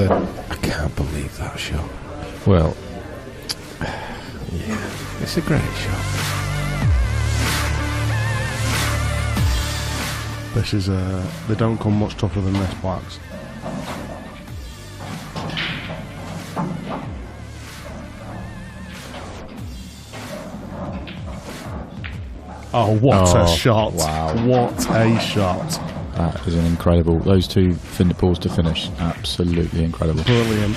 then. I can't believe that shot. Well, yeah, it's a great shot. This is they don't come much tougher than this, blacks. Oh, what a shot! Wow. What a shot! That is an incredible. Those two finger balls to finish, absolutely incredible. Brilliant.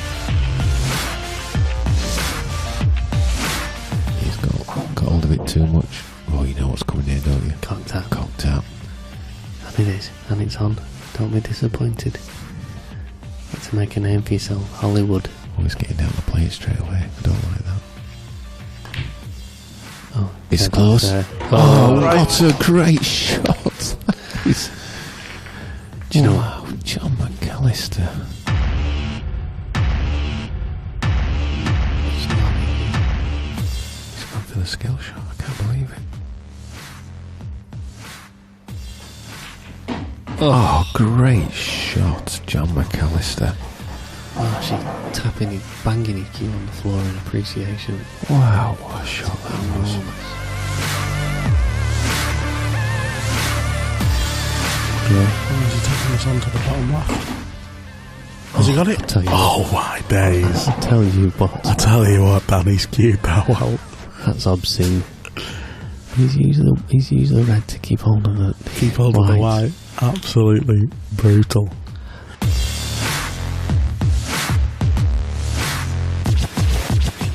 He's got hold of it too much. Oh, you know what's coming here, don't you? Cocked out. Cocked out. And it is, and it's on. Don't be disappointed. Got to make a name for yourself, Hollywood. Always getting down the plate straight away. I don't like that. Oh, It's yeah, close. Oh, right. What a great shot! Do you know wow, John McAllister. He's gone for the skill shot. I can't believe it. Oh, great shot, John McAllister. Oh, actually tapping his, banging his cue on the floor in appreciation. Wow, what a shot that was. Yeah. Oh, is he taking this on to the bottom left? Has he got it? Tell you Oh, my days. I tell you what. I tell you what, Danny's cube, well. That's obscene. He's used the red to keep hold of it. Keep hold of the white. Absolutely brutal.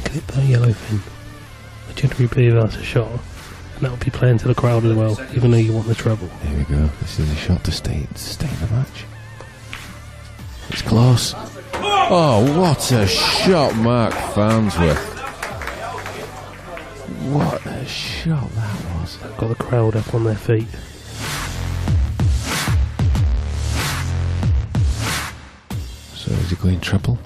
Clip that yellow thing. The jittery bee, that's a shot. And that'll be playing to the crowd as well, even though you want the treble. Here we go. This is a shot to stay in the match. It's close. Oh, what a shot, Mark Farnsworth. What a shot that was. Got the crowd up on their feet. So is he going triple?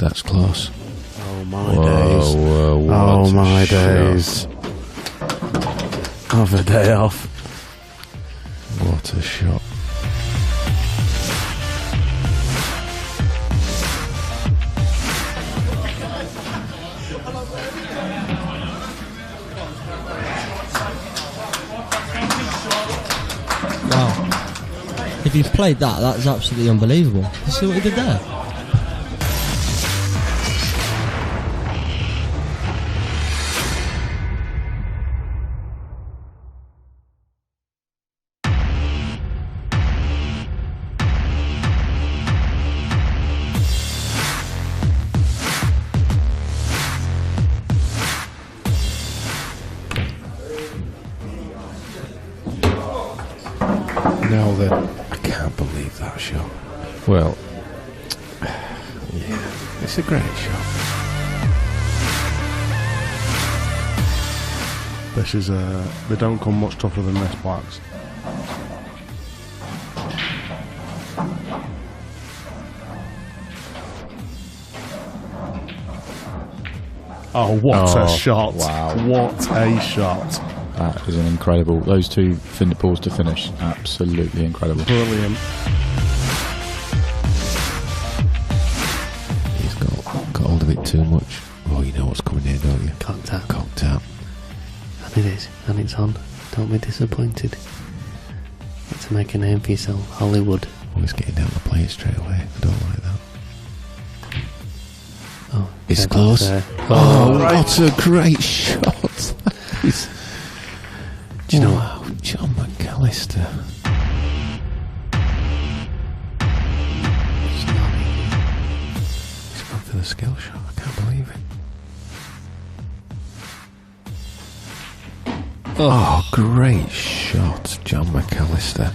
That's close. Oh my days. Whoa, oh my shot. days. Have a day off. What a shot. Wow. If you've played that, that's absolutely unbelievable. You see what he did there? Now then, I can't believe that shot. Well, yeah, it's a great shot. This is they don't come much tougher than this, blacks. Oh, what a shot! Wow. What a shot! That is an incredible. Those two finger balls to finish, absolutely incredible. Brilliant. He's got hold of it too much. Oh, you know what's coming here, don't you? Cocked out. Cocked out. And it is, and it's on. Don't be disappointed. Got to make a name for yourself, Hollywood. Always getting down the plate straight away. I don't like that. Oh, It's yeah, close. Oh, right. What a great shot! Do you know wow, John McAllister. He's gone for the skill shot. I can't believe it. Oh, great shot, John McAllister.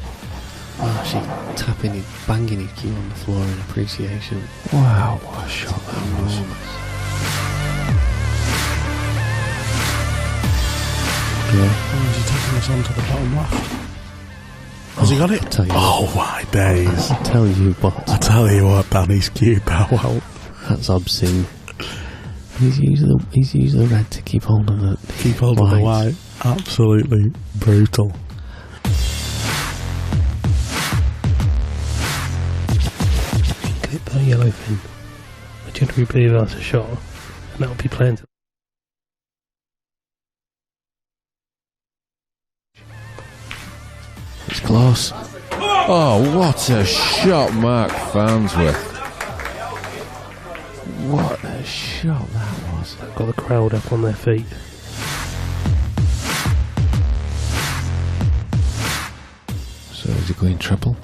Oh, actually tapping his, banging his cue on the floor in appreciation. Wow, what a shot that was. Yeah. Oh, is he taking this on to the bottom left? Has he got it? Tell you oh my days. I tell you what. I tell you what, Danny's cube, well. That's obscene. He's used the red to keep hold of it. Keep hold of the white. Absolutely brutal. yellowfin would generally be without a shot, and that would be playing to It's close. Oh, what a shot, Mark Farnsworth. What a shot that was. got the crowd up on their feet. So is he going triple?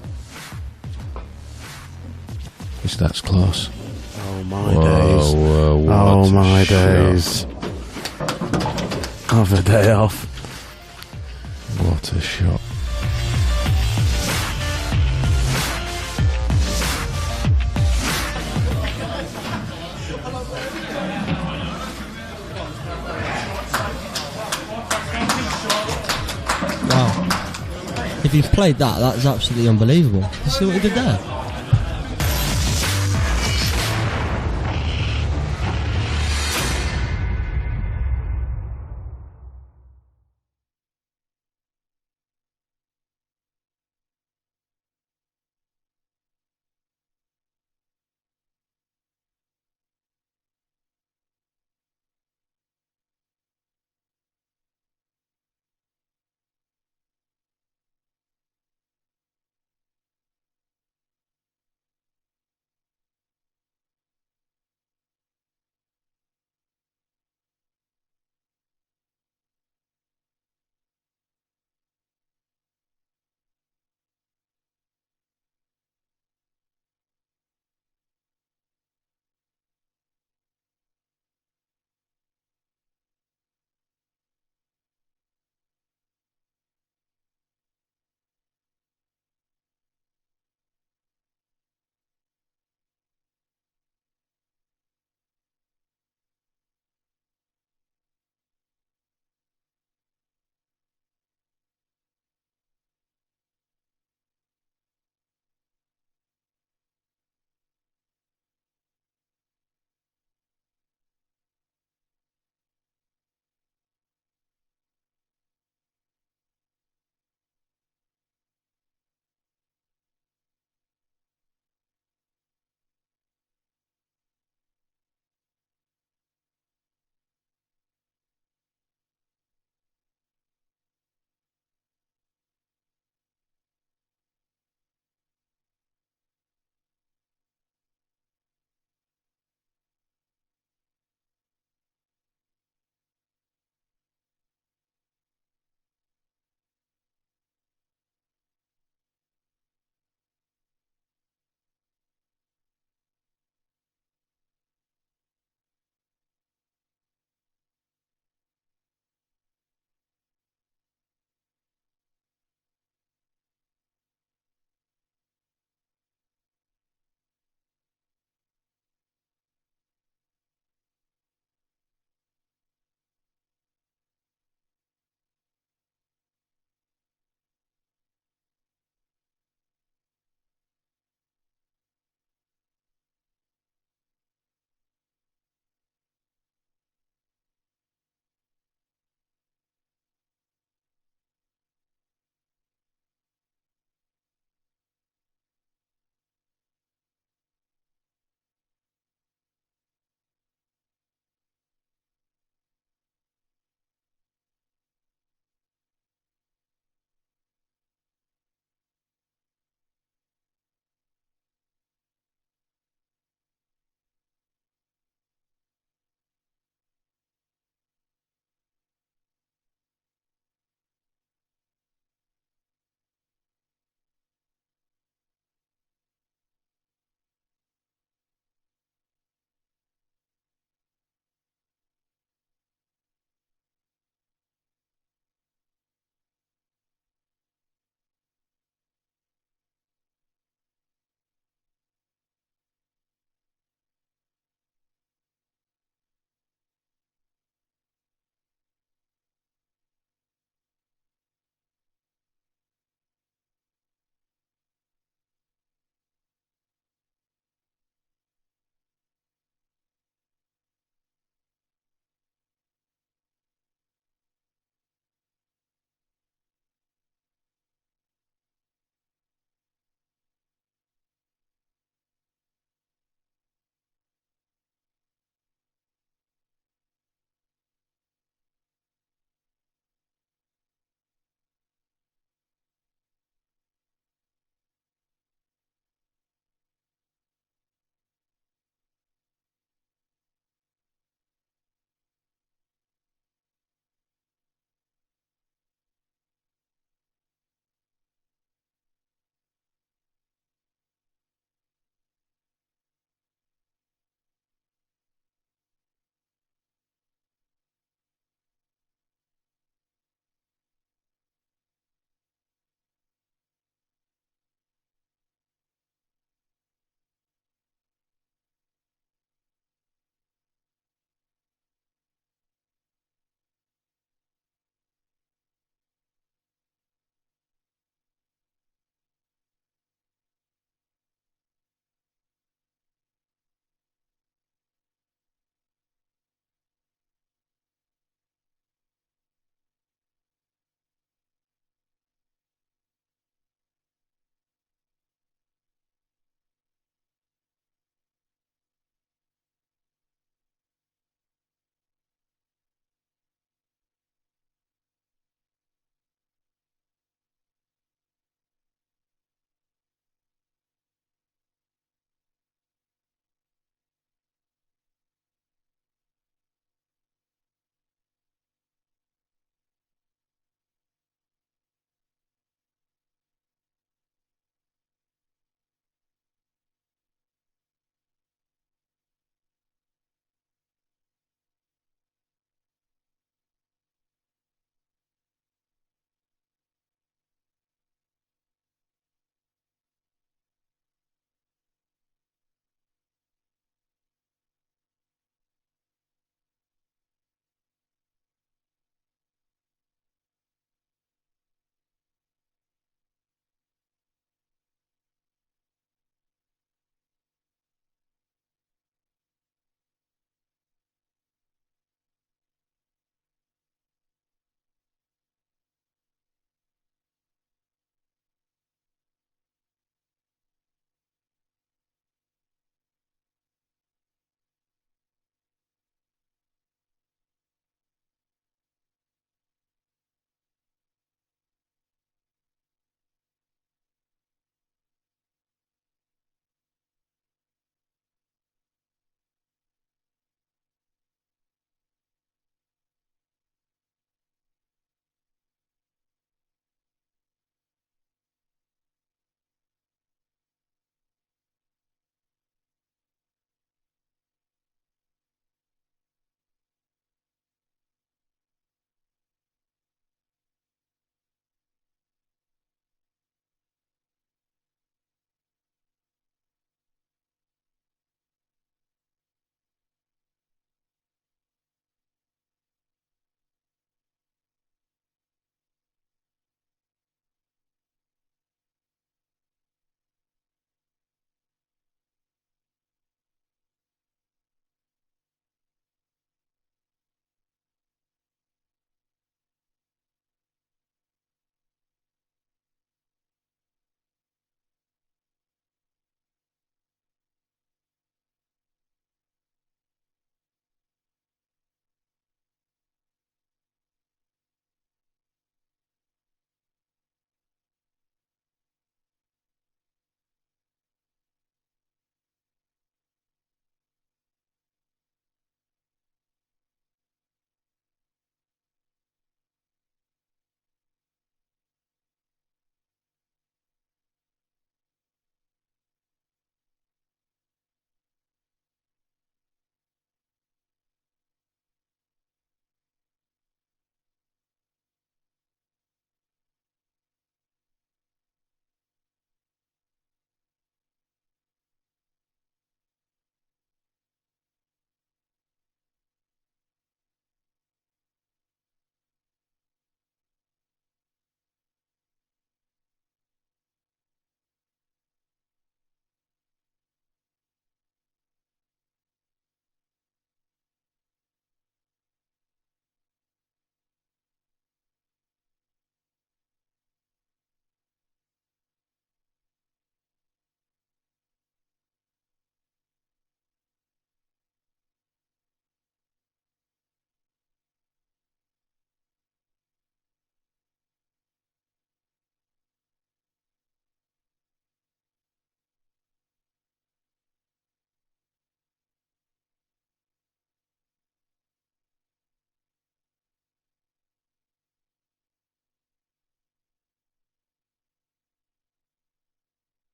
Yes, that's close. Oh my days. What Oh my a shot. days. Have a day off. What a shot. Wow. If he's played that, that's absolutely unbelievable. You see what he did there?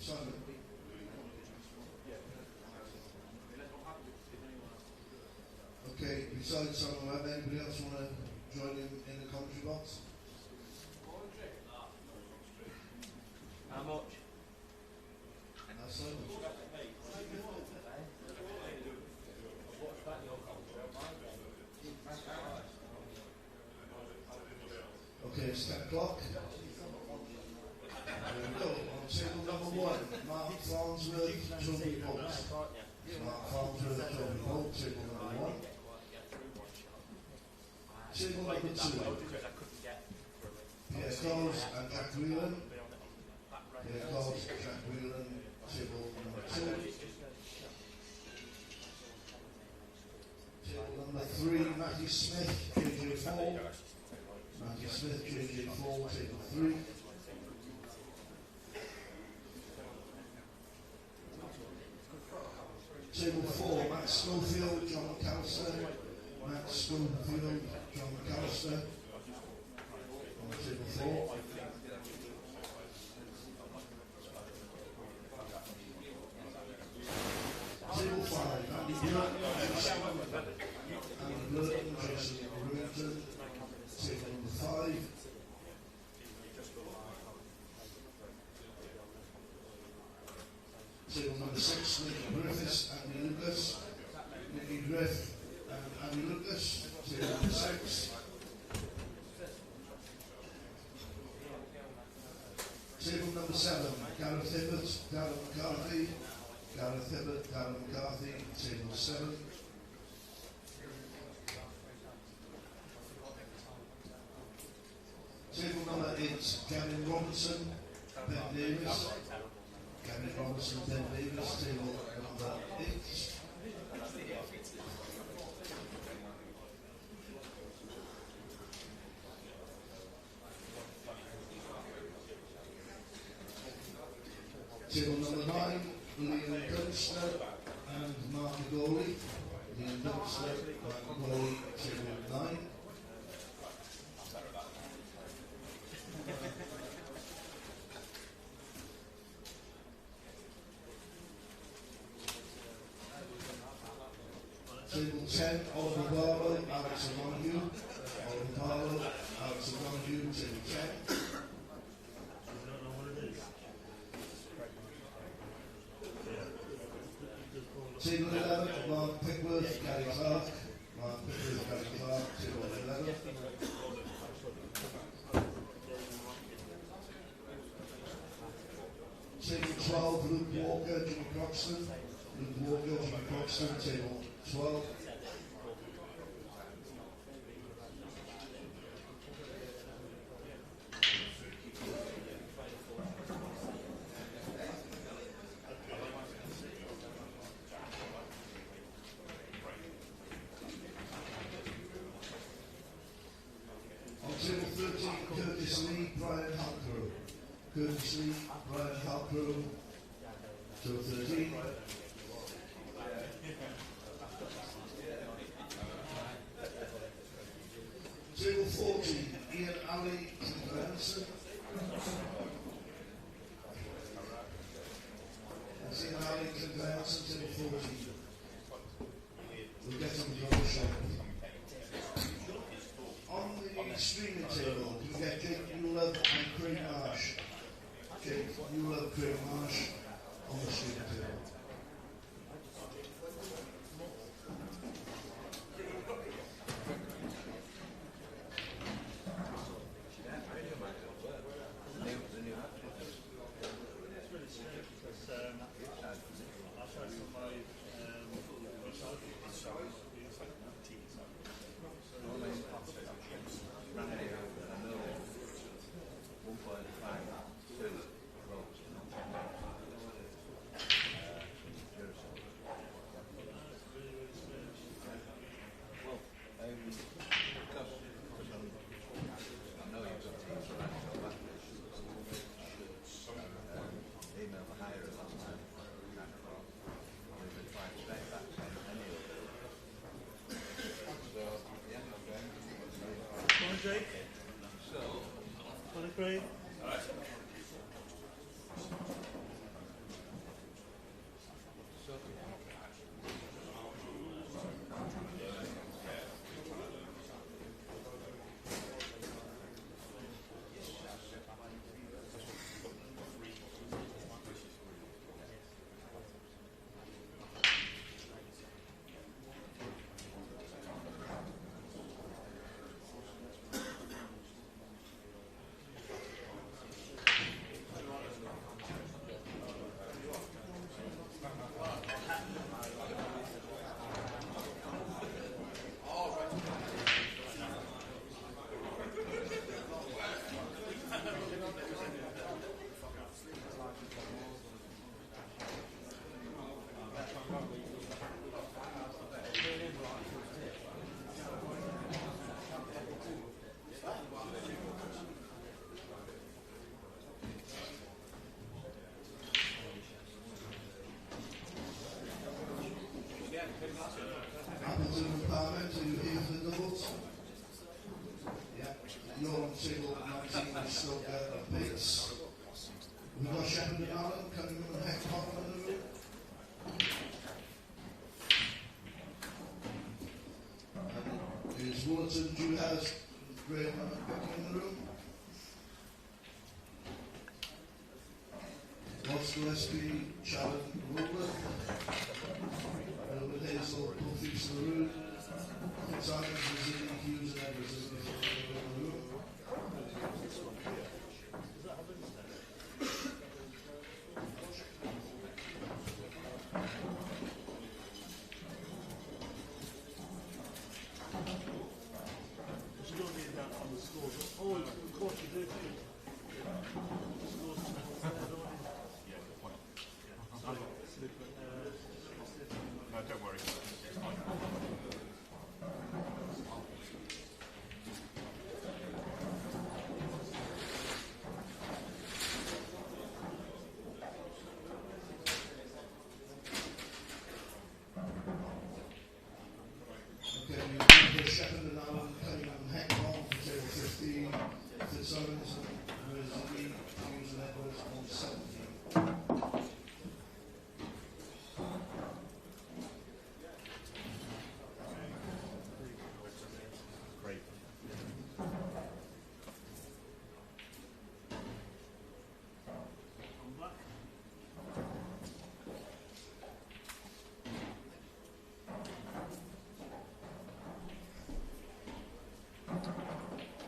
Simon. Okay, besides Simon, anybody else want to join in the commentary box? How much? Simon. Okay, it's 10 o'clock. There we go. On table number 1, Mark Farnsworth, Toby Holt. Mark Farnsworth, Toby Holt, table number 1. Table number 2, Pierre Coles and Jack Whelan. Pierre Coles, Jack Whelan, table number 2. Table number 3, Matthew Smith, JJ4. Matthew Smith, JJ4, table 3. Table 4, Matt Schofield, John McAllister. Matt Schofield, John McAllister. On table 4. Table 5, Andy Burton, Jason Rewington. Table number 5. Table number 6, Nicky Griffiths, Andy Lucas. Nicky Griff and Andy Lucas. Table number 6. Table number 7, Gareth Hibbott, Darren McCarthy. Gareth Hibbott, Darren McCarthy. Table 7. Table number 8, Gavin Robinson, Ben Davis. Gavin Robinson, Ben Davis, table number 8. Table number 9, Liam Dunster and Mark Gowley. Liam Dunster, Mark Gowley, table 9. Table 10, Oliver Barlow, Alex O'Montague. Oliver Barlow, Alex O'Montague, table 10. Table 11, Mark Pickworth, Gary Clark. Mark Pickworth, Gary Clark, table 11. Table 12, Luke Walker, Jimmy Croxton. Luke Walker, Jimmy Croxton, table 12. On table 13, Curtis Lee, Brian Halcrow. Curtis Lee, Brian Halcrow, table 13. Table 14, Ian Alley, Clint Anderson. That's Ian Alley, Clint Anderson, table 14. We'll get on the other shot. On the streaming table, you get Jake Newlove and Craig Marsh. Jake Newlove, Craig Marsh on the streaming table. Shepherd and Allen, Cunningham and Heckhoff in the room. And is Woolerton, Dewhurst, Graham and Becky in the room. Ross Gillespie, Sharon Woolworth, Melbourne Hazel, Pullfish in the room. Simon, Brazili, Hughes and Edwards in the room.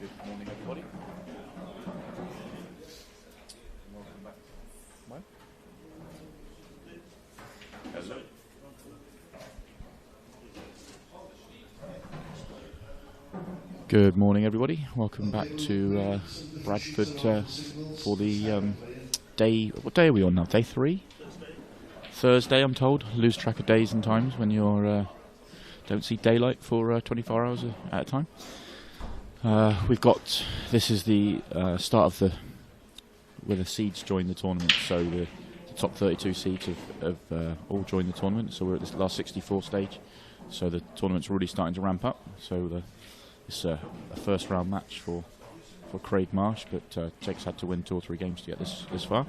Good morning, everybody. Welcome back. Mike? Hello. Good morning, everybody. Welcome back to Bradford for the day. What day are we on now? Day 3? Thursday, I'm told. Lose track of days and times when you're don't see daylight for 24 hours at a time. We've got, this is the start of where the seeds join the tournament, so the top 32 seeds have all joined the tournament, so we're at this last 64 stage, so the tournament's really starting to ramp up, so it's a first round match for Craig Marsh, but Jake's had to win 2 or 3 games to get this far.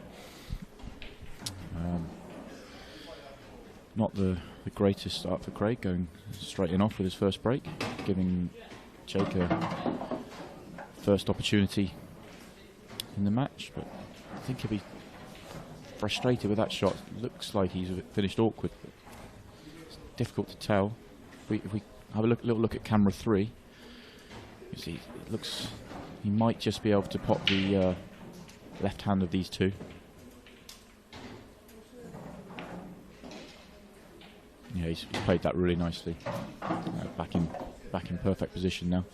Not the greatest start for Craig, going straight in off with his first break, giving Jake a first opportunity in the match, but I think he'll be frustrated with that shot. Looks like he's finished awkward, but it's difficult to tell. If we have a little look at camera 3, you see it looks he might just be able to pop the left hand of these two. Yeah, he's played that really nicely. Back in perfect position now.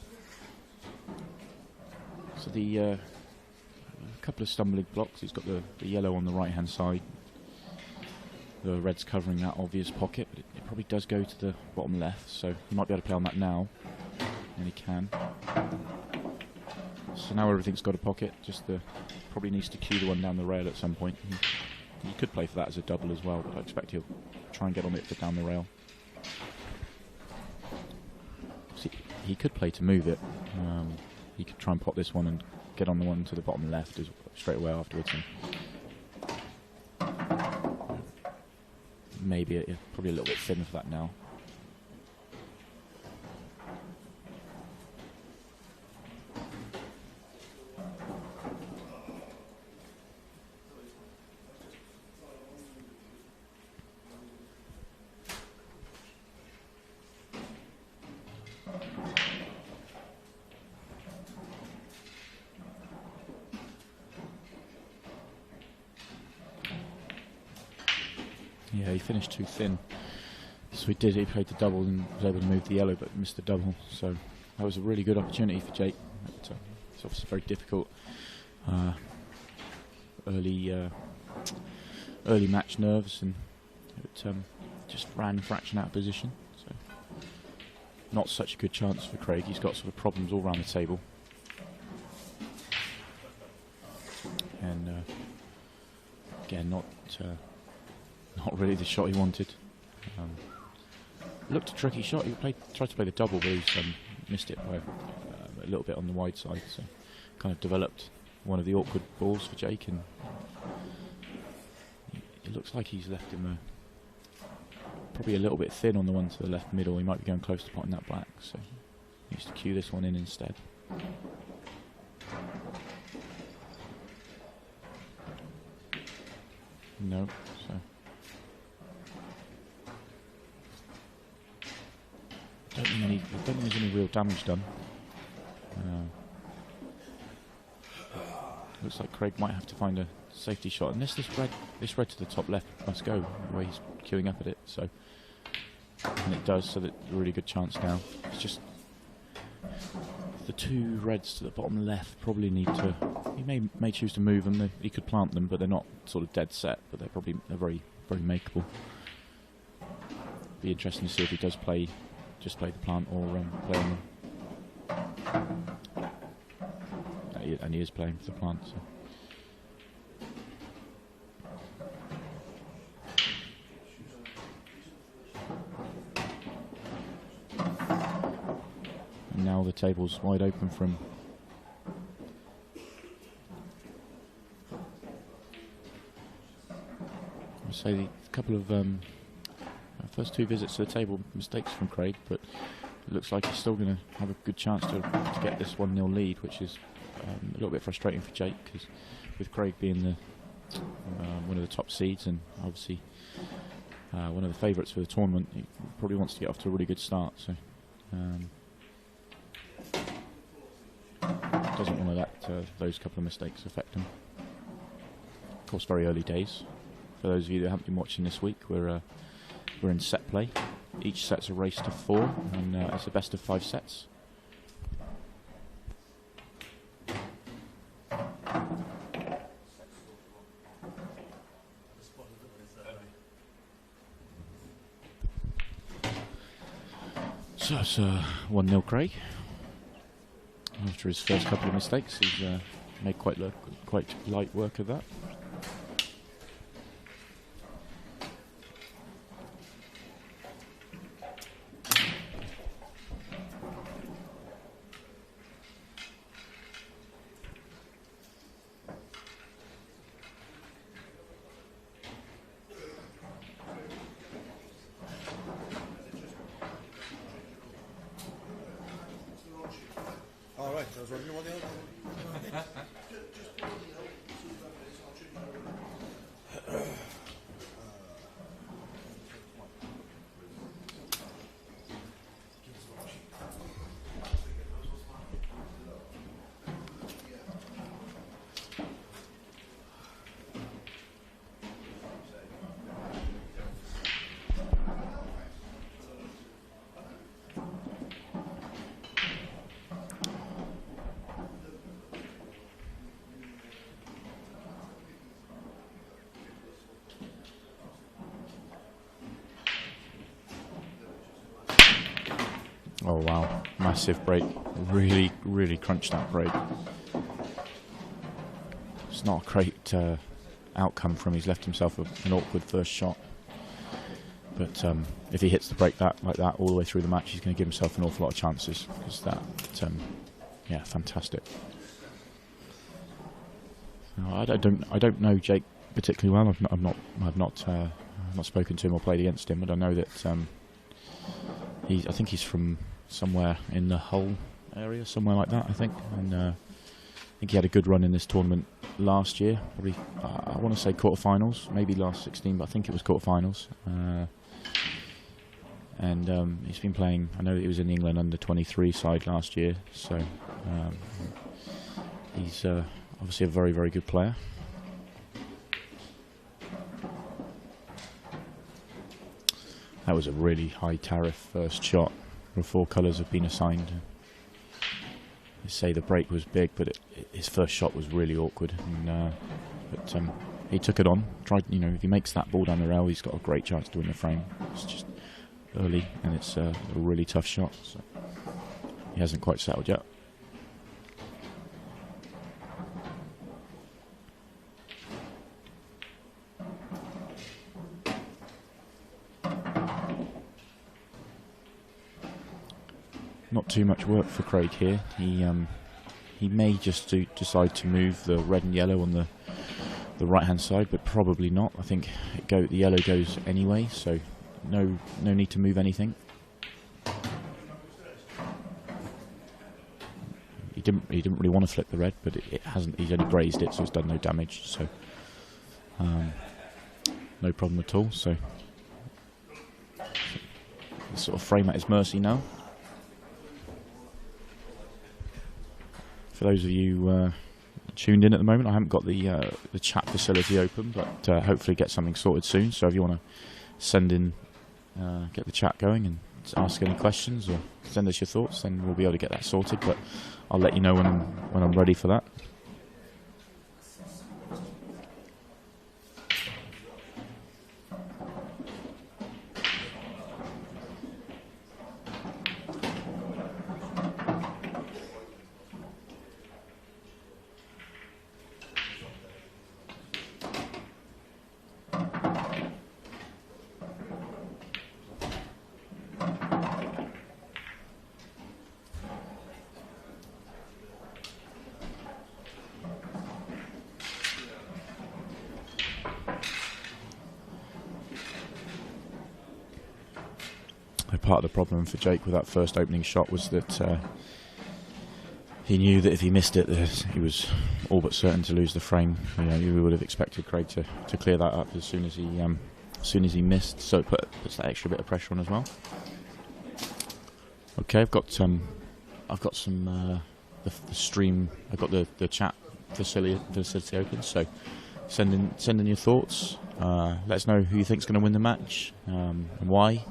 So a couple of stumbling blocks. He's got the yellow on the right hand side. The red's covering that obvious pocket, but it probably does go to the bottom left, so he might be able to play on that now. And he can. So now everything's got a pocket, just probably needs to cue the one down the rail at some point. He could play for that as a double as well, but I expect he'll try and get on it for down the rail. See, he could play to move it. He could try and pop this one and get on the one to the bottom left straight away afterwards. And maybe probably a little bit thin for that now. Yeah, he finished too thin. So he played the double and was able to move the yellow but missed the double. So that was a really good opportunity for Jake. But, it's obviously very difficult. Early match nerves, and it just ran a fraction out of position. So not such a good chance for Craig. He's got sort of problems all around the table. And again, not really the shot he wanted. Looked a tricky shot. He tried to play the double, but he's missed it by a little bit on the wide side. So kind of developed one of the awkward balls for Jake, and It looks like he's left him probably a little bit thin on the one to the left middle. He might be going close to potting that black, so he needs to cue this one in instead. No, so I don't think there's any real damage done. Looks like Craig might have to find a safety shot, and this red to the top left must go the way he's queuing up at it. So, and it does, so that a really good chance now. It's just the two reds to the bottom left probably need to. He may choose to move them. He could plant them, but they're not sort of dead set. But they're very makeable. Be interesting to see if he does just play the plant or play on them. And he is playing for the plant. So. And now the table's wide open for him. I'd say a couple of first two visits to the table mistakes from Craig, but it looks like he's still going to have a good chance to get this 1-0 lead, which is a little bit frustrating for Jake, because with Craig being the one of the top seeds and obviously one of the favourites for the tournament, he probably wants to get off to a really good start. So doesn't want to let those couple of mistakes affect him. Of course, very early days. For those of you that haven't been watching this week, we're in set play. Each set's a race to 4, and it's a best of 5 sets. So it's 1-0 Craig. After his first couple of mistakes, he's made quite light work of that. Oh wow, massive break. Really crunched that break. It's not a great outcome from him. He's left himself an awkward first shot. But if he hits the break like that all the way through the match, he's going to give himself an awful lot of chances. Because that, yeah, fantastic. I don't know Jake particularly well. I've not spoken to him or played against him, but I know that I think he's from somewhere in the Hull area, somewhere like that, I think. And I think he had a good run in this tournament last year. Probably, I want to say quarterfinals, maybe last 16, but I think it was quarterfinals. And he's been playing. I know that he was in the England under-23 side last year, so he's obviously a very good player. That was a really high tariff first shot. The 4 colours have been assigned. They say the break was big, but his first shot was really awkward. And, but he took it on. Tried, if he makes that ball down the rail, he's got a great chance to win the frame. It's just early, and it's a really tough shot. So he hasn't quite settled yet. Not too much work for Craig here. He may just decide to move the red and yellow on the the right hand side, but probably not. I think the yellow goes anyway, so no need to move anything. He didn't really want to flip the red, but it hasn't. He's only grazed it, so it's done no damage. So no problem at all. So sort of frame at his mercy now. For those of you tuned in at the moment, I haven't got the chat facility open, but hopefully get something sorted soon. So if you want to send in, get the chat going and ask any questions or send us your thoughts, then we'll be able to get that sorted. But I'll let you know when I'm ready for that. Part of the problem for Jake with that first opening shot was that he knew that if he missed it, he was all but certain to lose the frame. You know, you would have expected Craig to clear that up as soon as he missed. So it puts that extra bit of pressure on as well. Okay, I've got some the stream. I've got the chat facility open. So send in your thoughts. Let us know who you think's going to win the match and why.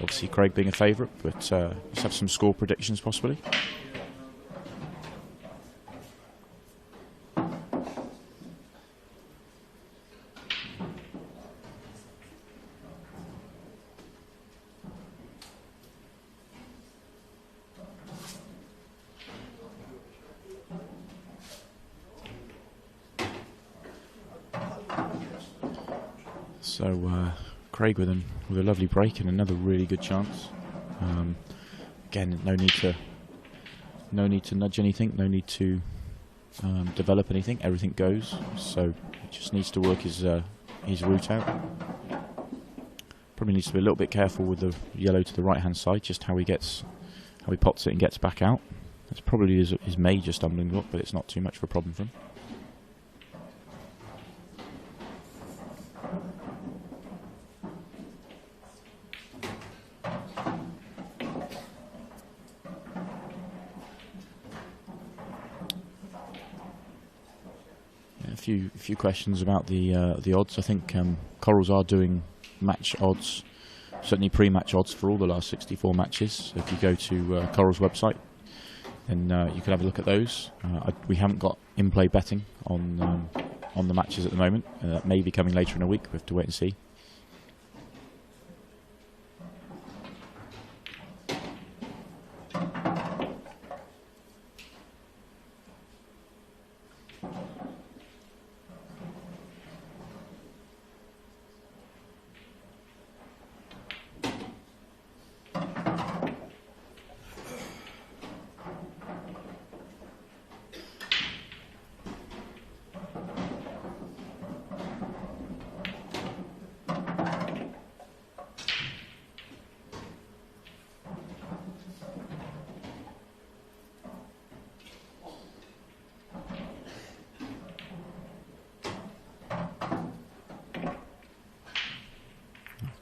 Obviously Craig being a favourite, but let's have some score predictions possibly. So Craig with a lovely break and another really good chance. Again, no need to nudge anything, no need to develop anything. Everything goes. So he just needs to work his route out. Probably needs to be a little bit careful with the yellow to the right hand side, just how he pots it and gets back out. That's probably his major stumbling block, but it's not too much of a problem for him. A few questions about the odds. I think Corals are doing match odds, certainly pre-match odds for all the last 64 matches. So if you go to Corals' website, then you can have a look at those. We haven't got in-play betting on the matches at the moment. That may be coming later in the week. We have to wait and see.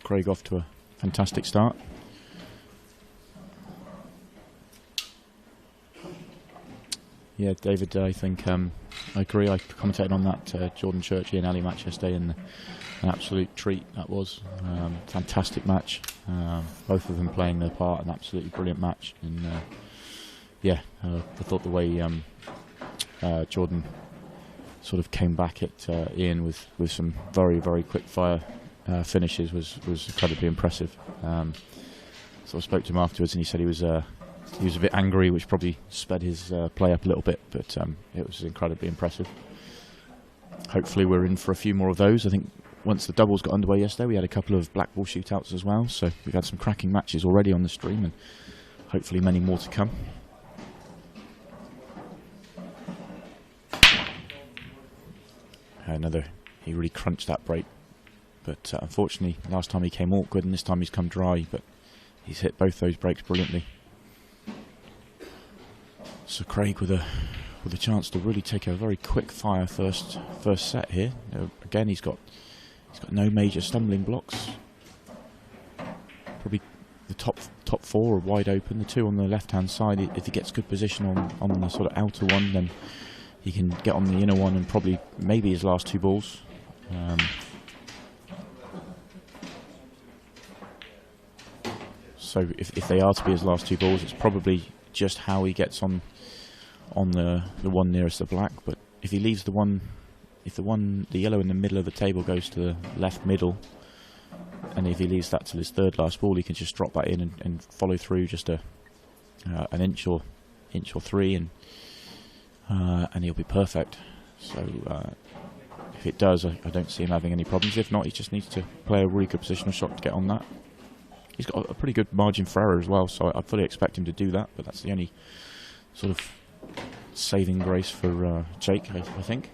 Craig off to a fantastic start. Yeah, David, I think I agree. I commentated on that Jordan Church Ian Alley match yesterday, and an absolute treat that was. Fantastic match. Both of them playing their part, an absolutely brilliant match. And yeah, I thought the way Jordan sort of came back at Ian with some very, very quick fire finishes was incredibly impressive. So I spoke to him afterwards, and he said he was a bit angry, which probably sped his play up a little bit, but it was incredibly impressive. Hopefully we're in for a few more of those. I think once the doubles got underway yesterday, we had a couple of black ball shootouts as well, so we've had some cracking matches already on the stream, and hopefully many more to come. he really crunched that break. But unfortunately, last time he came awkward, and this time he's come dry. But he's hit both those breaks brilliantly. So Craig with a chance to really take a very quick fire first set here. Again, he's got no major stumbling blocks. Probably the top four are wide open. The two on the left hand side, if he gets good position on the sort of outer one, then he can get on the inner one and probably maybe his last two balls. So if they are to be his last two balls, it's probably just how he gets on the one nearest the black. But if he leaves the yellow in the middle of the table goes to the left middle, and if he leaves that till his third last ball, he can just drop that in and follow through just an inch or three, and he'll be perfect. So if it does, I don't see him having any problems. If not, he just needs to play a really good positional shot to get on that. He's got a pretty good margin for error as well, so I fully expect him to do that, but that's the only sort of saving grace for Jake, I think.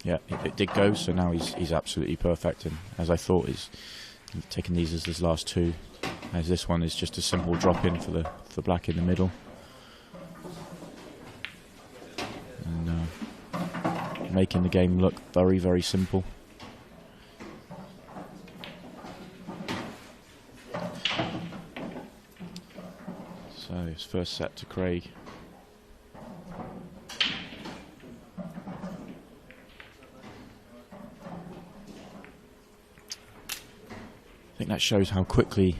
Yeah, it did go, so now he's absolutely perfect, and as I thought, he's taking these as his last two, as this one is just a simple drop in for black in the middle, and making the game look very, very simple. So his first set to Craig. I think that shows how quickly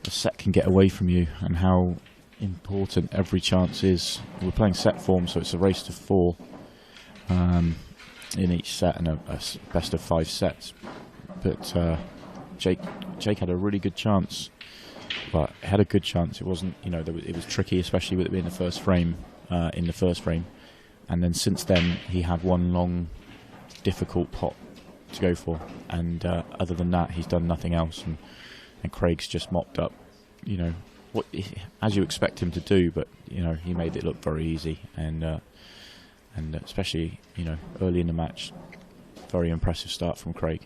a set can get away from you and how important every chance is. We're playing set form, so it's a race to 4 in each set and a best of 5 sets. But Jake had a really good chance, but had a good chance. It wasn't, it was tricky, especially with it being the first frame, and then since then he had one long, difficult pot to go for, and other than that he's done nothing else, and Craig's just mopped up what as you expect him to do, but he made it look very easy, and especially early in the match, very impressive start from Craig.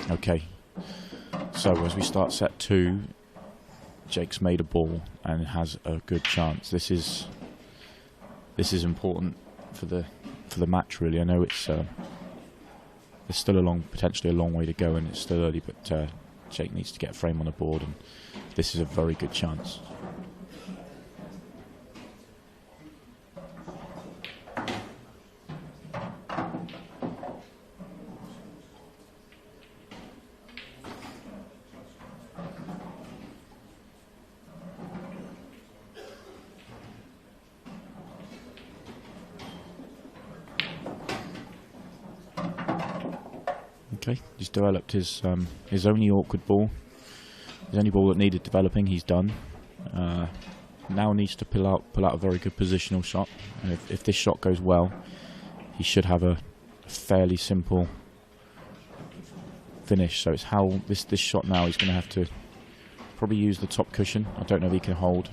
Okay, so as we start set 2, Jake's made a ball and has a good chance. This is important for the match, really. I know it's there's still potentially a long way to go, and it's still early, but Jake needs to get a frame on the board, and this is a very good chance. Okay, he's developed his only awkward ball. His only ball that needed developing, he's done. Now needs to pull out a very good positional shot. And if this shot goes well, he should have a fairly simple finish. So it's how this shot now, he's going to have to probably use the top cushion. I don't know if he can hold.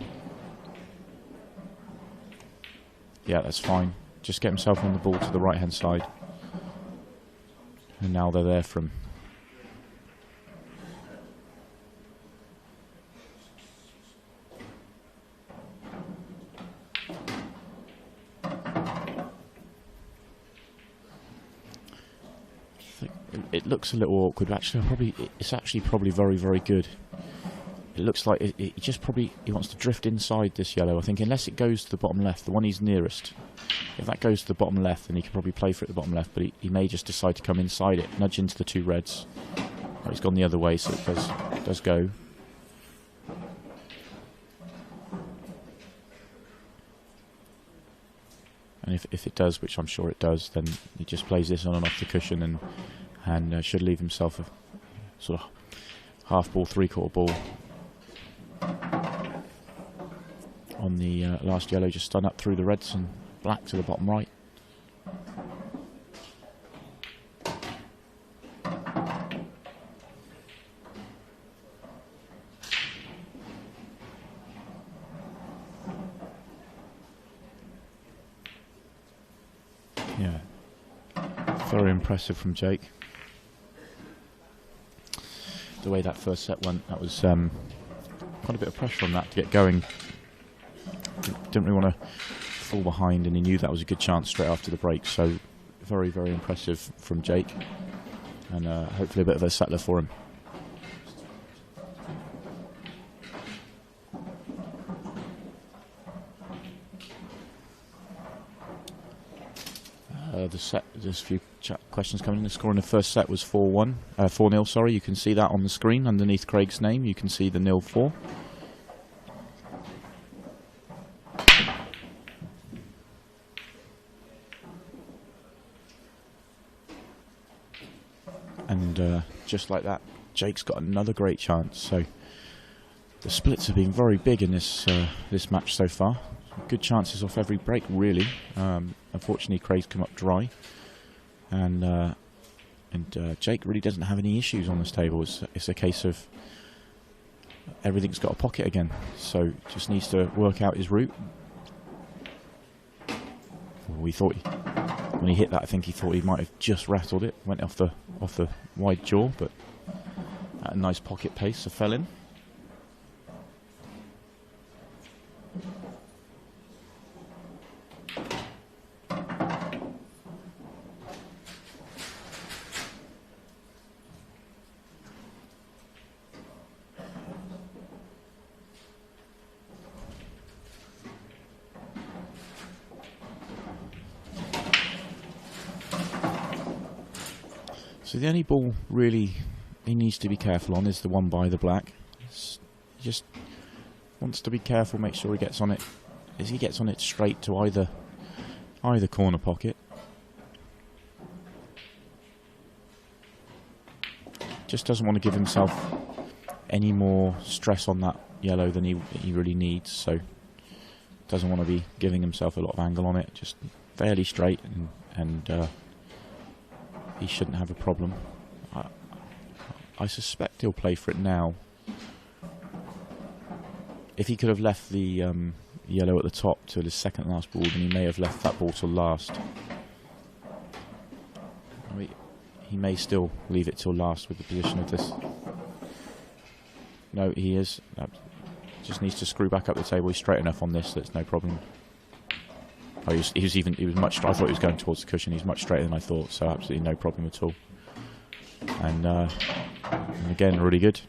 Yeah, that's fine. Just get himself on the ball to the right hand side. And now they're there from. It looks a little awkward, but actually, it's actually probably very, very good. It looks like he wants to drift inside this yellow. I think unless it goes to the bottom left, the one he's nearest. If that goes to the bottom left, then he can probably play for it at the bottom left, but he may just decide to come inside it, nudge into the 2 reds. Oh, he's gone the other way, so it does go. And if it does, which I'm sure it does, then he just plays this on and off the cushion and should leave himself a sort of half ball, 3/4 ball on the last yellow, just spun up through the reds and black to the bottom right. Yeah, very impressive from Jake. The way that first set went, that was quite a bit of pressure on that to get going. Didn't really want to fall behind, and he knew that was a good chance straight after the break. So very, very impressive from Jake, and hopefully a bit of a settler for him. The set, there's a few questions coming in. The score in the first set was 4-0, sorry. You can see that on the screen underneath Craig's name. You can see the 0-4. And just like that, Jake's got another great chance. So the splits have been very big in this this match so far. Good chances off every break, really. Unfortunately, Craig's come up dry, and Jake really doesn't have any issues on this table. It's a case of everything's got a pocket again, so just needs to work out his route. Well, we thought when he hit that, I think he thought he might have just rattled it, went off the wide jaw, but at a nice pocket pace, so fell in. So the only ball really he needs to be careful on is the one by the black. He just wants to be careful, make sure he gets on it. As he gets on it straight to either corner pocket. Just doesn't want to give himself any more stress on that yellow than he really needs. So doesn't want to be giving himself a lot of angle on it. Just fairly straight, and he shouldn't have a problem. I suspect he'll play for it now. If he could have left the yellow at the top till his second last ball, then he may have left that ball till last. He may still leave it till last with the position of this. No, he is. Just needs to screw back up the table. He's straight enough on this, that's no problem. Oh, he was much. I thought he was going towards the cushion. He's much straighter than I thought, so absolutely no problem at all. And again, really good.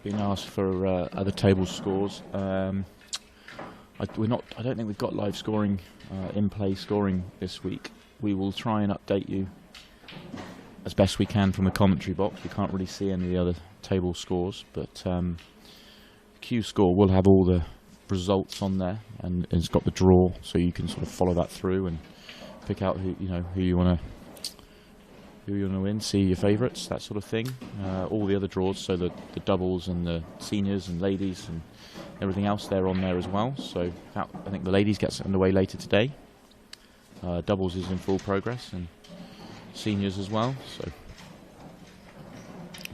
Been asked for other table scores. I don't think we've got live scoring, in-play scoring this week. We will try and update you as best we can from the commentary box. We can't really see any of the other table scores, but Q Score will have all the results on there, and it's got the draw, so you can sort of follow that through and pick out who you want to win, see your favourites, that sort of thing. All the other draws, so the doubles and the seniors and ladies and everything else, they're on there as well. So I think the ladies gets underway later today. Doubles is in full progress, and seniors as well. So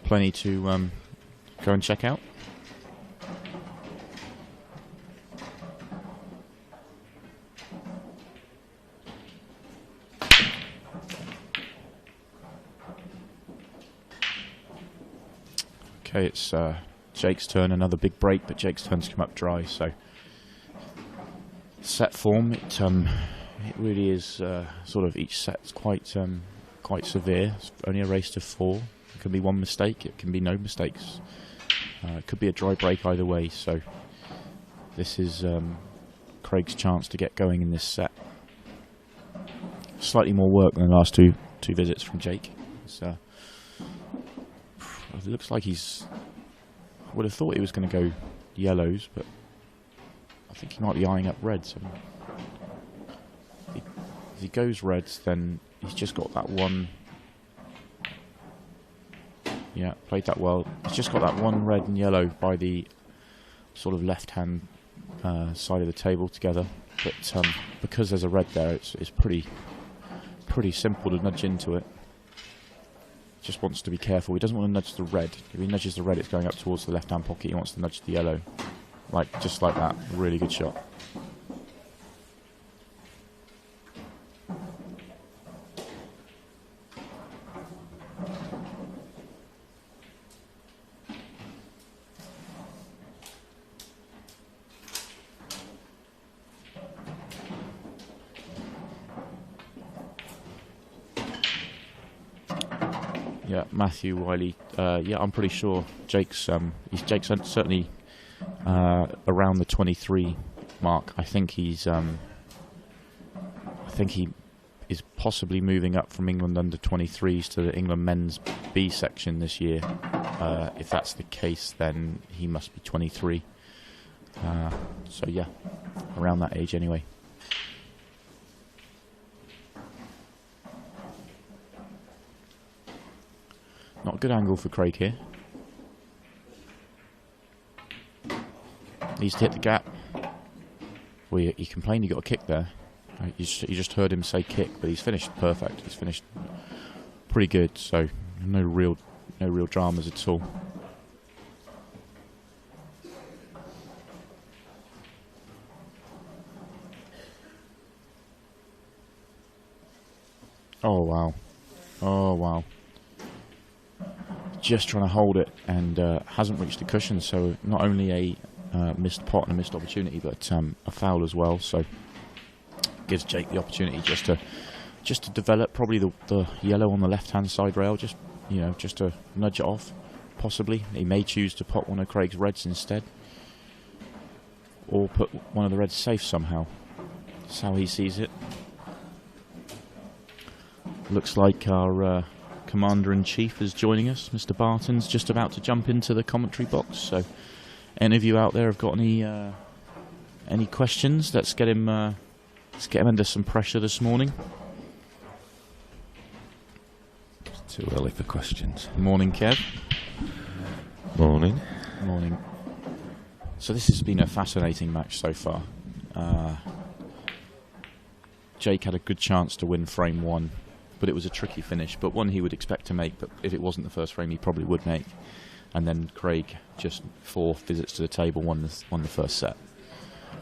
plenty to go and check out. Okay, it's Jake's turn, another big break, but Jake's turn's come up dry, so set form, it really is sort of each set's quite severe. It's only a race to 4. It can be one mistake, it can be no mistakes. It could be a dry break either way, so this is Craig's chance to get going in this set. Slightly more work than the last two visits from Jake. So it looks like he's... I would have thought he was going to go yellows, but I think he might be eyeing up reds. If he goes reds, then he's just got that one... Yeah, played that well. He's just got that one red and yellow by the sort of left-hand side of the table together. But because there's a red there, it's pretty simple to nudge into it. Just wants to be careful. He doesn't want to nudge the red. If he nudges the red, it's going up towards the left-hand pocket. He wants to nudge the yellow, just like that. Really good shot. Yeah, Matthew Wiley. Yeah, I'm pretty sure Jake's certainly around the 23 mark. I think he is possibly moving up from England under 23s to the England men's B section this year. If that's the case, then he must be 23. So yeah, around that age anyway. Not a good angle for Craig here. Needs to hit the gap. Well, he complained he got a kick there. You just heard him say kick, but he's finished perfect. He's finished pretty good, so no real dramas at all. Oh wow. Oh wow. Just trying to hold it and hasn't reached the cushion, so not only a missed pot and a missed opportunity, but a foul as well. So gives Jake the opportunity just to develop probably the yellow on the left-hand side rail, just to nudge it off. Possibly he may choose to pot one of Craig's reds instead, or put one of the reds safe somehow. That's how he sees it. Looks like our Commander-in-Chief is joining us. Mr. Barton's just about to jump into the commentary box. So, any of you out there have got any questions? Let's get him under some pressure this morning. It's too early for questions. Morning, Kev. Morning. Morning. So this has been a fascinating match so far. Jake had a good chance to win frame one, but it was a tricky finish, but one he would expect to make, but if it wasn't the first frame he probably would make. And then Craig, just 4 visits to the table, won the first set.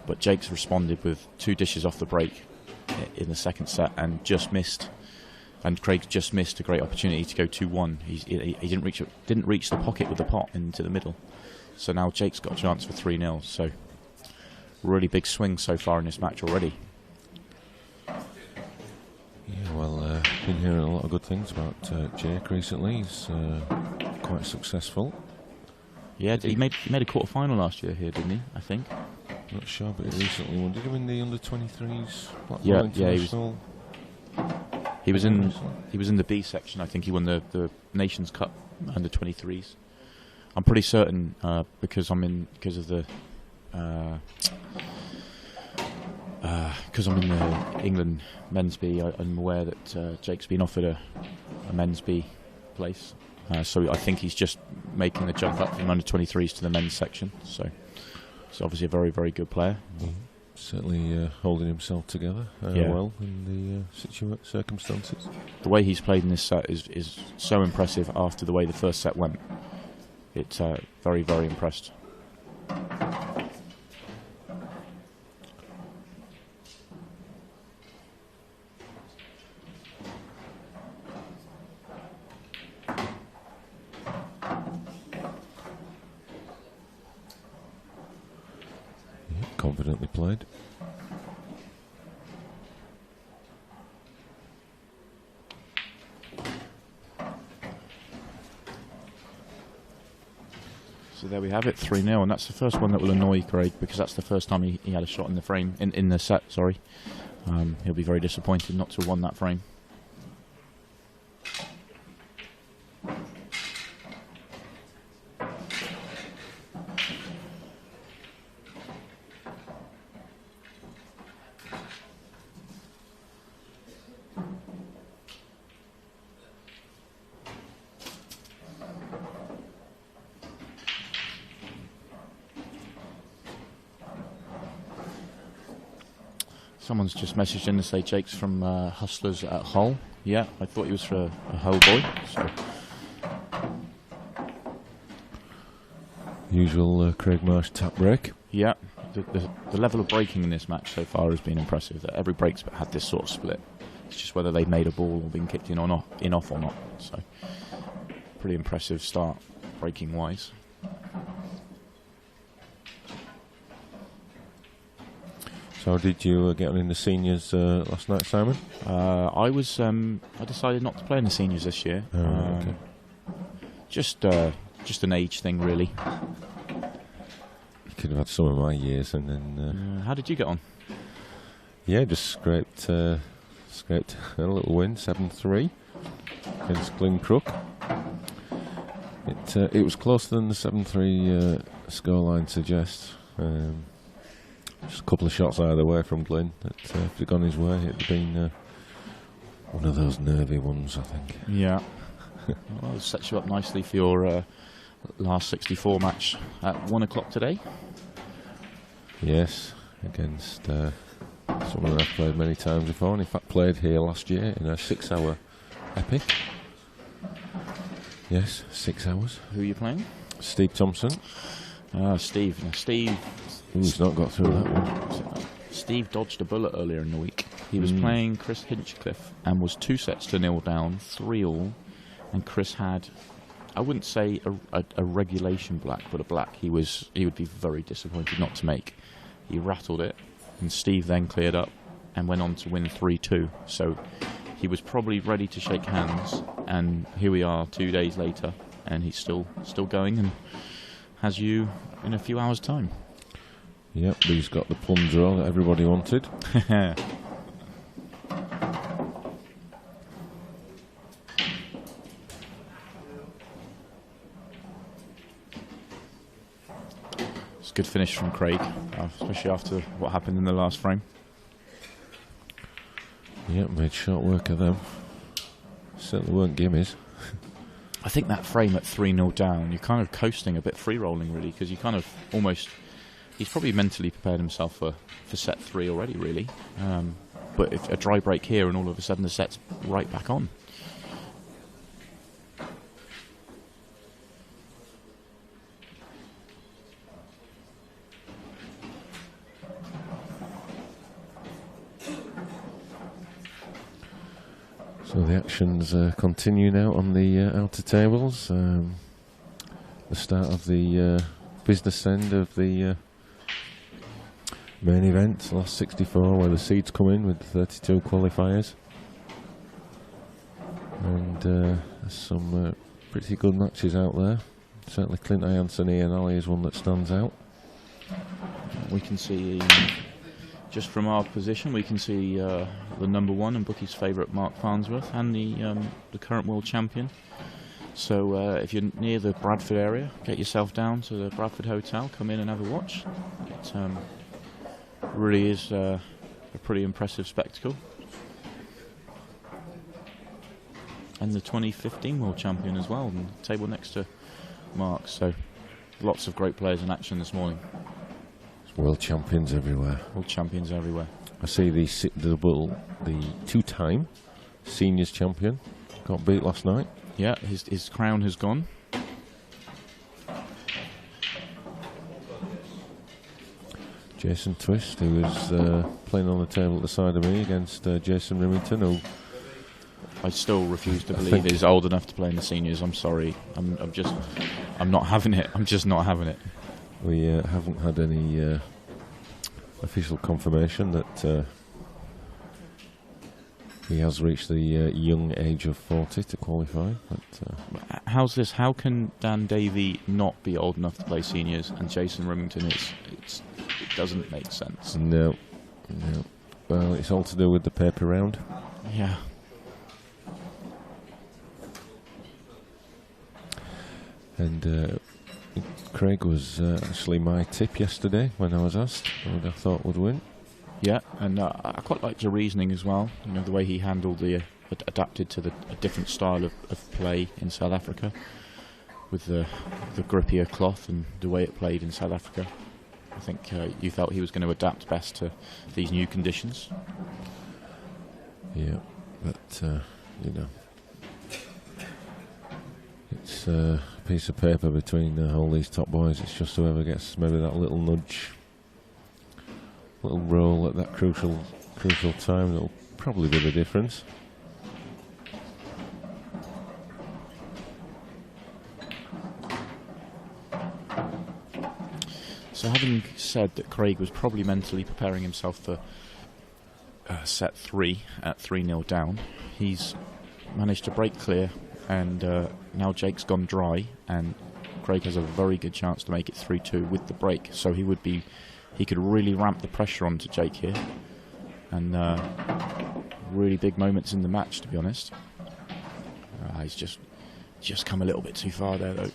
But Jake's responded with 2 dishes off the break in the second set and just missed. And Craig just missed a great opportunity to go 2-1. He didn't reach the pocket with the pot into the middle. So now Jake's got a chance for 3-0. So really big swing so far in this match already. Yeah, well, been hearing a lot of good things about Jake recently. He's quite successful. Yeah, he made a quarter-final last year here, didn't he? I think. Not sure, but he recently won. Did he win the under-23s? He was in the B section. I think he won the Nations Cup under-23s. I'm pretty certain because I'm in the England men's B. I'm aware that Jake's been offered a men's B place. So I think he's just making the jump up from under-23s to the men's section. So he's obviously a very, very good player. Certainly holding himself together well in the circumstances. The way he's played in this set is so impressive after the way the first set went. It's very, very impressed. Confidently played. there we have it, 3-0, and that's the first one that will annoy Craig because that's the first time he had a shot in the frame, in the set, sorry. He'll be very disappointed not to have won that frame. Someone's just messaged in to say Jake's from Hustlers at Hull. Yeah, I thought he was for a Hull boy. So. Usual Craig Marsh tap break. Yeah, the level of breaking in this match so far has been impressive. That every break's had this sort of split. It's just whether they've made a ball or been kicked in or not, off or not. So, pretty impressive start breaking wise. So how did you get on in the seniors last night, Simon? I decided not to play in the seniors this year. Okay. Just an age thing, really. You could have had some of my years, and then. How did you get on? Yeah, just scraped a little win, 7-3 against Glencrook. It was closer than the 7-3 scoreline suggests. Just a couple of shots either way from Glyn. If it had gone his way, it had been one of those nervy ones, I think. Yeah. Well, it sets you up nicely for your last 64 match at 1 o'clock today. Yes, against someone I've played many times before, and in fact played here last year in a 6-hour epic. Yes, 6 hours. Who are you playing? Steve Thompson. Steve. He's not got through that one. Steve dodged a bullet earlier in the week. He was playing Chris Hinchcliffe and was 2-0 down, 3-all, and Chris had, I wouldn't say a regulation black, but a black. He would be very disappointed not to make. He rattled it, and Steve then cleared up and went on to win 3-2. So he was probably ready to shake hands, and here we are 2 days later, and he's still going and has you in a few hours' time. Yep, he's got the plum draw that everybody wanted. It's a good finish from Craig, especially after what happened in the last frame. Yep, made short work of them. Certainly weren't gimmies. I think that frame at 3-0 down, you're kind of coasting a bit, free-rolling really, because you kind of almost... He's probably mentally prepared himself for set 3 already, really. But if a dry break here and all of a sudden the set's right back on. So the actions continue now on the outer tables. The start of the business end of the main event, last 64, where the seeds come in with 32 qualifiers. And there's some pretty good matches out there. Certainly Clint Ianson, Ian Alley is one that stands out. We can see, just from our position, we can see the #1 and Bookie's favourite Mark Farnsworth and the current world champion. So if you're near the Bradford area, get yourself down to the Bradford Hotel, come in and have a watch. It really is a pretty impressive spectacle. And the 2015 world champion as well, and the table next to Mark. So lots of great players in action this morning. World champions everywhere. World champions everywhere. I see the two-time seniors champion got beat last night. Yeah, his crown has gone. Jason Twist, who was playing on the table at the side of me against Jason Remington, who I still refuse to believe he's old enough to play in the seniors. I'm sorry. I'm not having it. I'm just not having it. We haven't had any He has reached the young age of 40 to qualify. But, how's this? How can Dan Davey not be old enough to play seniors and Jason Remington is? It doesn't make sense. No. Well, it's all to do with the paper round. Yeah. And Craig was actually my tip yesterday when I was asked who I thought would win. Yeah, and I quite liked your reasoning as well. You know, the way he handled adapted to a different style of play in South Africa with the grippier cloth and the way it played in South Africa. I think you felt he was going to adapt best to these new conditions. Yeah, but you know, it's a piece of paper between all these top boys. It's just whoever gets maybe that little nudge, little roll at that crucial time that'll probably be the difference. So having said that Craig was probably mentally preparing himself for set 3 at 3-0 down, he's managed to break clear, and now Jake's gone dry, and Craig has a very good chance to make it 3-2 with the break. So he could really ramp the pressure onto Jake here, and really big moments in the match, to be honest. He's just come a little bit too far there, though.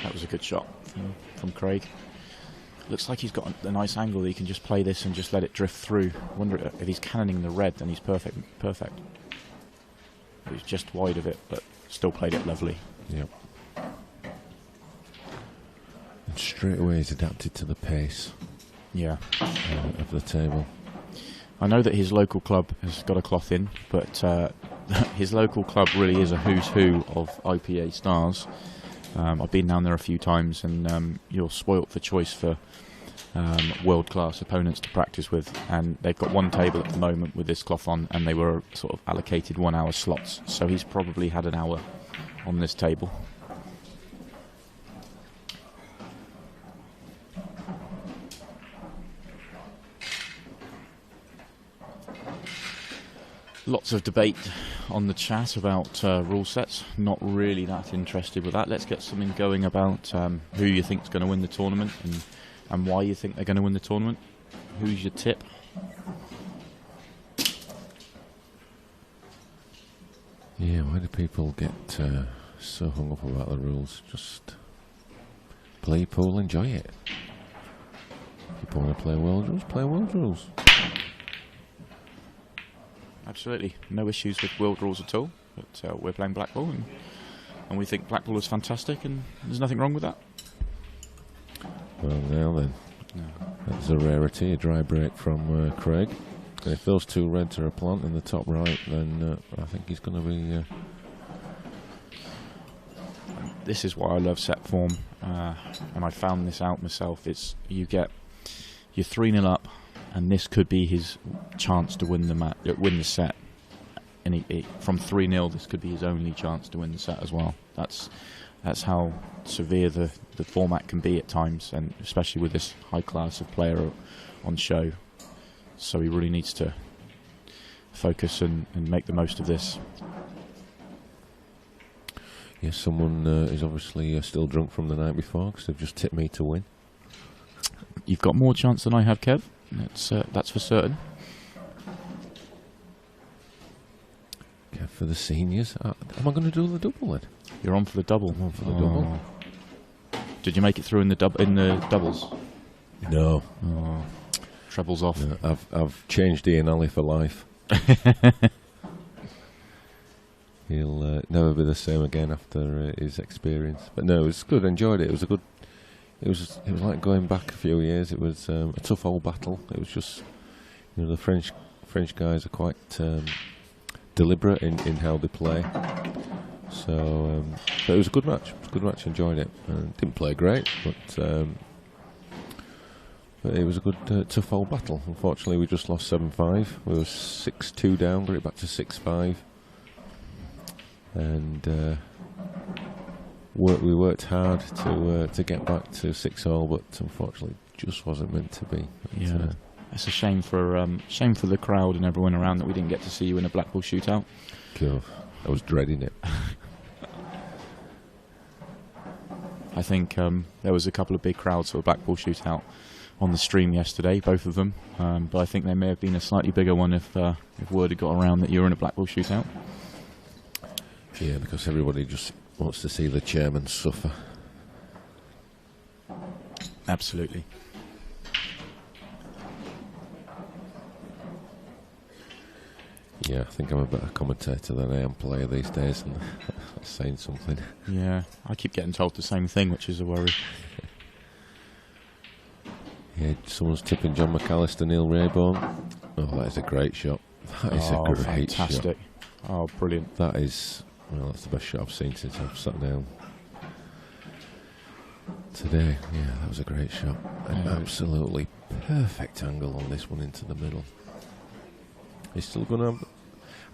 That was a good shot from Craig. Looks like he's got a nice angle that he can just play this and just let it drift through. I wonder if he's cannoning the red, then he's perfect. He's just wide of it, but still played it lovely. Yep. And straight away he's adapted to the pace. Yeah. Of the table. I know that his local club has got a cloth in, but his local club really is a who's who of IPA stars. I've been down there a few times, and you're spoilt for choice for world-class opponents to practice with, and they've got one table at the moment with this cloth on, and they were sort of allocated 1 hour slots, so he's probably had an hour on this table. Lots of debate on the chat about rule sets. Not really that interested with that. Let's get something going about who you think is going to win the tournament and why you think they're going to win the tournament. Who's your tip? Yeah, why do people get so hung up about the rules? Just play pool, enjoy it. If people want to play world rules, play world rules. Absolutely, no issues with world rules at all. But we're playing Blackpool, and we think Blackpool is fantastic, and there's nothing wrong with that. Well, now then, that's a rarity, a dry break from Craig. And if those two reds are a plant in the top right, then I think he's going to be... This is why I love set form, and I found this out myself. It's you're 3-0 up, and this could be his chance to win the set. And from 3-0, this could be his only chance to win the set as well. That's how severe the format can be at times, and especially with this high class of player on show. So he really needs to focus and make the most of this. Yes, someone is obviously still drunk from the night before, because they've just tipped me to win. You've got more chance than I have, Kev. That's for certain. Okay, for the seniors, am I going to do the double then? You're on for the double. I'm on for the double. Did you make it through in the doubles? No. Oh. Trebles off. No, I've changed Ian Alley for life. He'll never be the same again after his experience. But no, it was good. Enjoyed it. It was a good. It was like going back a few years. It was a tough old battle. It was just, the French guys are quite deliberate in how they play. So it was a good match. It was a good match. Enjoyed it. Didn't play great, but it was a good, tough old battle. Unfortunately, we just lost 7-5. We were 6-2 down, got it back to 6-5, and we worked hard to get back to 6-all, but unfortunately, just wasn't meant to be. Yeah, it's a shame for the crowd and everyone around that we didn't get to see you in a black ball shootout. Cool. I was dreading it. I think there was a couple of big crowds for a black ball shootout on the stream yesterday, both of them. But I think there may have been a slightly bigger one if word had got around that you were in a black ball shootout. Yeah, because everybody just wants to see the chairman suffer. Absolutely. Yeah, I think I'm a better commentator than I am player these days, and that's saying something. Yeah, I keep getting told the same thing, which is a worry. Yeah, someone's tipping John McAllister, Neil Rayborn. Oh, that is a great shot. That is a great fantastic shot. Oh, brilliant. That is, well, that's the best shot I've seen since I've sat down today. Yeah, that was a great shot. An absolutely perfect angle on this one into the middle. He's still going to have...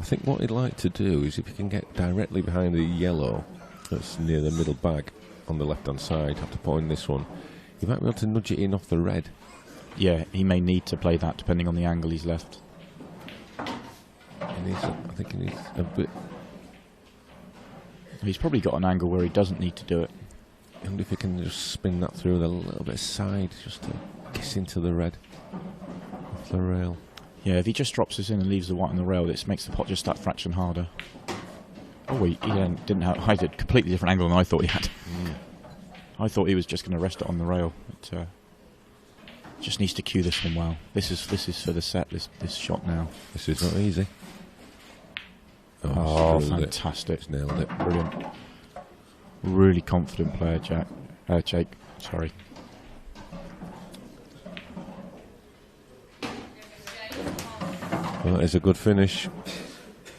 I think what he'd like to do is if he can get directly behind the yellow that's near the middle bag on the left-hand side, after putting this one, he might be able to nudge it in off the red. Yeah, he may need to play that depending on the angle he's left. I think he needs a bit... He's probably got an angle where he doesn't need to do it. And if he can just spin that through with a little bit side, just to kiss into the red off the rail. Yeah, if he just drops this in and leaves the white on the rail, this makes the pot just that fraction harder. Oh, he didn't have... I had a completely different angle than I thought he had. I thought he was just going to rest it on the rail, but just needs to cue this one well. This is for the set. This shot now. This is not easy. Oh, fantastic! It's nailed it. Brilliant. Really confident player, Jake. Sorry. Well, that is a good finish.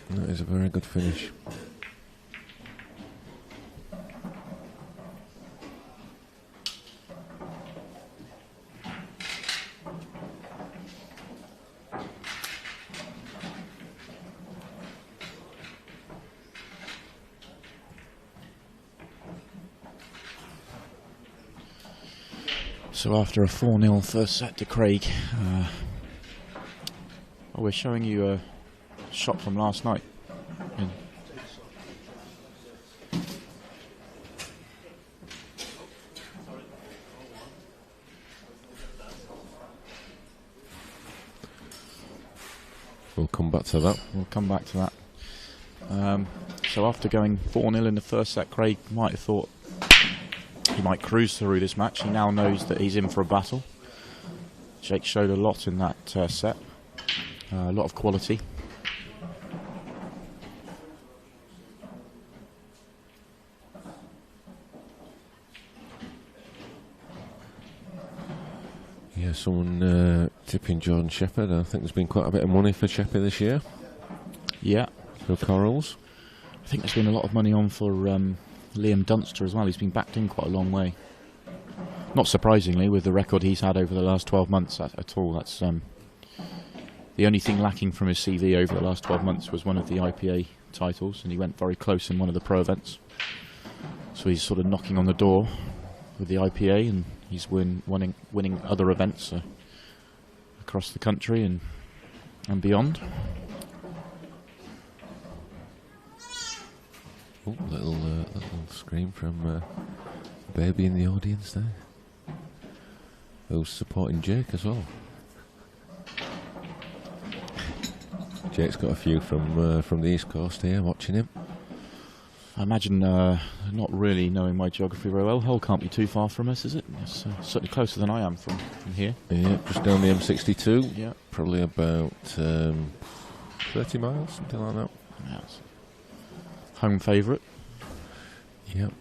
That is a very good finish. So after a 4-0 first set to Craig, we're showing you a shot from last night. We'll come back to that. We'll come back to that. So after going 4-0 in the first set, Craig might have thought he might cruise through this match. He now knows that he's in for a battle. Jake showed a lot in that set. A lot of quality. Yeah, someone tipping Jordan Shepherd. I think there's been quite a bit of money for Shepherd this year. Yeah. For Corals. I think there's been a lot of money on for Liam Dunster as well. He's been backed in quite a long way. Not surprisingly, with the record he's had over the last 12 months at all. That's the only thing lacking from his CV over the last 12 months was one of the IPA titles, and he went very close in one of the pro events. So he's sort of knocking on the door with the IPA, and he's winning other events across the country and beyond. Oh, little scream from baby in the audience there. Who's supporting Jake as well. Jake's got a few from the East Coast here watching him. I imagine, not really knowing my geography very well, Hull can't be too far from us, is it? It's certainly closer than I am from here. Yeah, just down the M62. Yeah. Probably about 30 miles, something like that. Yeah, home favourite. Yep.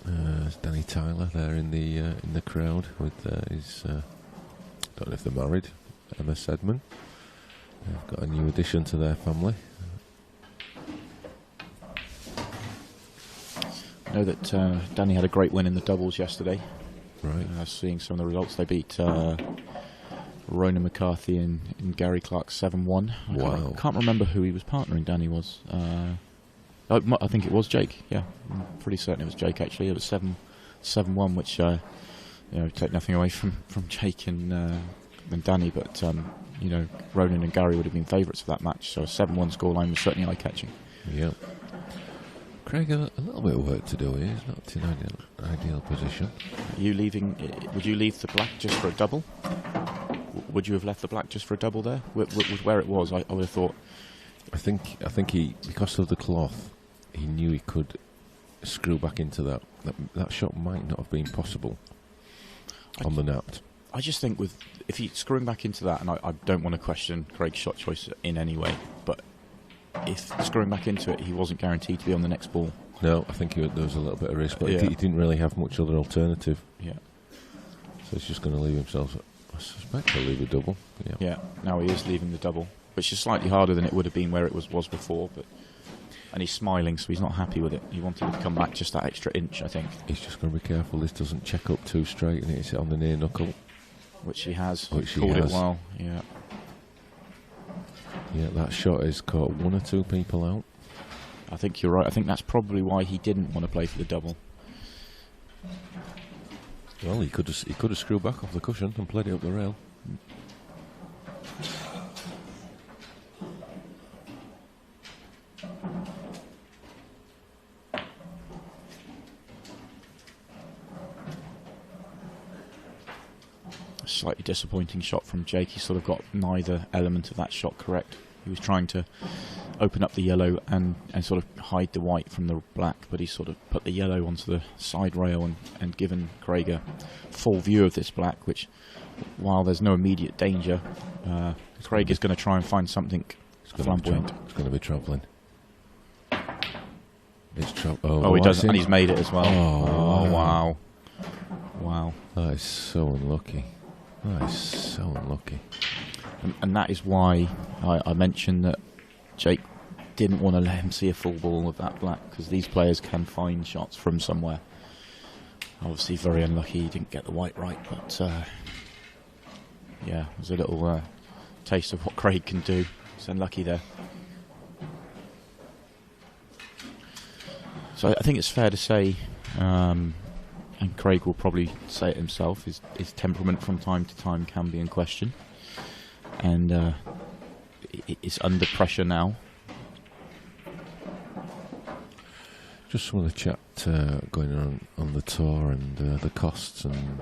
There's Danny Tyler there in the crowd with his. Don't know if they're married. Emma Sedman. They've got a new addition to their family. know that Danny had a great win in the doubles yesterday. Right. Seeing some of the results, they beat Ronan McCarthy and Gary Clark 7-1. Wow. I can't remember who he was partnering. Danny was. I think it was Jake. Yeah, I'm pretty certain it was Jake. Actually, it was 7-1, which take nothing away from Jake and Danny, but Ronan and Gary would have been favourites for that match. So a 7-1 scoreline was certainly eye-catching. Yep. Craig, a little bit of work to do here. He's not in an ideal position. Are you leaving? Would you leave the black just for a double? Would you have left the black just for a double there? With where it was, I would have thought. I think he, because of the cloth, he knew he could screw back into that. That shot might not have been possible on the nut. I just think if he's screwing back into that, and I don't want to question Craig's shot choice in any way, but if screwing back into it, he wasn't guaranteed to be on the next ball. No, I think there was a little bit of risk, but he didn't really have much other alternative. Yeah. So he's just going to leave himself. I suspect he'll leave a double. Yeah. Yeah. Now he is leaving the double, which is slightly harder than it would have been where it was before. And he's smiling, so he's not happy with it. He wanted to come back just that extra inch, I think. He's just going to be careful this doesn't check up too straight and hits it on the near knuckle. Which he has. Which he called has. It well. Yeah. Yeah, that shot has caught one or two people out. I think you're right. I think that's probably why he didn't want to play for the double. Well, he could have screwed back off the cushion and played it up the rail. Slightly disappointing shot from Jake. He sort of got neither element of that shot correct. He was trying to open up the yellow and sort of hide the white from the black, but he sort of put the yellow onto the side rail and given Craig a full view of this black, which, while there's no immediate danger, Craig is going to try and find something flamboyant. It's going to be travelling. He does, and he's made it as well. Oh, wow. Wow. That is so unlucky. That is so unlucky. And that is why I mentioned that Jake didn't want to let him see a full ball of that black, because these players can find shots from somewhere. Obviously very unlucky he didn't get the white right, but yeah, it was a little taste of what Craig can do. He's unlucky there. So I think it's fair to say, and Craig will probably say it himself, his temperament from time to time can be in question, and it's under pressure now. Just some of the chat going on the tour and the costs and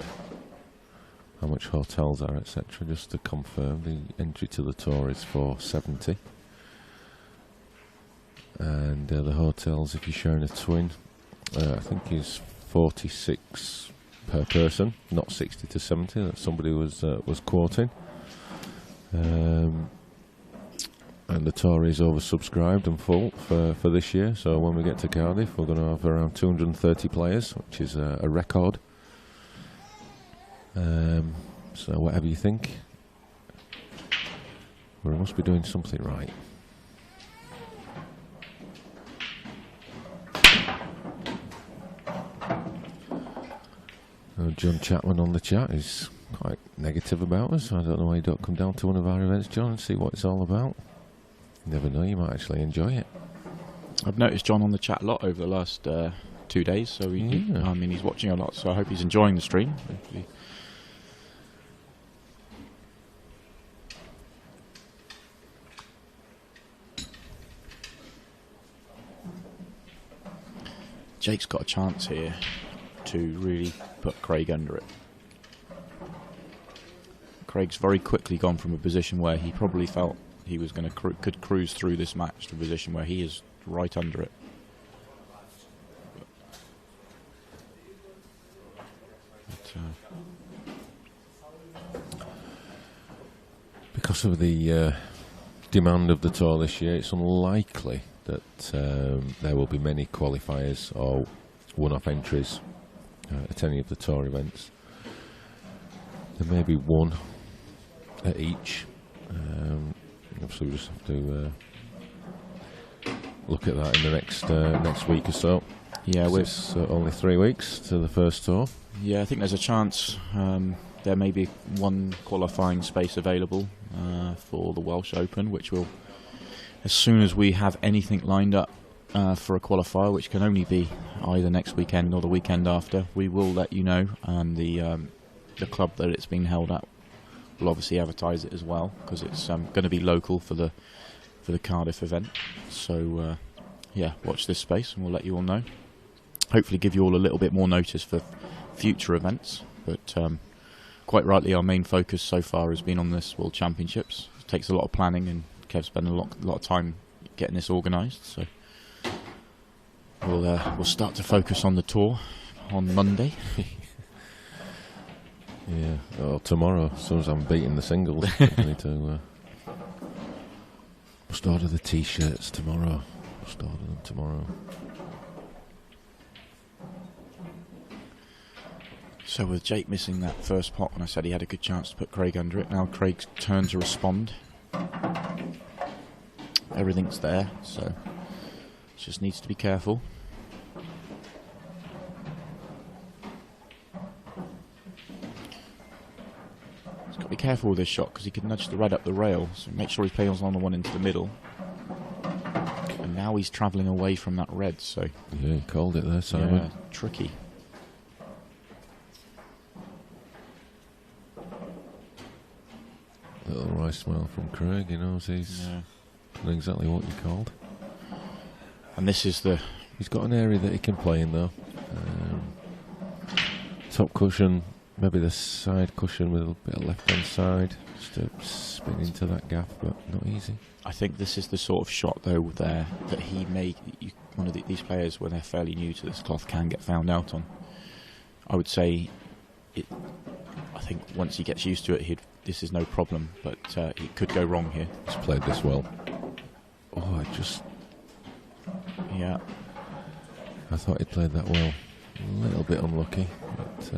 how much hotels are, etc. Just to confirm, the entry to the tour is $470, and the hotels, if you're sharing a twin, I think is $46 per person, not 60 to 70 that somebody was quoting. And the tour is oversubscribed and full for this year, so when we get to Cardiff we're going to have around 230 players, which is a record. So whatever you think, we must be doing something right. John Chapman on the chat is quite negative about us. I don't know why you don't come down to one of our events, John, and see what it's all about. You never know, you might actually enjoy it. I've noticed John on the chat a lot over the last 2 days, so I mean, he's watching a lot, so I hope he's enjoying the stream. Jake's got a chance here to really put Craig under it. Craig's very quickly gone from a position where he probably felt he was going to could cruise through this match to a position where he is right under it. Because of the demand of the tour this year, it's unlikely that there will be many qualifiers or one-off entries at any of the tour events. There may be one at each. Obviously, we just have to look at that in the next week or so. Yeah, with it's only 3 weeks to the first tour. Yeah, I think there's a chance there may be one qualifying space available for the Welsh Open, which will, as soon as we have anything lined up for a qualifier, which can only be either next weekend or the weekend after, we will let you know, and the club that it's been held at will obviously advertise it as well, because it's going to be local for the Cardiff event. So yeah, watch this space and we'll let you all know. Hopefully give you all a little bit more notice for future events, but quite rightly our main focus so far has been on this World Championships. It takes a lot of planning, and Kev's spent a lot of time getting this organised, so we'll start to focus on the tour on Monday. Yeah, or tomorrow, as soon as I'm beating the singles. I need to must order the t-shirts tomorrow. Must order them tomorrow. So with Jake missing that first pot when I said he had a good chance to put Craig under it, now Craig's turn to respond. Everything's there, so just needs to be careful. He's got to be careful with this shot because he could nudge the red up the rail, so make sure he plays on the one into the middle. And now he's travelling away from that red, so... Yeah, he called it there, Simon. Yeah, tricky. Little wry smile from Craig, he knows he's done exactly what you called. And this is the... He's got an area that he can play in though. Top cushion, maybe the side cushion with a bit of left hand side, just to spin into that gap, but not easy. I think this is the sort of shot though there that he may... one of these players, when they're fairly new to this cloth, can get found out on. I would say... I think once he gets used to it, this is no problem, but it could go wrong here. He's played this well. Oh, yeah. I thought he played that well. A little bit unlucky, but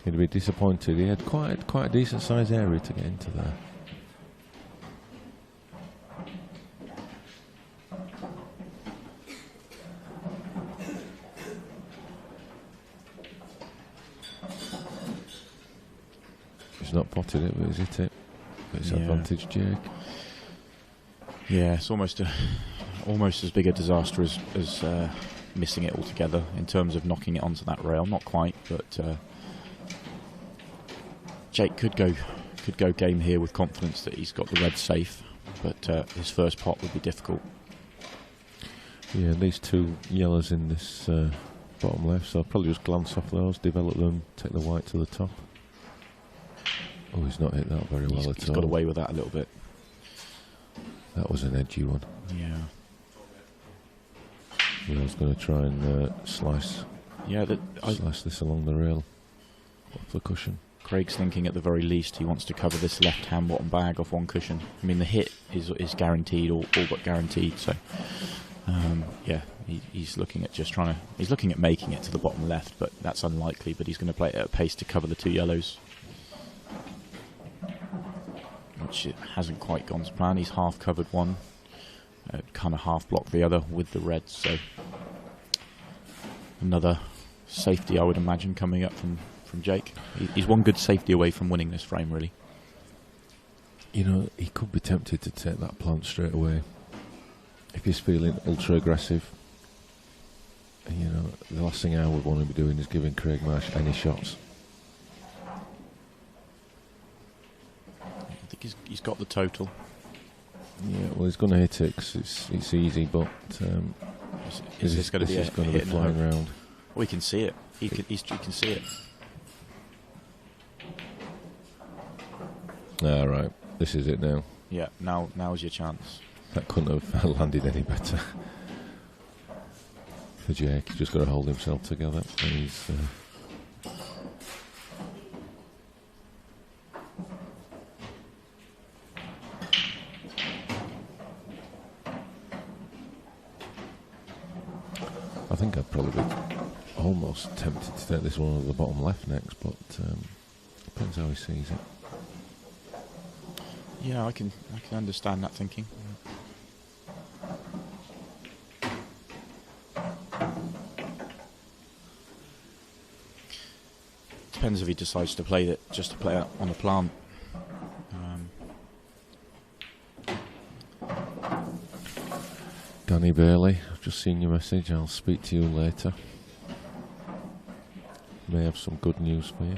he'd be disappointed. He had quite a decent sized area to get into there. Not potted it, but he's hit it. But it's advantage, Jake. Yeah, it's almost as big a disaster as missing it altogether in terms of knocking it onto that rail. Not quite, but Jake could go game here with confidence that he's got the red safe, but his first pot would be difficult. Yeah, these two yellows in this bottom left, so I'll probably just glance off those, develop them, take the white to the top. Oh, he's not hit that very well at all. He's got away with that a little bit. That was an edgy one. Yeah. Yeah, I was going to try and slice this along the rail off the cushion. Craig's thinking at the very least he wants to cover this left-hand bottom bag off one cushion. I mean, the hit is guaranteed, all but guaranteed. So, yeah, he's looking at he's looking at making it to the bottom left, but that's unlikely. But he's going to play it at a pace to cover the two yellows, which it hasn't quite gone to plan. He's half covered one, kind of half blocked the other with the red. So another safety, I would imagine, coming up from Jake. He's one good safety away from winning this frame, really. You know, he could be tempted to take that plant straight away if he's feeling ultra aggressive. And, you know, the last thing I would want to be doing is giving Craig Marsh any shots. I think he's got the total. Yeah, well, he's going to hit it 'cause it's easy, but is this going to be a going to be flying around? Well, he can see it. He can see it. All right, this is it now. Yeah, now's your chance. That couldn't have landed any better for Jake. He's just got to hold himself together, and he's. I think I'd probably be almost tempted to take this one at the bottom left next, but depends how he sees it. Yeah, I can Depends if he decides to play it just to play it on the plant. Danny Bailey, I've just seen your message. I'll speak to you later. May have some good news for you.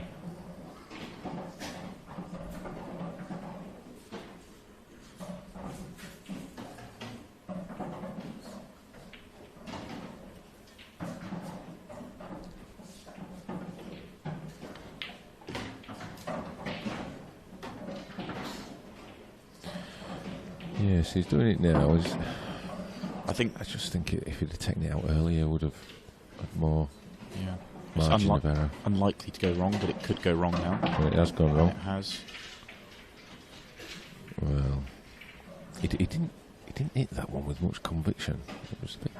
Yes, he's doing it now. I just think if he'd have taken it out earlier, would have had more margin of error. Unlikely to go wrong, but it could go wrong now. Well, it has gone wrong. It has. Well, he didn't hit that one with much conviction. It was a bit.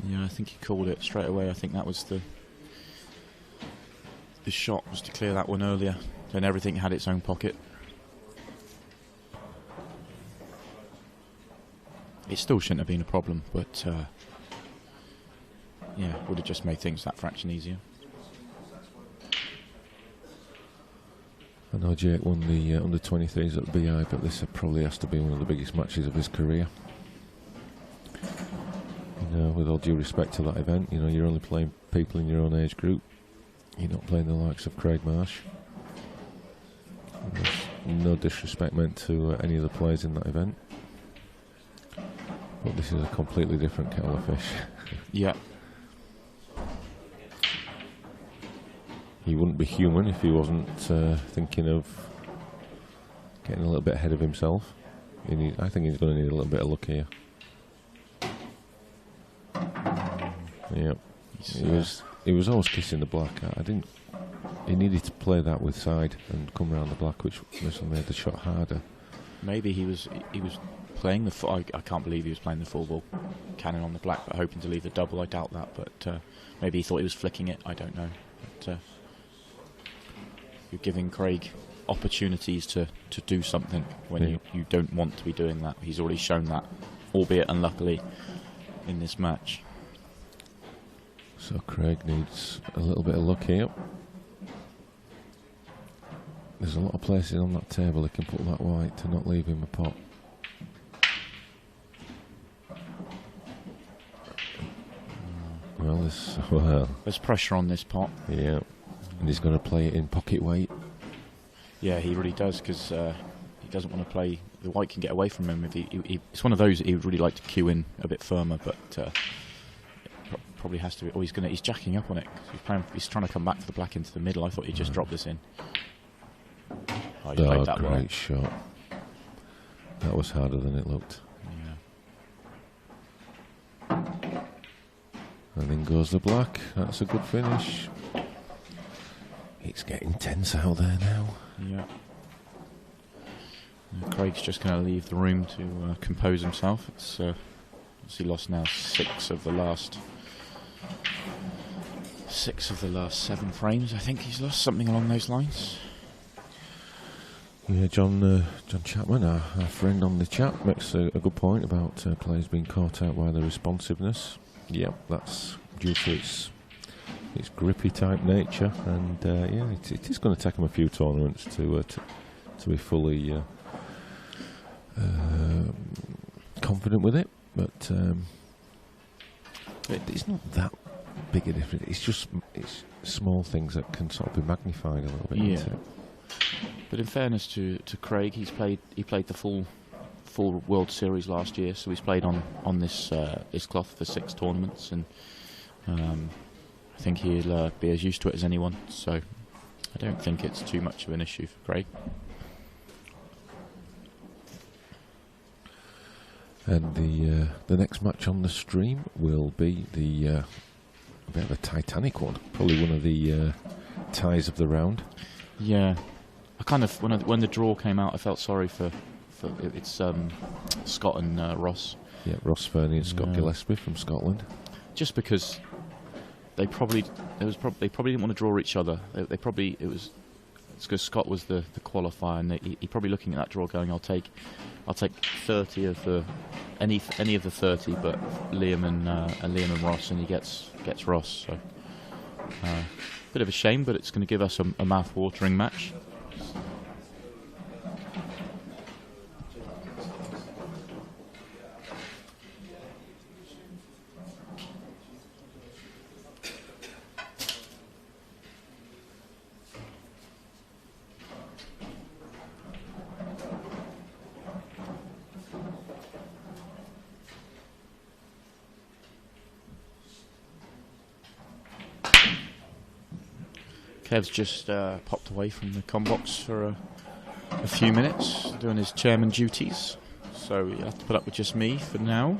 Yeah, I think he called it straight away. I think that was the shot was to clear that one earlier. Then everything had its own pocket. It still shouldn't have been a problem, but yeah, would have just made things that fraction easier. I know Jake won the under-23s at the BI, but this probably has to be one of the biggest matches of his career. You know, with all due respect to that event, you know, you're only playing people in your own age group. You're not playing the likes of Craig Marsh. There's no disrespect meant to any of the players in that event. But this is a completely different kettle of fish. Yeah. He wouldn't be human if he wasn't thinking of getting a little bit ahead of himself. I think he's going to need a little bit of luck here. Yep. He was always kissing the black. He needed to play that with side and come round the black, which must have made the shot harder. Maybe he was playing the I can't believe he was playing the full ball cannon on the black, but hoping to leave the double. I doubt that, but maybe he thought he was flicking it. I don't know. But you're giving Craig opportunities to do something when you don't want to be doing that. He's already shown that, albeit unluckily, in this match. So Craig needs a little bit of luck here. There's a lot of places on that table he can put that white to not leave him a pot. Well, there's pressure on this pot. Yeah, and he's going to play it in pocket weight. Yeah, he really does, because he doesn't want to play. The white can get away from him if it's one of those that he would really like to cue in a bit firmer, but probably has to. Or he's jacking up on it. He's trying to come back to the black into the middle. I thought he'd just drop this in. Oh, he played that great shot. That was harder than it looked. Yeah. And then goes the black. That's a good finish. It's getting tense out there now. Yeah. Craig's just going to leave the room to compose himself. It's he lost now 6 of the last 7 frames. I think he's lost something along those lines. Yeah, John Chapman, our friend on the chat, makes a good point about players being caught out by their responsiveness. Yeah, that's due to its grippy type nature, and yeah, it is going to take him a few tournaments to be fully confident with it. But it's not that big a difference. It's small things that can sort of be magnified a little bit. Yeah. Isn't it? But in fairness to Craig, he played the full World Series last year, so he's played on this cloth for 6 tournaments, and I think he'll be as used to it as anyone. So I don't think it's too much of an issue for Craig. And the next match on the stream will be a bit of a titanic one, probably one of the ties of the round. Yeah, I kind of when the draw came out, I felt sorry for it's Scott and Ross. Yeah, Ross Fernie and Scott Gillespie from Scotland. Just because they probably didn't want to draw each other. It was It's because Scott was the qualifier, and he probably looking at that draw, going, "I'll take 30 of the any of the 30, but Liam and Ross," and he gets Ross. So bit of a shame, but it's going to give us a mouth-watering match. Kev's just popped away from the comm box for a few minutes, doing his chairman duties, so you'll have to put up with just me for now.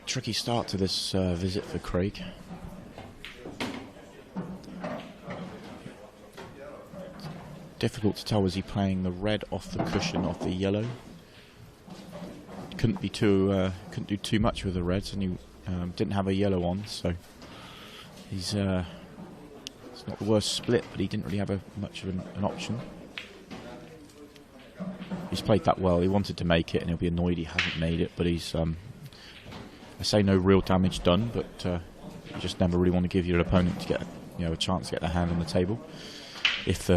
Tricky start to this visit for Craig. Difficult to tell, was he playing the red off the cushion off the yellow? Couldn't do too much with the reds, and he didn't have a yellow on, so he's it's not the worst split, but he didn't really have much of an option. He's played that well. He wanted to make it, and he'll be annoyed he hasn't made it, but he's I say no real damage done, but you just never really want to give your opponent to get a chance to get their hand on the table if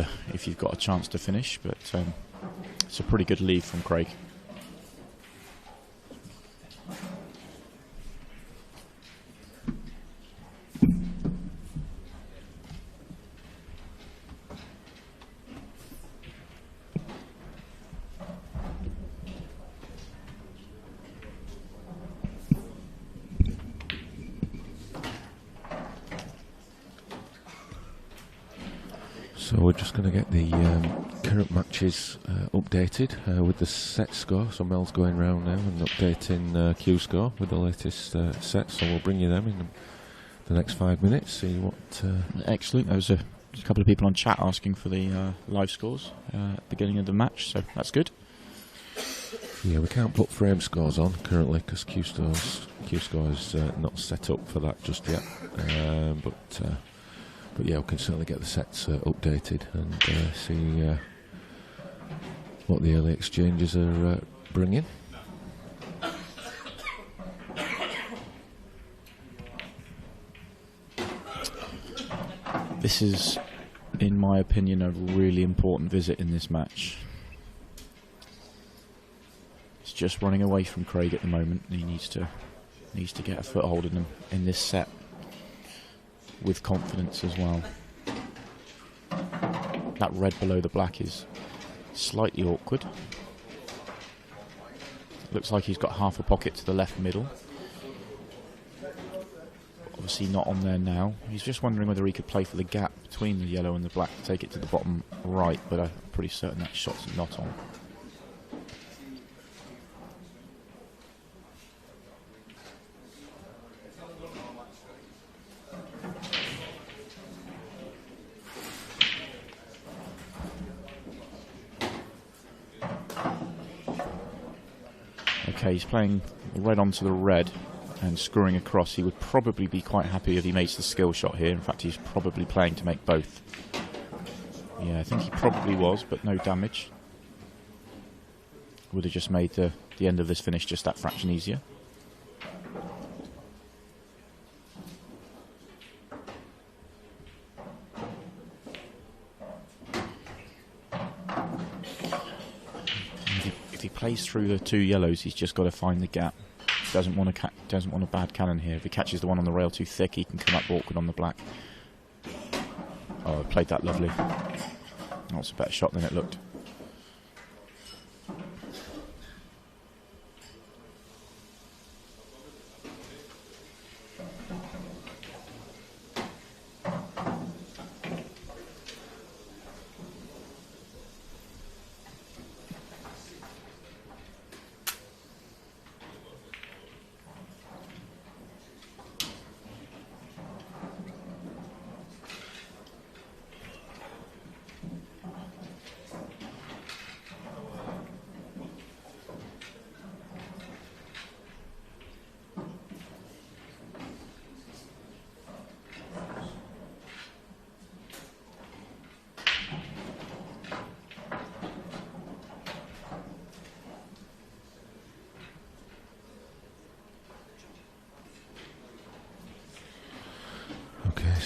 you've got a chance to finish. But it's a pretty good lead from Craig. So we're just going to get the current matches updated with the set score. So Mel's going round now and updating Q score with the latest sets. So we'll bring you them in the next 5 minutes. See what. Excellent. There was a couple of people on chat asking for the live scores at the beginning of the match, so that's good. Yeah, we can't put frame scores on currently because Q score is not set up for that just yet. But yeah, we can certainly get the sets updated and see what the early exchanges are bringing. This is, in my opinion, a really important visit in this match. He's just running away from Craig at the moment, and he needs to get a foothold in this set with confidence as well. That red below the black is slightly awkward. Looks like he's got half a pocket to the left middle. Obviously not on there now. He's just wondering whether he could play for the gap between the yellow and the black to take it to the bottom right, but I'm pretty certain that shot's not on. Okay, he's playing red onto the red and screwing across. He would probably be quite happy if he makes the skill shot here. In fact, he's probably playing to make both. Yeah, I think he probably was, but no damage. Would have just made the end of this finish just that fraction easier. If he plays through the two yellows, he's just got to find the gap. Doesn't want a bad cannon here. If he catches the one on the rail too thick, he can come up awkward on the black. Oh, played that lovely. That's a better shot than it looked.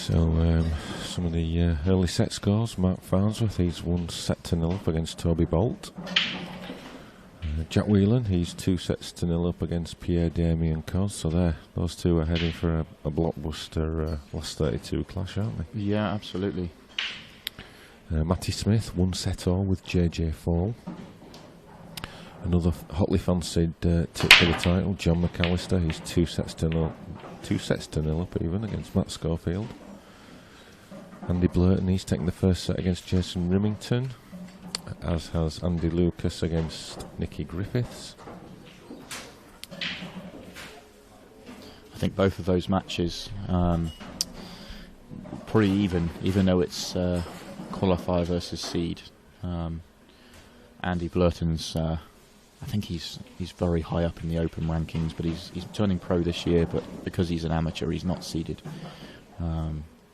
So some of the early set scores. Mark Farnsworth, he's 1-0 up against Toby Bolt. Jack Whelan, he's 2-0 up against Pierre Damien Cos. So those two are heading for a blockbuster last 32 clash, aren't they? Yeah, absolutely. Matty Smith, 1-all with JJ Fall. Another hotly fancied tip for the title, John McAllister. He's 2-0 up even against Matt Schofield. Andy Blurton, he's taking the first set against Jason Rimington, as has Andy Lucas against Nicky Griffiths. I think both of those matches pretty even though it's qualifier versus seed. Andy Blurton's, I think he's very high up in the Open rankings, but he's turning pro this year. But because he's an amateur, he's not seeded.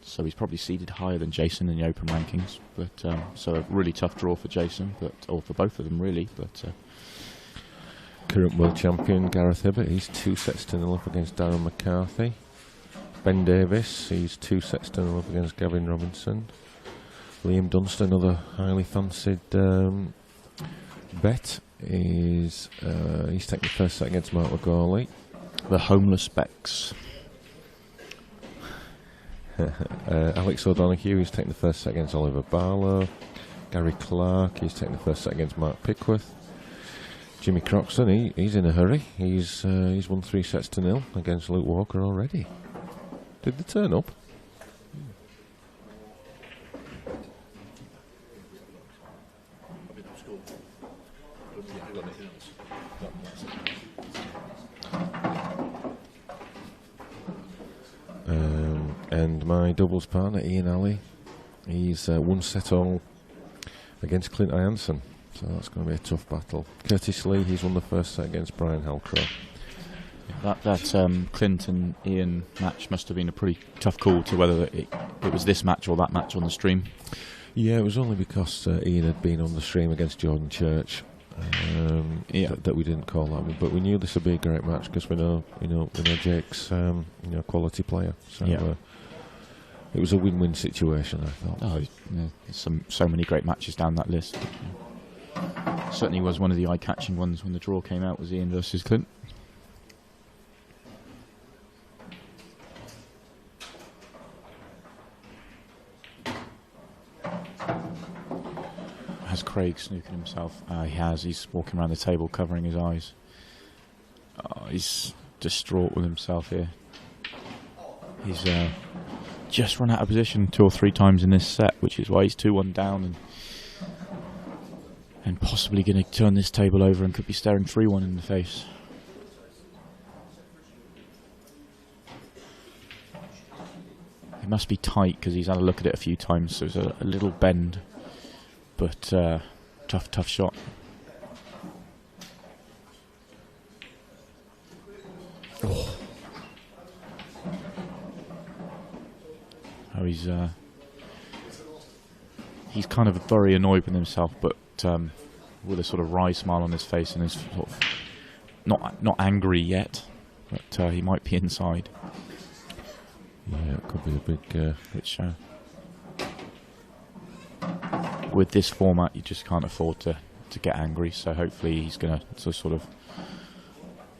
So he's probably seeded higher than Jason in the Open rankings. But so a really tough draw for Jason, or for both of them really. But current world champion Gareth Hibbott, he's 2-0 up against Darren McCarthy. Ben Davis, he's 2-0 up against Gavin Robinson. Liam Dunster, another highly fancied bet, he's taking the first set against Mark McGawley. The homeless Becks. Alex O'Donoghue, he's taking the first set against Oliver Barlow. Gary Clark, he's taking the first set against Mark Pickworth. Jimmy Croxton, he's in a hurry. He's won 3-0 against Luke Walker already. Did they turn up? And my doubles partner Ian Alley, he's 1-all against Clint Ianson, so that's going to be a tough battle. Curtis Lee, he's won the first set against Brian Halcrow. That Clint and Ian match must have been a pretty tough call to whether it was this match or that match on the stream. Yeah, it was only because Ian had been on the stream against Jordan Church that we didn't call that one. But we knew this would be a great match because we know Jake's quality player. So it was a win-win situation, I thought. Oh, there's so many great matches down that list. Certainly was one of the eye-catching ones when the draw came out, was Ian versus Clint. Has Craig snookered himself? He has. He's walking around the table covering his eyes. He's distraught with himself here. He's just run out of position 2 or 3 times in this set, which is why he's 2-1 down and possibly going to turn this table over and could be staring 3-1 in the face. It must be tight because he's had a look at it a few times, so there's a little bend, but tough shot. Oh, he's kind of very annoyed with himself, but with a sort of wry smile on his face, and is sort of not angry yet, but he might be inside. Yeah, it could be a big which with this format you just can't afford to get angry, so hopefully he's going to sort of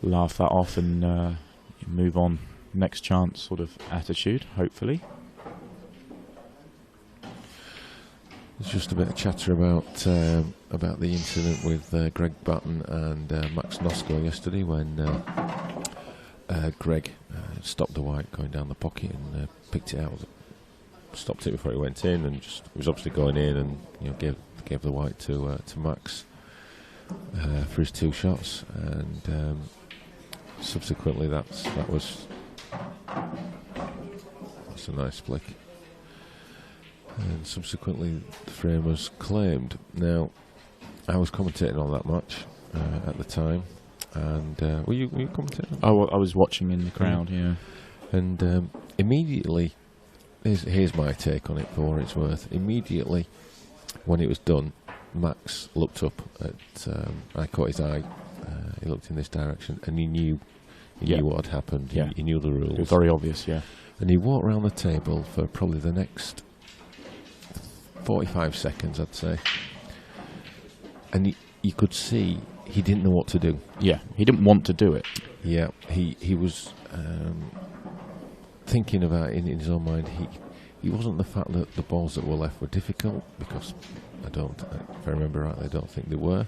laugh that off and move on, next chance sort of attitude, hopefully. There's just a bit of chatter about the incident with Greg Batten and Max Nosko yesterday when Greg stopped the white going down the pocket and picked it out, stopped it before it went in, and just was obviously going in, and gave the white to Max for his 2 shots, and subsequently that's a nice flick. And subsequently the frame was claimed. Now, I was commentating on that match at the time, and were you commentating? Oh, I was watching in the crowd, yeah. And immediately, here's my take on it for what it's worth. Immediately, when it was done, Max looked up at, I caught his eye, he looked in this direction, and he knew He knew what had happened. Yeah. He knew the rules. It was very obvious, yeah. And he walked around the table for probably the next 45 seconds, I'd say. And you could see he didn't know what to do. Yeah, he didn't want to do it. Yeah, he was thinking about it in his own mind. He wasn't the fact that the balls that were left were difficult, because if I remember rightly, I don't think they were.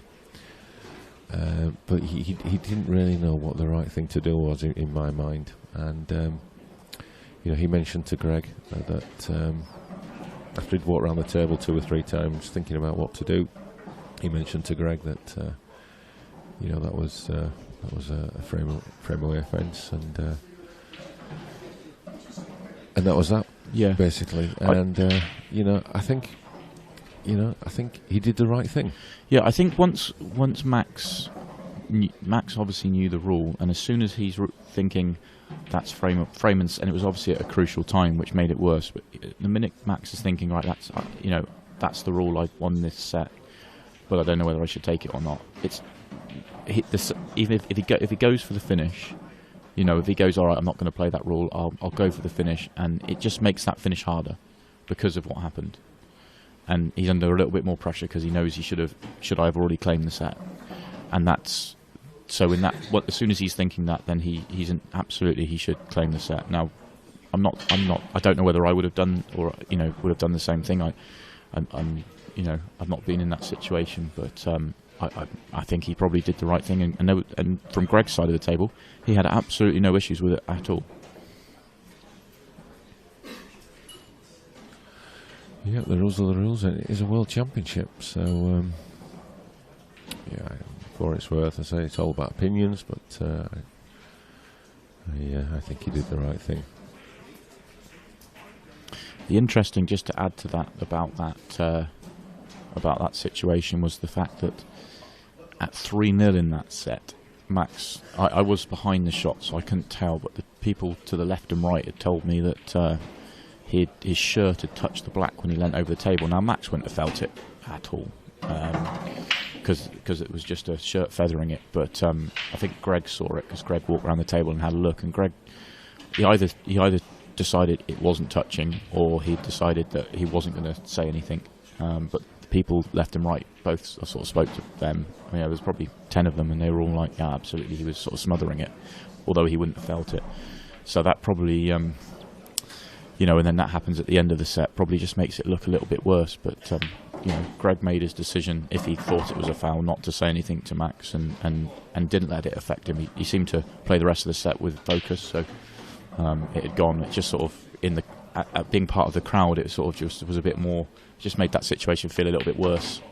But he didn't really know what the right thing to do was in my mind. And he mentioned to Greg that after he'd walked around the table 2 or 3 times thinking about what to do, he mentioned to Greg that that was a frame away offence, and that was that. Yeah, basically. And I think he did the right thing. Yeah, I think once Max obviously knew the rule, and as soon as he's thinking that's frame, and it was obviously at a crucial time, which made it worse. But the minute Max is thinking, right, that's the rule, I won this set, but I don't know whether I should take it or not. Even if he goes for the finish, if he goes, all right, I'm not going to play that rule, I'll go for the finish, and it just makes that finish harder because of what happened. And he's under a little bit more pressure because he knows he should I have already claimed the set, and that's so in that. As soon as he's thinking that, then he's absolutely he should claim the set. Now, I don't know whether I would have done would have done the same thing. I've not been in that situation, but I think he probably did the right thing. And from Greg's side of the table, he had absolutely no issues with it at all. Yeah, the rules are the rules, and it is a world championship, so for it's worth, I say it's all about opinions, but I think he did the right thing. The interesting, just to add to that about that situation, was the fact that at 3-0 in that set, Max, I was behind the shot, so I couldn't tell, but the people to the left and right had told me that his shirt had touched the black when he leant over the table. Now, Max wouldn't have felt it at all, because it was just a shirt feathering it. But I think Greg saw it, because Greg walked around the table and had a look. And Greg, he either decided it wasn't touching, or he decided that he wasn't going to say anything. But the people left and right both, I sort of spoke to them. There was probably 10 of them, and they were all like, "Yeah, absolutely." He was sort of smothering it, although he wouldn't have felt it. So that probably. And then that happens at the end of the set, probably just makes it look a little bit worse. But, Greg made his decision, if he thought it was a foul, not to say anything to Max, and didn't let it affect him. He seemed to play the rest of the set with focus, so it had gone. It just sort of, at being part of the crowd, it sort of just was a bit more, just made that situation feel a little bit worse.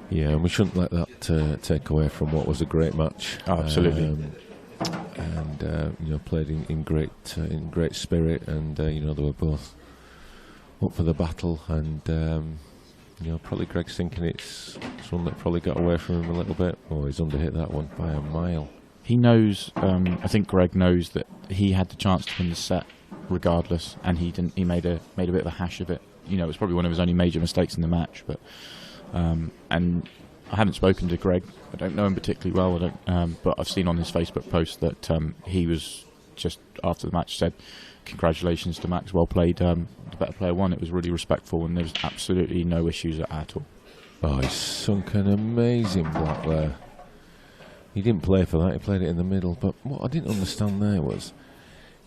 Yeah, and we shouldn't let that take away from what was a great match. Oh, absolutely. And played in great spirit, and they were both up for the battle, and probably Greg's thinking it's one that probably got away from him a little bit. Oh, he's underhit that one by a mile. He knows. I think Greg knows that he had the chance to win the set regardless, and he didn't. He made a bit of a hash of it. It was probably one of his only major mistakes in the match, but and. I haven't spoken to Greg. I don't know him particularly well. But I've seen on his Facebook post that he was just after the match said, "Congratulations to Max, well played. The better player won." It was really respectful, and there was absolutely no issues at all. Oh, he sunk an amazing block there. He didn't play for that. He played it in the middle. But what I didn't understand there was,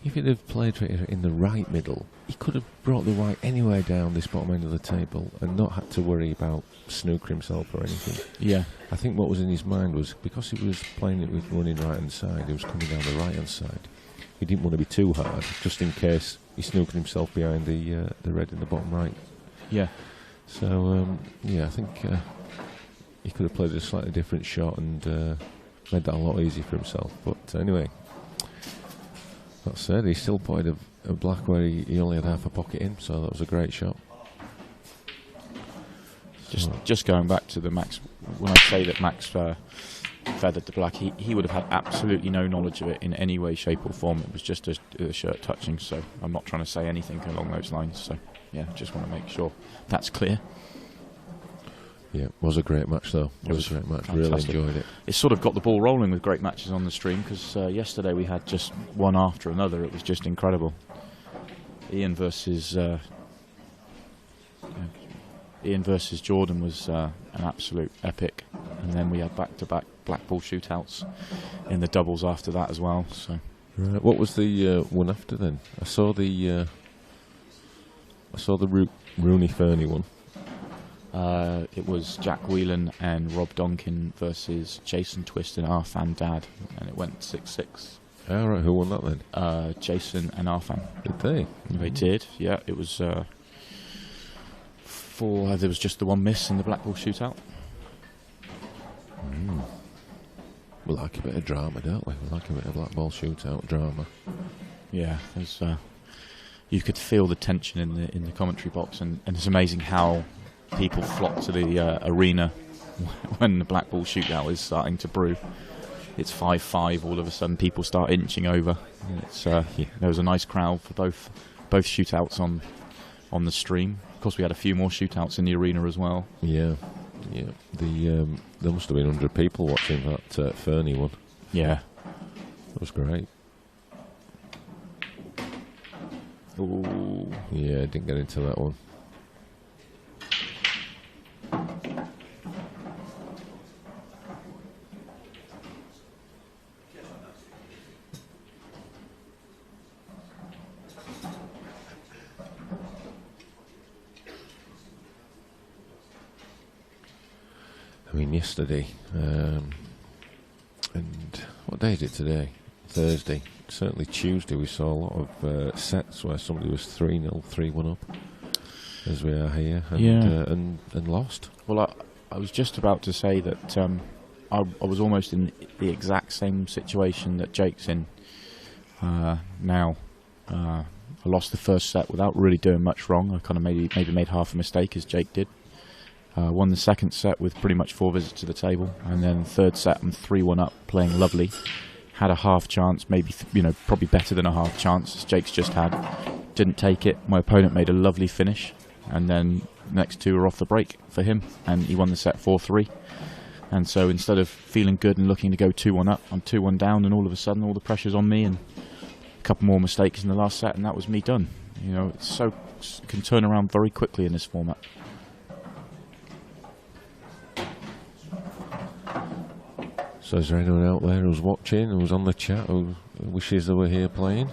if he'd have played it in the right middle, he could have brought the white anywhere down this bottom end of the table and not had to worry about snooker himself or anything. Yeah. I think what was in his mind was, because he was playing it with running right hand side, he was coming down the right hand side. He didn't want to be too hard, just in case he snookered himself behind the red in the bottom right. Yeah. So, I think he could have played a slightly different shot and made that a lot easier for himself. But anyway, that said, he still played a black where he only had half a pocket in, so that was a great shot. Just going back to the Max, when I say that Max feathered the black, he would have had absolutely no knowledge of it in any way, shape or form. It was just a shirt touching, so I'm not trying to say anything along those lines. So, yeah, just want to make sure that's clear. Yeah, it was a great match though. It was a great match. Fantastic. Really enjoyed it. It's sort of got the ball rolling with great matches on the stream, because yesterday we had just one after another. It was just incredible. Ian versus Jordan was an absolute epic, and then we had back-to-back black ball shootouts in the doubles after that as well. So, right, what was the one after then? I saw the Rooney Fernie one. it was Jack Whelan and Rob Donkin versus Jason Twist and Arfan Dad, and it went 6-6. All right, who won that then? Jason and Arfan. Did they? They did, yeah. It was there was just the one miss in the black ball shootout. We like a bit of drama, don't we? We like a bit of black ball shootout drama. Yeah, there's you could feel the tension in the commentary box, and it's amazing how people flock to the arena when the black ball shootout is starting to brew. It's 5-5. All of a sudden, people start inching over. It's there was a nice crowd for both shootouts on the stream. Of course, we had a few more shootouts in the arena as well. Yeah, yeah. There must have been 100 people watching that Fernie one. Yeah, that was great. Ooh. Yeah, didn't get into that one. I mean, yesterday, and what day is it today? Thursday. Certainly Tuesday we saw a lot of sets where somebody was 3-0, 3-1 up, as we are here, and and lost. Well, I was just about to say that I was almost in the exact same situation that Jake's in now. I lost the first set without really doing much wrong. I kind of maybe made half a mistake, as Jake did. Won the second set with pretty much 4 visits to the table, and then third set I'm 3-1 up, playing lovely. Had a half chance, maybe probably better than a half chance, as Jake's just had. Didn't take it. My opponent made a lovely finish, and then the next 2 were off the break for him, and he won the set 4-3. And so instead of feeling good and looking to go 2-1 up, I'm 2-1 down, and all of a sudden all the pressure's on me, and a couple more mistakes in the last set, and that was me done. It can turn around very quickly in this format. So is there anyone out there who's watching, who's on the chat, who wishes they were here playing?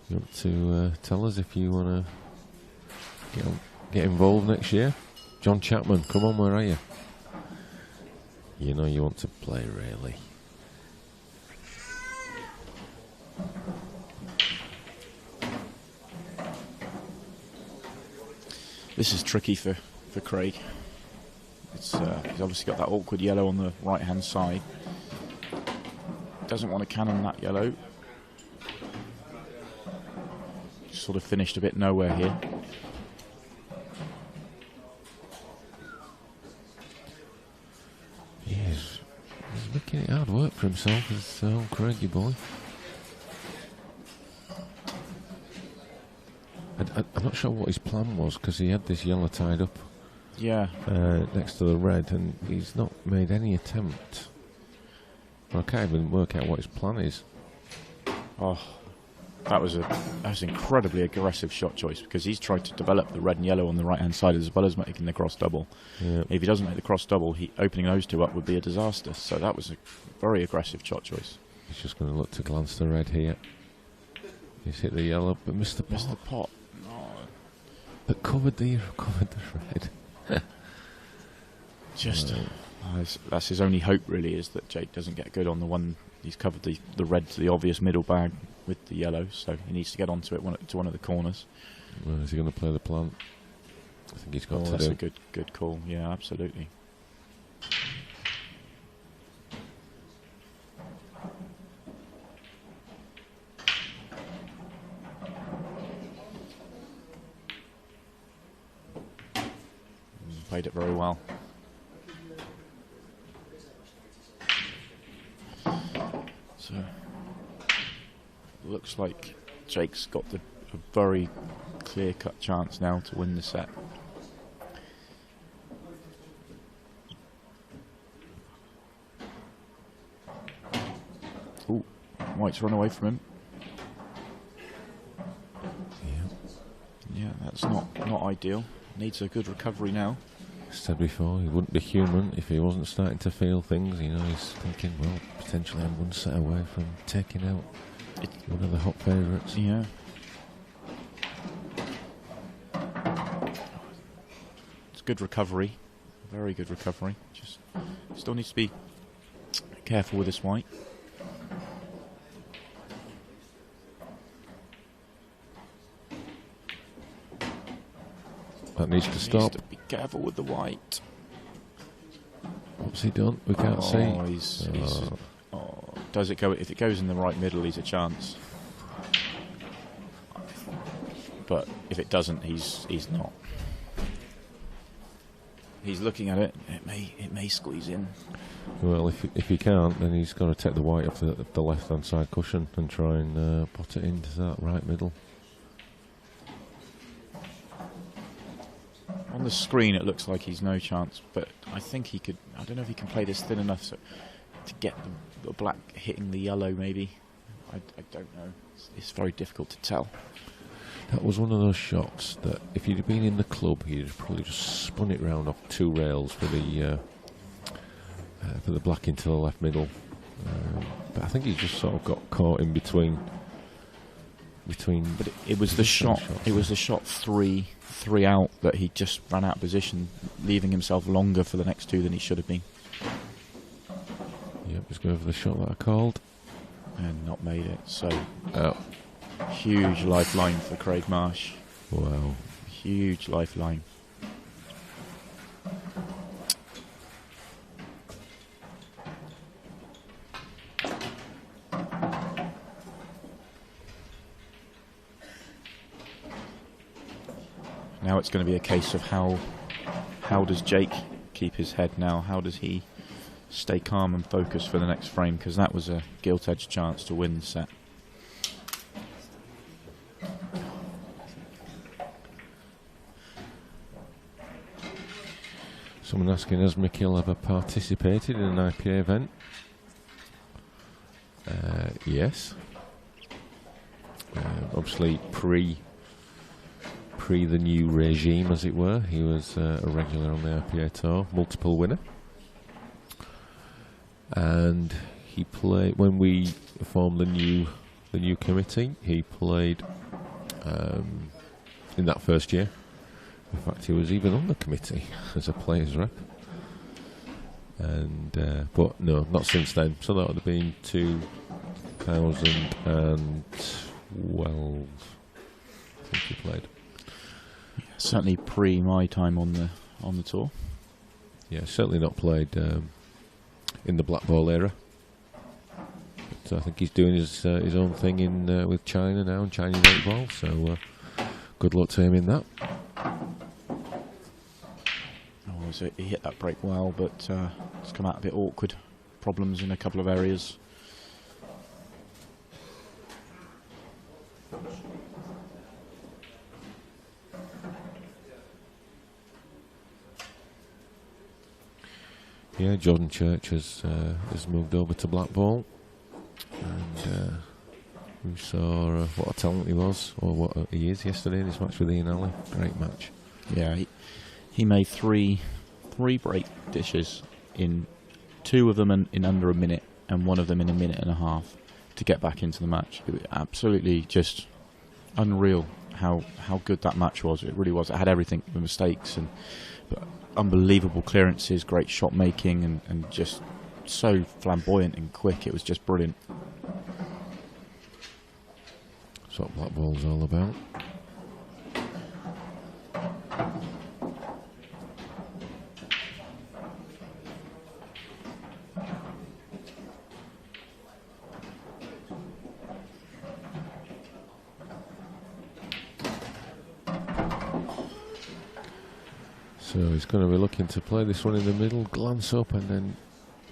You want to tell us if you want to get involved next year? John Chapman, come on, where are you? You know you want to play, really. This is tricky for Craig. He's obviously got that awkward yellow on the right-hand side. Doesn't want to cannon that yellow. Sort of finished a bit nowhere here. He's making it hard work for himself, as old Craigie boy. I'm not sure what his plan was, because he had this yellow tied up. Yeah. Next to the red, and he's not made any attempt. Well, I can't even work out what his plan is. Oh, that was incredibly aggressive shot choice, because he's tried to develop the red and yellow on the right hand side as well as making the cross double. Yeah. If he doesn't make the cross double, opening those 2 up would be a disaster. So that was a very aggressive shot choice. He's just going to look to glance the red here. He's hit the yellow, but missed the pot. Missed the pot. No. But covered the red. That's his only hope, really, is that Jake doesn't get good on the one. He's covered the red to the obvious middle bag with the yellow, so he needs to get onto it to one of the corners. Well, is he going to play the plant? I think he's got to that's do. a good call. Yeah, absolutely. Played it very well. So looks like Jake's got a very clear-cut chance now to win the set. White's run away from him. Yeah. Yeah, that's not ideal. Needs a good recovery now. Said before, he wouldn't be human if he wasn't starting to feel things. You know, he's thinking, well, potentially I'm one set away from taking out one of the hot favourites. Yeah. It's good recovery. Very good recovery. Just still needs to be careful with this White. That needs to stop. Needs to be careful with the White. What's he done? We can't see. Does it go? If it goes in the right middle, he's a chance. But if it doesn't, he's not. He's looking at it. It may squeeze in. Well, if he can't, then he's got to take the White off the left-hand side cushion and try and pot it into that right middle. On the screen, it looks like he's no chance, but I think he could. I don't know if he can play this thin enough to get the black hitting the yellow. Maybe I don't know. It's very difficult to tell. That was one of those shots that if he'd have been in the club, he'd have probably just spun it round off 2 rails for the black into the left middle. But I think he just sort of got caught in between. But it was the shot. It was the shot 3 out that he just ran out of position, leaving himself longer for the next 2 than he should have been. Yep, let's go for the shot that I called. And not made it. So, huge lifeline for Craig Marsh. Wow. Huge lifeline. Now it's going to be a case of how does Jake keep his head now? How does he stay calm and focused for the next frame? Because that was a gilt-edged chance to win the set. Someone asking, has Mikhail ever participated in an IPA event? Yes. Obviously pre the new regime, as it were. He was a regular on the IPA tour, multiple winner. And he played, when we formed the new committee, he played in that first year. In fact, he was even on the committee as a players rep. And but no, not since then. So that would have been 2012. I think he played. Yeah, certainly pre my time on the tour. Yeah, certainly not played in the Black Ball era. But I think he's doing his own thing in with China now, and Chinese 8 ball. So good luck to him in that. Oh, so he hit that break well, but it's come out a bit awkward. Problems in a couple of areas. Yeah, Jordan Church has moved over to Black Ball, and we saw what a talent he was, or what he is, yesterday in his match with Ian Alley. Great match. Yeah, he made three break dishes, in 2 of them in under a minute, and 1 of them in a minute and a half to get back into the match. It was absolutely just unreal how good that match was. It really was. It had everything, the mistakes but unbelievable clearances, great shot making, and just so flamboyant and quick. It was just brilliant. That's what Black Ball's all about. So he's going to be looking to play this one in the middle, glance up, and then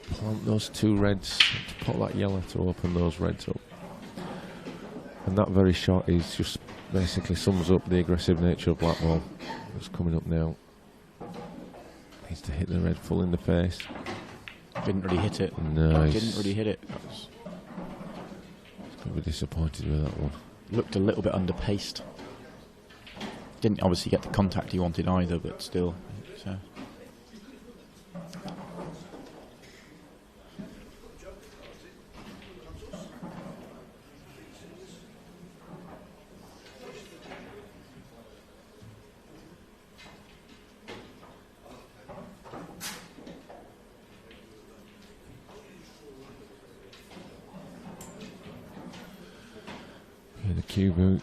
plant those 2 reds, to put that yellow to open those reds up. And that very shot is just basically sums up the aggressive nature of Black Ball. It's coming up now. Needs to hit the red full in the face. Didn't really hit it. Nice. Didn't really hit it. Could be disappointed with that one. Looked a little bit under-paced. Didn't obviously get the contact he wanted either, but still. So.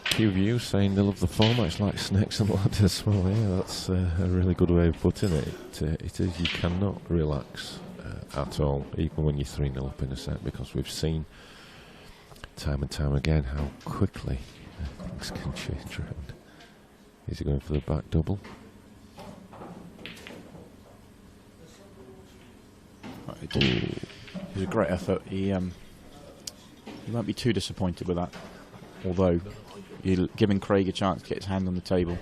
Q View saying they love the format. It's like snakes and ladders. Well, yeah, that's a really good way of putting it. It is. You cannot relax at all, even when you're 3-0 up in a set, because we've seen time and time again how quickly things can change around. Is he going for the back double? It was a great effort. He won't be too disappointed with that. Although, giving Craig a chance to get his hand on the table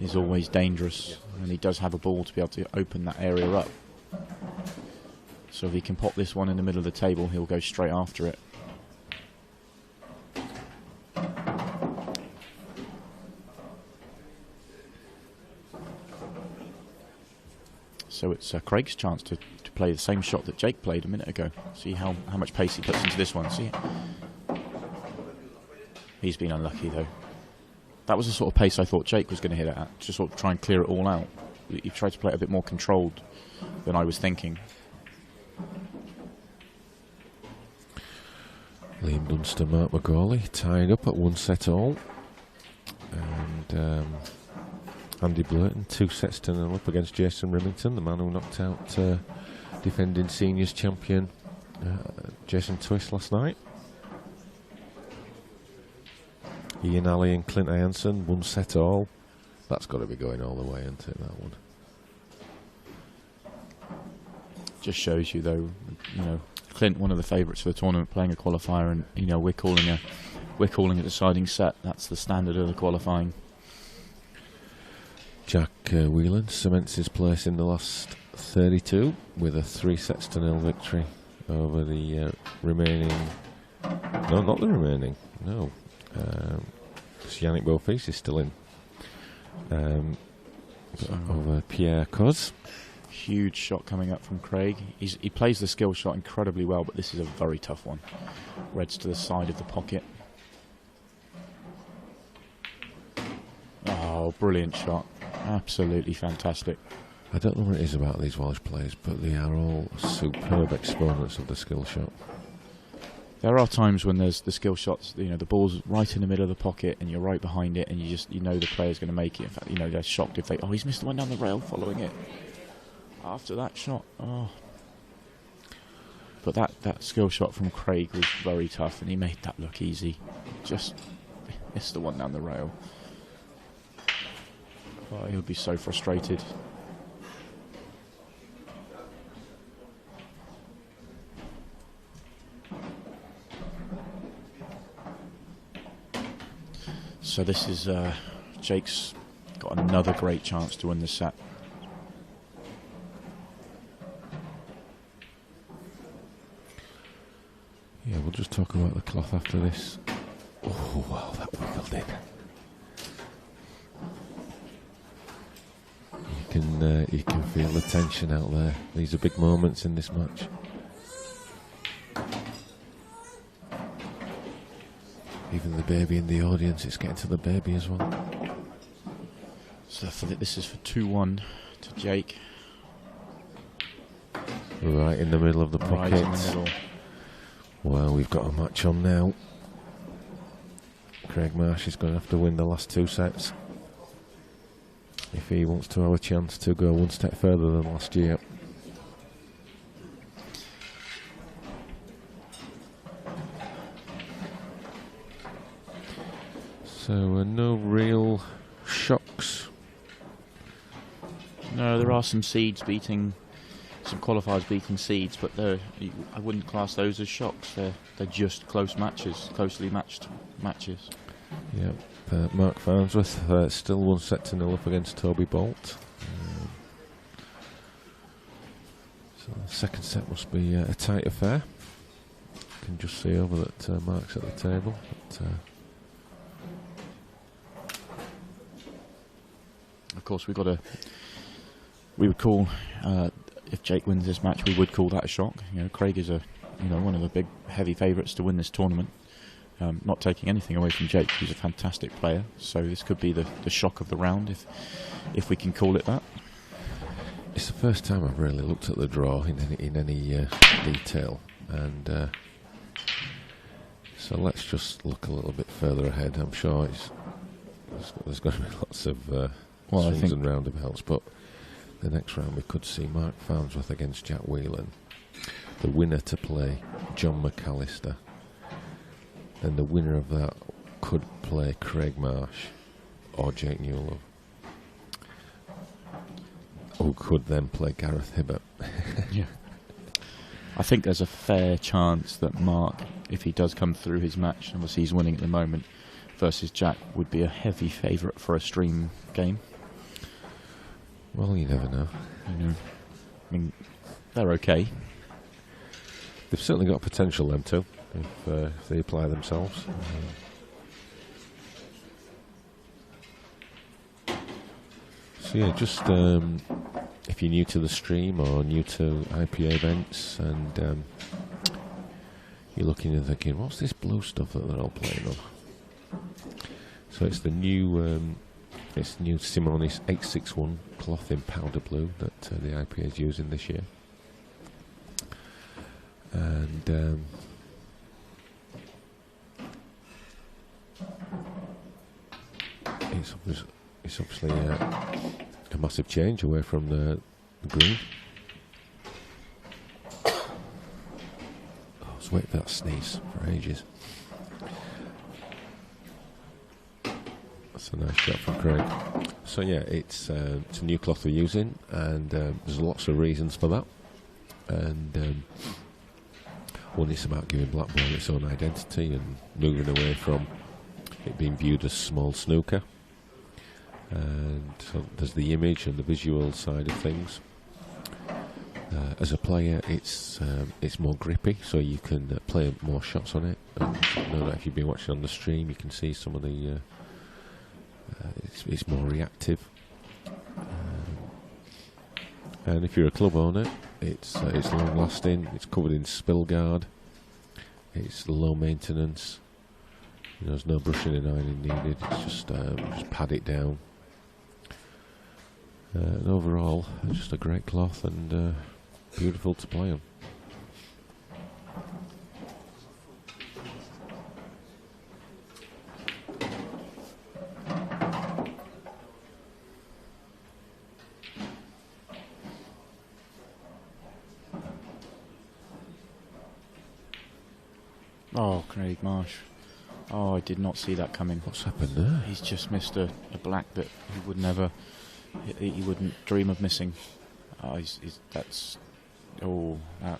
is always dangerous, and he does have a ball to be able to open that area up. So if he can pop this one in the middle of the table, he'll go straight after it. So it's Craig's chance to play the same shot that Jake played a minute ago. See how much pace he puts into this one. See. He's been unlucky though. That was the sort of pace I thought Jake was going to hit it at, to sort of try and clear it all out. He tried to play it a bit more controlled than I was thinking. Liam Dunster, Mark McGawley tied up at 1-all. And Andy Blurton 2-0 up against Jason Remington, the man who knocked out defending seniors champion Jason Twist last night. Ian Alley and Clint Hansen, 1-all. That's got to be going all the way, isn't it, that one? Just shows you, though, you know, Clint, one of the favourites for the tournament, playing a qualifier, and you know we're calling a deciding set. That's the standard of the qualifying. Jack Whelan cements his place in the last 32 with a 3-0 victory over the remaining. No, not the remaining. No. Yannick Beaufils is still in. Over Pierre Coz. Huge shot coming up from Craig. He plays the skill shot incredibly well, but this is a very tough one. Reds to the side of the pocket. Oh, brilliant shot. Absolutely fantastic. I don't know what it is about these Welsh players, but they are all superb exponents of the skill shot. There are times when there's the skill shots, you know, the ball's right in the middle of the pocket and you're right behind it and you know the player's going to make it. In fact, you know, they're shocked if he's missed the one down the rail following it. After that shot, oh. But that skill shot from Craig was very tough and he made that look easy. Just missed the one down the rail. Oh, he'll be so frustrated. So this is Jake's got another great chance to win the set. Yeah, we'll just talk about the cloth after this. Oh wow, that wiggled in. You can feel the tension out there. These are big moments in this match. Even the baby in the audience, it's getting to the baby as well. So this is for 2-1 to Jake. Right in the middle of the pocket. Right in the middle. Well, we've got a match on now. Craig Marsh is going to have to win the last 2 sets if he wants to have a chance to go one step further than last year. So no real shocks. No, there are some seeds beating, some qualifiers beating seeds, but I wouldn't class those as shocks. They're just close matches, closely matched matches. Yep. Mark Farnsworth still 1-0 up against Toby Bolt. So the second set must be a tight affair. can just see over that Mark's at the table. But, of course, we would call, if Jake wins this match, we would call that a shock. You know, Craig is one of the big heavy favourites to win this tournament. Not taking anything away from Jake, who's a fantastic player. So this could be the shock of the round, if we can call it that. It's the first time I've really looked at the draw in any detail, and so let's just look a little bit further ahead. I'm sure there's going to be lots of swings and roundabouts, but the next round we could see Mark Farnsworth against Jack Whelan, the winner to play John McAllister, and the winner of that could play Craig Marsh or Jake Newlove, who could then play Gareth Hibbott. Yeah. I think there's a fair chance that Mark, if he does come through his match, obviously he's winning at the moment, versus Jack, would be a heavy favourite for a stream game. Well, you never know. You know, I mean, they're okay. They've certainly got potential, them two, if they apply themselves. So yeah, just if you're new to the stream or new to IPA events, and you're looking and thinking, what's this blue stuff that they're all playing on? So it's the new Simonis 861 cloth in powder blue that the IPA is using this year, and it's obviously a massive change away from the green. I was waiting for that sneeze for ages. That's a nice shot from Craig. So yeah, it's a new cloth we're using, and there's lots of reasons for that. And one is about giving blackball its own identity and moving away from it being viewed as small snooker. And so there's the image and the visual side of things. As a player, it's more grippy, so you can play more shots on it. And I know that if you've been watching on the stream, you can see some of the. It's more reactive. And if you're a club owner, it's long lasting. It's covered in spill guard. It's low maintenance. You know, there's no brushing and ironing needed. It's just pad it down. And overall, just a great cloth and beautiful to play on. Oh, Craig Marsh. Oh, I did not see that coming. What's happened there? He's just missed a black that he would never, he wouldn't dream of missing. That's, oh, that.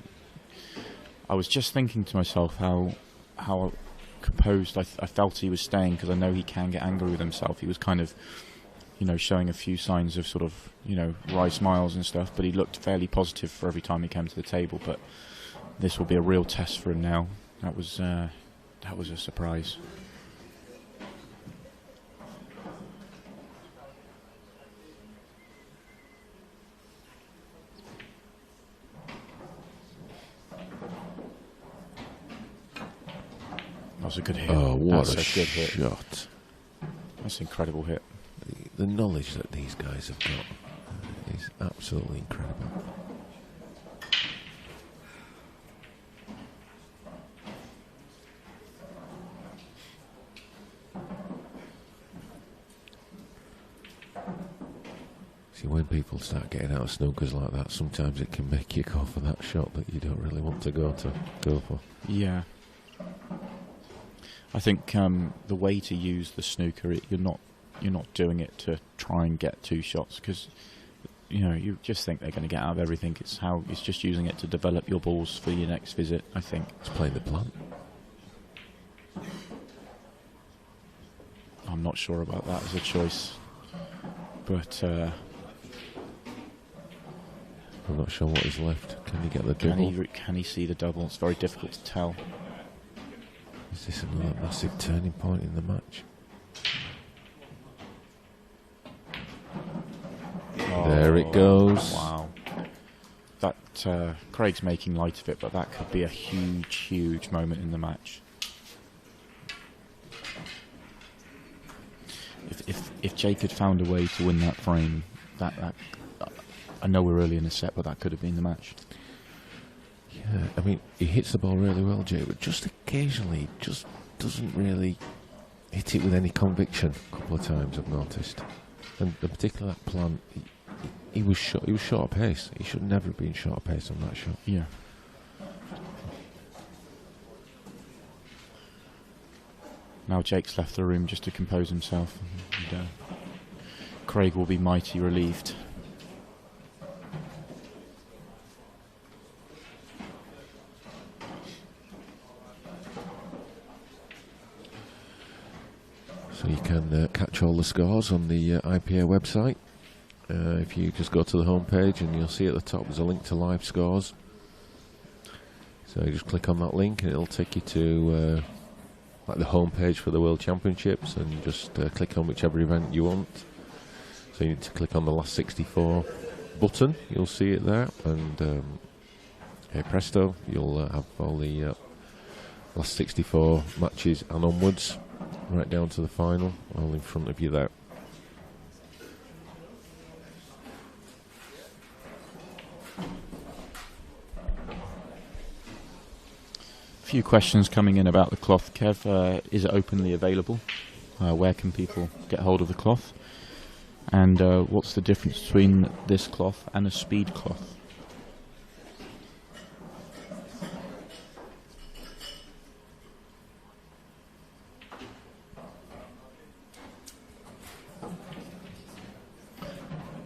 I was just thinking to myself how composed I felt he was staying, because I know he can get angry with himself. He was kind of, you know, showing a few signs of sort of, you know, wry smiles and stuff, but he looked fairly positive for every time he came to the table. But this will be a real test for him now. That was a surprise. That was a good hit. Oh, what That's a good hit. shot. That's an incredible hit. The knowledge that these guys have got is absolutely incredible. See, when people start getting out of snookers like that, sometimes it can make you go for that shot that you don't really want to go for. Yeah. I think the way to use the snooker, you're not doing it to try and get two shots, because you know, you just think they're going to get out of everything. It's just using it to develop your balls for your next visit, I think. It's playing the plant. I'm not sure about that as a choice, but I'm not sure what is left. Can he get the double? Can he see the double? It's very difficult to tell. Is this another massive turning point in the match? There it goes. Wow. That Craig's making light of it, but that could be a huge, huge moment in the match. If Jake had found a way to win that frame, that I know we're early in the set, but that could have been the match. Yeah, I mean, he hits the ball really well, Jake, but just occasionally just doesn't really hit it with any conviction. A couple of times I've noticed, and in particular that plant, he was short of pace. He should never have been short of pace on that shot. Yeah. Now Jake's left the room just to compose himself, and Craig will be mighty relieved. So you can catch all the scores on the IPA website. If you just go to the home page, and you'll see at the top there's a link to live scores. So you just click on that link and it'll take you to like the home page for the World Championships, and just click on whichever event you want. So you need to click on the last 64 button, you'll see it there, and hey presto, you'll have all the last 64 matches and onwards, right down to the final, all in front of you there. Few questions coming in about the cloth, Kev. Is it openly available? Where can people get hold of the cloth? And what's the difference between this cloth and a speed cloth?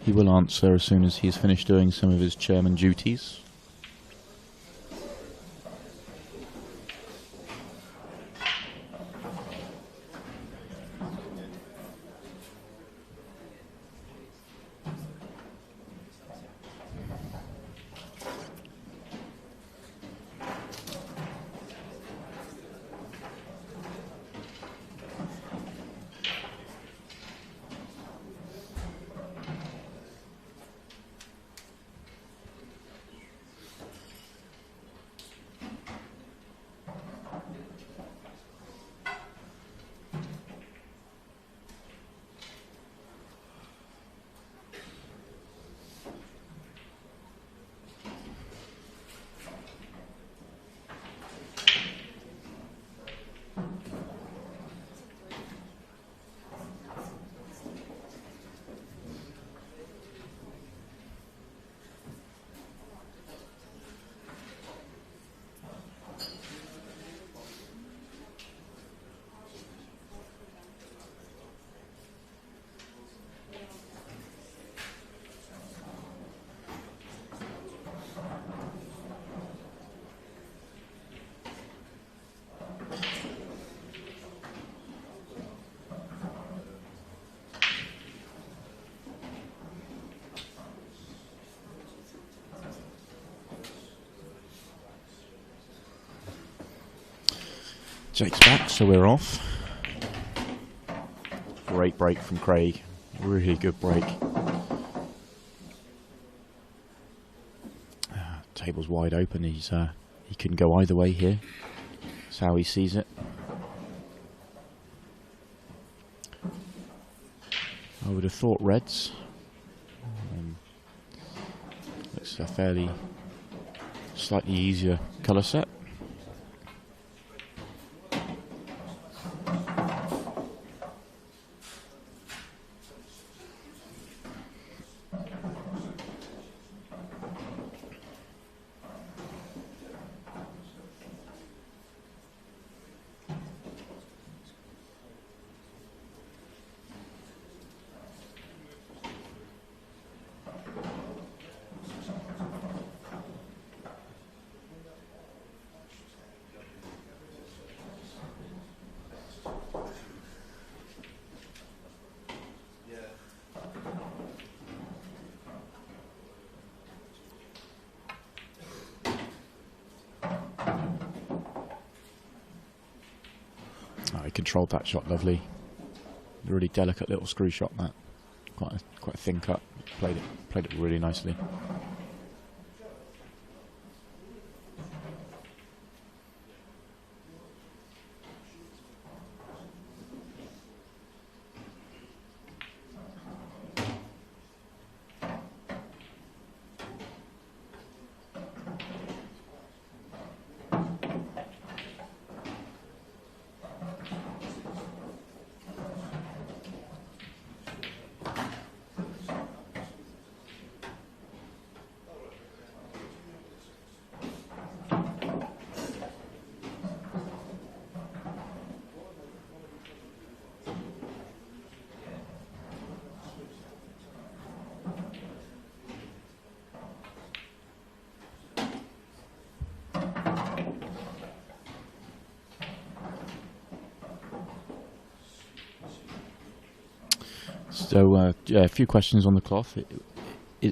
He will answer as soon as he's finished doing some of his chairman duties. Jake's back, so we're off. Great break from Craig. Really good break. Table's wide open. He can go either way here. That's how he sees it. I would have thought reds. Looks a fairly slightly easier colour set. Oh, he controlled that shot lovely. Really delicate little screw shot. That quite a thin cut. Played it really nicely. So, yeah, a few questions on the cloth.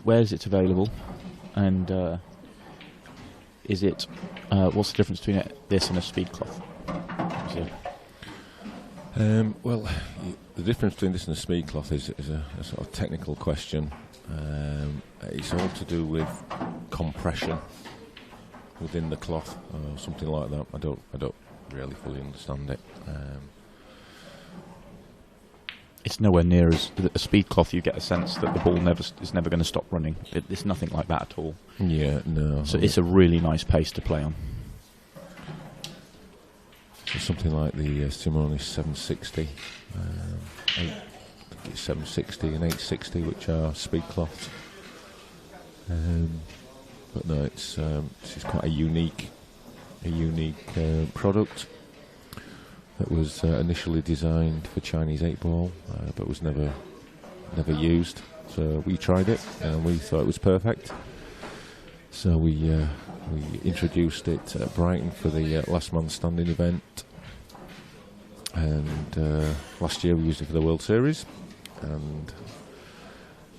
Where is it available? And is it, what's the difference between this and a speed cloth? Well, the difference between this and a speed cloth is a sort of technical question. It's all to do with compression within the cloth, or something like that. I don't really fully understand it. It's nowhere near as a speed cloth. You get a sense that the ball is never going to stop running. It's nothing like that at all. Yeah, no. So it's a really nice pace to play on. So something like the Simone 760, I think it's 760 and 860, which are speed cloths. But no, this is quite a unique product that was initially designed for Chinese 8-ball, but was never used. So we tried it and we thought it was perfect. So we introduced it at Brighton for the Last Man Standing event, and last year we used it for the World Series, and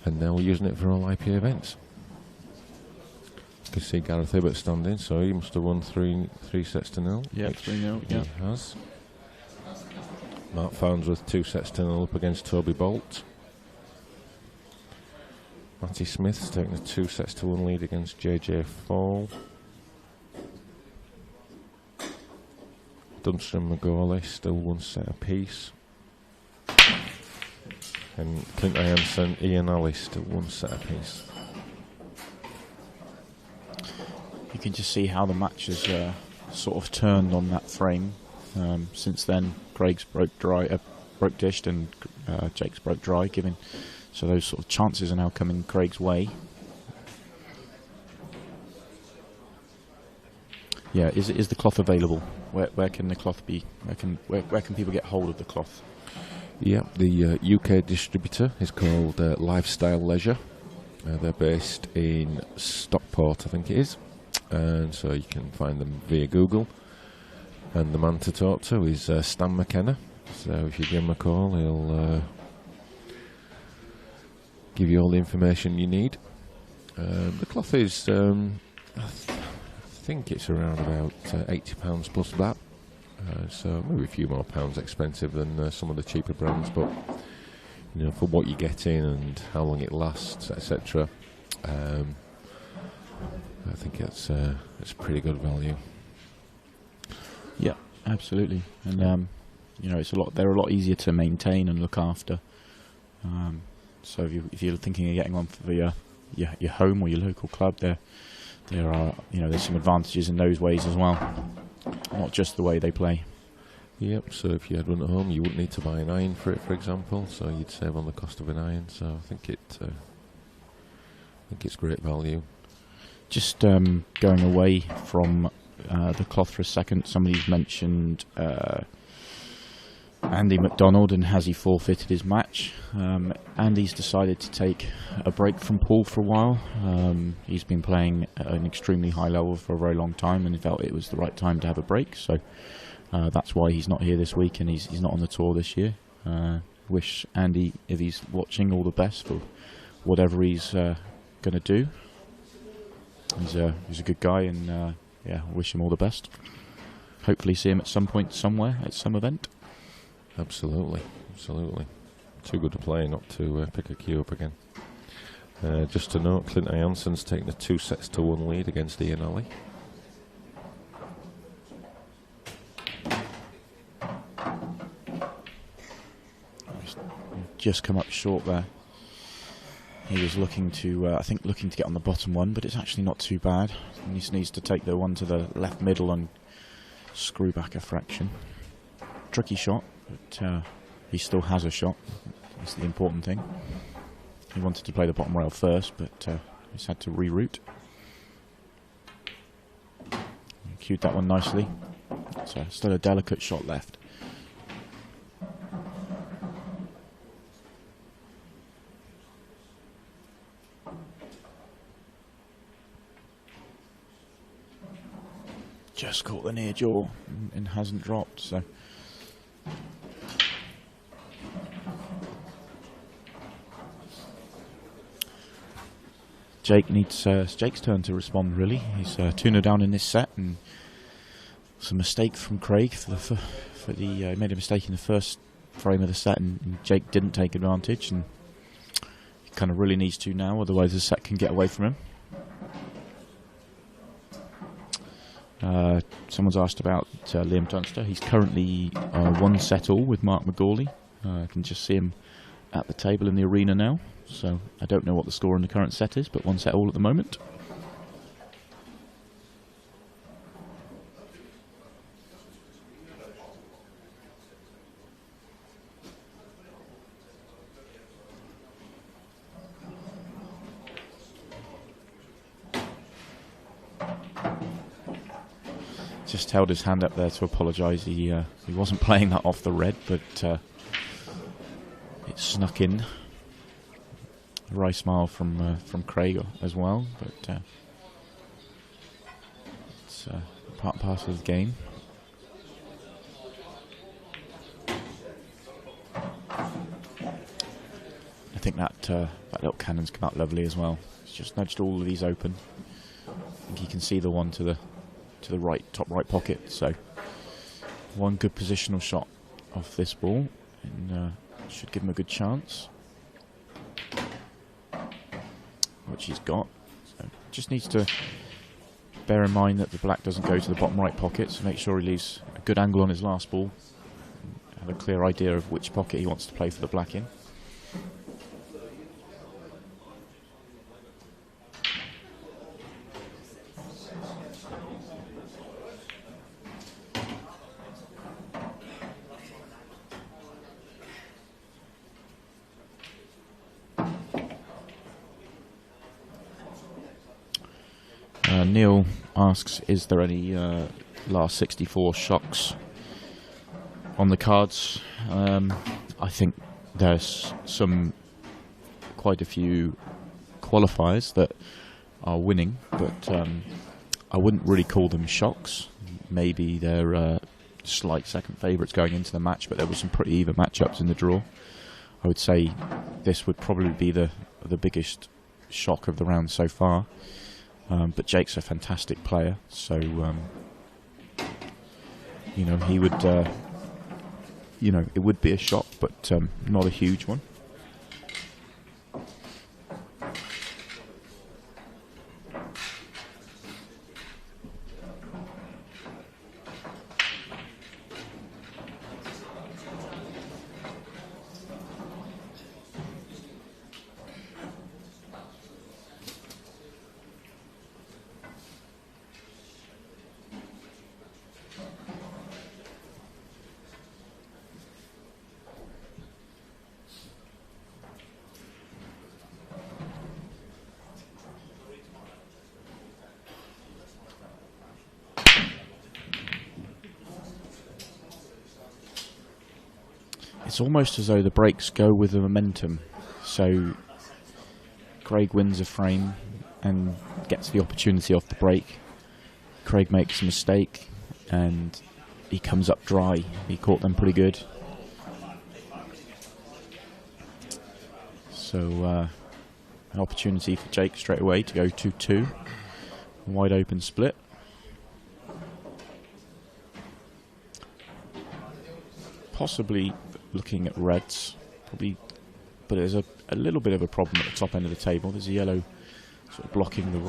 now we're using it for all IPA events. You can see Gareth Hibbott standing, so he must have won 3 sets to 0. Yeah, 3-0. Yeah, he has. Mark Farnsworth 2 sets to 0 up against Toby Bolt. Matty Smith's taking a 2 sets to 1 lead against JJ Fall. Dunster and McGawley still 1 set apiece. And Clint Ianson, Ian Ellis still 1 set apiece. You can just see how the match has sort of turned on that frame. Since then, Craig's broke dished, and Jake's broke dry, so those sort of chances are now coming Craig's way. Yeah, is the cloth available? Where can the cloth be? Where can people get hold of the cloth? Yeah, the UK distributor is called Lifestyle Leisure. They're based in Stockport, I think it is, and so you can find them via Google. And the man to talk to is Stan McKenna. So if you give him a call, he'll give you all the information you need. The cloth is, I think it's around about £80 plus VAT. So maybe a few more pounds expensive than some of the cheaper brands, but you know, for what you get in and how long it lasts, etc. I think it's pretty good value. Yeah, absolutely, and you know, they're a lot easier to maintain and look after. So if you're thinking of getting one for your home or your local club, there are, you know, there's some advantages in those ways as well, not just the way they play. Yep. So if you had one at home, you wouldn't need to buy an iron for it, for example. So you'd save on the cost of an iron. So I think it's great value. Just going away from the cloth for a second, somebody's mentioned Andy MacDonald, and has he forfeited his match? Andy's decided to take a break from pool for a while. He's been playing at an extremely high level for a very long time, and he felt it was the right time to have a break. So that's why he's not here this week, and he's not on the tour this year. Wish Andy, if he's watching, all the best for whatever he's going to do. He's a good guy, and yeah, wish him all the best. Hopefully see him at some point somewhere at some event. Absolutely, absolutely. Too good a player not to pick a cue up again. Just to note, Clint Jansson's taken a 2-1 lead against Ian Alley. Just come up short there. He was looking to, I think, looking to get on the bottom one, but it's actually not too bad. He just needs to take the one to the left middle and screw back a fraction. Tricky shot, but he still has a shot. That's the important thing. He wanted to play the bottom rail first, but he's had to reroute. He cued that one nicely. So still a delicate shot left. Just caught the near jaw and hasn't dropped, so. Jake needs, it's Jake's turn to respond, really. He's 2-0 down in this set, and it's a mistake from Craig he made a mistake in the first frame of the set, and Jake didn't take advantage, and he kind of really needs to now, otherwise the set can get away from him. Someone's asked about Liam Dunster. He's currently 1 set all with Mark McGawley. I can just see him at the table in the arena now. So I don't know what the score in the current set is, but 1 set all at the moment. Just held his hand up there to apologise. He wasn't playing that off the red, but it snuck in. A wry smile from Craig as well, but it's part and parcel of the game. I think that little cannon's come out lovely as well. It's just nudged all of these open. I think you can see the one to the right, top right pocket. So one good positional shot off this ball, and should give him a good chance, which he's got. So just needs to bear in mind that the black doesn't go to the bottom right pocket, so make sure he leaves a good angle on his last ball. Have a clear idea of which pocket he wants to play for the black in. Neil asks, is there any last 64 shocks on the cards? I think there's quite a few qualifiers that are winning, but I wouldn't really call them shocks. Maybe they're slight second favourites going into the match, but there were some pretty even matchups in the draw. I would say this would probably be the biggest shock of the round so far. But Jake's a fantastic player, so you know, he would, you know, it would be a shock, but not a huge one. It's almost as though the breaks go with the momentum. So Craig wins a frame and gets the opportunity off the break. Craig makes a mistake and he comes up dry. He caught them pretty good. So an opportunity for Jake straight away to go 2-2. Wide open split. possibly looking at reds, probably, but there's a little bit of a problem at the top end of the table. There's a yellow sort of blocking the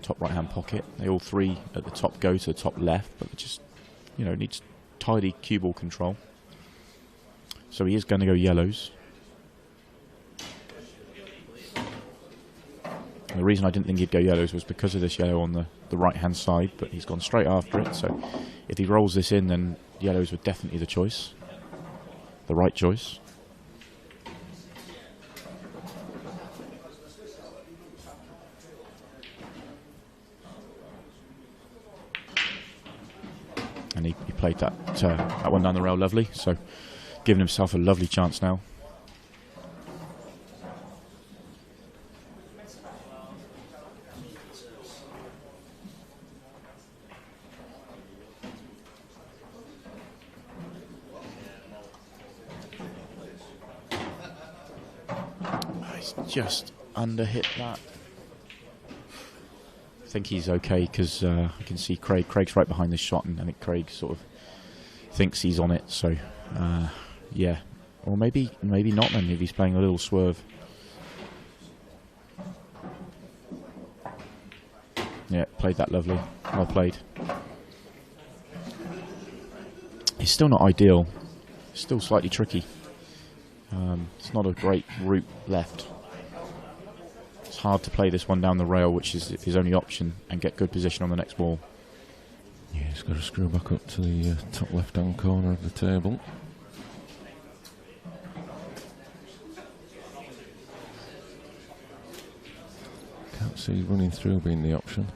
top right hand pocket. They all three at the top go to the top left, but it just, you know, needs tidy cue ball control. So he is going to go yellows. And the reason I didn't think he'd go yellows was because of this yellow on the right hand side, but he's gone straight after it. So if he rolls this in, then yellows were definitely the choice, the right choice. And he played that one down the rail lovely, so giving himself a lovely chance now. He's just under hit that. I think he's okay because I can see Craig's right behind this shot, and I think Craig sort of thinks he's on it. So yeah, or maybe not. Then if he's playing a little swerve, yeah, played that lovely. Well played. It's still not ideal. It's still slightly tricky. It's not a great route left. It's hard to play this one down the rail, which is his only option, and get good position on the next ball. Yeah, he's got to screw back up to the top left-hand corner of the table. Can't see running through being the option.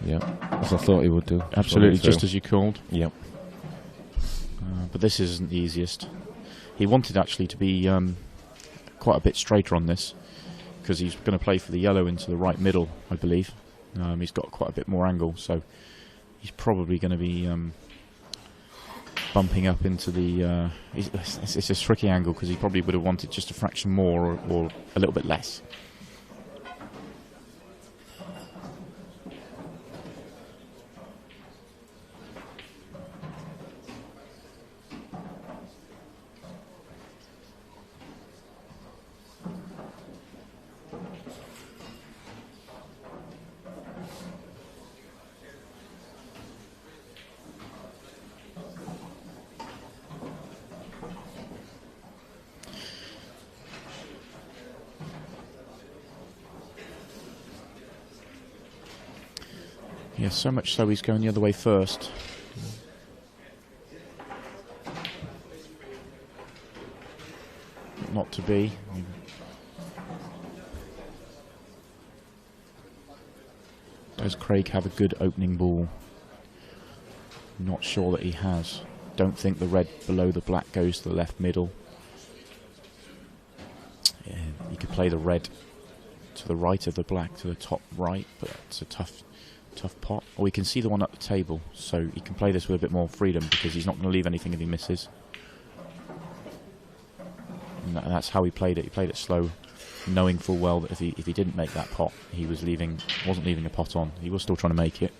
Yeah, as I thought he would do. Absolutely, just as you called. Yep. But this isn't the easiest. He wanted actually to be quite a bit straighter on this, because he's going to play for the yellow into the right middle, I believe. He's got quite a bit more angle, so he's probably going to be bumping up into the... it's a tricky angle, because he probably would have wanted just a fraction more or a little bit less. Yeah, so much so he's going the other way first. Not to be. Does Craig have a good opening ball? Not sure that he has. Don't think the red below the black goes to the left middle. Yeah, you could play the red to the right of the black to the top right, but it's a tough pot. Or we can see the one at the table, so he can play this with a bit more freedom, because he's not going to leave anything if he misses. And that's how he played it. He played it slow, knowing full well that if he didn't make that pot, he wasn't leaving a pot on. He was still trying to make it.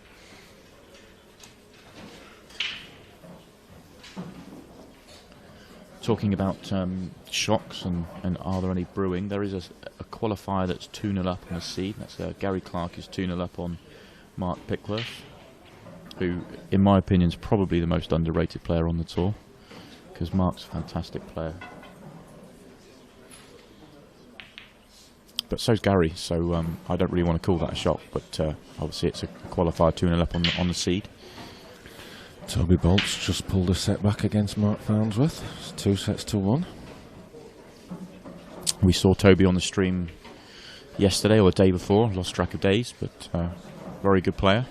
Talking about shocks and are there any brewing, there is a qualifier that's 2-0 up on the seed. That's Gary Clark is 2-0 up on Mark Pickworth, who, in my opinion, is probably the most underrated player on the tour, because Mark's a fantastic player. But so's Gary, so I don't really want to call that a shock, but obviously it's a qualifier 2-0 up on the seed. Toby Bolt's just pulled a set back against Mark Farnsworth. It's 2-1. We saw Toby on the stream yesterday or the day before, lost track of days, but very good player.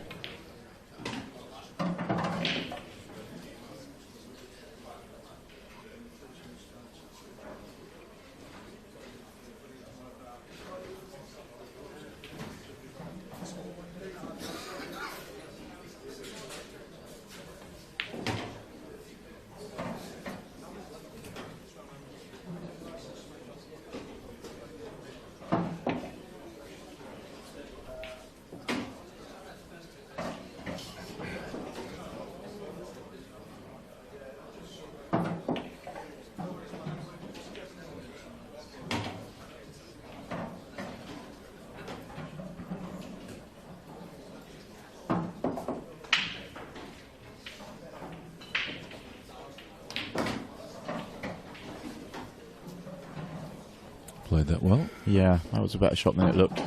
played that well. Yeah, that was a better shot than it looked.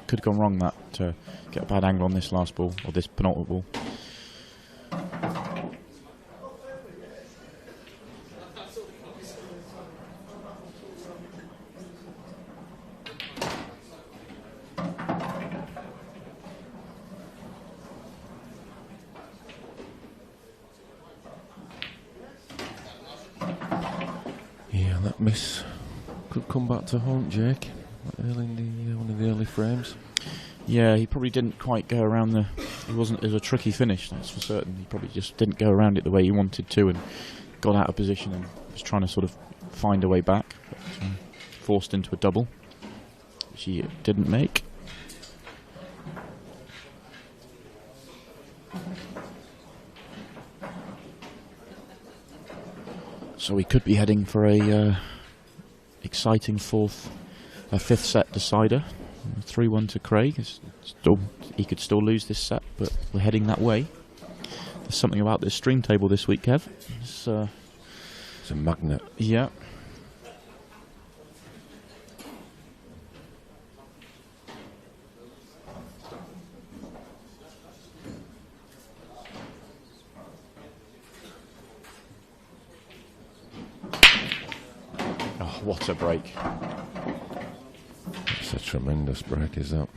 Could have gone wrong that to get a bad angle on this last ball, or this penultimate ball. Yeah, that miss could come back to haunt Jake early in the one of the early frames. Yeah, he probably didn't quite go around the... It was a tricky finish, that's for certain. He probably just didn't go around it the way he wanted to and got out of position and was trying to sort of find a way back. But, forced into a double, which he didn't make. So we could be heading for a exciting fifth set decider. 3-1 to Craig. He could still lose this set, but we're heading that way. There's something about this stream table this week, Kev. It's a magnet. Yeah. Oh, what a break. It's a tremendous break, is that?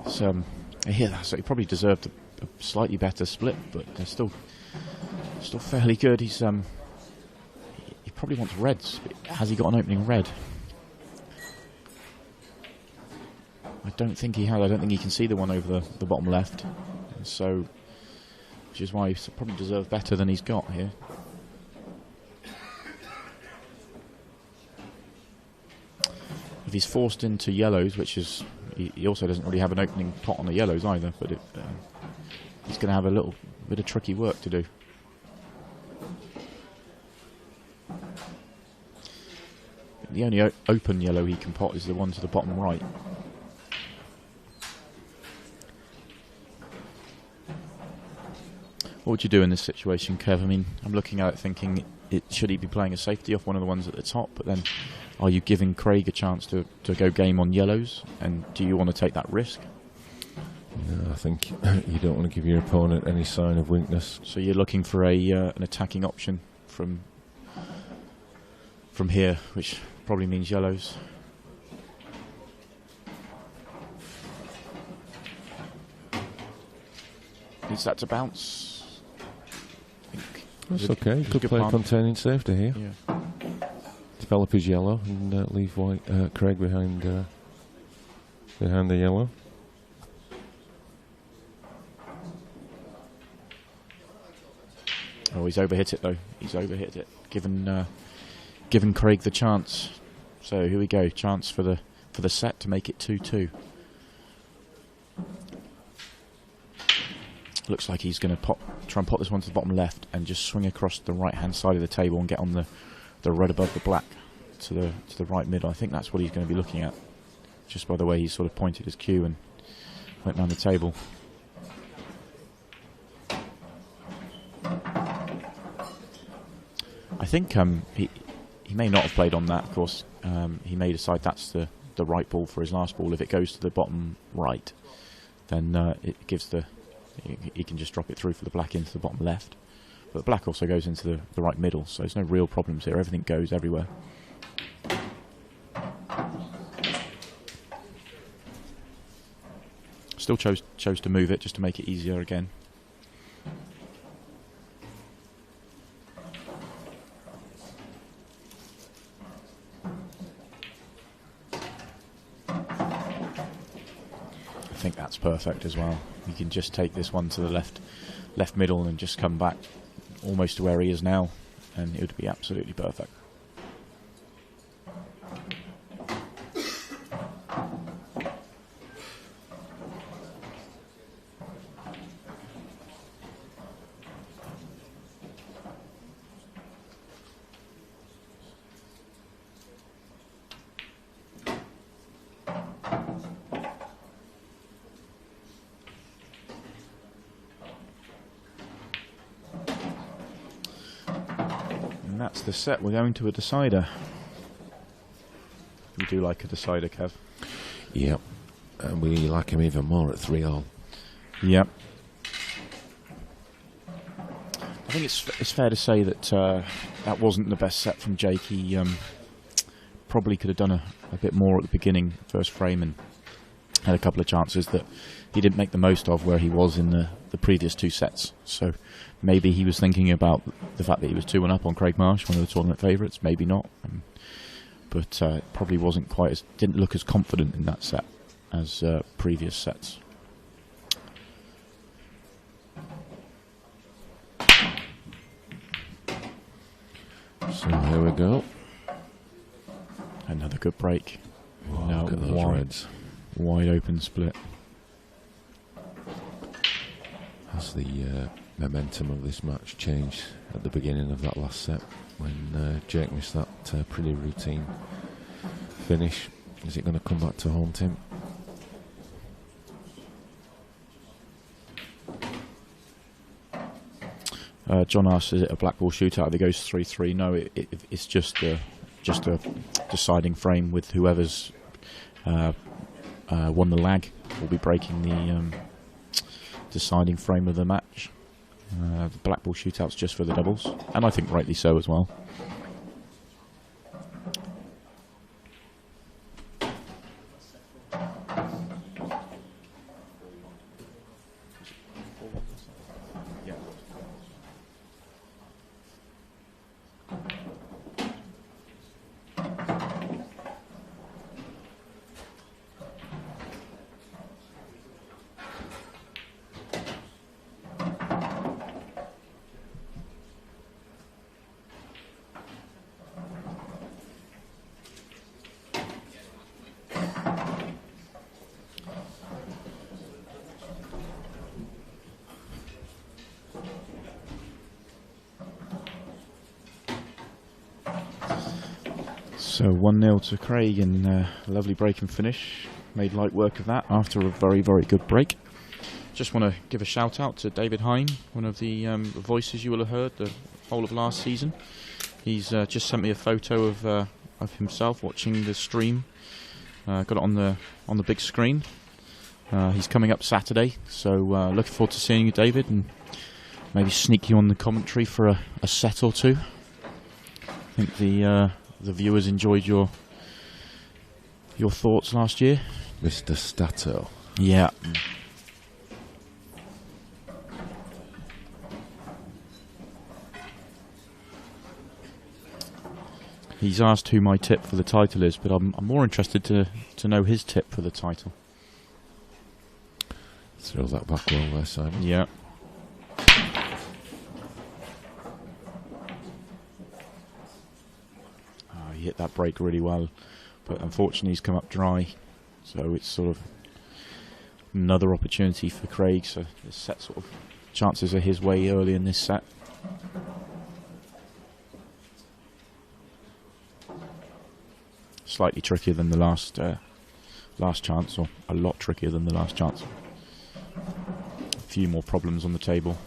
So he probably deserved a slightly better split, but they're still fairly good. He probably wants reds. Has he got an opening red? I don't think he has. I don't think he can see the one over the bottom left. So, which is why he probably deserved better than he's got here. If he's forced into yellows, which is... He also doesn't really have an opening pot on the yellows either, but he's going to have a little bit of tricky work to do. The only open yellow he can pot is the one to the bottom right. What would you do in this situation, Kev? I mean, I'm looking at it thinking, should he be playing a safety off one of the ones at the top, but then... Are you giving Craig a chance to go game on yellows? And do you want to take that risk? No, I think you don't want to give your opponent any sign of weakness. So you're looking for an attacking option from here, which probably means yellows. Needs that to bounce. That's okay. Could play containing safety here. Yeah. Develop his yellow and leave Craig behind the yellow. Oh, he's overhit it though. He's overhit it. Given Craig the chance. So here we go. Chance for the set to make it 2-2. Looks like he's going to try and pop this one to the bottom left and just swing across the right hand side of the table and get on the red above the black to the right middle. I think that's what he's going to be looking at, just by the way he sort of pointed his cue and went down the table. I think he may not have played on that. Of course, he may decide that's the right ball for his last ball. If it goes to the bottom right, then it gives he can just drop it through for the black into the bottom left. But black also goes into the right middle, so there's no real problems here. Everything goes everywhere. Still chose to move it just to make it easier again. I think that's perfect as well. You can just take this one to the left middle and just come back almost to where he is now, and it would be absolutely perfect. That's the set. We're going to a decider. do like a decider, Kev. Yep. And we like him even more at 3-all. Yep. I think it's fair to say that that wasn't the best set from Jake. He probably could have done a bit more at the beginning, first frame, and had a couple of chances that he didn't make the most of where he was in the previous 2 sets. So maybe he was thinking about the fact that he was 2-1 up on Craig Marsh, one of the tournament favourites. Maybe not, but probably wasn't quite didn't look as confident in that set as previous sets. So here we go. Another good break. Wow, Now look at those reds. Wide open split. Has the momentum of this match changed at the beginning of that last set when Jake missed that pretty routine finish? Is it going to come back to haunt him? John asks, is it a black ball shootout that goes 3-3? No, it's just a deciding frame with whoever's won the lag will be breaking the deciding frame of the match. The black ball shootout's just for the doubles, and I think rightly so as well. So 1-0 to Craig, and a lovely break and finish. Made light work of that after a very, very good break. Just want to give a shout out to David Hine, one of the voices you will have heard the whole of last season. He's just sent me a photo of himself watching the stream. Got it on the big screen. He's coming up Saturday, so looking forward to seeing you, David, and maybe sneak you on the commentary for a set or two. I think the viewers enjoyed your thoughts last year. Mr. Stato. Yeah. He's asked who my tip for the title is, but I'm more interested to know his tip for the title. Throw that back well there, Simon. Yeah. He hit that break really well, but unfortunately he's come up dry, so it's sort of another opportunity for Craig. So the set sort of chances are his way early in this set. Slightly trickier than the last chance, or a lot trickier than the last chance. A few more problems on the table.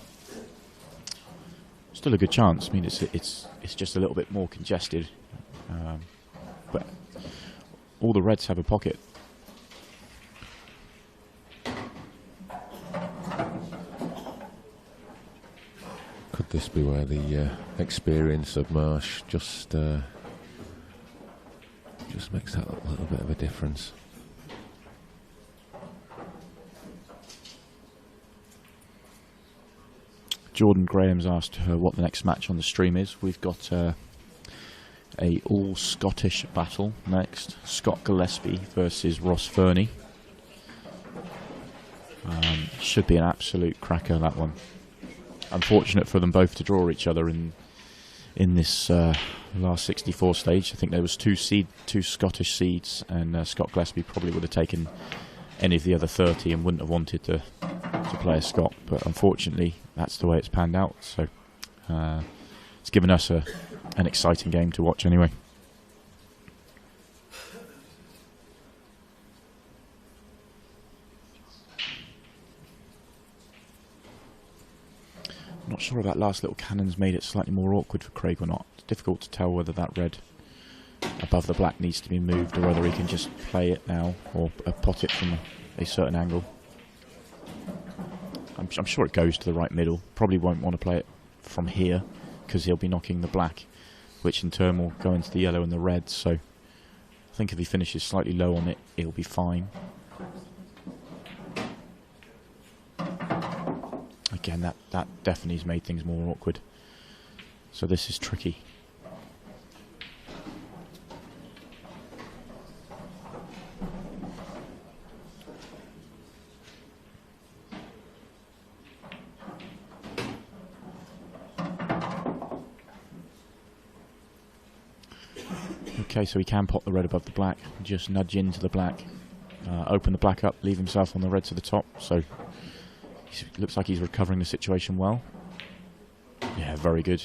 Still a good chance. I mean, it's just a little bit more congested. But all the reds have a pocket. Could this be where the experience of Marsh just makes that a little bit of a difference? Jordan Graham's asked what the next match on the stream is. We've got a all-Scottish battle next. Scott Gillespie versus Ross Fernie. Should be an absolute cracker, that one. Unfortunate for them both to draw each other in this last 64 stage. I think there was two Scottish seeds, and Scott Gillespie probably would have taken any of the other 30 and wouldn't have wanted to play a Scot. But unfortunately, that's the way it's panned out. So it's given us an exciting game to watch anyway. Not sure if that last little cannon's made it slightly more awkward for Craig or not. It's difficult to tell whether that red above the black needs to be moved, or whether he can just play it now or pot it from a certain angle. I'm sure it goes to the right middle. Probably won't want to play it from here because he'll be knocking the black, which in turn will go into the yellow and the red. So I think if he finishes slightly low on it, it'll be fine. Again, that definitely has made things more awkward. So this is tricky. Okay, so he can pot the red above the black, just nudge into the black, open the black up, leave himself on the red to the top. So looks like he's recovering the situation well. Yeah, very good.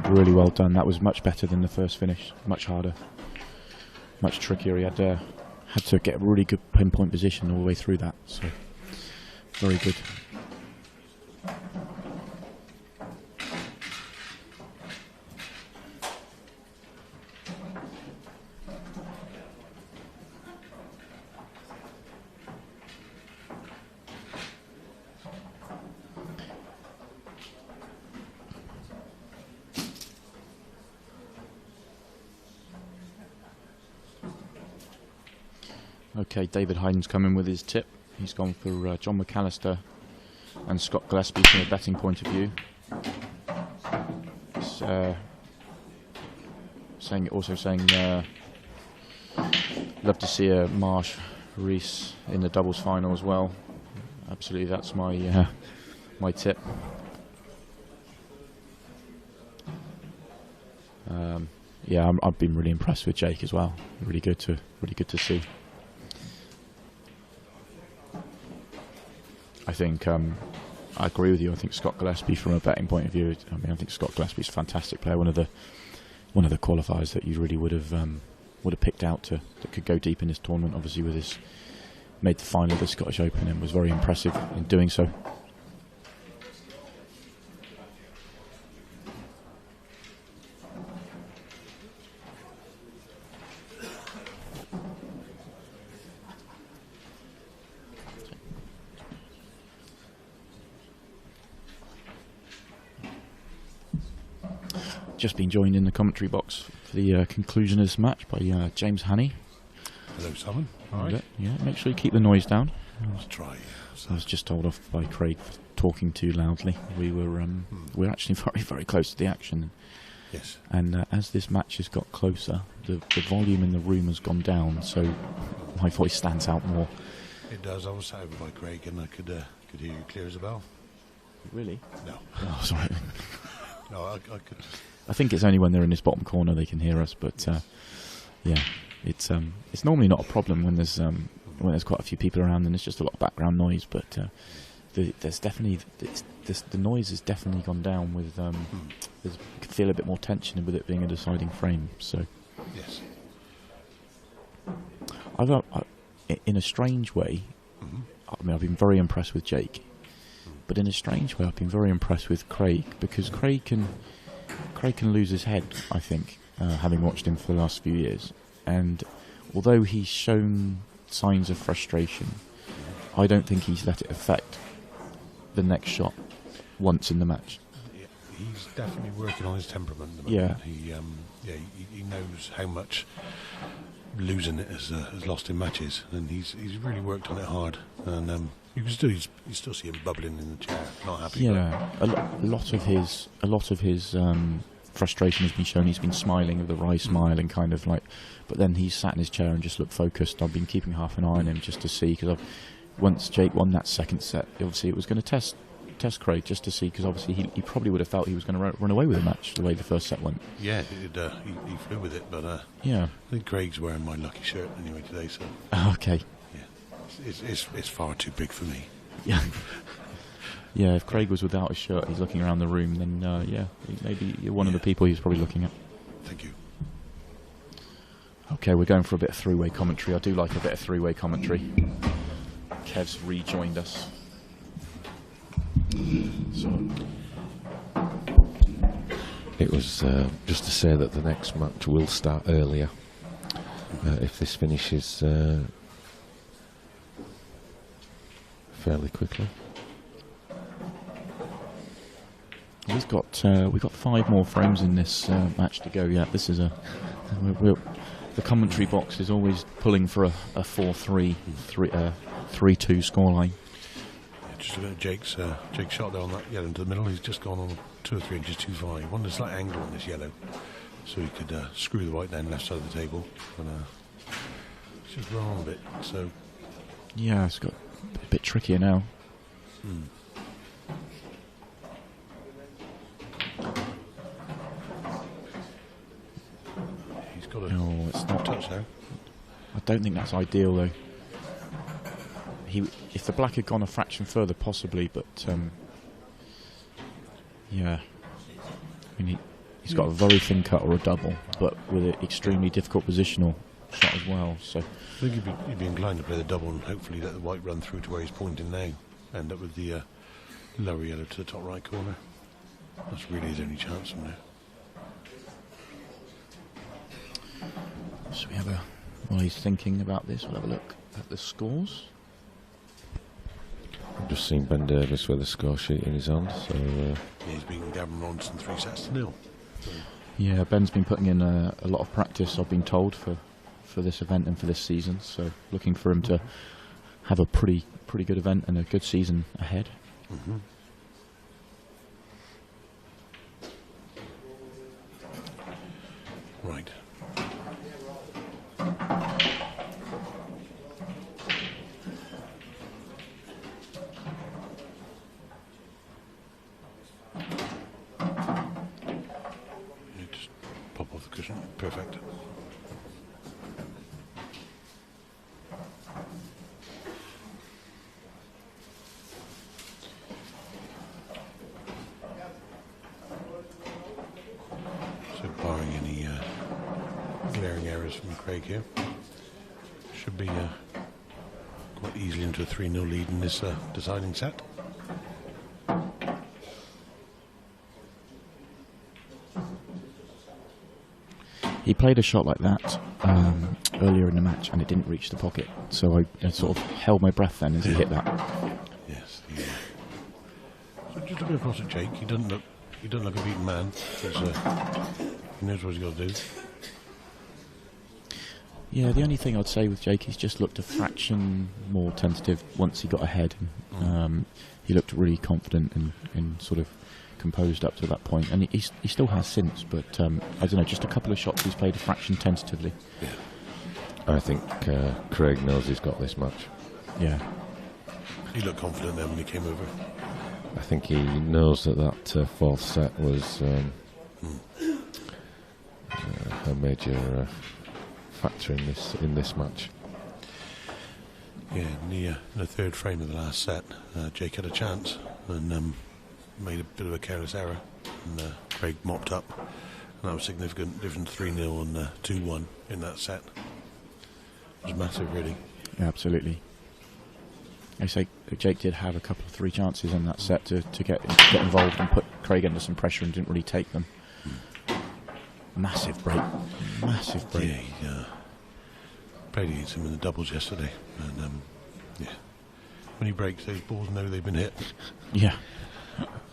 Really well done. That was much better than the first finish. Much harder, much trickier. He had to get a really good pinpoint position all the way through that. So very good. Okay, David Hayden's come in with his tip. He's gone for John McAllister and Scott Gillespie from a betting point of view. It's, saying love to see a Marsh Reese in the doubles final as well. Absolutely, that's my my tip. Yeah, I've been really impressed with Jake as well. Really good to see. I think I agree with you. I think Scott Gillespie, from a betting point of view, I think Scott Gillespie's a fantastic player. One of the qualifiers that you really would have picked out that could go deep in this tournament. Obviously, with his made the final of the Scottish Open and was very impressive in doing so. Just been joined in the commentary box for the conclusion of this match by James Hannay. Hello, Simon. All right. Yeah, make sure you keep the noise down. Let's try. I was just told off by Craig for talking too loudly. We're actually very, very close to the action. Yes. And as this match has got closer, the volume in the room has gone down, so my voice stands out more. It does. I was sat over by Craig and I could hear you clear as a bell. Really? No. Oh, sorry. No, I could. I think it's only when they're in this bottom corner they can hear us, but yeah, it's normally not a problem when there's quite a few people around and there's just a lot of background noise. But there's definitely the noise has definitely gone down with. You can feel a bit more tension with it being a deciding frame. So yes, in a strange way, I mean, I've been very impressed with Jake, but in a strange way, I've been very impressed with Craig, because Craig can lose his head, I think, having watched him for the last few years. And although he's shown signs of frustration, I don't think he's let it affect the next shot once in the match. Yeah, he's definitely working on his temperament at the moment. He knows how much losing it has lost in matches, and he's really worked on it hard. And you still see him bubbling in the chair, not happy. Yeah, a lot of his frustration has been shown. He's been smiling with a wry smile and kind of like, but then he's sat in his chair and just looked focused. I've been keeping half an eye on him just to see, because once Jake won that second set, obviously it was going to test Craig, just to see, because obviously he probably would have felt he was going to run away with the match the way the first set went. Yeah, he flew with it, but yeah, I think Craig's wearing my lucky shirt anyway today. So okay, yeah, It's far too big for me. Yeah. Yeah, if Craig was without his shirt, he's looking around the room, then yeah, maybe you're one of the people he's probably looking at. Thank you. Okay, we're going for a bit of three-way commentary. I do like a bit of three-way commentary. Kev's rejoined us. So it was just to say that the next match will start earlier if this finishes fairly quickly. We've got 5 more frames in this match to go. Yeah, this is the commentary box is always pulling for a 4-3, 3-2 scoreline. Just looking at Jake's shot there on that yellow into the middle. He's just gone on 2 or 3 inches too far. He wanted a slight angle on this yellow, so he could screw the white down left side of the table. But it's just wrong a bit. So yeah, it's got a bit trickier now. He's got a it's not touch now. I don't think that's ideal though. If the black had gone a fraction further, possibly, but yeah. I mean, he's got a very thin cut or a double, but with an extremely difficult positional shot as well. So I think he'd be inclined to play the double and hopefully let the white run through to where he's pointing now. End up with the lower yellow to the top right corner. That's really his only chance from there. So we have while he's thinking about this, we'll have a look at the scores. I've just seen Ben Davis with a score sheet in his hand, so He's beaten Gavin Ronson 3-0. Yeah, Ben's been putting in a lot of practice, I've been told, for this event and for this season. So looking for him to have a pretty good event and a good season ahead. Right. Just pop off the cushion. Perfect. So barring any glaring errors from Craig here, should be quite easily into a 3-0 lead in this deciding set. He played a shot like that earlier in the match and it didn't reach the pocket, so I sort of held my breath then as he hit that. Yes. So just looking across at Jake, he doesn't look like a beaten man. He knows what he's got to do. Yeah, the only thing I'd say with Jake, he's just looked a fraction more tentative once he got ahead. He looked really confident and sort of composed up to that point, and he still has since, but I don't know, just a couple of shots he's played a fraction tentatively. Yeah. I think Craig knows he's got this match. Yeah. He looked confident then when he came over. I think he knows that fourth set was a major factor in this match. Yeah, in the third frame of the last set, Jake had a chance and made a bit of a careless error, and Craig mopped up, and that was significant. Difference 3-0 and 2-1 in that set. It was massive, really. Yeah, absolutely. I say Jake did have a couple of 3 chances in that set to get involved and put Craig under some pressure and didn't really take them. Massive break. Massive break. Yeah, he played against him in the doubles yesterday, and yeah, when he breaks, those balls know they've been hit. Yeah.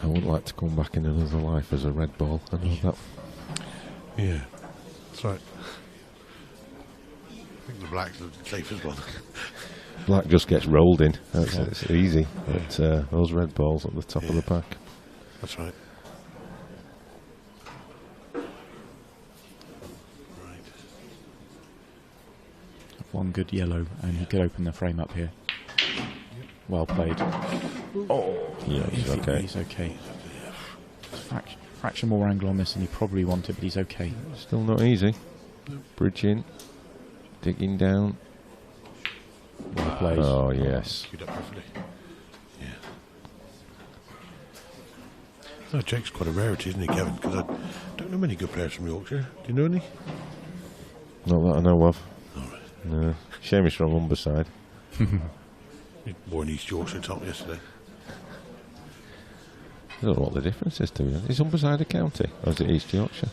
I would like to come back in another life as a red ball. I know that. Yeah, that's right. I think the black's the safest one. Black just gets rolled in. It's easy. But those red balls at the top of the pack. That's right. One good yellow, and he could open the frame up here. Well played. Oh, yeah, he's okay. He's okay. Fraction more angle on this than he probably wanted, but he's okay. Still not easy. Bridging, digging down. Well plays. Oh, yes. Queued up perfectly. Yeah. Oh, Jake's quite a rarity, isn't he, Kevin? Because I don't know many good players from Yorkshire. Do you know any? Not that I know of. All right. No. Shame he's from Humberside. He wore an East Yorkshire top yesterday. I don't know what the difference is, to be honest. Is Humberside a county, or is it East Yorkshire?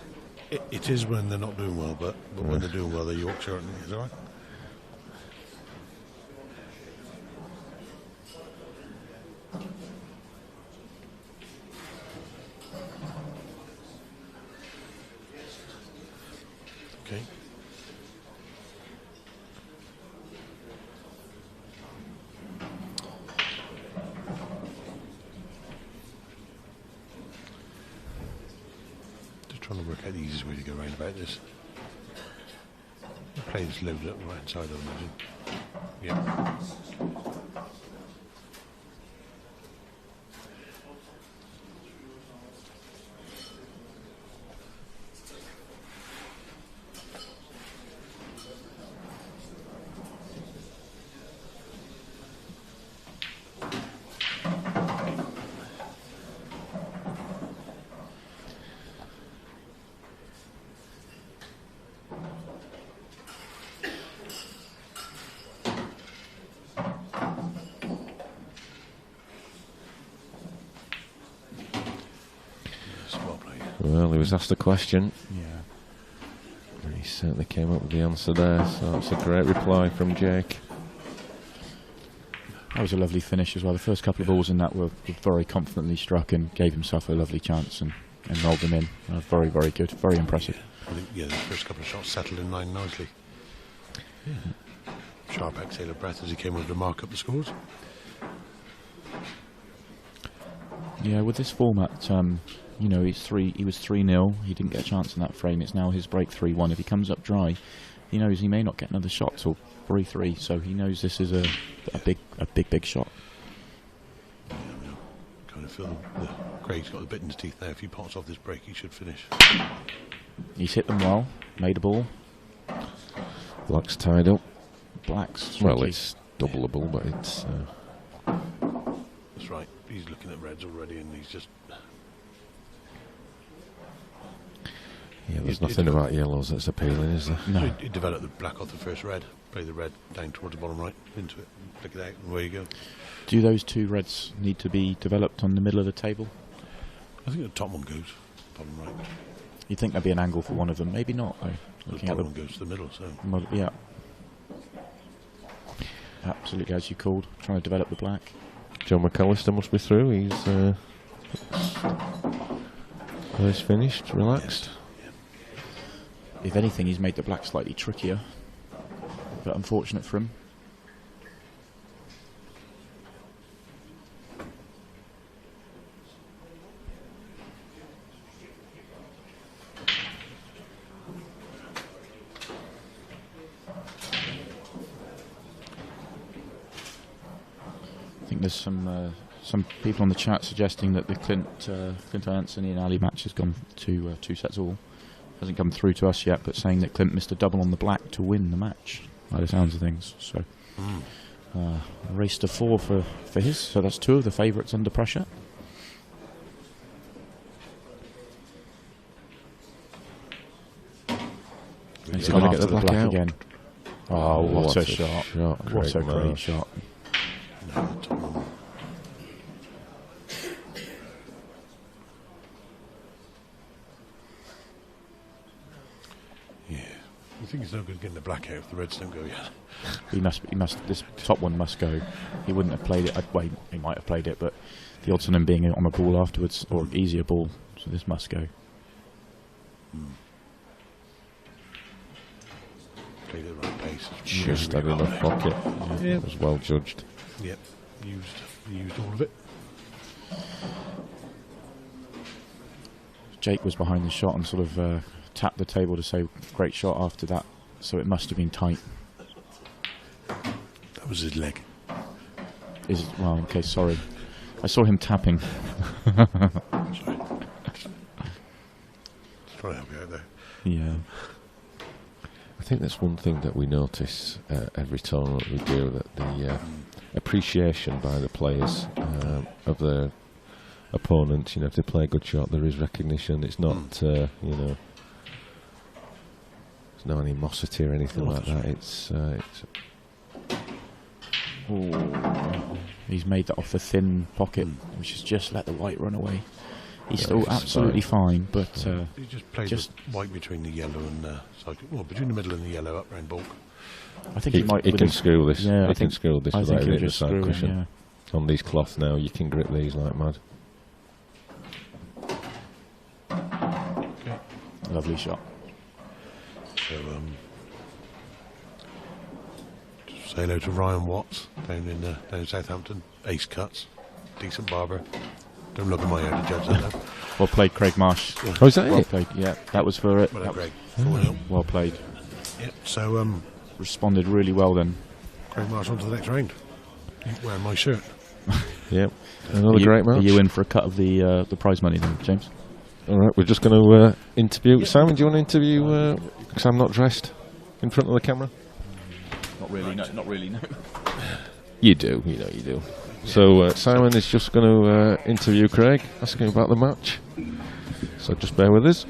It is when they're not doing well, but when they're doing well, they're Yorkshire, aren't they? Is that right? Okay. Just trying to work out the easiest way to go around about this. The plane's loaded up the right side, I imagine. Yeah. Well, he was asked a question. Yeah. And he certainly came up with the answer there, so that's a great reply from Jake. That was a lovely finish as well. The first couple of balls in that were very confidently struck and gave himself a lovely chance and rolled them in. Very, very good. Very impressive. I think, the first couple of shots settled in line nicely. Yeah. Sharp exhale of breath as he came over to mark up the scores. Yeah, with this format, you know, he was 3-0. He didn't get a chance in that frame. It's now his break 3-1. If he comes up dry, he knows he may not get another shot till 3-3. So he knows this is a big shot. Yeah, I mean, I kind of feel Craig's got the bit in his teeth now. If he pots off this break, he should finish. He's hit them well. Made a ball. Black's tied up. Black's Well, tricky. it's doubleable, but it's... That's right. He's looking at reds already, and he's just... Yeah, there's nothing about yellows that's appealing, is there? No. He developed the black off the first red. Play the red down towards the bottom right, into it, flick it out, and away you go. Do those two reds need to be developed on the middle of the table? I think the top one goes bottom right. You'd think there'd be an angle for one of them. Maybe not, though. The Looking at bottom the one goes to the middle, so... yeah. Absolutely, as you called. Trying to develop the black. John McAllister must be through. He's finished, relaxed. Yes. If anything, he's made the black slightly trickier. But unfortunate for him. I think there's some people on the chat suggesting that the Clint Anthony and Ali match has gone to 2 sets all. Hasn't come through to us yet, but saying that Clint missed a double on the black to win the match, by the sounds of things. So, race to 4 for his. So that's 2 of the favourites under pressure. And he's Gonna gone get after the the black black out. again. Oh, what a shot. What a Great great mark. shot. No, the top one. Yeah. You think it's no good getting the black out if the reds don't go yet? He must. This top one must go. He wouldn't have played it. Well, he might have played it, but the odds on him being on a ball afterwards, or an easier ball, so this must go. Played at the right pace. Just had enough pocket. Yeah. It was well judged. Yep. Used all of it. Jake was behind the shot and sort of tapped the table to say great shot after that, so it must have been tight. That was his leg. Well, okay, sorry. I saw him tapping. Sorry. Just trying to help you out there. Yeah. I think that's one thing that we notice every tournament we do, that the appreciation by the players of their opponents. You know, if they play a good shot, there is recognition. It's not, you know, there's no animosity or anything like that. It's he's made that off the thin pocket, which has just let the white run away. He's Yeah, still it's absolutely fine, but He just played the white between the yellow and well, between the middle and the yellow up round bulk. I think he might. He can screw this. Yeah, he can screw this I without think he'll hitting the just side screw cushion. him, On these cloth now, you can grip these like mad. Okay. Lovely shot. So, just say hello to Ryan Watts down in Southampton. Ace cuts, decent barber. Don't look at my hair to judge that though. Well played, Craig Marsh. Oh, is that well it? played. Yeah, that was for it. Well done, Craig. Well played. Yep. So, responded really well then. Craig Marsh on to the next round. Wearing my shirt. Yep. Another great match. Are you in for a cut of the prize money then, James? All right, we're just going to interview Simon. Do you want to interview? Because I'm not dressed in front of the camera. Not really. No, not really. No. You do. You know you do. So Simon is just going to interview Craig, ask him about the match. So just bear with us.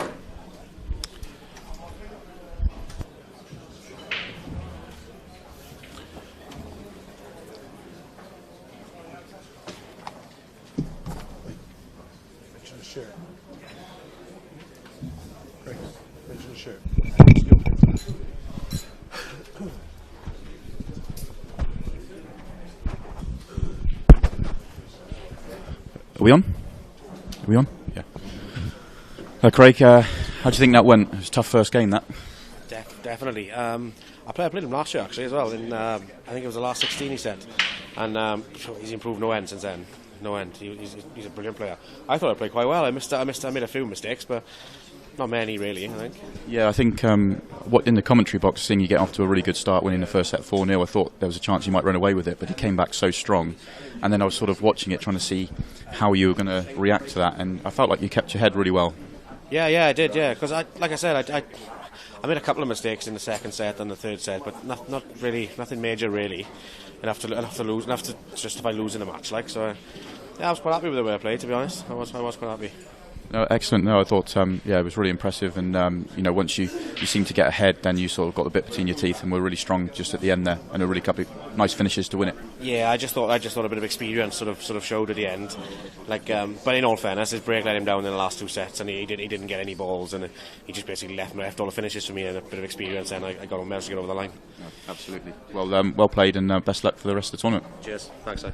Mention the shirt. Craig, mention the shirt. Are we on? Are we on? Yeah. Craig, how do you think that went? It was a tough first game, that. Definitely. I played him last year actually as well. In I think it was the last 16 he said, and he's improved no end since then. No end. He's a brilliant player. I thought I played quite well. I made a few mistakes, but not many really. I think. Yeah, I think what in the commentary box, seeing you get off to a really good start, winning the first set 4-0, I thought there was a chance you might run away with it, but he came back so strong. And then I was sort of watching it, trying to see how you were going to react to that, and I felt like you kept your head really well. Yeah, I did. Yeah, because like I said, I made a couple of mistakes in the second set and the third set, but not really, nothing major really. Enough to justify losing a match. Like so, yeah, I was quite happy with the way I played. To be honest, I was quite happy. No, excellent. No, I thought it was really impressive, and once you seemed to get ahead, then you sort of got the bit between your teeth and were really strong just at the end there, and a really couple of nice finishes to win it. Yeah, I just thought a bit of experience sort of showed at the end. Like, but in all fairness, his break let him down in the last two sets, and he didn't get any balls, and he just basically left all the finishes for me, and a bit of experience, and I managed to get over the line. No, absolutely. Well played, and best luck for the rest of the tournament. Cheers. Thanks, sir.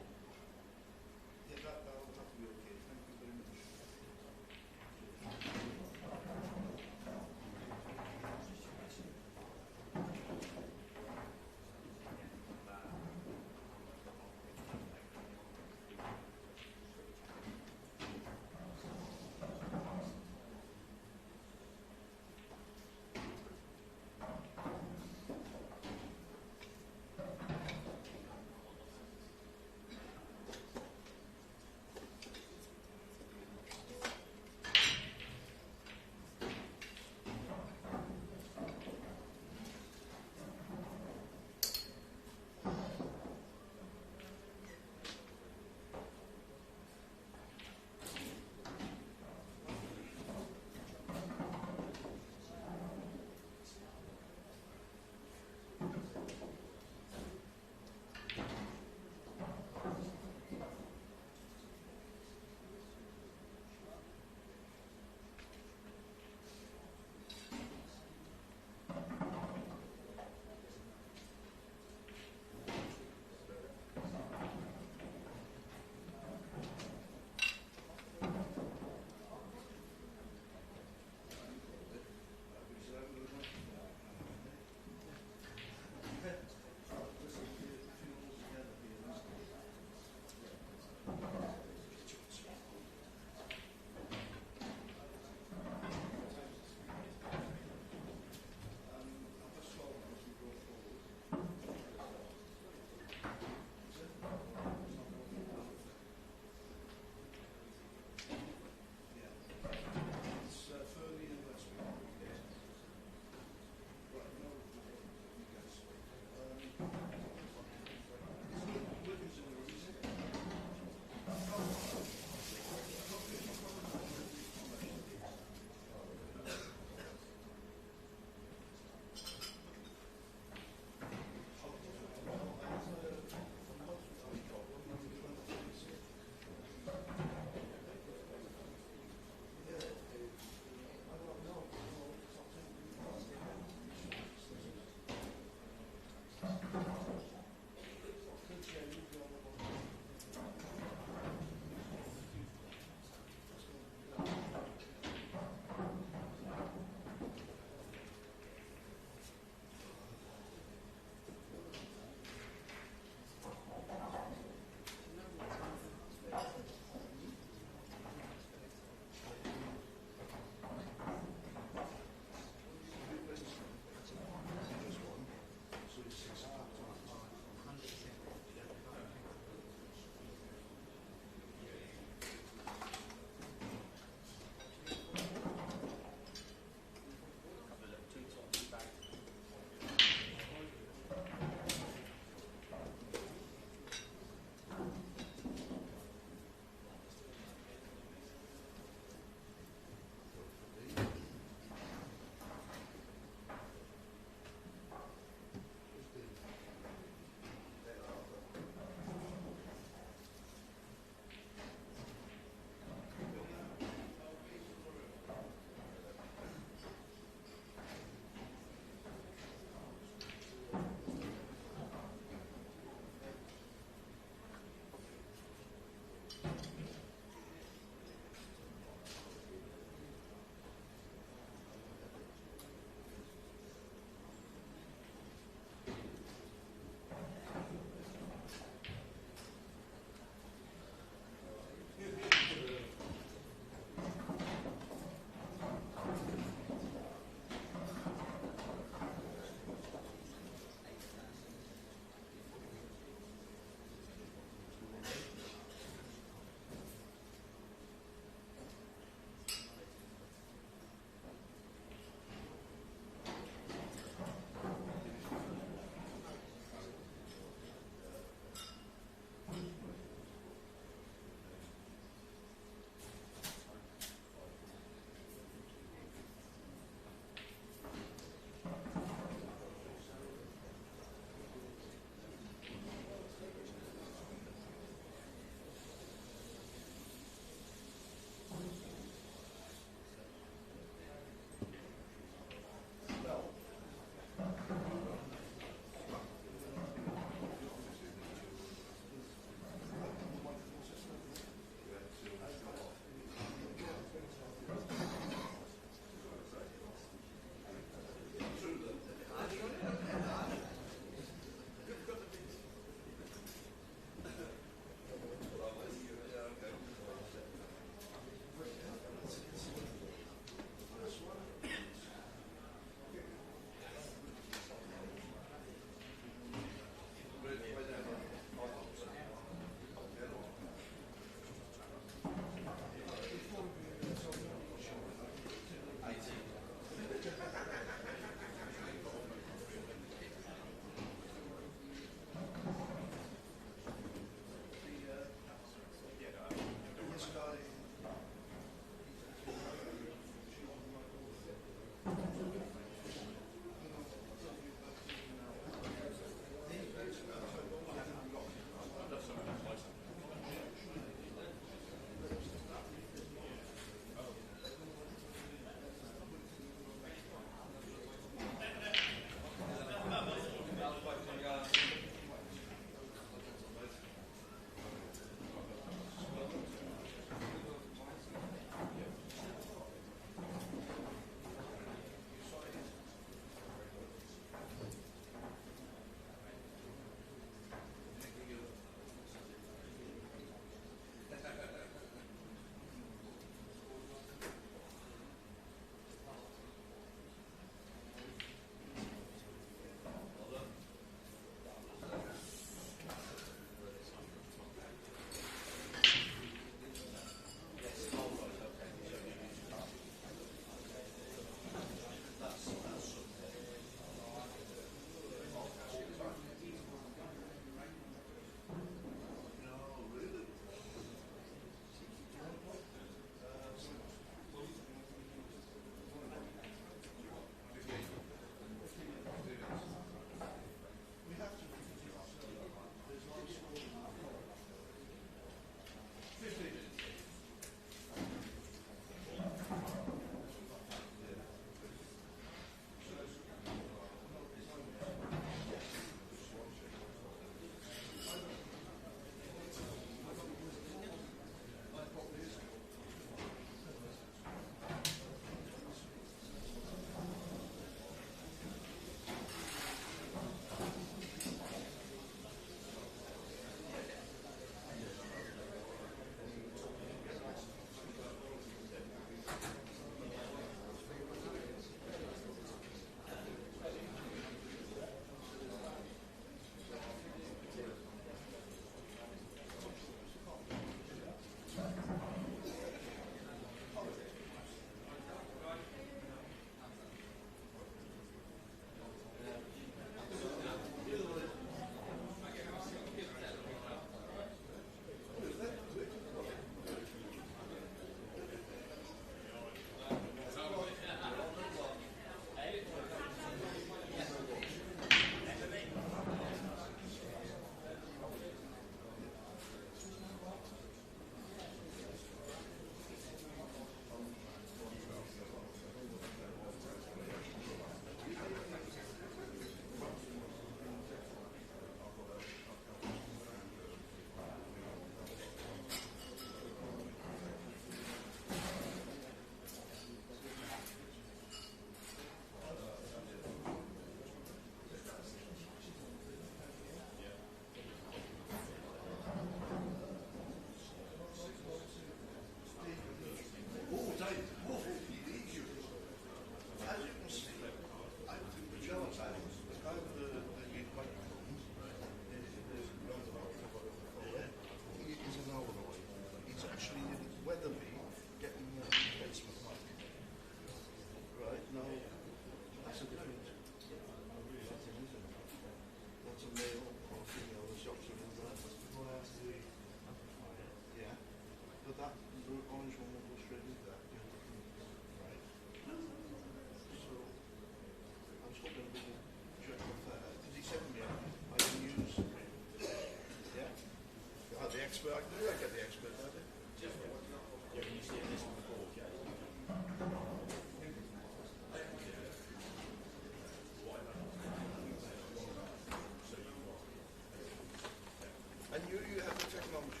And you have the technology.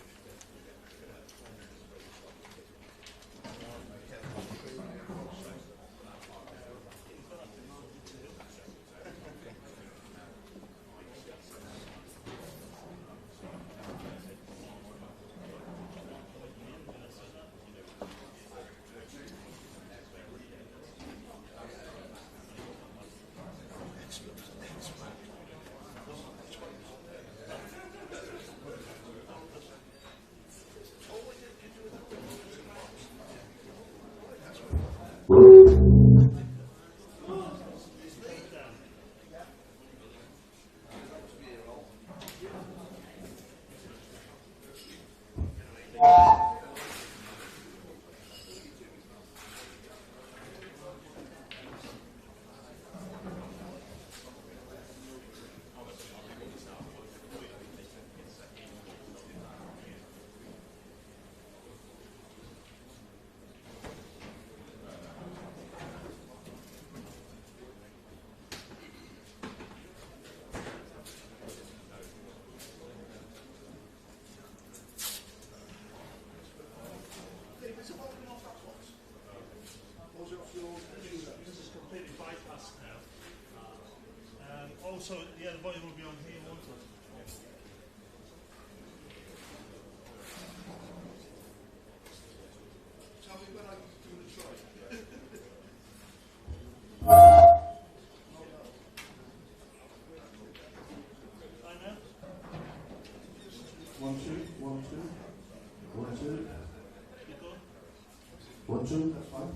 Also, yeah, the volume will be on here, won't it? Tell me when I do the try. I know. 1, 2, 1, 2. 1, 2. You go. 1, 2, that's fine.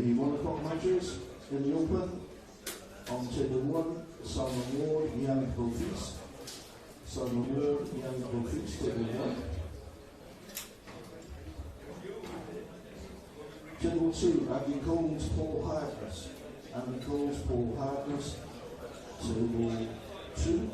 The 1 o'clock matches in the Open. On table 1, Simon Ward, Yannick Beaufils. Simon Ward, Yannick Beaufils, table 1. Table 2, Andy Coles, Paul Harkness. Andy Coles, Paul Harkness, table 2.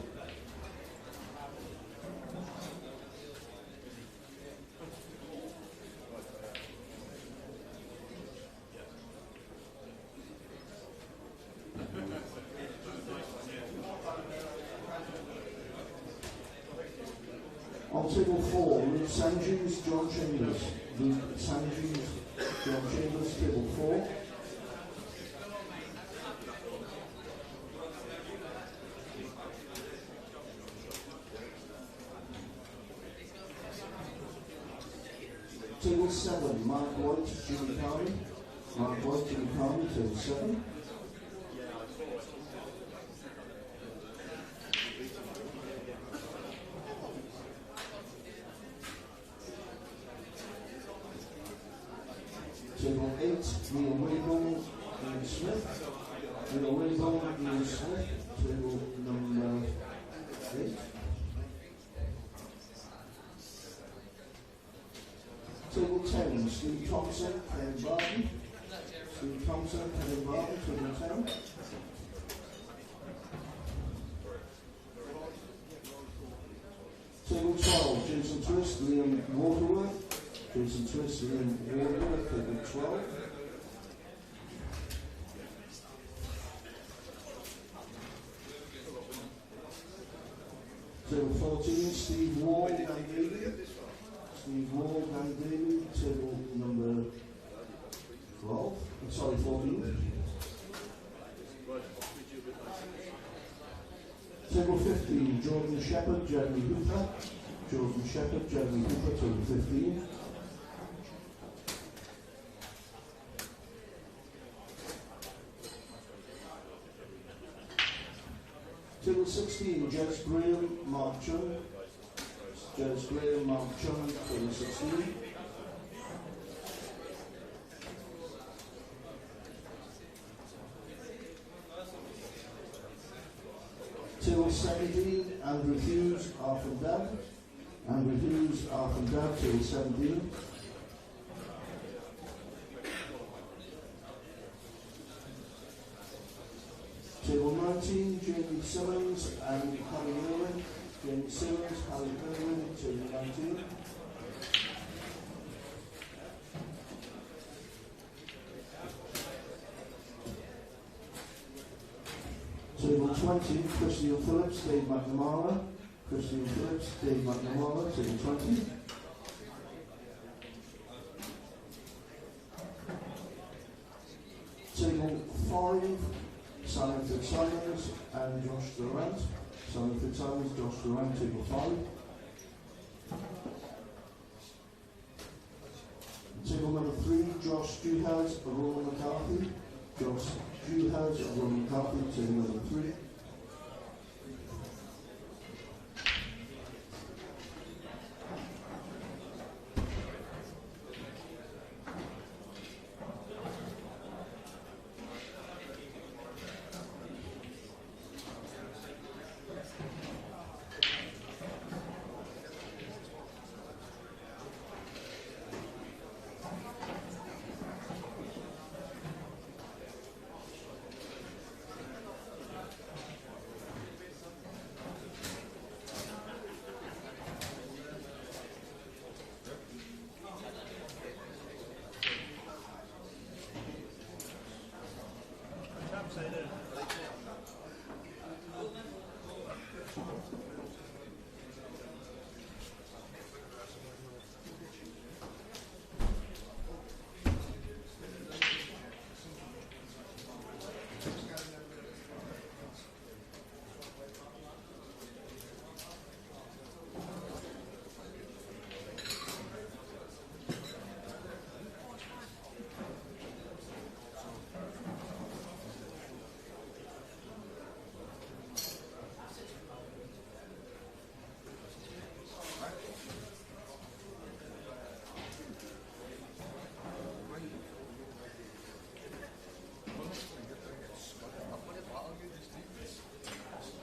On table 4, Luke Sanjeev, John Chambers. Luke Sanjeev, John Chambers, table 4. Table 7, Mark White, Jimmy Carney. Mark White, Jimmy Carney, table 7. Table 8, Neil Wayborn, Ian Smith. Neil Wayborn, Ian Smith, table number 8. Table 10, Steve Thompson, Ken Barton. Steve Thompson, Ken Barton, table 10. Table 12, Jason Twist, Liam Waterworth. Jason Twist, Liam Waterworth, table 12. Table 14, Steve Ward, Dan Daly. Steve Ward, Dan Daly, table number 12. Sorry, 14. Table 15, Jordan Shepherd, Jeremy Hooper. Jordan Shepherd, Jeremy Hooper, table 15. Table 16, Jess Graham, Mark Chung. Jess Graham, Mark Chung, table 16. Table 17, Andrew Hughes, Arthur Dad. Andrew Hughes, Arthur Dad, table 17. Table 19, Jamie Simmons and Harry Irwin. Jamie Simmons, Harry Irwin, table 19. Table 20, Christian Phillips, Dave McNamara. Christian Phillips, Dave McNamara, table 20. Table 5, Simon Fitzsimons and Josh Durant. Simon Fitzsimons, Josh Durant, table 5. Table number 3, Josh Dewhouse, Roland McCarthy. Josh Dewhouse, Roland McCarthy, table number 3.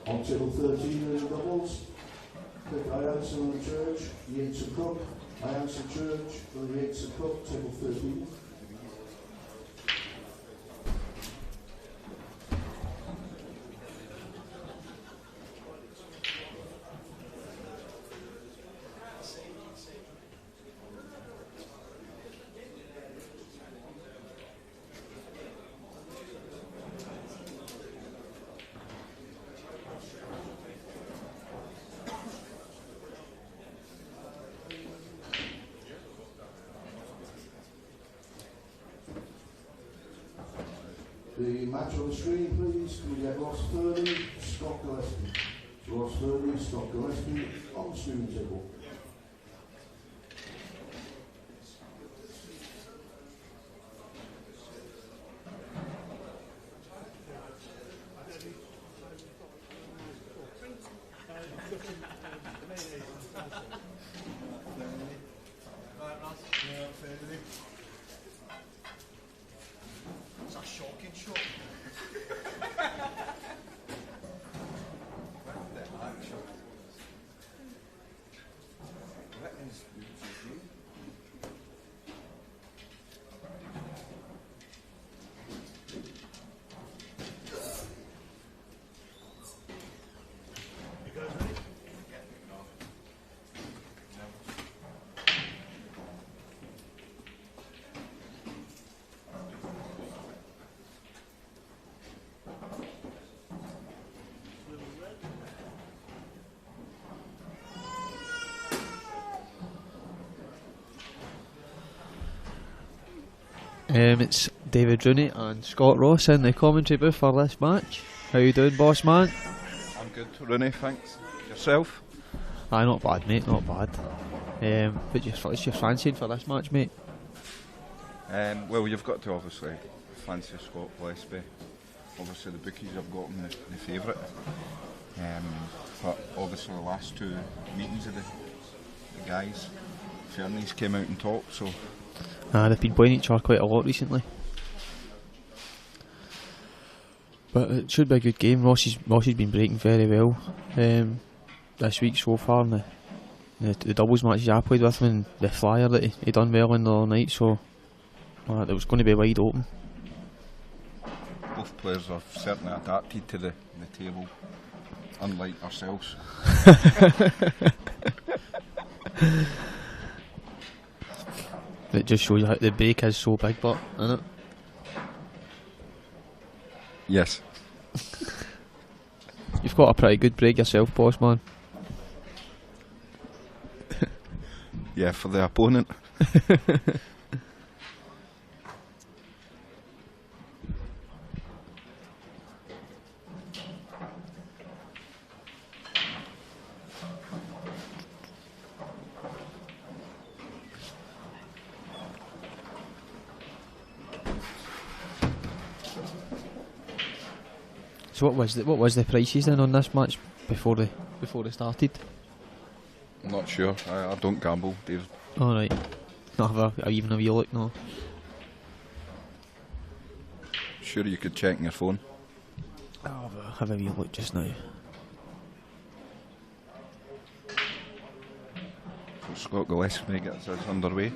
On table 13 in doubles, pick Ianson and Church, Yates and Cook. Ianson Church for the Yates and Cook, table 13. The match on the screen, please. Can we get Ross Furley, Scott Gillespie? Ross Furley, Scott Gillespie on the screen table. It's David Rooney and Scott Ross in the commentary booth for this match. How you doing, boss man? I'm good, Rooney, thanks. Yourself? Aye, not bad, mate, not bad. But what's your fancying for this match, mate? Well, you've got to obviously fancy Scott Gillespie. Obviously the bookies have got him the favourite. But obviously the last two meetings of the guys, Fernie's came out on top, so... They've been playing each other quite a lot recently. But it should be a good game. Rossi's been breaking very well this week so far. And the doubles matches I played with him and the flyer that he done well in the other night, so it was going to be wide open. Both players are certainly adapted to the table, unlike ourselves. It just shows you how the break is so big, but isn't it? Yes. You've got a pretty good break yourself, boss man. Yeah, for the opponent. So what was the prices then on this match before they started? I'm not sure. I don't gamble, David. All right. Not have even a wee look, no. Sure, you could check on your phone. I'll have a wee look just now. So Scott Gillespie gets us underway.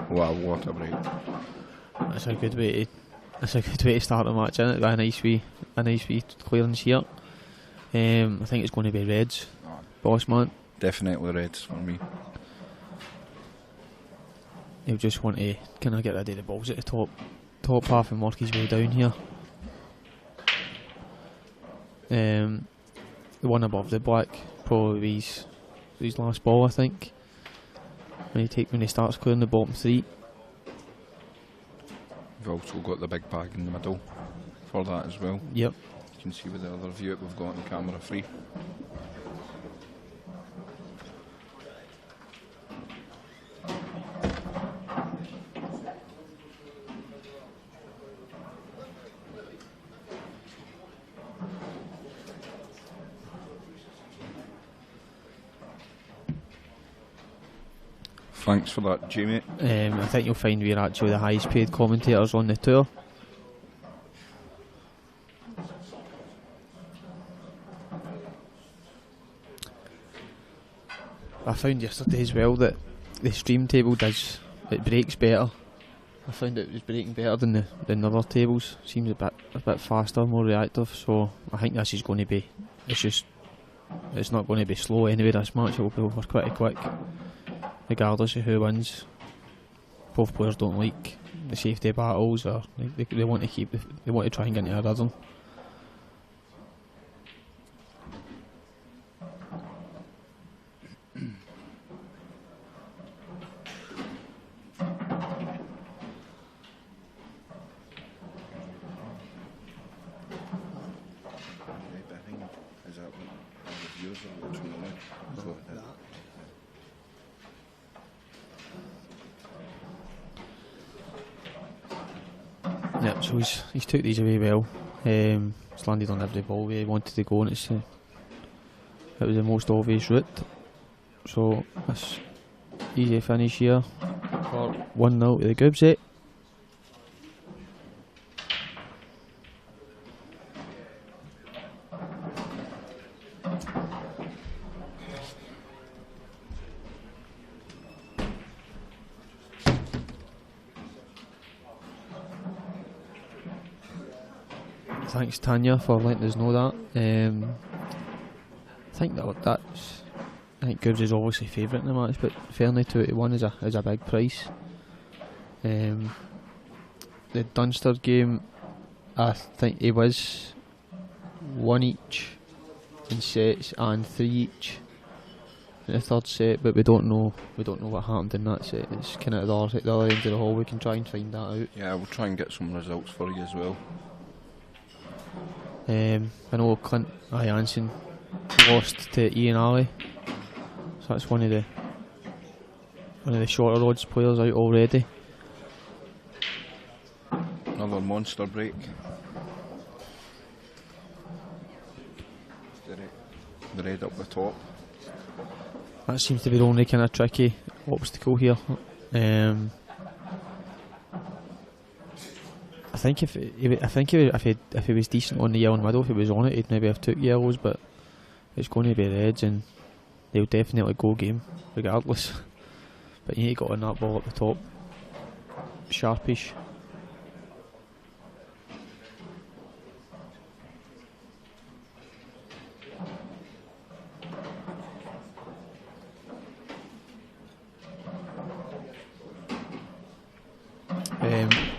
Wow, what a break! That's a good way to start the match, isn't it? With a nice wee clearance here. I think it's going to be reds, boss man. Definitely reds for me. He'll just want to kind of get rid of the balls at the top half and work his way down here. The one above the black probably his last ball, I think. When he starts clearing the bottom three. We've also got the big bag in the middle for that as well. Yep. You can see with the other view that we've got on camera 3. Thanks for that, Jamie. I think you'll find we're actually the highest paid commentators on the tour. I found yesterday as well that the stream table breaks better. I found it was breaking better than the other tables. Seems a bit faster, more reactive. So I think this is going to be. It's not going to be slow anyway. This match, it will be over pretty quick, regardless of who wins. Both players don't like the safety battles, or they want to they want to try and get into a rhythm. Yep, so he's took these away well. He's landed on every ball where he wanted to go, and it was the most obvious route. So this easy finish here for 1-0 to the Goobs. Thanks Tanya for letting us know that. I think I think Goobs is obviously favourite in the match, but fairly 2-1 is a big price. The Dunster game, I think it was 1 each in sets and 3 each in the third set, but we don't know what happened in that set. It's kind of at the other end of the hall. We can try and find that out. Yeah, we'll try and get some results for you as well. I know Clint Jansen lost to Ian Alley, so that's one of the shorter odds players out already. Another monster break. The red up the top. That seems to be the only kind of tricky obstacle here. I think if he was decent on the yellow middle, if he was on it, he'd maybe have took yellows, but it's going to be reds, and they'll definitely go game regardless. But you need to get on that ball at the top, sharpish.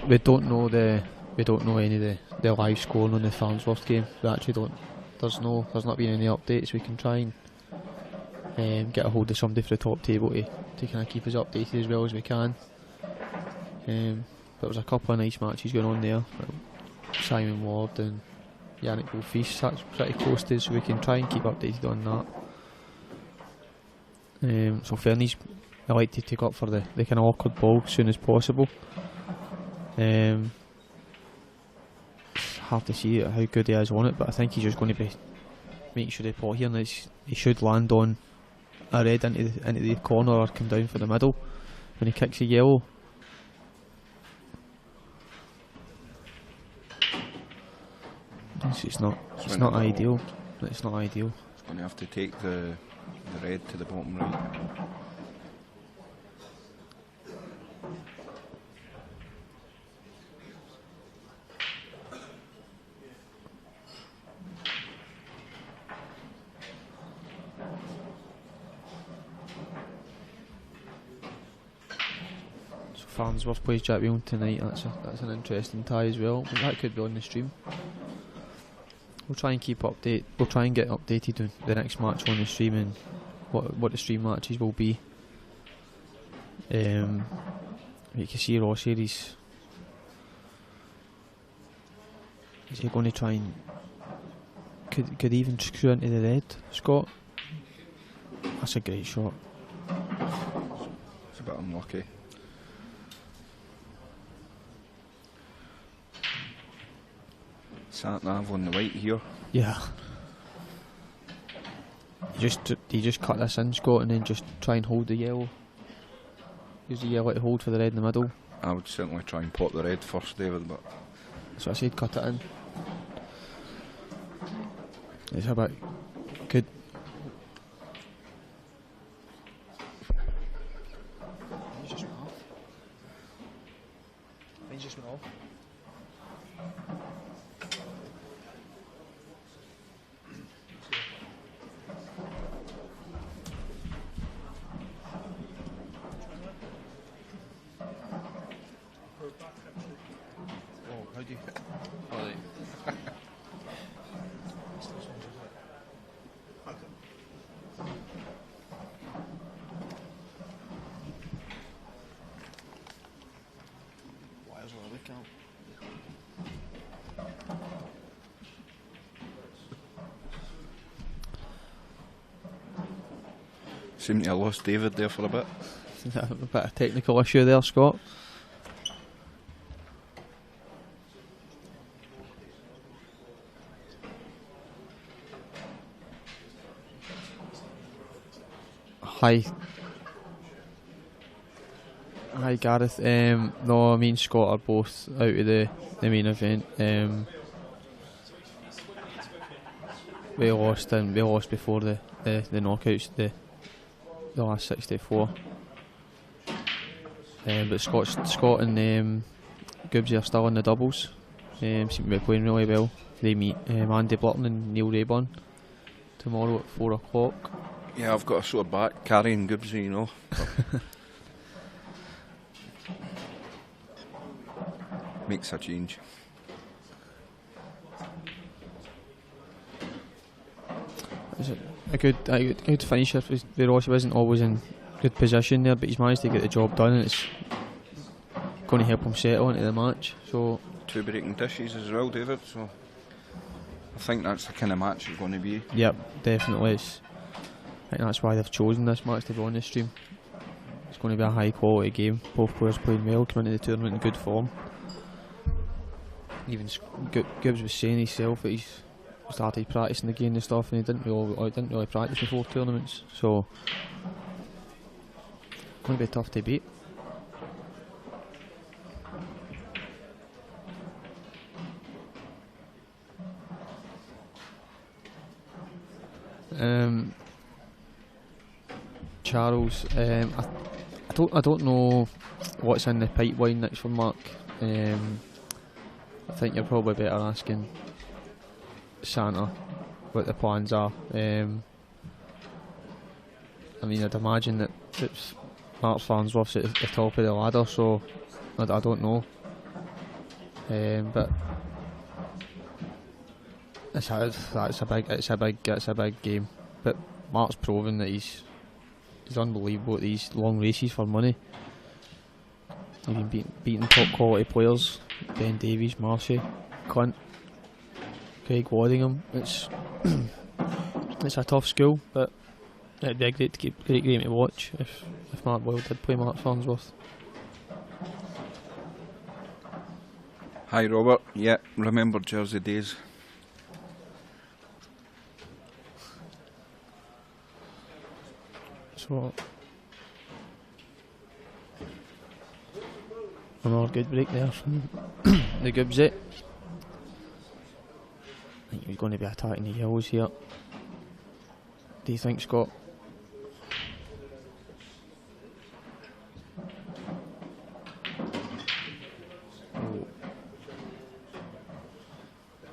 We don't know any of the live scoring on the Farnsworth game. We actually don't. There's not been any updates. We can try and get a hold of somebody for the top table to kind of keep us updated as well as we can. There was a couple of nice matches going on there. Simon Ward and Yannick Wolfies, that's pretty close to, so we can try and keep updated on that. So fairness, I like to take up for the kind of awkward ball as soon as possible. It's hard to see how good he is on it, but I think he's just going to be making sure they pot here, and he should land on a red into the corner or come down for the middle when he kicks a yellow. It's not ideal. It's not ideal. It's going to have to take the red to the bottom right. Farnsworth plays Jack Whelan tonight. That's an interesting tie as well. That could be on the stream. We'll try and keep update. We'll try and get updated on the next match on the stream and what the stream matches will be. You can see Ross here. Is he going to try and could even screw into the red, Scott? That's a great shot. It's a bit unlucky. Sat nav on the white here. Yeah. You just cut this in, Scott, and then just try and hold the yellow. Usually you like to hold for the red in the middle. I would certainly try and pot the red first, David, but... So I said cut it in. It's a bit good. Just went off. Oh, how do you... Oh, right. Wires are look out. Seem to have lost David there for a bit. A bit of technical issue there, Scott. Hi Gareth. No, me and Scott are both out of the main event. We lost before the knockouts, the last 64. But Scott and Gibbsy are still in the doubles. Seem to be playing really well. They meet Andy Blurton and Neil Rayburn tomorrow at 4 o'clock. Yeah, I've got a sore back carrying Gibbsy, you know. Makes a change. Is it a good finisher for Ross? He wasn't always in good position there, but he's managed to get the job done, and it's going to help him settle into the match. So 2 breaking dishes as well, David, so I think that's the kind of match it's going to be. Yep, definitely. I think that's why they've chosen this match to be on the stream. It's going to be a high quality game. Both players playing well, coming into the tournament in good form. Even Gibbs was saying himself that he's started practicing again and stuff, and he didn't really practice before tournaments, so it's going to be tough to beat. Charles, I don't know what's in the pipeline next for Mark. I think you're probably better asking Santa what the plans are. I mean, I'd imagine that it's Mark Farnsworth's at the top of the ladder, so I don't know. But it's a big game. But Mark's proven that he's unbelievable at these long races for money. He's been beating top quality players. Ben Davies, Marshy, Clint, Craig Waddingham. It's a tough school, but it'd be a great game to watch if Mark Boyle did play Mark Farnsworth. Hi Robert, yeah, remember Jersey days. So another good break there from the Gibbsy. I think he's going to be attacking the yellows here. Do you think, Scott? Oh.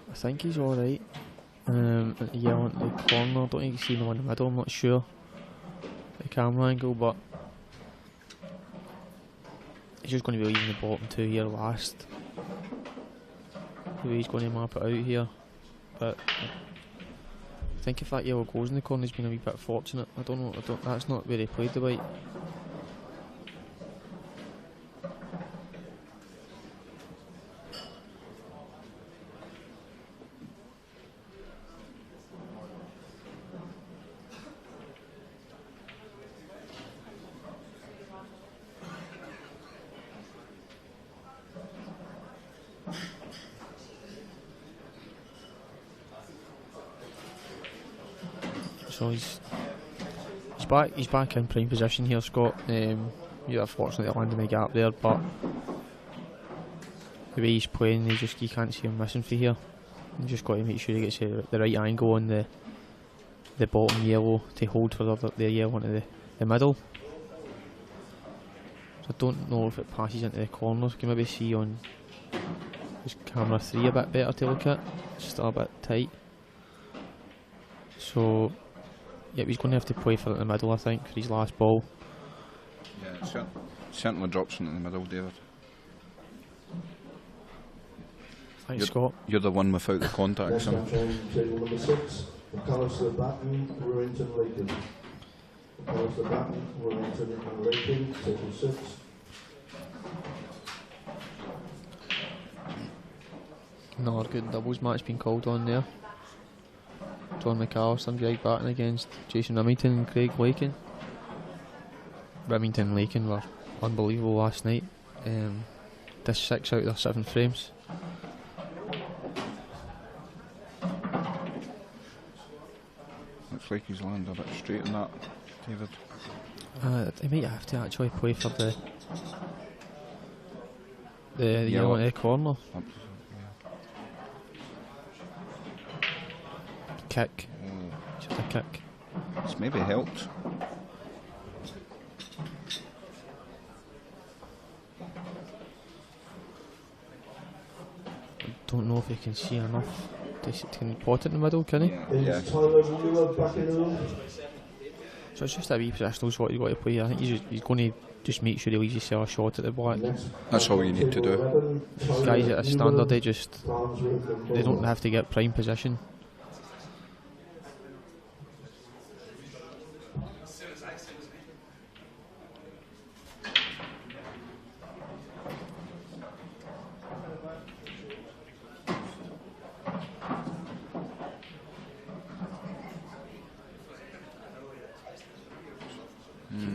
I think he's alright. At the yellow into the corner. I don't think you see him in the middle, I'm not sure. The camera angle, but he's just going to be leaving the bottom two here last. The way he's going to map it out here. But I think if that yellow goes in the corner, he's been a wee bit fortunate. I don't know, that's not where he played the white. So he's back in prime position here, Scott. You you're fortunate to land in the gap there, but the way he's playing, you can't see him missing for here. You just got to make sure he gets the right angle on the bottom yellow to hold for the yellow into the middle. So I don't know if it passes into the corners. You can maybe see on his camera 3 a bit better to look at. It's still a bit tight. So yeah, he's going to have to play for it in the middle, I think, for his last ball. Yeah, it certainly drops into the middle, David. Thanks, Scott. You're the one without the contacts. Table number 6, McAllister Batten, Warrington, Lakin. McAllister Batten, Warrington and Lakin, table 6. Another good doubles match being called on there. John McAllister and Greg Batten against Jason Remington and Craig Lakin. Remington and Lakin were unbelievable last night. This 6 out of their 7 frames. Looks like he's landed a bit straight on that, David. He might have to actually play for the yellow in the corner. Kick. Just a kick. It's maybe helped. I don't know if he can see enough. Can he pot it in the middle, can he? Yeah. So it's just a wee positional shot you've got to play. I think he's going to just make sure he leaves himself a shot at the black. That's all you need to do. Guys at a standard, they don't have to get prime position.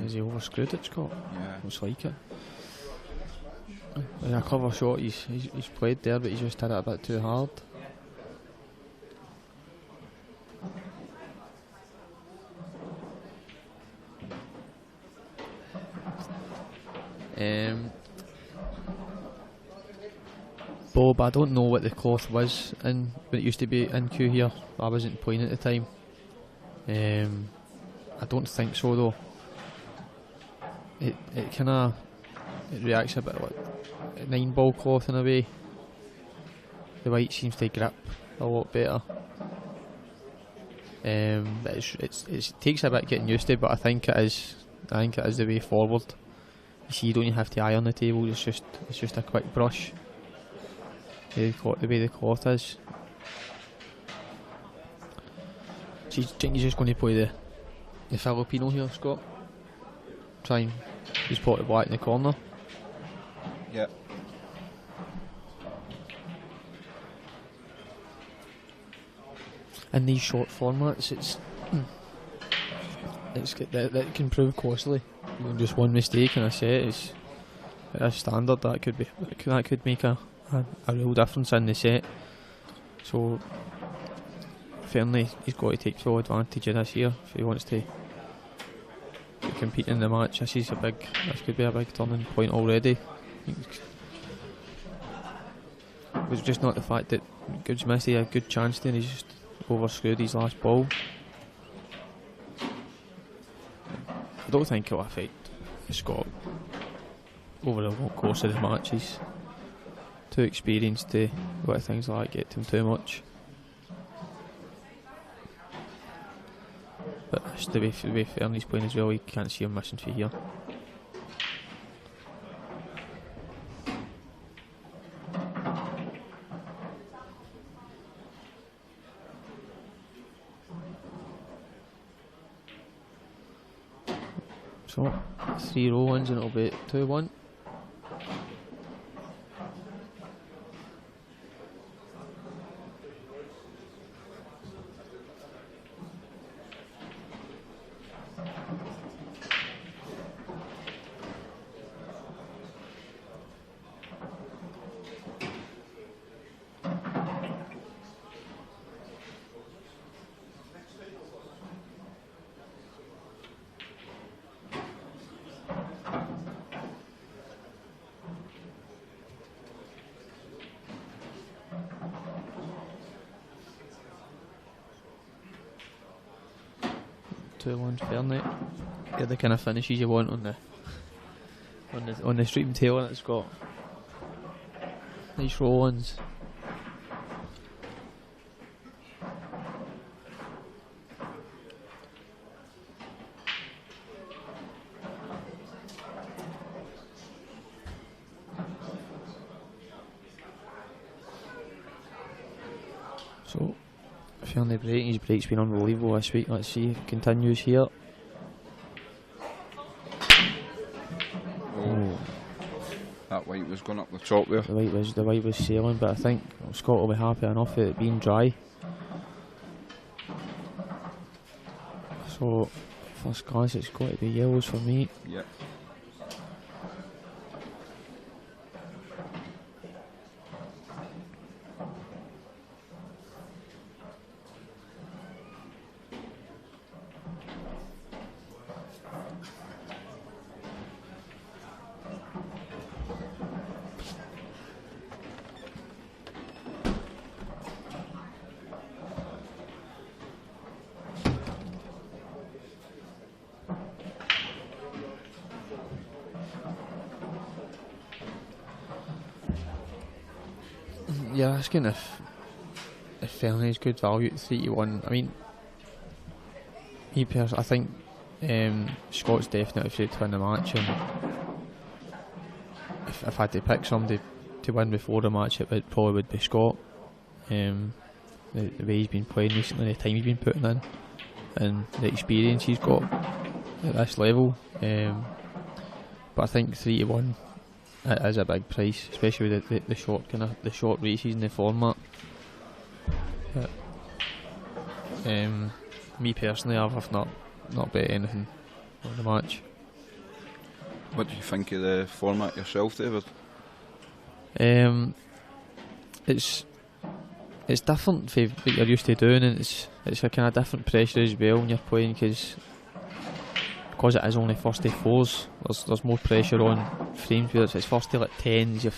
Is he overscrewed it, Scott? Yeah. Looks like it. A clever shot he's played there, but he's just hit it a bit too hard. Bob, I don't know what the cloth was when it used to be in queue here. I wasn't playing at the time. I don't think so though. It reacts a bit like a 9-ball cloth in a way. The white seems to grip a lot better. But it takes a bit getting used to, but I think it is the way forward. You see, you don't have to iron the table. It's just a quick brush. The way the cloth is. So you think he's just going to play the Filipino here, Scott? Try and just put it black in the corner. Yeah. In these short formats, that can prove costly. Even just one mistake in a set is a standard that could make a real difference in the set. So certainly he's got to take full advantage of this here if he wants to compete in the match. This could be a big turning point already. It was just not the fact that Goods missed a good chance there, he's just overscrewed his last ball. I don't think it'll affect Scott over the long course of the match. He's too experienced to let things like that get to him too much. But to be fair, he's playing as well, you can't see him missing for here. So 3 roll-ins and it'll be 2-1. 2-1 Fairnight. They're the kind of finishes you want on the street and tail, and it's got nice roll-ons. So, Fairnight breaking, his break's been unbelievable this week. Let's see if it continues here. That white was going up the top there. The white was sailing, but I think Scott will be happy enough with it being dry. So, first glance, it's got to be yellows for me. Yeah. Yeah, asking if Fairnight's good value at 3-1. I mean, I think Scott's definitely fit to win the match, and if I had to pick somebody to win before the match, it probably would be Scott. The way he's been playing recently, the time he's been putting in, and the experience he's got at this level. But I think 3-1 is a big price, especially with the short races in the format. But, me personally, I've not bet anything on the match. What do you think of the format yourself, David? It's different from what you're used to doing, and it's a kind of different pressure as well when you're playing, because it is only first to fours. There's more pressure on frames. Where it's first to like 10s, you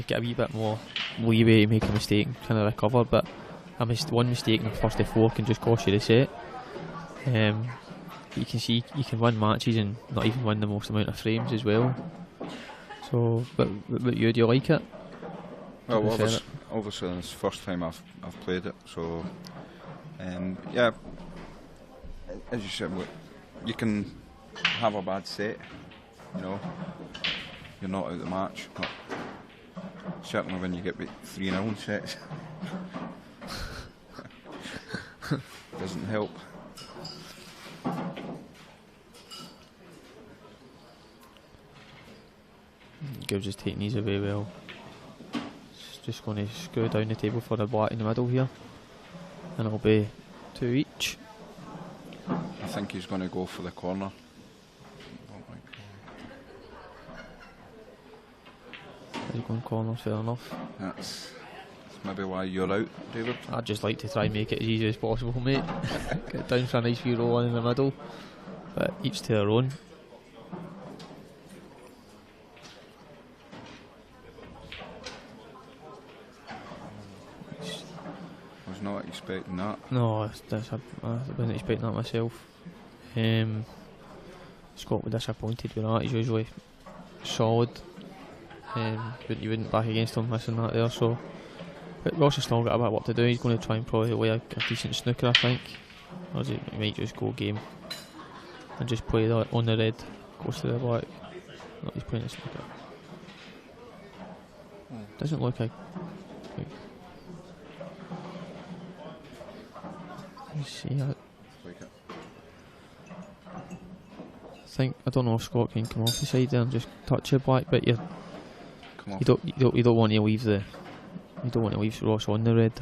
get a wee bit more leeway to make a mistake and kind of recover. But one mistake in the first to 4 can just cost you the set. You can see you can win matches and not even win the most amount of frames as well. So, but do you like it? Well, obviously it's the first time I've played it, so yeah, as you said, you can have a bad set, you know, you're not out of the match, but certainly when you get 3-0 sets, doesn't help. Gibbs is taking these away well. Just going to screw down the table for the black in the middle here, and it'll be 2 each. I think he's going to go for the corner. He's going corner, fair enough. That's maybe why you're out, David. I'd just like to try and make it as easy as possible, mate. Get down for a nice few roll on in the middle, but each to their own. Not expecting that. No, I wasn't expecting that myself. Scott was disappointed with that. He's usually solid, but you wouldn't back against him missing that there. So, but Ross has still got a bit of work to do. He's going to try and probably lay a decent snooker, I think, or he might just go game and just play that on the red, goes to the black. No, he's playing a snooker. Doesn't look like. See that. I don't know if Scott can come off the side there and just touch it black, but you don't want to leave Ross on the red.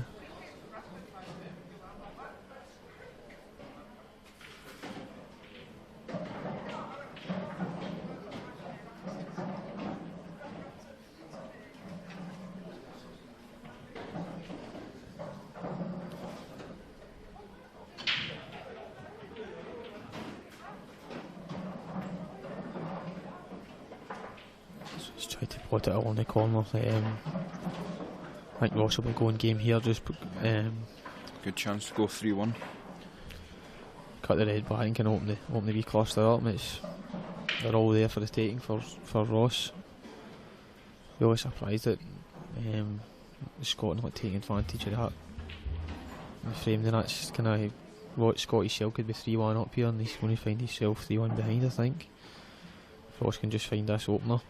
Put it along the corner. I think Ross will be going game here. Just good chance to go 3-1. cut the red blank and open the wee cluster up. They're all there for the taking for Ross. Really surprised that Scotland not taking advantage of that. The frame, then that's kind of what Scottish Shell could be 3-1 up here, and he's going to find himself 3-1 behind, I think. If Ross can just find this opener.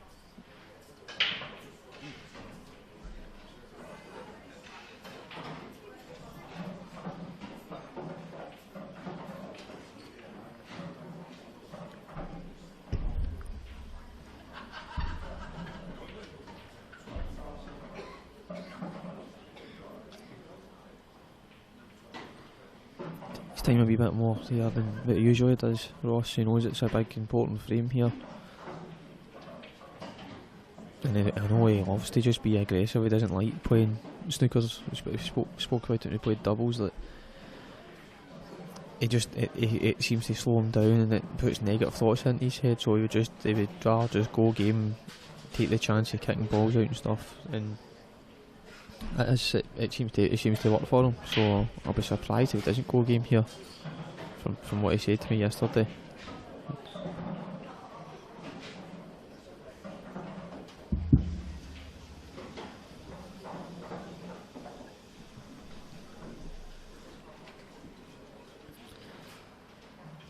Time a wee bit more here than what he usually does. Ross, he knows it's a big important frame here, and I know he loves to just be aggressive. He doesn't like playing snookers. We spoke about it when we played doubles, that it seems to slow him down and it puts negative thoughts into his head, so he would rather just go game, take the chance of kicking balls out and stuff, and it seems to work for him. So I'll be surprised if he doesn't go game here, from what he said to me yesterday.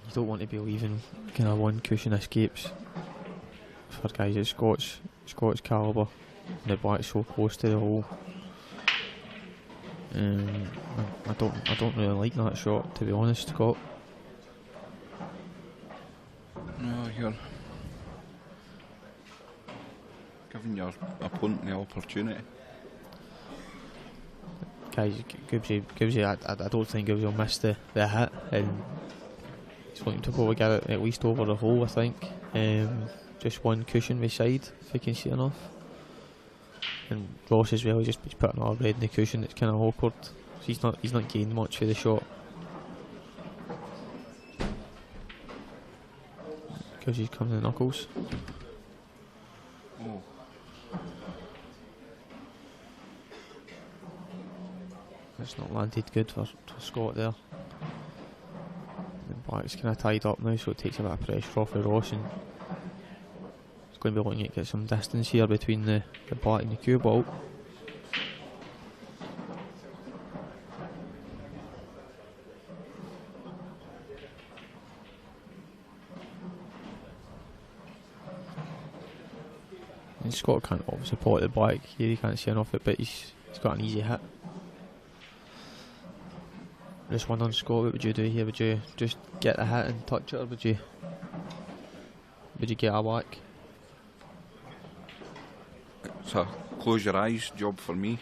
You don't want to be leaving kind of one cushion escapes for guys at Scots calibre. The black's so close to the hole. I don't really like that shot, to be honest, Scott. No, you're giving your opponent the opportunity. Guys, gives you. I don't think gives you miss the hit, and he's looking to probably get it at least over the hole, I think. Just one cushion beside, if you can see enough. And Ross as well, he's putting another red in the cushion. It's kind of awkward. So he's not gained much for the shot. Because he's coming to knuckles. Oh. It's not landed good for Scott there. The black's kind of tied up now, so it takes a bit of pressure off of Ross, and he's going to be looking to get some distance here between the black and the cue ball. And Scott can't obviously pot the black here, he can't see enough of it, but he's got an easy hit. Just one on Scott, what would you do here? Would you just get the hit and touch it, or would you get a whack? It's a close your eyes job for me.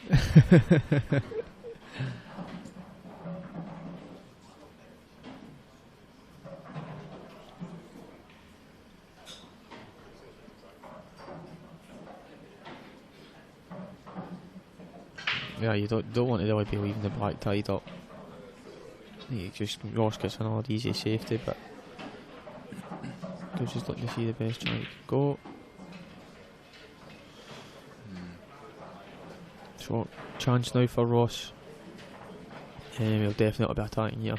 Yeah, you don't want to really be leaving the black tied up. Ross gets another easy safety, but he's just looking to see the best chance he can go. Short chance now for Ross. He'll definitely be attacking here.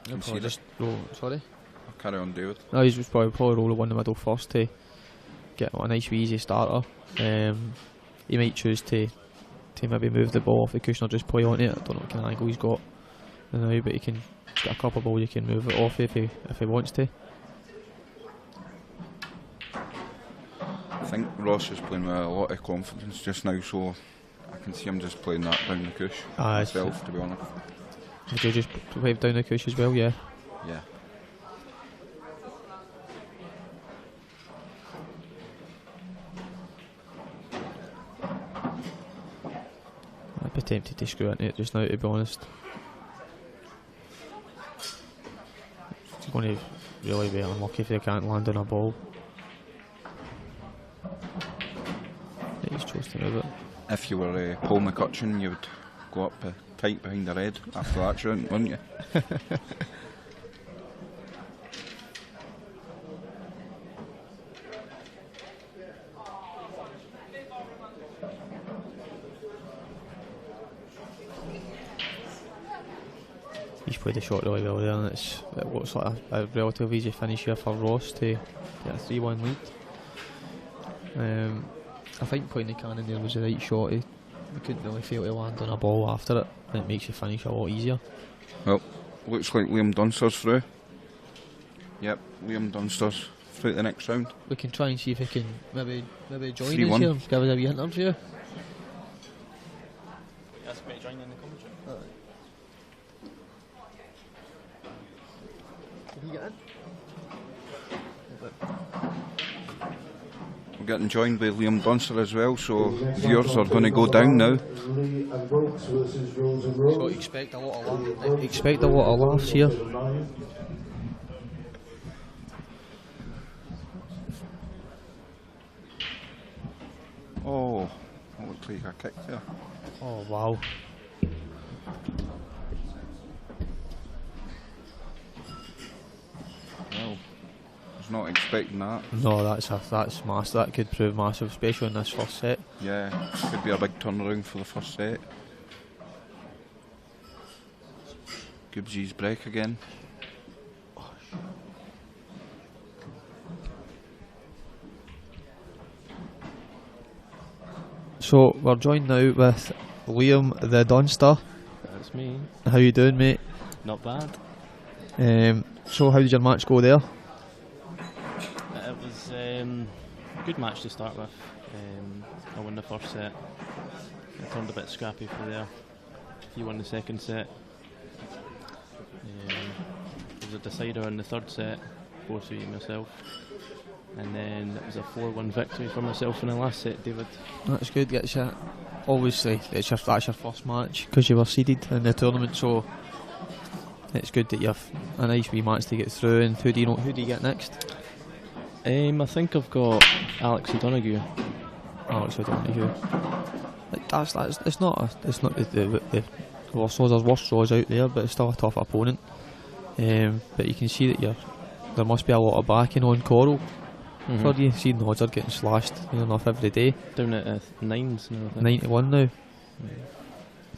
Concede Just roll. Sorry. I'll carry on, David. No, he's just probably roll the one in the middle first to get a nice wee easy starter. He might choose to maybe move the ball off the cushion or just play on it. I don't know what kind of angle he's got now, but he's got a couple of balls he can move it off if he wants to. I think Ross is playing with a lot of confidence just now, so I can see him just playing that down the cush himself, to be honest. Would you just wave down the cush as well? Yeah. Yeah. I'd be tempted to screw into it just now, to be honest. It's going to really be unlucky if they can't land on a ball. He's chose to move it. If you were Paul McCutcheon, you would go up tight behind the red after that shot, wouldn't you? he's played the shot really well there, and it looks like a relatively easy finish here for Ross to get a 3-1 lead. I think putting the cannon there was the right shot. He couldn't really fail to land on a ball after it, and it makes you finish a lot easier. Well, looks like Liam Dunster's through. Yep, Liam Dunster's through to the next round. We can try and see if he can maybe join 3-1. us here, give us a wee interview. Ask me to join in the commentary. Did he get in? We're getting joined by Liam Dunster as well, so viewers are going to go down now. So expect a lot of laughs here. Oh, that looked like a kick there. Oh wow. Well, I was not expecting that. No, that's massive. That could prove massive, especially in this first set. Yeah, could be a big turnaround for the first set. Gibbsy's break again. So we're joined now with Liam the Dunster. That's me. How you doing, mate? Not bad. So how did your match go there? It was a good match to start with. I won the first set. It turned a bit scrappy for there. He won the second set. There was a decider in the third set, 4-3 myself. And then it was a 4-1 victory for myself in the last set, David. That's good. Obviously, that's your first match because you were seeded in the tournament, so it's good that you've a nice wee match to get through. And who do you get next? I think I've got Alex O'Donoghue. Alex O'Donoghue. It's not the worst draws. There's worse draws out there, but it's still a tough opponent. But you can see that there must be a lot of backing on Coral. For you, seeing the odds are getting slashed near enough every day. Down at 9s now, I think. 91 now.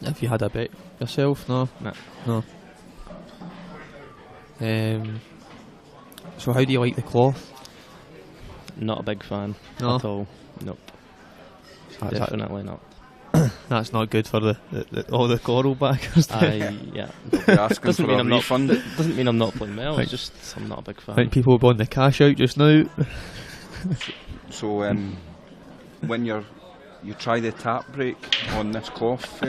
Have you had a bet yourself? No. No. So how do you like the cloth? Not a big fan at all. Nope. Definitely not. That's not good for all the Coral backers. Yeah. Asking for a refund. Doesn't mean I'm not playing well. It's just I'm not a big fan. I think people will be on the cash out just now. So when you try the tap break on this cloth,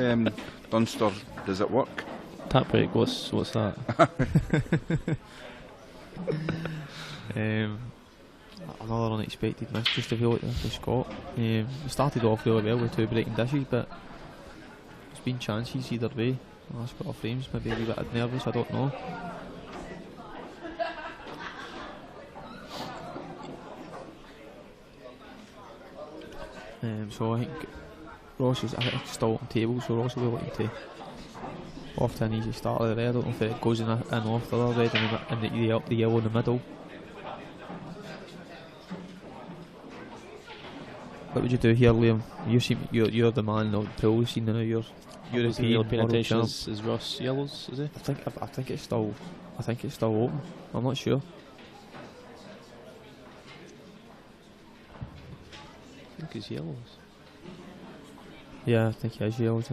Dunster, does it work? Tap break? What's that? Another unexpected miss just to feel like for Scott. It started off really well with 2 breaking dishes, but there's been chances either way. Last couple of frames, maybe a wee bit nervous, I don't know. So I think Ross is still on table, so Ross will be looking to off to an easy start of the red. I don't know if it goes in off the other red and the yellow in the middle. What would you do here, Liam? You're the man of the pool. We've seen now your European attention is Ross yellows, is it? I think it's still open. I'm not sure. I think it's yellows. Yeah, I think he has yellows.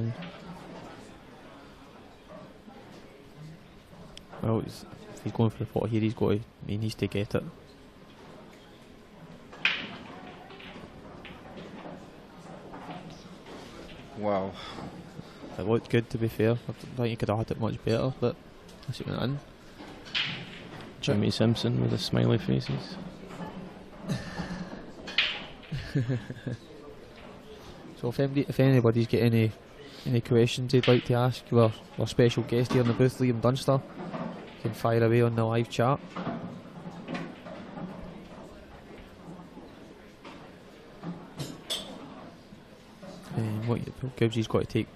Well, if he's going for the pot here, he needs to get it. Wow. It looked good, to be fair. I think he could have had it much better, but that's it went in. Jimmy Simpson with the smiley faces. So if anybody's got any questions they'd like to ask our special guest here in the booth, Liam Dunster, you can fire away on the live chat. Gibbsy's got to take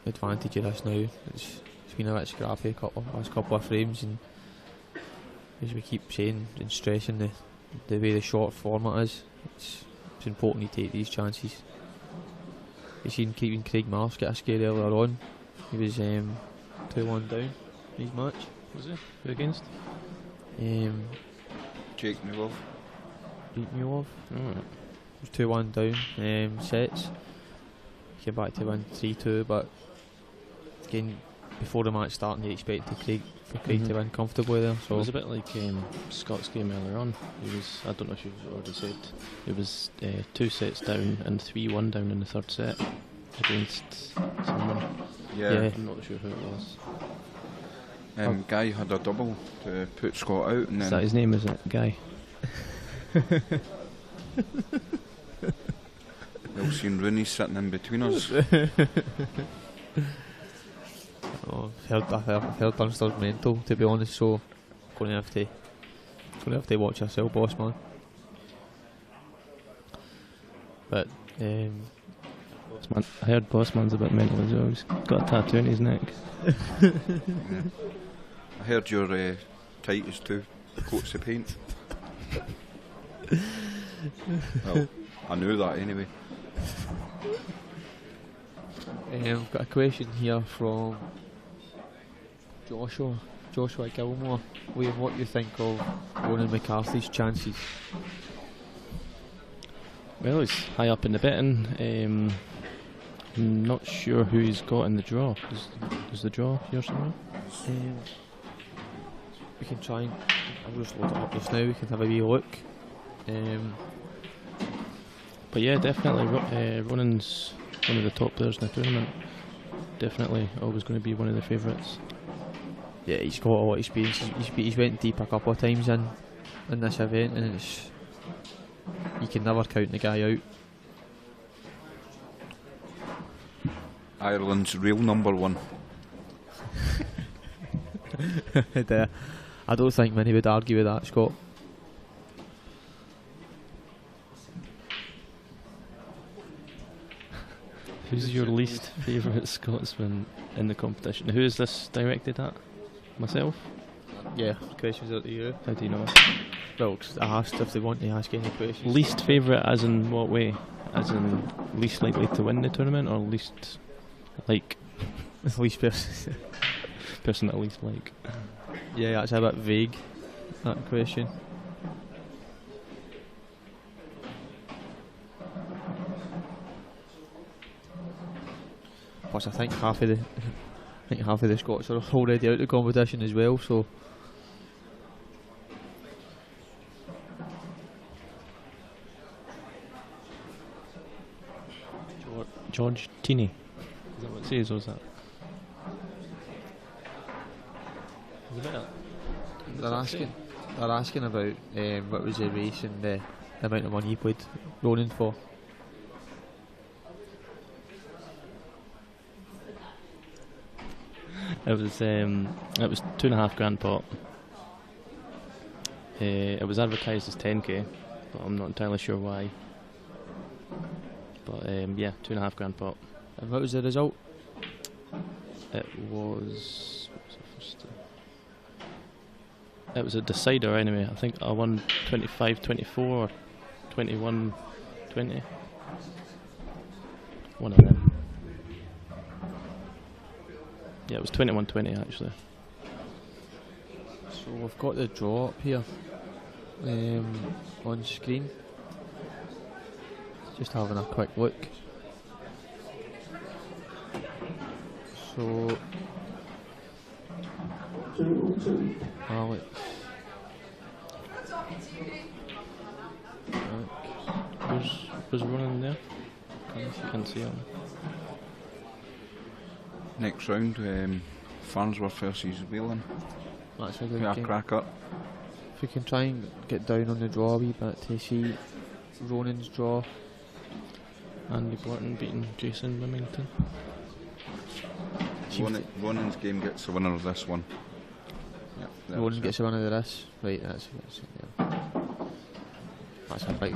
advantage of this now. It's been a bit scrappy last couple of frames, and as we keep saying and stressing the way the short format is, it's important to take these chances. You've seen Craig Marsh get a scare earlier on. He was 2-1 down. his match. Was it? Who against? Jake Newell. Beat Newell. Alright. It was 2-1 down, sets. Came back to win 3-2, but again, before the match starting, you expected Craig to win comfortably there. So it was a bit like Scott's game earlier on. He was, I don't know if you've already said, it was 2 sets down and 3-1 down in the third set against someone. Yeah. I'm not sure who it was. Guy had a double to put Scott out, and Is then that his name, is it? Guy? Wilson Rooney sitting in between us. I've heard Dunster's mental, to be honest, so gonna have to watch ourselves, boss man. But I heard boss man's a bit mental as well. He's got a tattoo on his neck. Yeah. I heard your Titus 2 coats of paint. Well, I knew that anyway. I've got a question here from Joshua Gilmore. Liam, what do you think of Ronan McCarthy's chances? Well, he's high up in the betting. I'm not sure who he's got in the draw. Is the draw here somewhere? We can try and I'll just load it up just now. We can have a wee look. But yeah, definitely Ronan's one of the top players in the tournament. Definitely always going to be one of the favourites. Yeah, he's got a lot of experience. He's went deep a couple of times in this event, and you can never count the guy out. Ireland's real number 1. I don't think many would argue with that, Scott. Who's your least favourite Scotsman in the competition? Who is this directed at? Myself? Yeah, questions out to you. How do you know? Well, I asked if they want to ask any questions. Least favourite as in what way? As in least likely to win the tournament, or least like? Least person. Person that I least like. Yeah, that's a bit vague, that question. Plus, I think half of the Scots are already out of the competition as well. So, George Tini. Is that what it says, or is that? They're asking about what was the race and the amount of money he played Ronan for. It was £2.5 grand pot. It was advertised as 10k, but I'm not entirely sure why. But yeah, £2.5 grand pot. And what was the result? It was. It was a decider anyway. I think I won 25-24 or 21-20. One of them. Yeah, it was 21-20 actually. So we've got the draw up here on screen. Just having a quick look. So Alex. Was running there? Can't see him. Next round, Farnsworth versus Whelan. That's a good Yeah, game. crack up. If we can try and get down on the draw a wee bit to see Ronan's draw. Andy Borton beating Jason Wilmington. Ronan's game gets the winner of this one. Yep, Ronan gets the winner of this. Right, that's a big.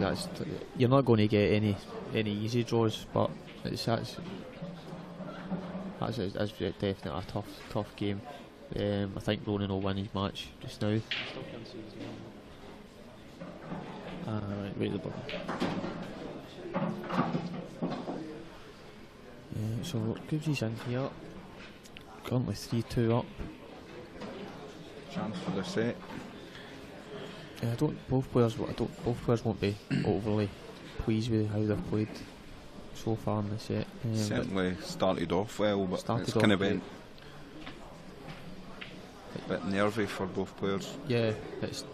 You're not going to get any easy draws, but that's definitely a tough game. I think Ronan will win his match just now. Right, wait the button. So Goobsy's in here. Currently 3-2 up. chance for the set. Yeah, both players won't be overly pleased with how they've played so far in the set. Certainly started off well, but it's kind of been a bit nervy for both players. Yeah, it's,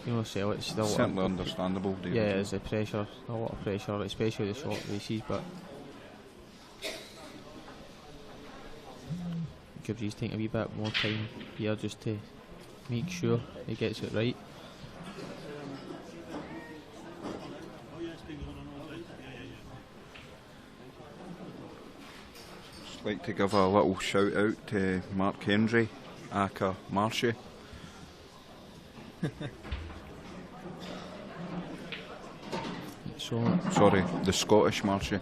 you know, so it's still certainly understandable. Yeah, there's a pressure, a lot of pressure, especially the short races, but gives you taking a wee bit more time here just to make sure he gets it right. Just like to give a little shout out to Mark Hendry, aka Marshy. Sorry, the Scottish Marshy.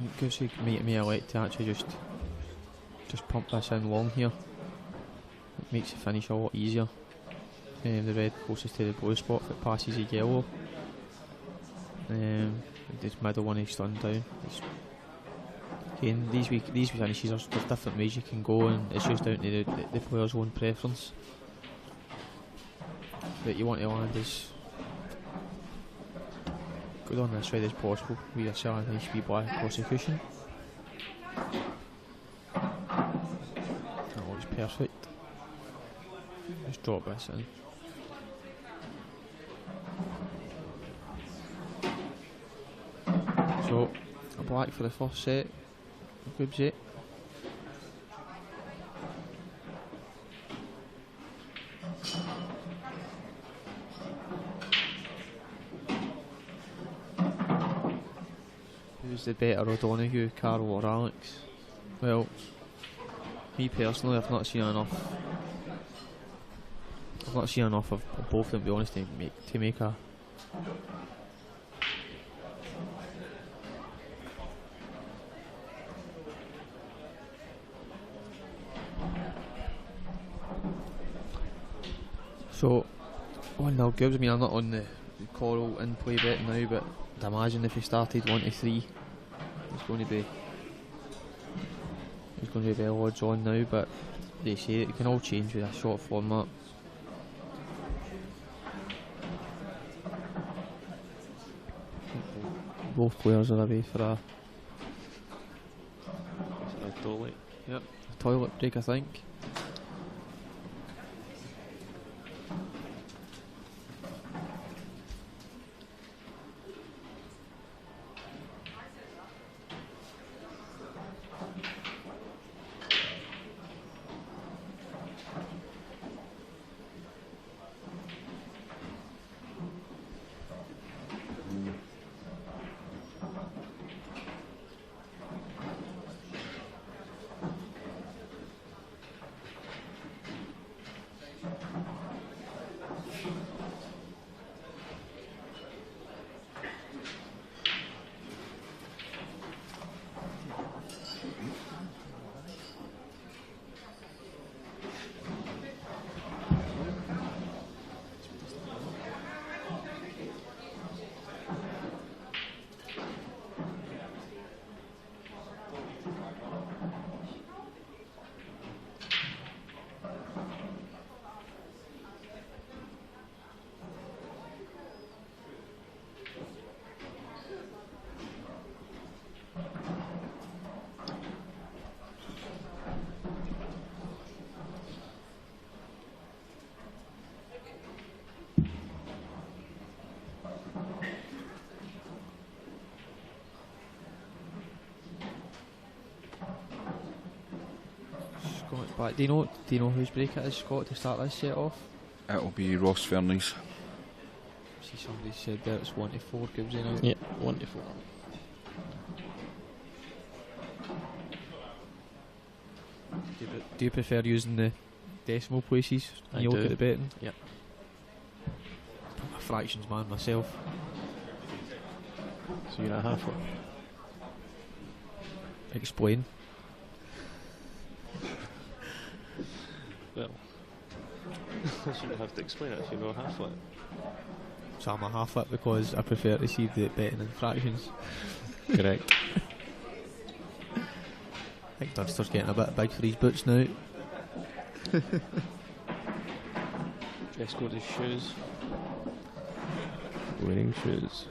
It gives me a like to actually just pump this in long here. It makes the finish a lot easier. The red closest to the blue spot if it passes the yellow. This middle one he's stunned down. Again, these finishes, there's different ways you can go, and it's just down to the player's own preference. But you want to land as good on this side as possible with yourself a nice wee black prosecution. That looks perfect. Just drop this in. So, a black for the first set. Group set. Who's the better O'Donoghue, Carroll or Alex? Well, me personally, I've not seen enough of both of them, to be honest, to make a So 1-0 Gibbs. I mean, I'm not on the Coral in play bet now, but I'd imagine if he started 1-3, it's going to be well odds on now. But they say it can all change with a short format. Both players are away for a toilet. Yep, a toilet break, I think. But do you know whose break it is, Scott, to start this set off? It'll be Ross Fernie's. See, somebody said there it's 1-4 Gibbs now. Yeah, 1-4. Do you prefer using the decimal places when you look at the betting? Yep. I'm a fractions man myself. So you're at halfway. Explain. Well, I shouldn't have to explain it if you know half flip. So I'm a half flip because I prefer to see the betting in fractions. Correct. think Dunster's getting a bit big for his boots now. Dress code is shoes. Wearing shoes.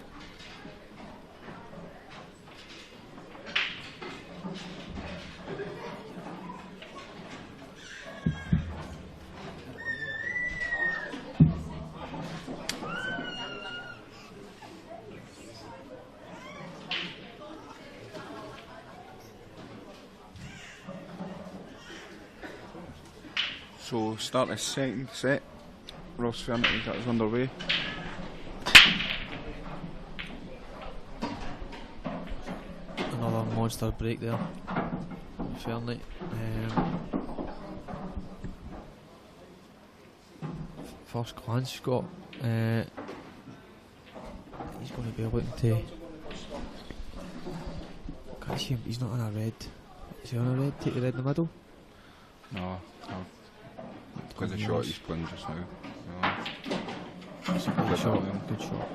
So start the second set. Ross Fernity, that is underway. Another monster break there. Fernity. First glance, Scott. He's going to be looking to. Can't see him. He's not on a red. Is he on a red? Take the red in the middle. No. Because the shot he's playing just now. No. That's a good shot. Good shot.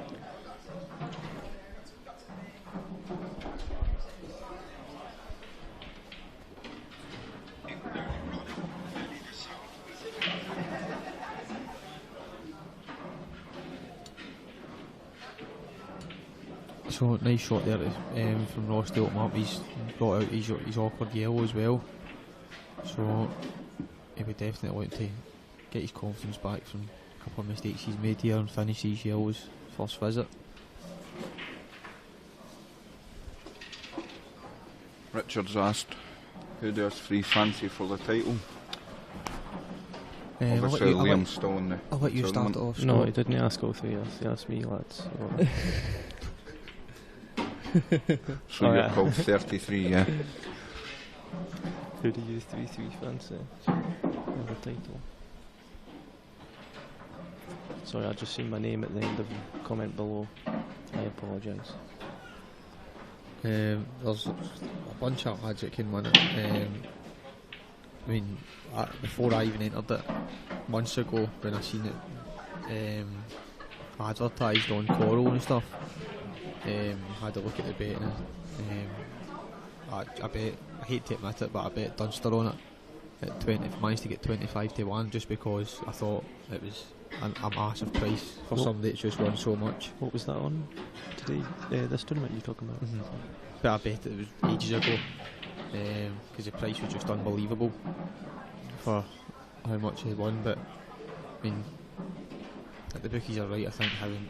So nice shot there from Ross to open up. He's brought out his awkward yellow as well. So he would definitely like to get his confidence back from a couple of mistakes he's made here and finish these yellows first visit. Richard's asked, who does free fancy for the title? Obviously Liam's still in the I'll let you start it off. No, he didn't ask all three, he asked me, lads. So you're called 33, yeah. Who do you 3-3 fancy for the title? Sorry, I just seen my name at the end of the comment below. I apologise. There's a bunch of lads that can win it. I mean, before I even entered it, months ago when I seen it advertised on Coral and stuff, had a look at the betting. I bet, I hate to admit it, but I bet Dunster on it at 20. Managed to get 25 to 1 just because I thought it was a massive price for somebody that's just won so much. What was that on today? This tournament you're talking about? But I bet it was ages ago because the price was just unbelievable for how much he won. But I mean, the bookies are right. I think having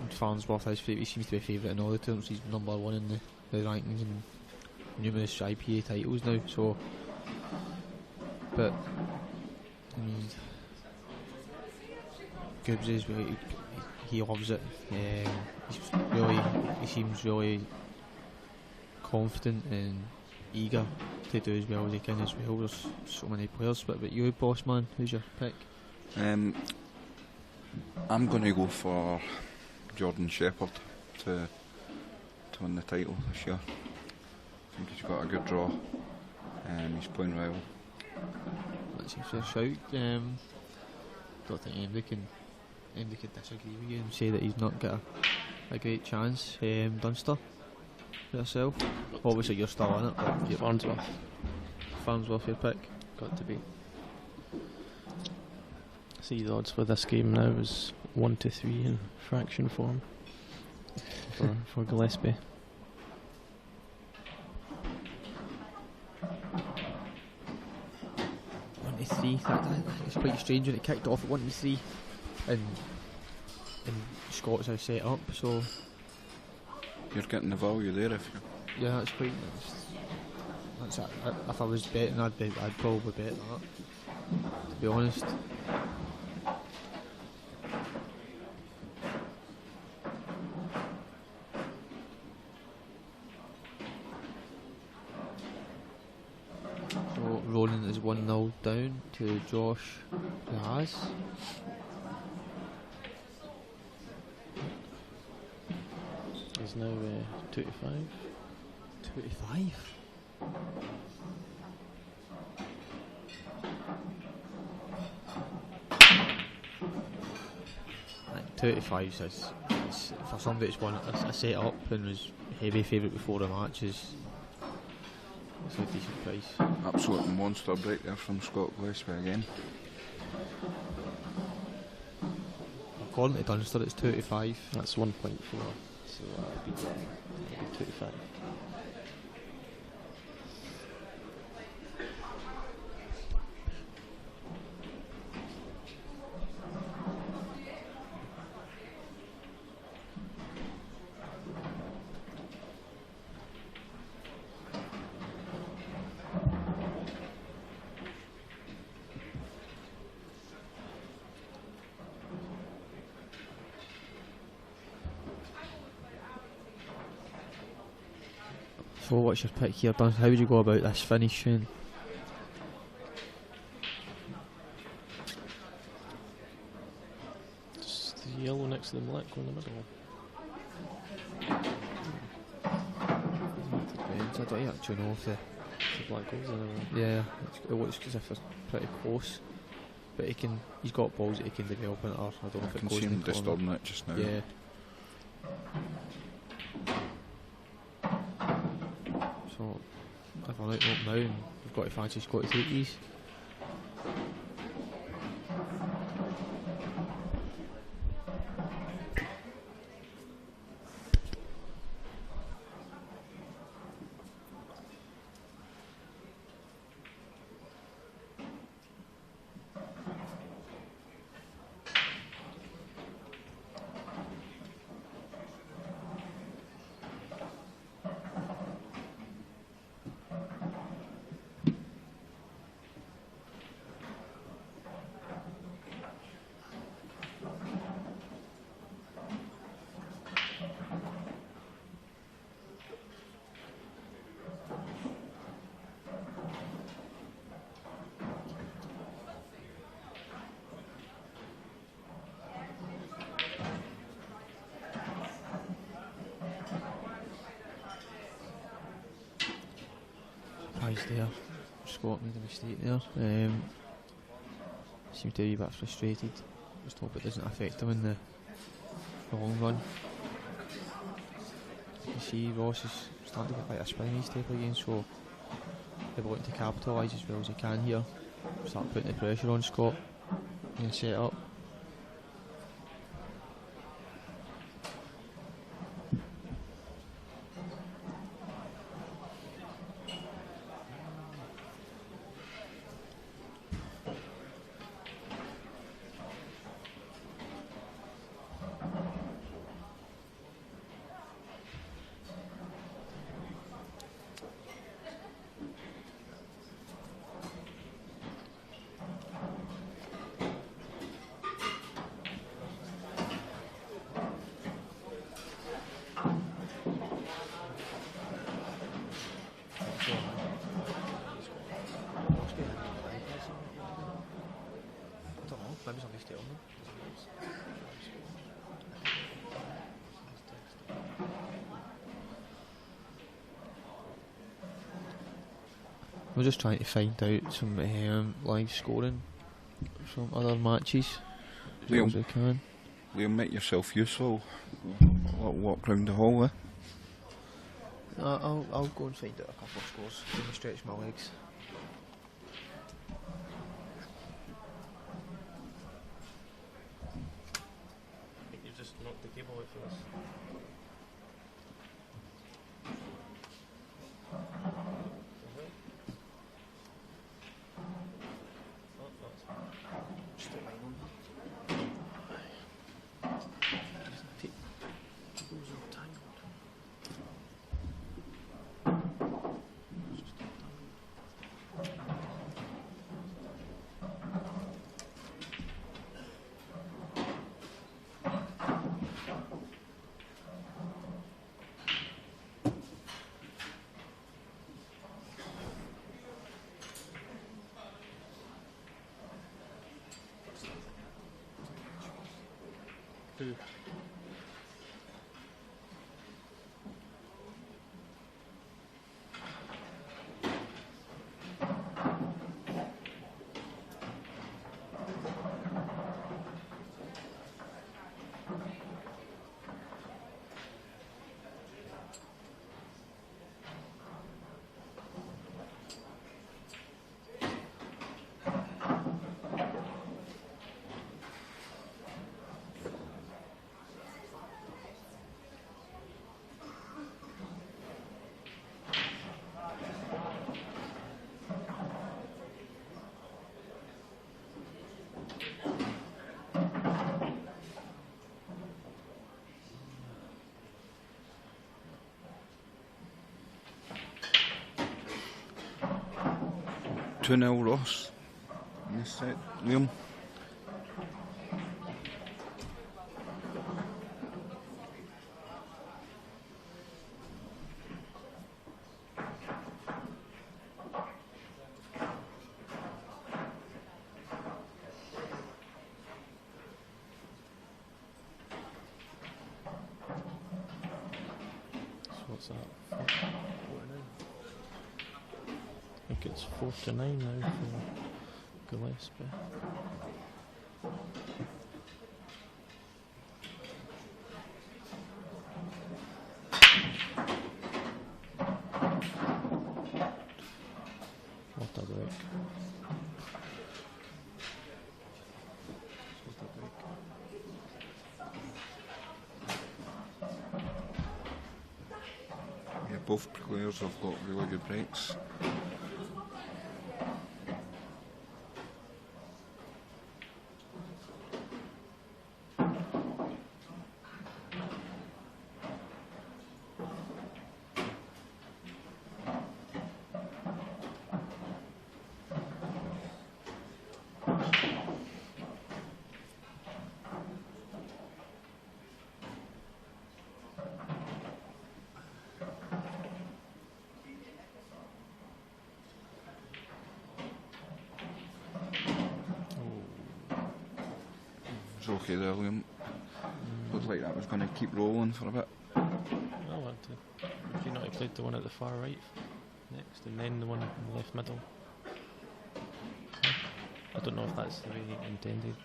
Farnsworth as favourite, he seems to be favourite in all the tournaments. He's number one in the rankings and numerous IPA titles now. So, but I mean, Gibbs is he loves it. He seems really confident and eager to do as well as he can as well. There's so many players. But you, boss man, who's your pick? I'm going to go for Jordan Shepherd to win the title this year. I think he's got a good draw. He's playing well. That's a fair shout. Don't think anybody can disagree with you and say that he's not got a great chance. Dunster, yourself. Obviously you're still in it, but Farnsworth your pick. Got to be. See, the odds for this game now is 1-3 in fraction form for Gillespie. 1-3. It's quite strange when it kicked off at 1-3, and Scots are set up. So you're getting the value there if you. Yeah, that's quite. If I was betting, I'd probably bet that. To be honest. So Ronan is 1-0 down to Josh Raz. He's now 2-5. 2-5? 35 is for somebody that's won a set up and was heavy favourite before the match is It's a decent price. Absolute monster break there from Scott Gillespie again. According to Dunster, it's 2 to 5. That's 1.4, so that'll be 2 to 5. So what's your pick here, Dan? How would you go about this finish, Shane? Just the yellow next to the black one in the middle. I don't actually know if the black goes in. Yeah, it looks as if it's pretty close. But he's got balls that he can develop in it, or I don't know if it goes in the corner. Disturbing it just now. Yeah. So, if I'm out now and we've got to fancy Scott to take these. There, Scott made a mistake there. Seemed to be a bit frustrated. Just hope it doesn't affect him in the long run. You see Ross is starting to get like a spin in his tape again, so they're wanting to capitalise as well as he can here. Start putting the pressure on Scott and set up. We're just trying to find out some live scoring from other matches as well as we can. Liam, make yourself useful. Walk round the hall, I'll go and find out a couple of scores. Let me stretch my legs. I think you've just knocked the cable out for us. Who? 2-0 Ross in this set. Liam. What's that? 4-9. I think it's 4-9 now for Gillespie. What a break. What a break. Yeah, both players have got really good breaks. It's okay there, Liam. Looked like that was going to keep rolling for a bit. I want to. If you not have played the one at the far right next, and then the one in the left middle. I don't know if that's the way he intended.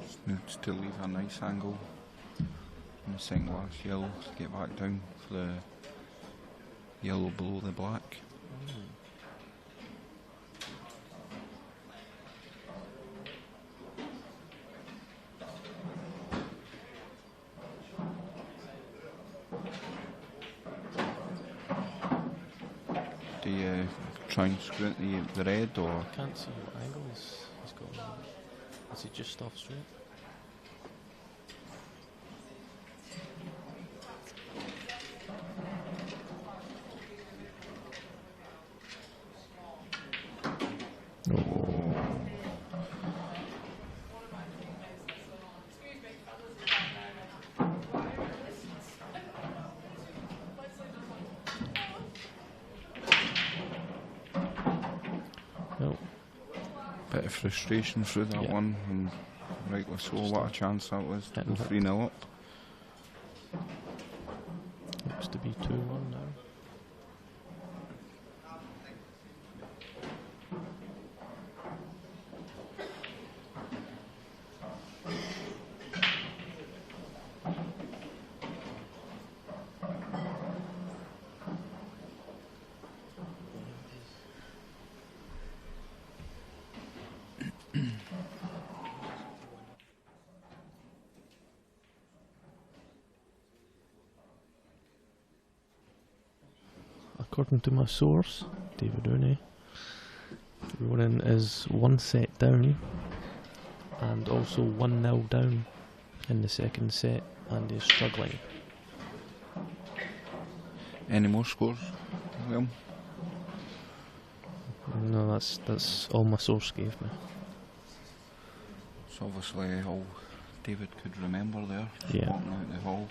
Just needs to leave a nice angle in the second last yellow to get back down for the yellow below the black. Do you try and screw into the red, or? I can't see what angle he's got on. Is he just off straight? Bit of frustration through that one, and rightly so. What a chance that was to go 3-0 up. Looks to be 2-1 now. According to my source, David Rooney, Ronan is 1 set down and also 1-0 down in the second set, and is struggling. Any more scores, William? No, that's all my source gave me. It's obviously all David could remember there. Yeah. Walking out the hall,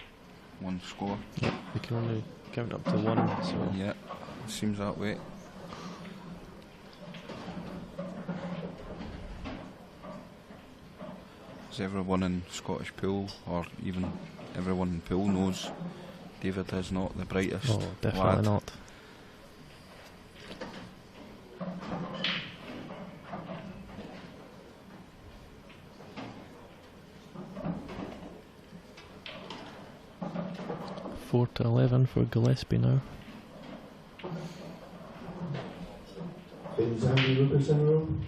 one score. Yeah, we can only count up to 1, so... Yeah, seems that way. As everyone in Scottish pool, or even everyone in pool knows, David is not the brightest Oh, definitely lad. not. Four to 11 for Gillespie now. Is Andy Lucas in the room?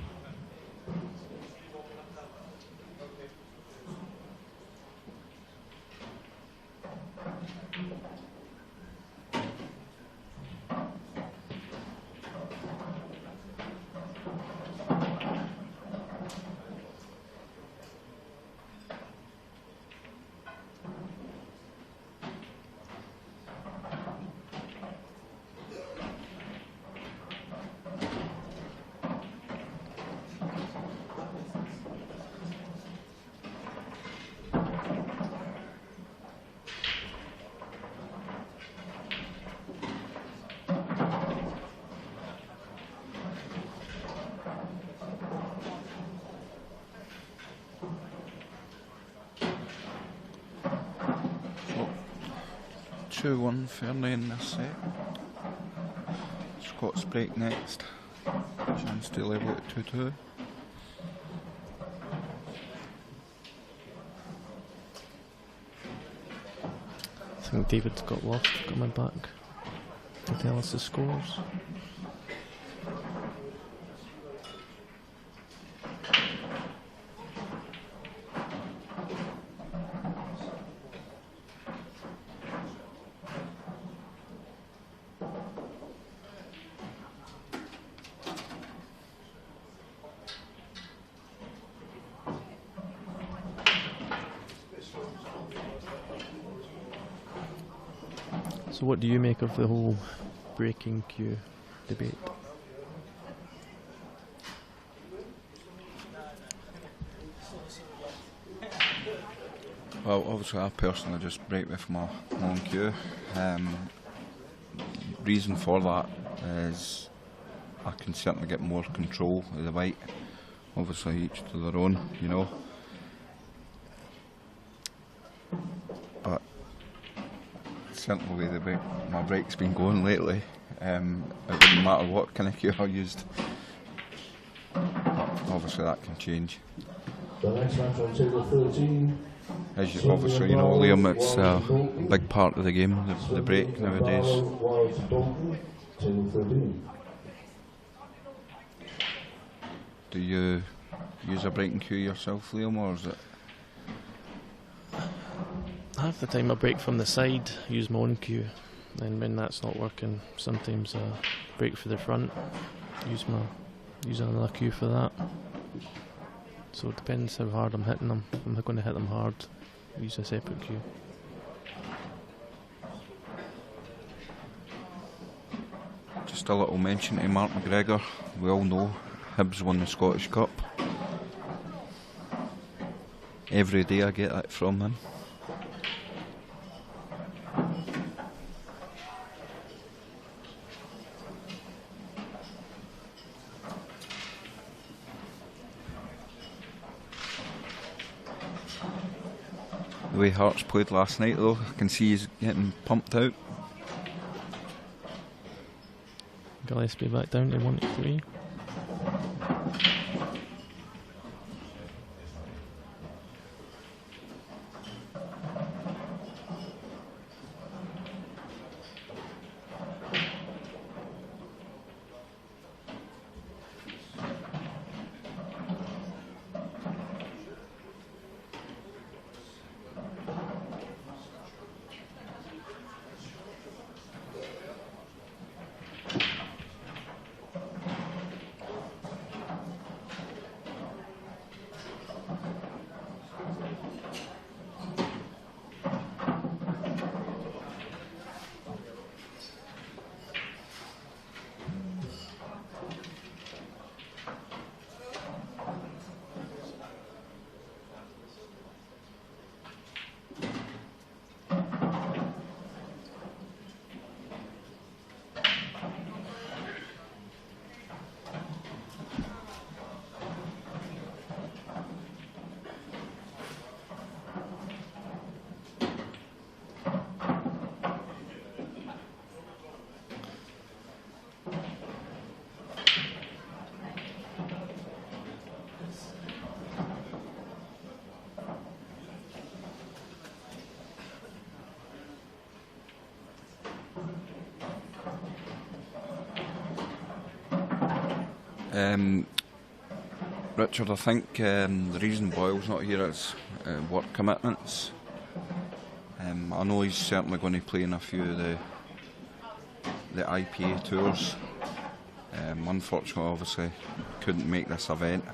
2-1 Fernie in this set. Scots break next. Chance to level at 2-2. I think David's got lost coming back to tell us the scores. So what do you make of the whole breaking cue debate? Well, obviously I personally just break with my own cue. Reason for that is I can certainly get more control of the white. Obviously each to their own, you know. But certainly the way my break's been going lately, it wouldn't matter what kind of cue I used. But obviously that can change. The next match on table 13. As you obviously, you know, Liam, it's a big part of the game, the break nowadays. Do you use a breaking cue yourself, Liam, or is it? Half the time I break from the side, use my own cue, and when that's not working, sometimes I break for the front, use another cue for that. So it depends how hard I'm hitting them. If I'm going to hit them hard, use a separate cue. Just a little mention to Mark McGregor. We all know Hibs won the Scottish Cup. Every day I get that from him. The way Hearts played last night though, I can see he's getting pumped out. Gillespie back down to 1-3. Richard, I think the reason Boyle's not here is work commitments. I know he's certainly going to play in a few of the IPA tours. Unfortunately, obviously, couldn't make this event.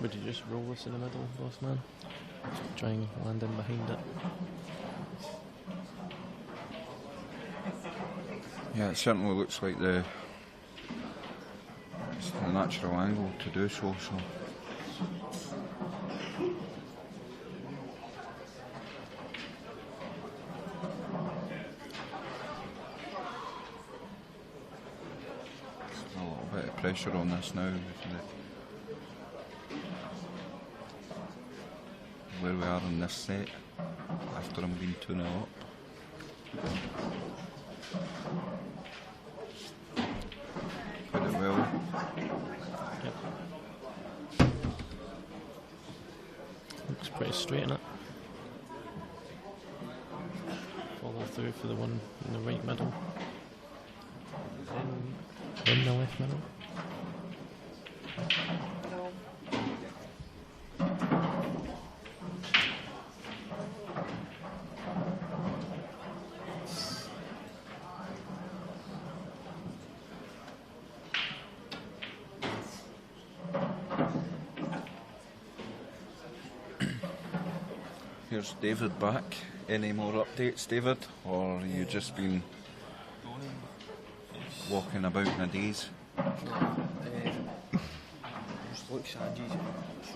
Would you just roll this in the middle, boss man? Try and land in behind it. Yeah, it certainly looks like it's the natural angle to do so. A little bit of pressure on this now. Where we are in this set after I'm being 2-0 up. Put it well. Yep. Looks pretty straight in it. Follow through for the one in the right middle. Then the left middle. Here's David back. Any more updates, David? Or have you just been walking about in a daze? Just looks Ange's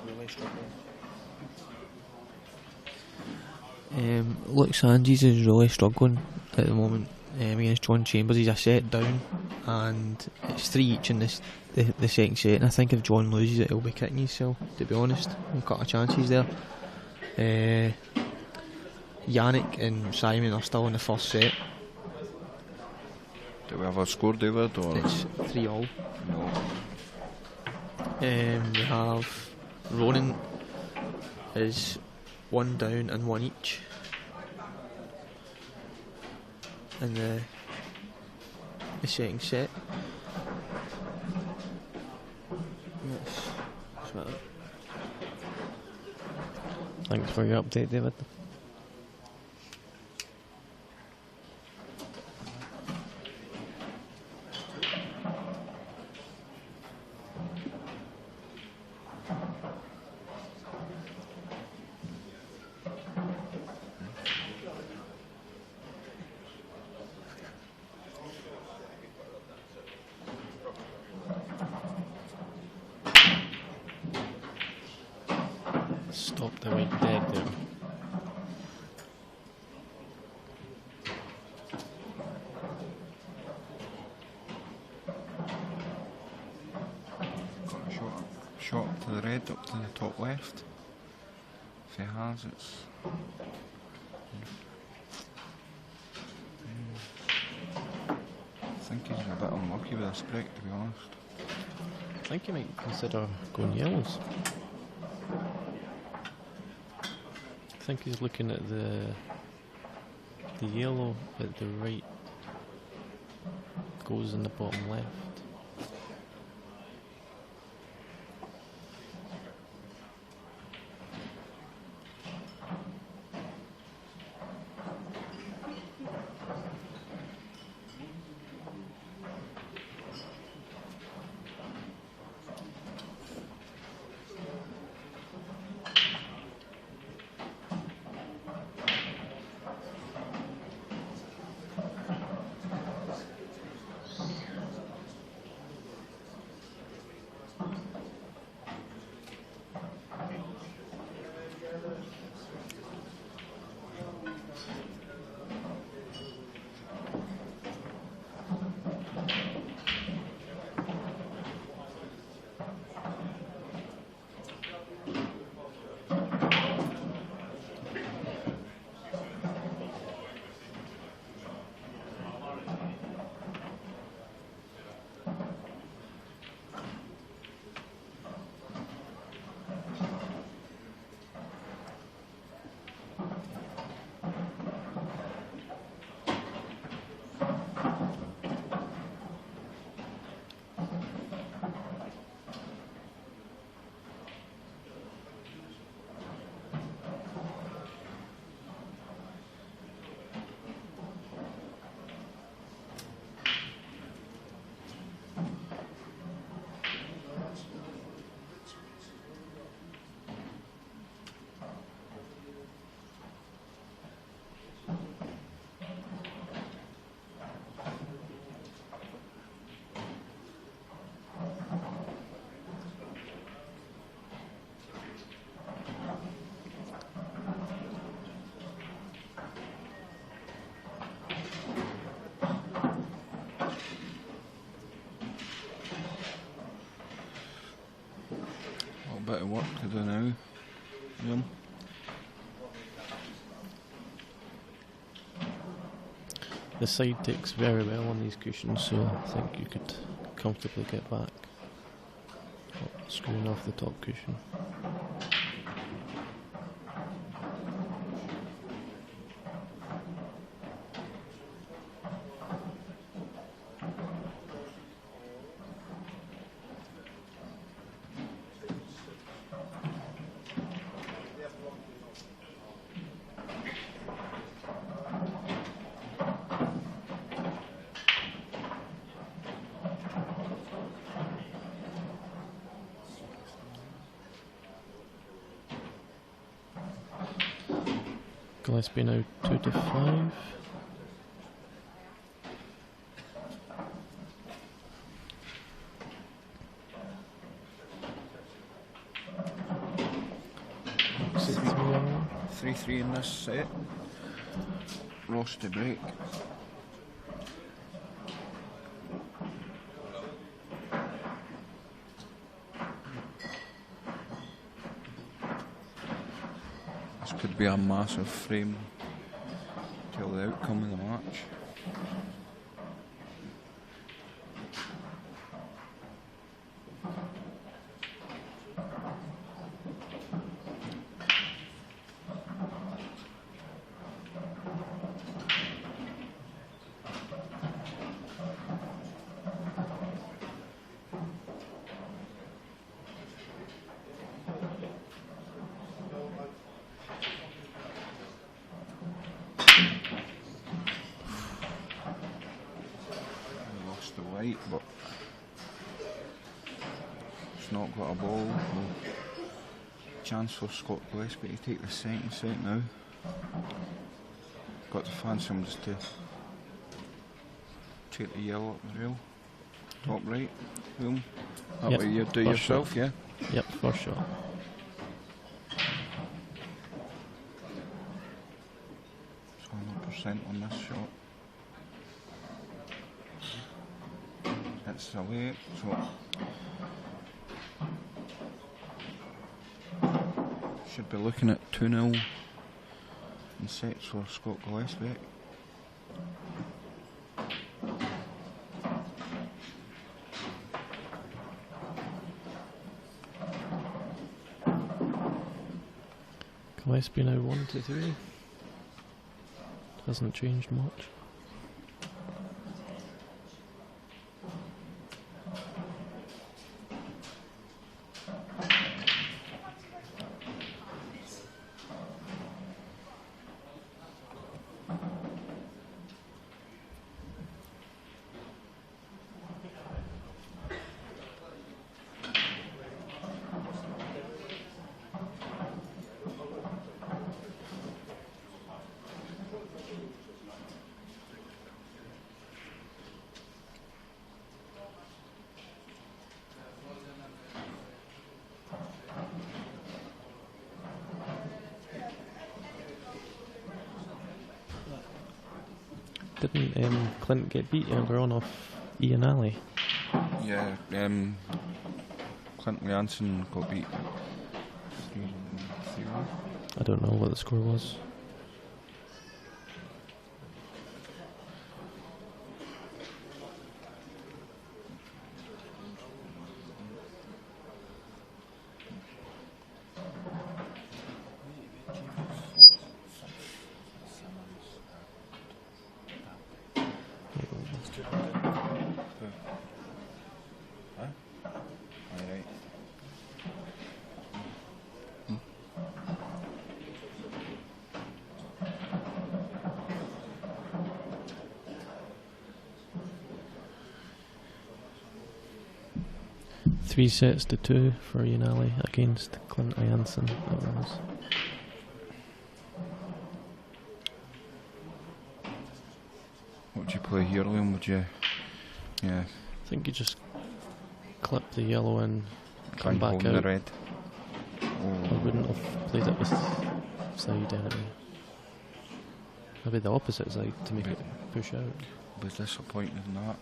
really struggling. Looks Ange's is really struggling at the moment against John Chambers. He's a set down, and it's 3 each in the second set. And I think if John loses it, he'll be kicking himself. To be honest, a couple of chances there. Yannick and Simon are still in the first set. Do we have a score, David? Or it's 3-all. No. We have Ronan is 1 down and 1 each in the second set. That's about it. Thanks for your update, David. Stop the right dead there. Got a shot up to the red, up to the top left. If he has, it's. I think he's a bit unlucky with this break, to be honest. I think you might consider going yellows. I think he's looking at the yellow at the right goes in the bottom left. bit of work to do now. The side takes very well on these cushions, so I think you could comfortably get back. Screwing off the top cushion. Gillespie now 2 to 5. Six, 3-3 in this set. Ross to break. Could be a massive frame till the outcome of the match. But it's not got a ball. Well, chance for Scott Gillespie to take the second set now. Got to fancy him just to take the yellow up the rail. Top right. Boom. That Yep. way you do First yourself, shot. yeah? Yep, first shot. It's 100% on this shot. It's away, so should be looking at 2-0 in sets for Scott Gillespie. Gillespie now 1 to 3. Hasn't changed much. Didn't Clint get beat earlier on off Ian Alley? Yeah, Clint Jansen got beat 3-1. I don't know what the score was. Three sets to 2 for Ian Alley against Clint Jansen. That was. What would you play here, Liam? Would you? Yeah. I think you just clip the yellow in, come And back hold out. the red. I wouldn't have played it with side anyway. Maybe the opposite side to make it push out. I was disappointed in that.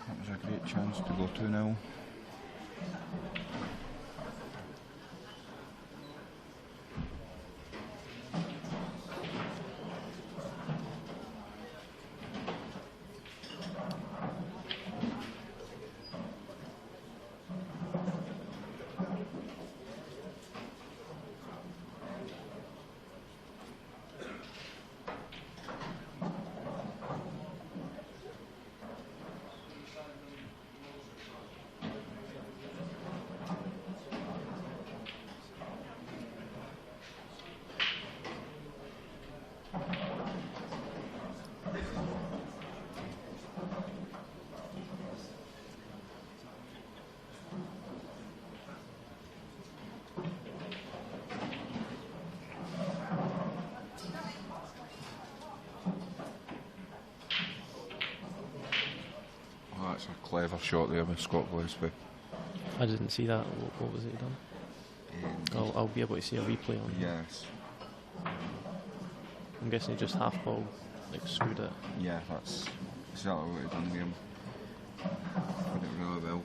That was a great chance to go 2-0. That's a clever shot there by Scott Gillespie. I didn't see that. What was it done? I'll be able to see a replay on it. Yes. I'm guessing he just half ball, like screwed it. Yeah, that's exactly what he done with him. Put it really well.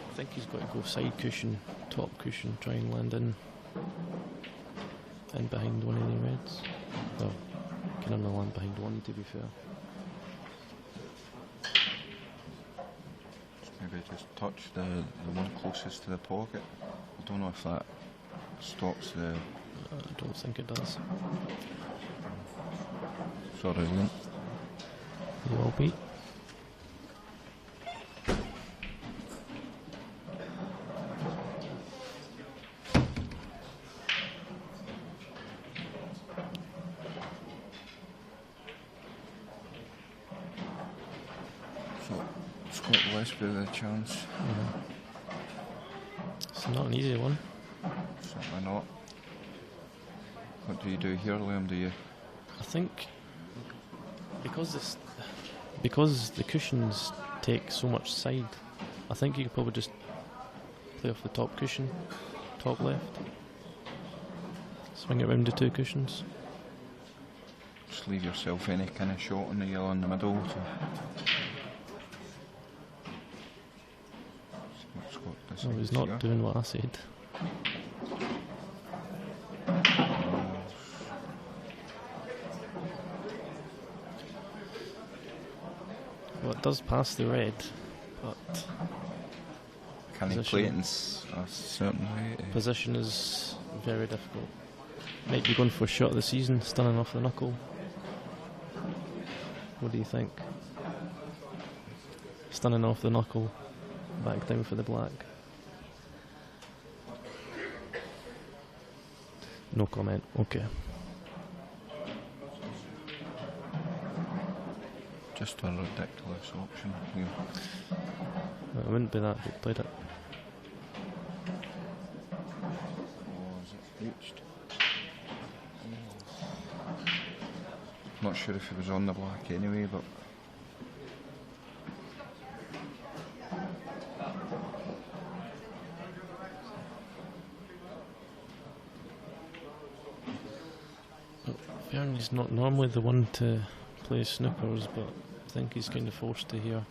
I think he's got to go side cushion, top cushion, try and land in behind one of the reds. Well, can only land behind one, to be fair. Maybe just touch the one closest to the pocket. I don't know if that stops the... I don't think it does. Sorry, Lynn. You will be. Scott Gillespie with a chance. It's not an easy one. Certainly not. What do you do here, Liam? Do you? I think because the cushions take so much side, I think you could probably just play off the top cushion, top left. Swing it round the two cushions. Just leave yourself any kind of shot on the yellow in the middle. So he's not doing what I said. Well, it does pass the red, but can he play it in a certain way? Position is very difficult. Might be going for a shot of the season, stunning off the knuckle. What do you think? Stunning off the knuckle, back down for the black. No comment, okay. Just a ridiculous option here. Well, it wouldn't be that if he played it. Oh, is it reached? Not sure if he was on the black anyway, but He's not normally the one to play snookers, but I think he's kind of forced to here.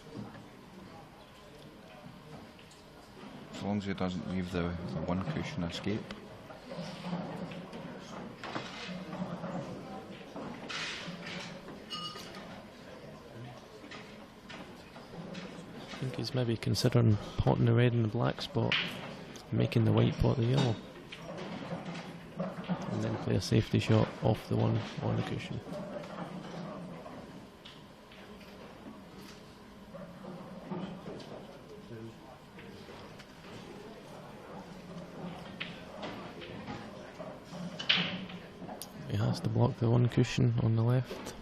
as long as he doesn't leave the one cushion escape. I think he's maybe considering potting the red in the black spot, making the white pot the yellow, and then play a safety shot off the one on the cushion. He has to block the one cushion on the left.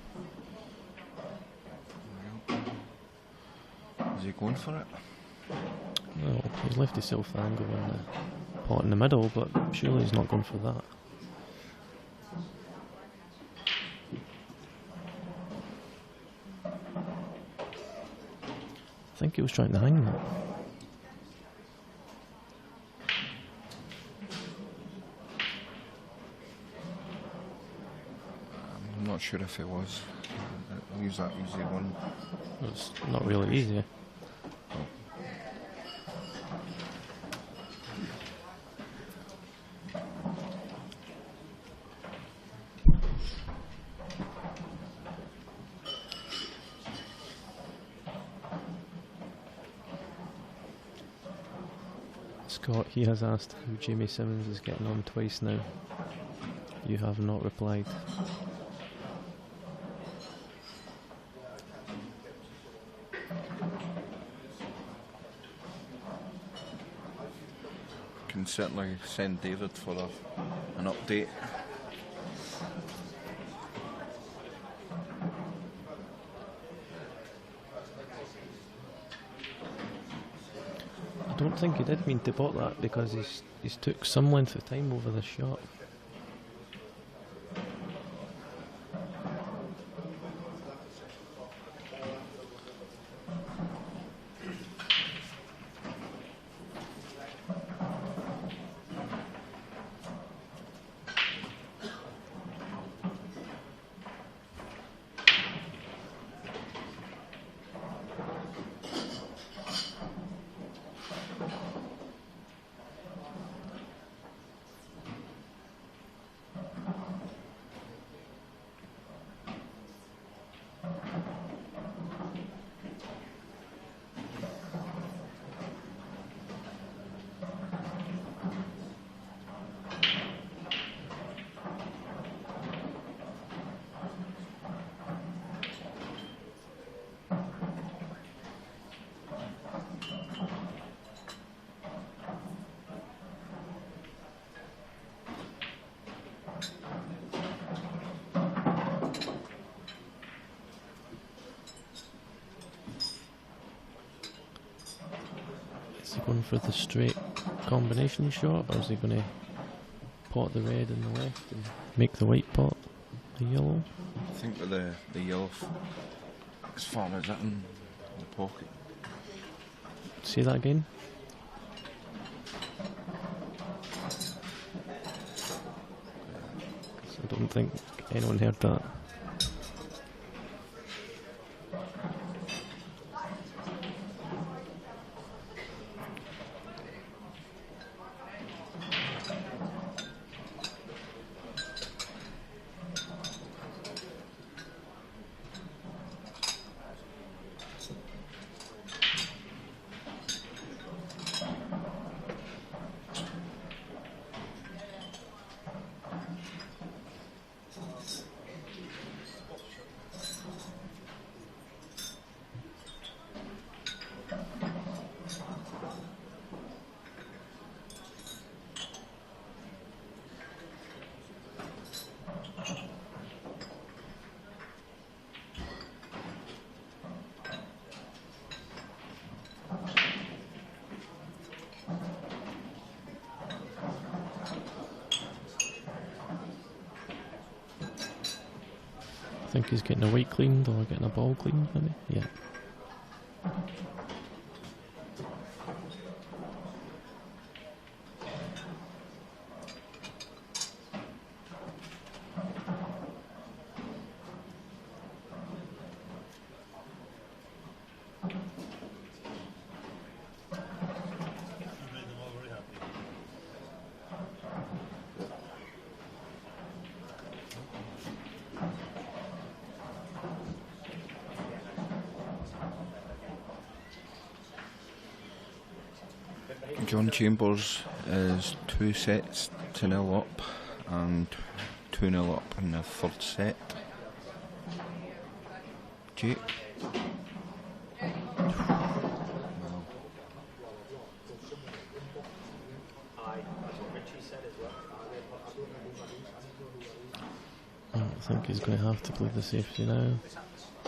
Is he going for it? No, he's left himself the angle on the pot in the middle, but surely he's not going for that. I think he was trying to hang that. not sure if it was. I'll use that easy one. It's not really easy. Scott, he has asked how Jamie Simmons is getting on twice now. You have not replied. Can certainly send David for an update. I don't think he did mean to bot that because he's took some length of time over the shot. Is he going for the straight combination shot, or is he going to pot the red in the left and make the white pot the yellow? I think with the yellow as far as that in the pocket. Say that again. I don't think anyone heard that. I think he's getting a white cleaned or getting a ball cleaned, maybe? Yeah. John Chambers is 2 sets to 0 up and 2-0 up in the third set. Jake? I think he's going to have to play the safety now.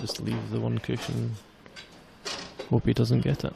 Just leave the one cushion. Hope he doesn't get it.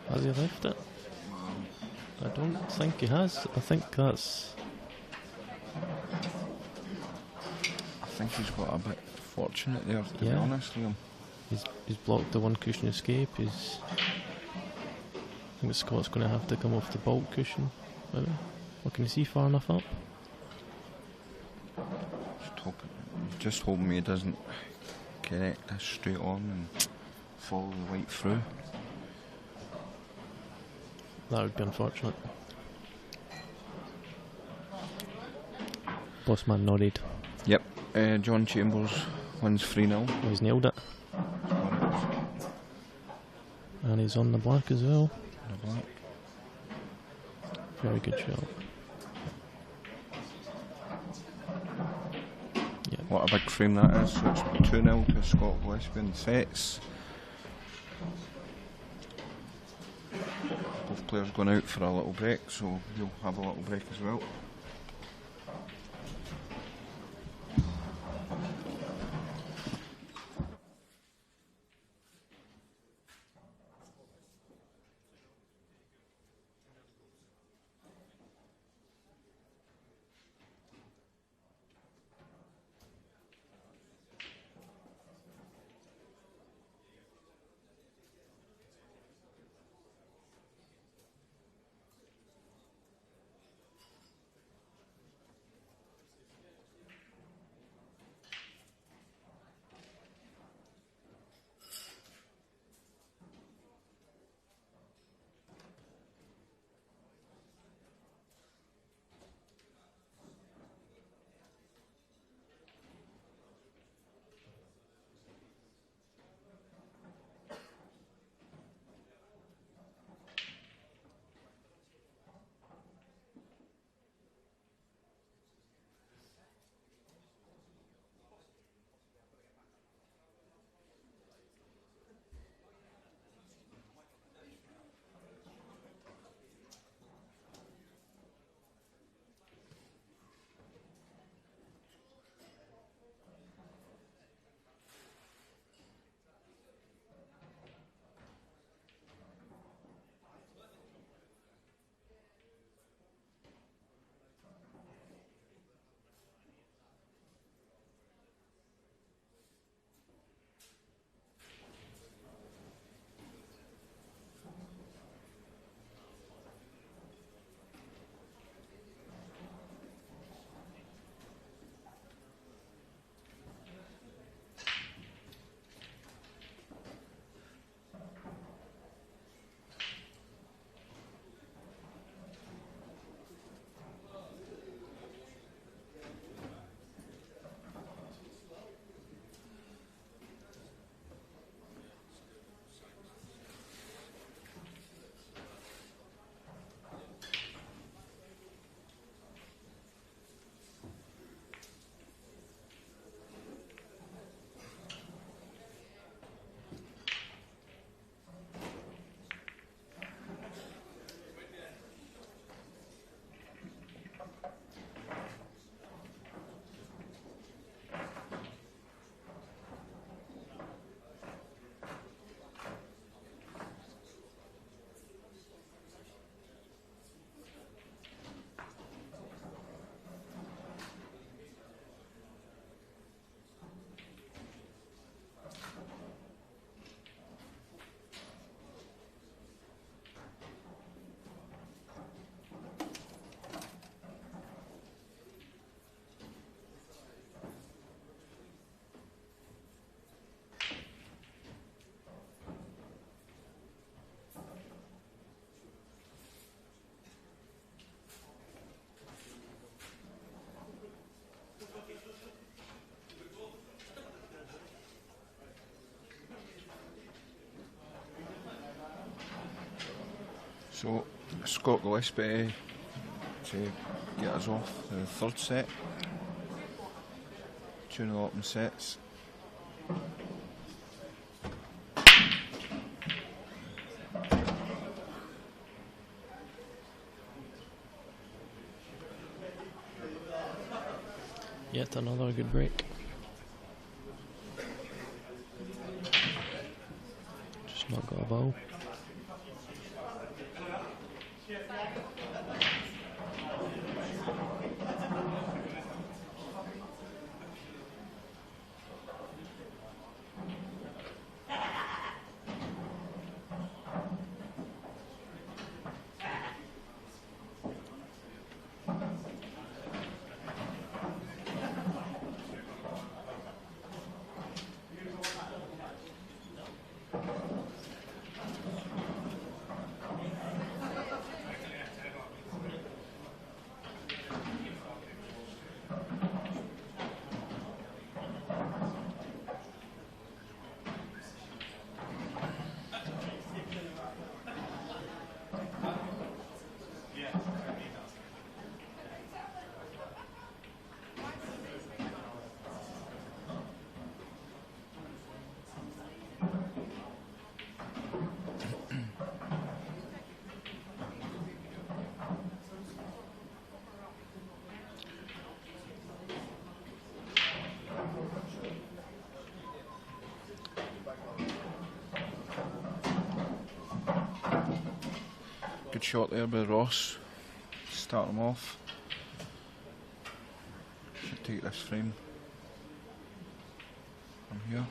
Has he left it? I don't think he has. I think that's... I think he's got a bit fortunate there, to be honest with him. He's blocked the one cushion escape. I think Scott's going to have to come off the bolt cushion. Maybe. Or can you see far enough up? Just hoping he doesn't correct this straight on and follow the white through. That would be unfortunate. Bossman nodded. Yep, John Chambers wins 3-0. Oh, he's nailed it. And he's on the black as well. The black. Very good shot. Yep. What a big frame that is. So it's 2-0 to Scott Gillespie in the sets. Both players going out for a little break, so you'll have a little break as well. So, Scott Gillespie to get us off the third set. 2-0 open sets. Yet another good break. Just not got a ball. Good shot there by Ross. Start him off. Should take this frame from here.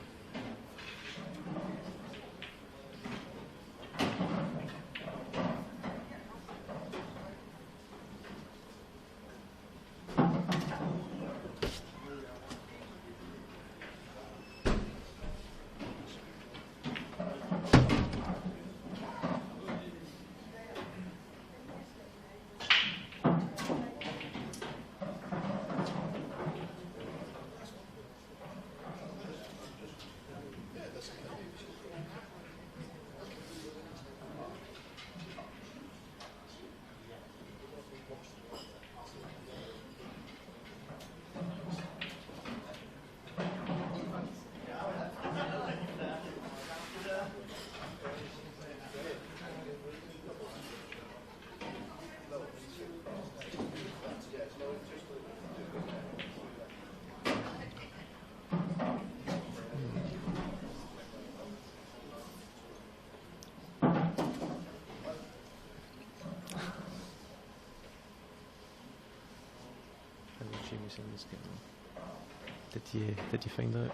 Did you find out?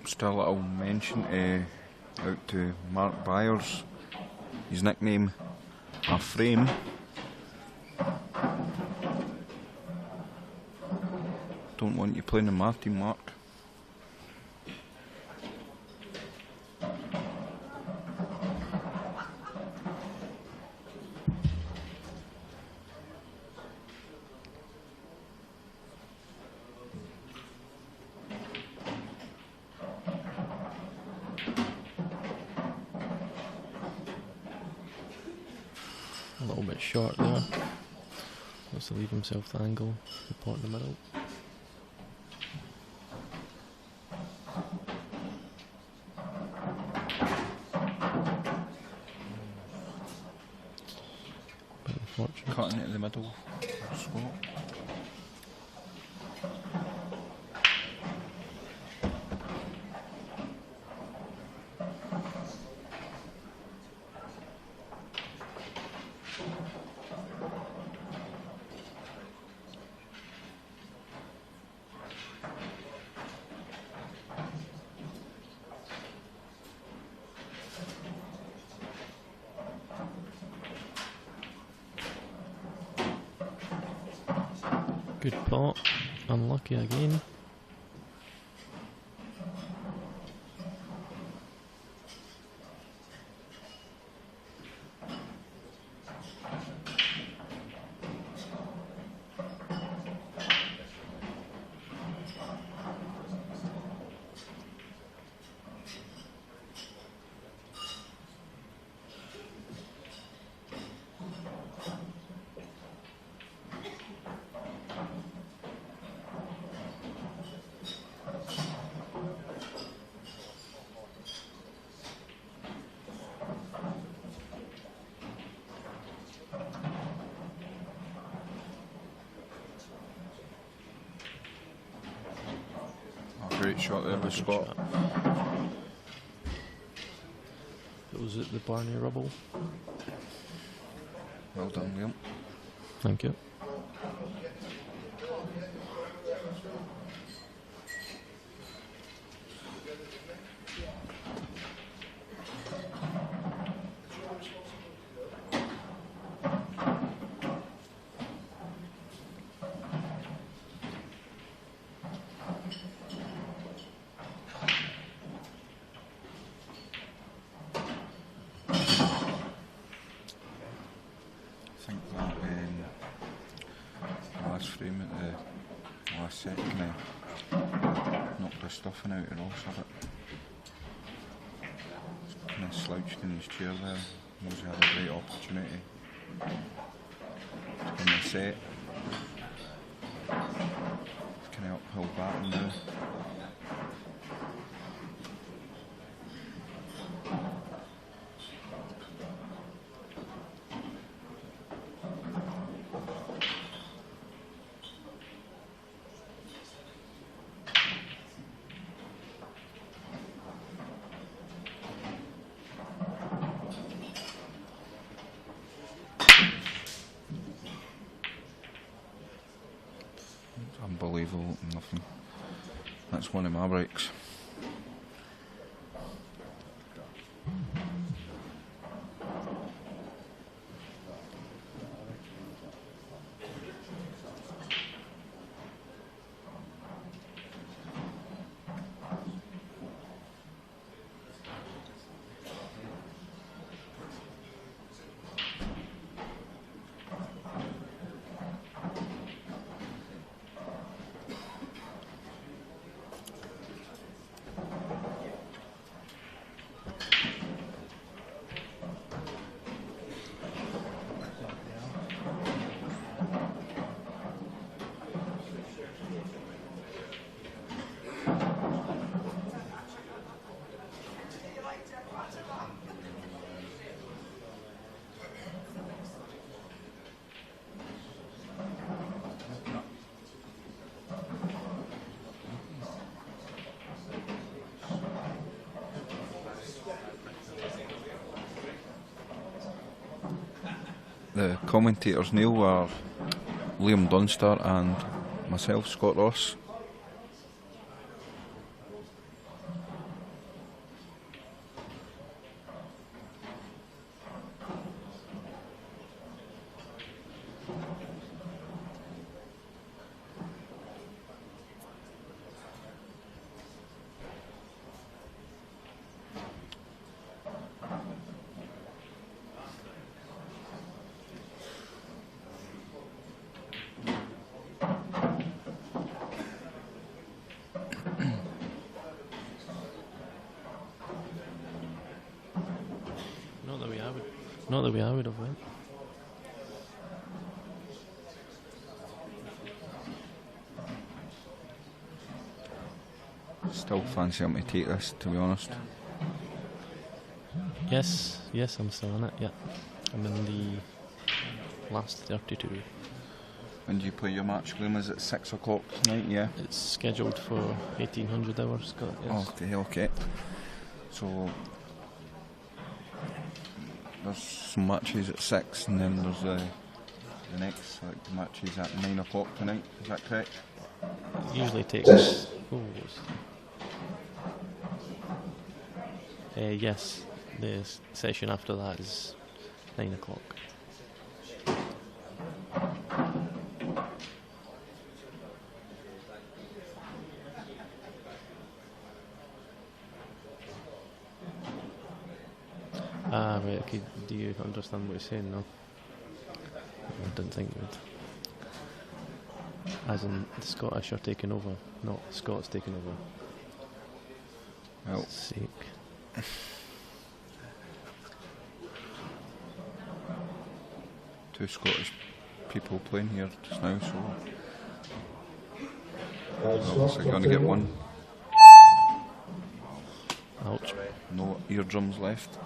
Just a little mention out to Mark Byers, his nickname A Frame. Don't want you playing in my team, Mark. A little bit short there. Wants to leave himself the angle, the pot in the middle. Bit unfortunate. Cutting it in the middle. Scott. Good pot. Unlucky again. Great shot there by Scott. It was at the Barney Rubble. Well done, Liam. Thank you. Frame at the last set kind of knocked the stuffing out of Ross a bit. Kind of slouched in his chair there. Knows he had a great opportunity to win the set. Kind of uphill batting now. Unbelievable, nothing. That's one of my breaks. The commentators, Neil, were Liam Dunster and myself, Scott Ross. Not that we would have went. Still fancy him to take this, to be honest. Yes, I'm still in it, yeah. I'm in the last 32. When do you play your match, Liam? Is it 6 o'clock tonight, yeah? It's scheduled for 1800 hours, Scott, yes. Okay. So there's some matches at 6 and then there's the next matches at 9 o'clock tonight, is that correct? It usually takes... yes, the session after that is 9 o'clock. Jackie, do you understand what he's saying now? I didn't think you would. As in, the Scottish are taking over, not Scots taking over. Well. Sake. Two Scottish people playing here just now, so obviously going to get one. Ouch. No eardrums left.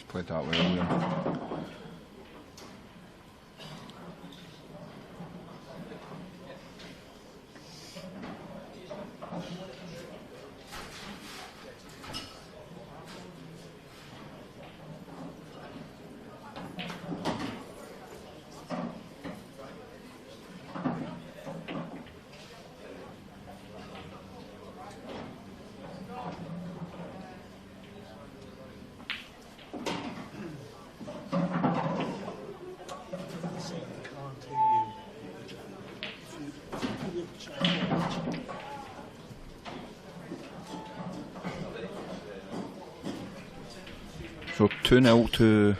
Played that well, William. So 2-0 to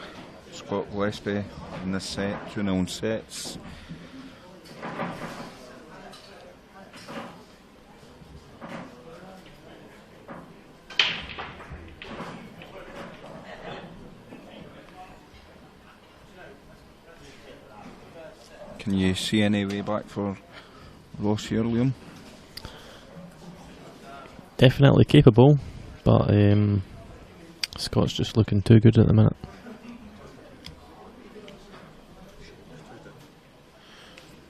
Scott Gillespie in this set, 2-0 in sets. Can you see any way back for Ross here, Liam? Definitely capable, but Scott's just looking too good at the minute.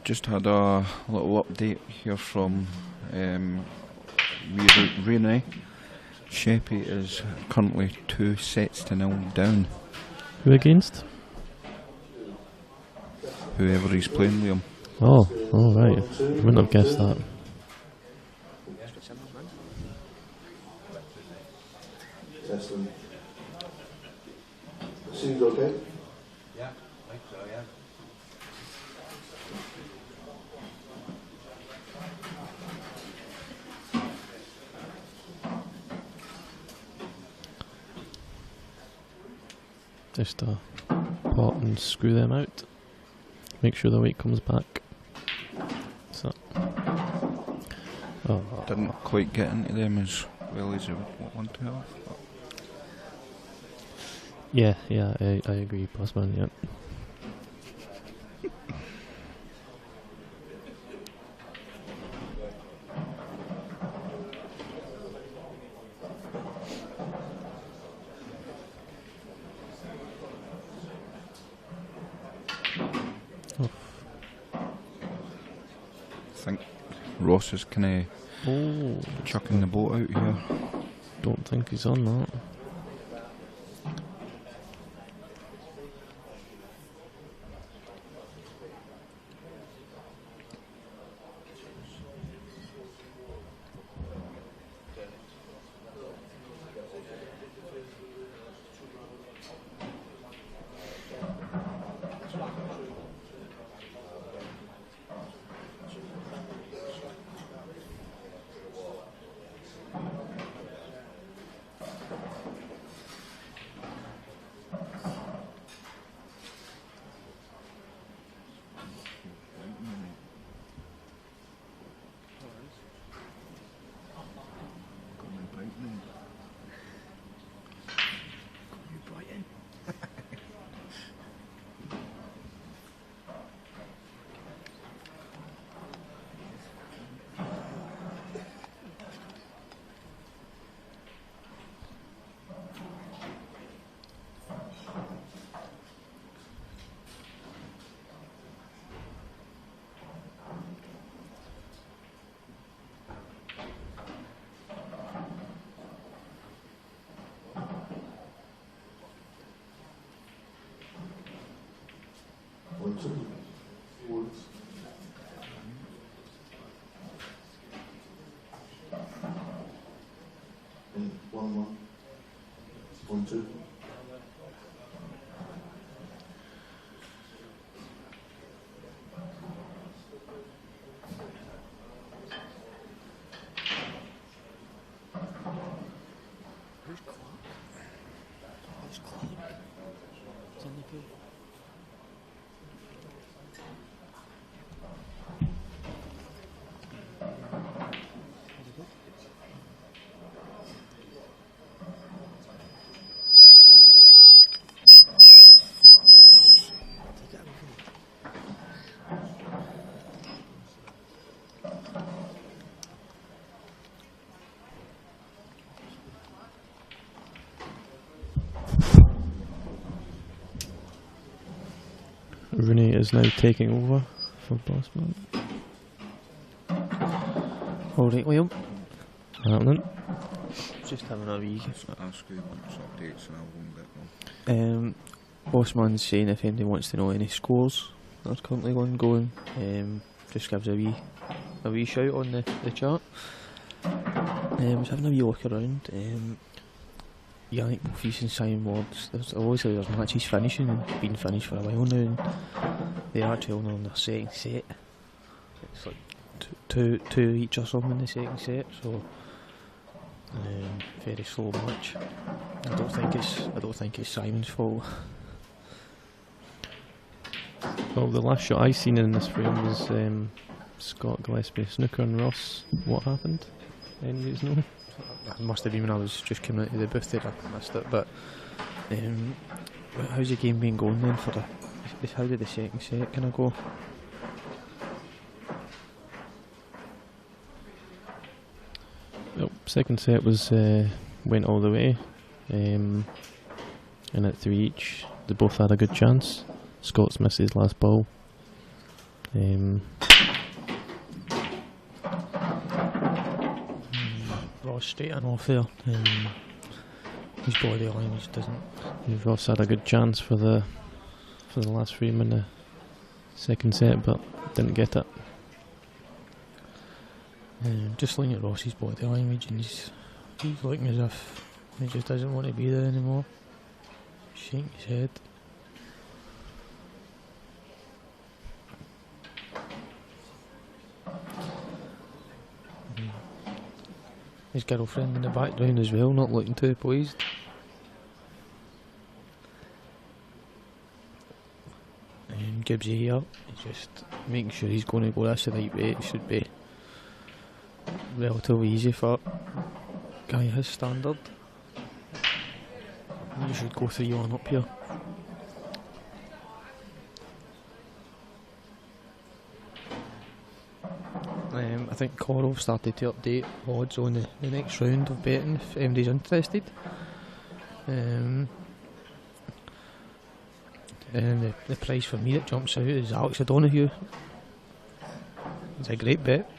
Just had a little update here from Renee. Sheppey is currently 2-0 down. Who against? Whoever he's playing, Liam. Oh, right. I wouldn't have guessed that. Testing. Seems okay? Yeah, I think so, yeah. Just pot and screw them out. Make sure the weight comes back. So. Oh. Didn't quite get into them as well as I would want to have. Yeah, I agree, Bossman, yeah. I think Ross is kind of chucking the boat out here. Don't think he's on that. 2. Rooney is now taking over for Bossman. Alright, Liam. Happening. Just having a wee. Ask you once updates and I'll go and get them. Bossman's saying if anybody wants to know any scores that are currently ongoing, just gives a wee shout on the chat. Just having a wee look around. Yannick Boffice and Simon Ward's, there's matches finishing and been finished for a while now, and they're actually only on their second set. It's like two each or something in the second set, so very slow match. I don't think it's Simon's fault. Well, the last shot I seen in this frame was Scott Gillespie, Snooker and Ross. What happened? Anybody's know? It must have been when I was just coming out of the booth there, I missed it, but how's the game been going then for how did the second set kind of go? Well, second set was went all the way, and at 3 each, they both had a good chance. Scott's missed his last ball. Ross straight and off there. His body language doesn't. Ross had a good chance for the last frame in the second set, but didn't get it. Just looking at Ross's body language, and he's looking as if he just doesn't want to be there anymore. Shaking his head. His girlfriend in the background as well, not looking too pleased. Gibbsy here, he's just making sure he's going to go this the right way. It should be relatively easy for guy his standard. You should go 3-1 up here. I think Corov started to update odds on the next round of betting if anybody's interested. And the price for me that jumps out is Alex O'Donoghue. It's a great bet.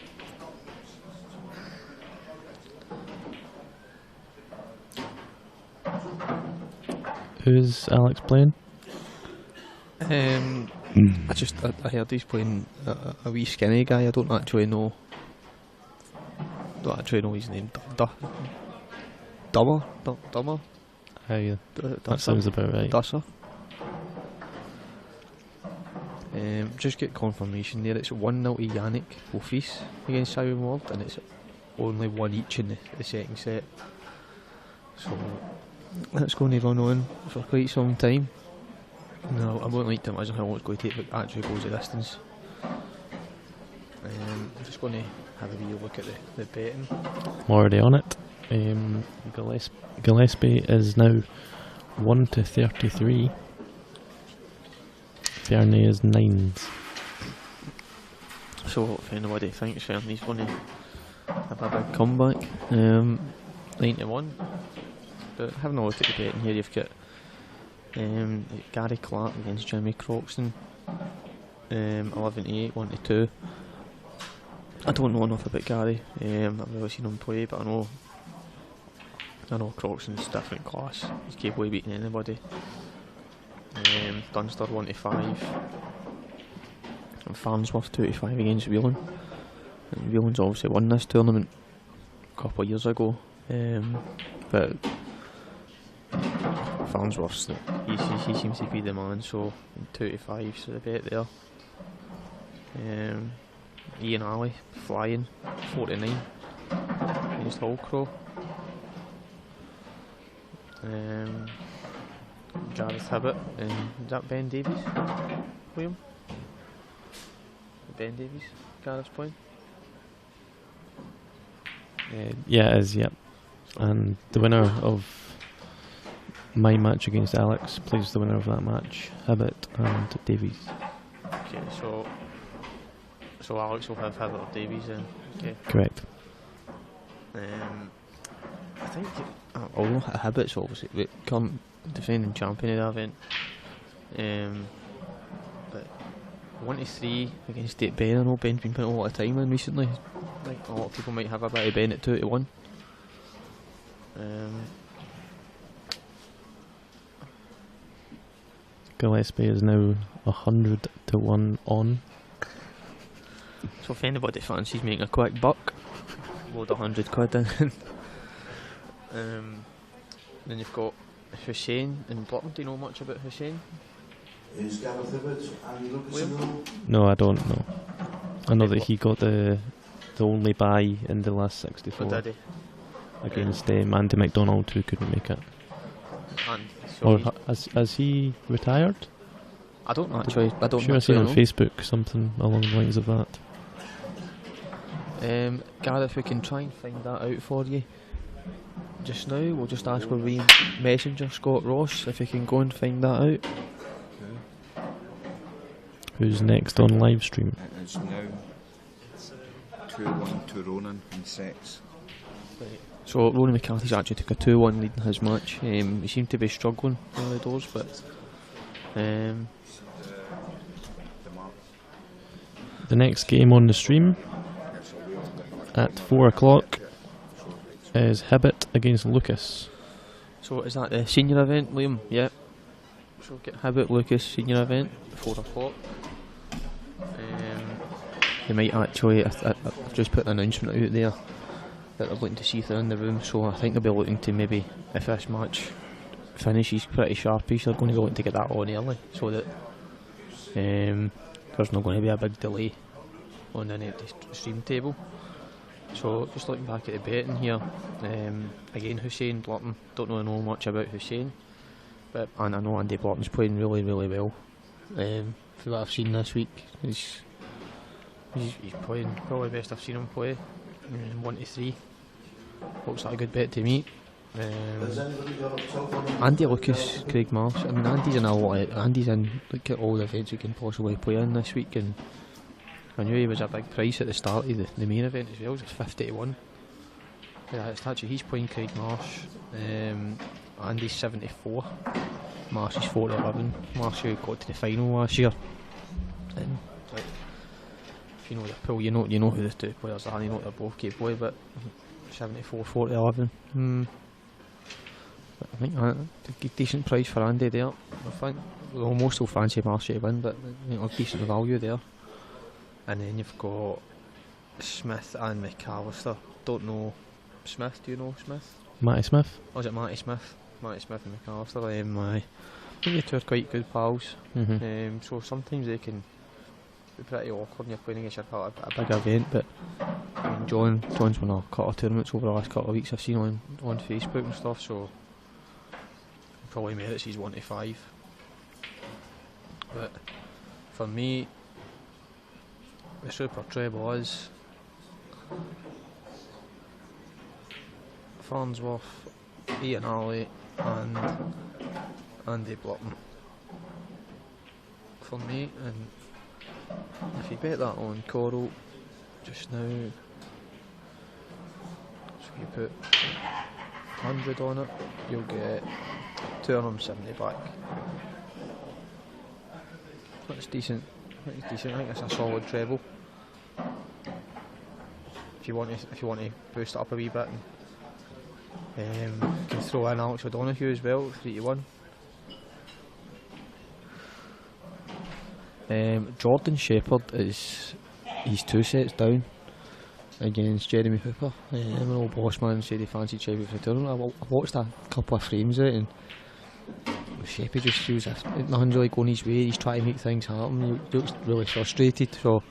Who's Alex playing? I heard he's playing a wee skinny guy. I don't actually know his name. Dummer? That sounds about right. Dusser. Just get confirmation there. It's 1-0 to Yannick Boffice against Simon Ward, and it's only 1 each in the second set. So that's going to run on for quite some time. No, I wouldn't like to imagine how long it's going to take, but actually goes the distance. I'm just going to have a wee look at the betting. I'm already on it. Gillespie is now 1-33. Fernie is 9s. So if anybody thinks Fernie's going to have a big comeback, 9-1. But having a look at the betting here, you've got Gary Clark against Jimmy Croxton, 11-8, 1-2. I don't know enough about Gary. I've never seen him play, but I know Croxton's different class. He's capable of beating anybody. Dunster 1-5, and Farnsworth 2-5 against Whelan. And Whelan's obviously won this tournament a couple of years ago, but Farnsworth. He seems to be the man, so 2-5, so the bet there. Ian Alley flying 4-9 against Hallcrow. Gareth Hibbott and is that Ben Davies? William? Ben Davies, Gareth's playing. Yeah, it is, yep. And the winner of my match against Alex plays the winner of that match, Hibbott and Davies. Okay, so Alex will have Hibbott or Davies then. Okay. Correct. I think although Hibbott's obviously come defending champion of the event. But 1-3 against Date Ben. I know Ben's been putting a lot of time in recently. Like a lot of people might have a bit of Ben at 2-1. Gillespie is now 100-1 on. So if anybody fancies making a quick buck, load 100 quid in. Then you've got Hussein in Blutton. Do you know much about Hussein? Is Gareth Hibbott Andy Lucas in the room? No, I don't know. I know that he got the only bye in the last 64 did he? against Andy MacDonald, who couldn't make it. And Or has he retired? I don't actually. I don't. Sure, I seen on Facebook something along the lines of that. Gareth, we can try and find that out for you. Just now, we'll just ask our wee messenger Scott Ross if he can go and find that out. Who's next on live stream? It is now 2-1 to Ronan in sets. So Ronan McCarthy's actually took a 2-1 lead in his match. He seemed to be struggling early doors, but the next game on the stream at 4 o'clock is Hibbott against Lucas. So is that the senior event, Liam? Yeah. So get Hibbott Lucas senior event 4 o'clock. They might actually. I've just put an announcement out there that they're looking to see if they're in the room. So I think they'll be looking to maybe, if this match finishes pretty sharpish, they're going to be looking to get that on early, so that there's not going to be a big delay on the stream table. So just looking back at the betting here, again Hussein Blutton, don't know much about Hussein, but and I know Andy Blutton's playing really well. For what I've seen this week, he's playing probably the best I've seen him play. 1-3, looks like a good bet to me. Andy Lucas, Craig Marsh. I mean, Andy's in like all the events he can possibly play in this week, and I knew he was a big price at the start of the main event as well. It's 50-1. Yeah, it's actually he's playing Craig Marsh. Andy's 74. Marsh is 40-11. Marsh got to the final last year. And like, if you know your pool, you know who the two players are. You know they're both capable, but 74, 40-11. I think a decent price for Andy there. I think we'll almost still fancy Marsh to win, but a decent value there. And then you've got Smith and McAllister. Don't know Smith. Do you know Smith? Matty Smith. Oh, is it Matty Smith? Matty Smith and McAllister. I think the two are quite good pals. So sometimes they can be pretty awkward when you're playing against a big event. But I mean, John's won a couple of tournaments over the last couple of weeks. I've seen on Facebook and stuff. So probably merits he's 1-5. But for me, the super treble is Farnsworth, Ian Alley and Andy Blutton for me. And if you bet that on Coral just now, so you put 100 on it, you'll get 270 back. That's decent. I think that's a solid treble. If you want to boost it up a wee bit, and you can throw in Alex O'Donoghue as well, 3-1. Jordan Shepherd he's 2 sets down against Jeremy Hooper. An old boss man said he fancied Sheffield for the tournament. I watched a couple of frames of it, and Sheppy just feels as if nothing's really going his way. He's trying to make things happen. He looks really frustrated, so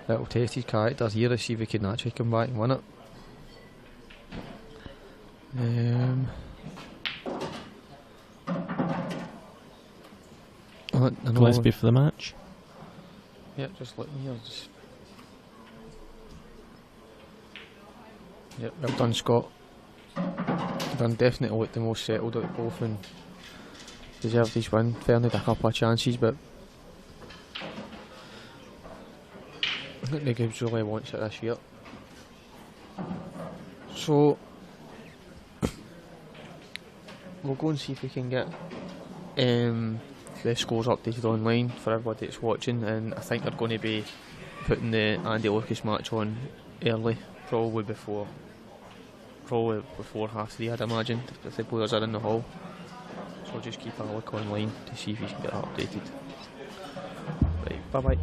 that'll test his character here to see if he can actually come back and win it. Gillespie for the match. Yep, just let me here. Yep, well done, Scott. Done definitely looked the most settled out of both and deserved his win. Fairly had a couple of chances, but I think the Gibbs really wants it this year. So we'll go and see if we can get the scores updated online for everybody that's watching, and I think they're going to be putting the Andy Lucas match on early, probably before half 3, I'd imagine, if the players are in the hall. So we'll just keep a look online to see if you can get that updated. Right, bye bye.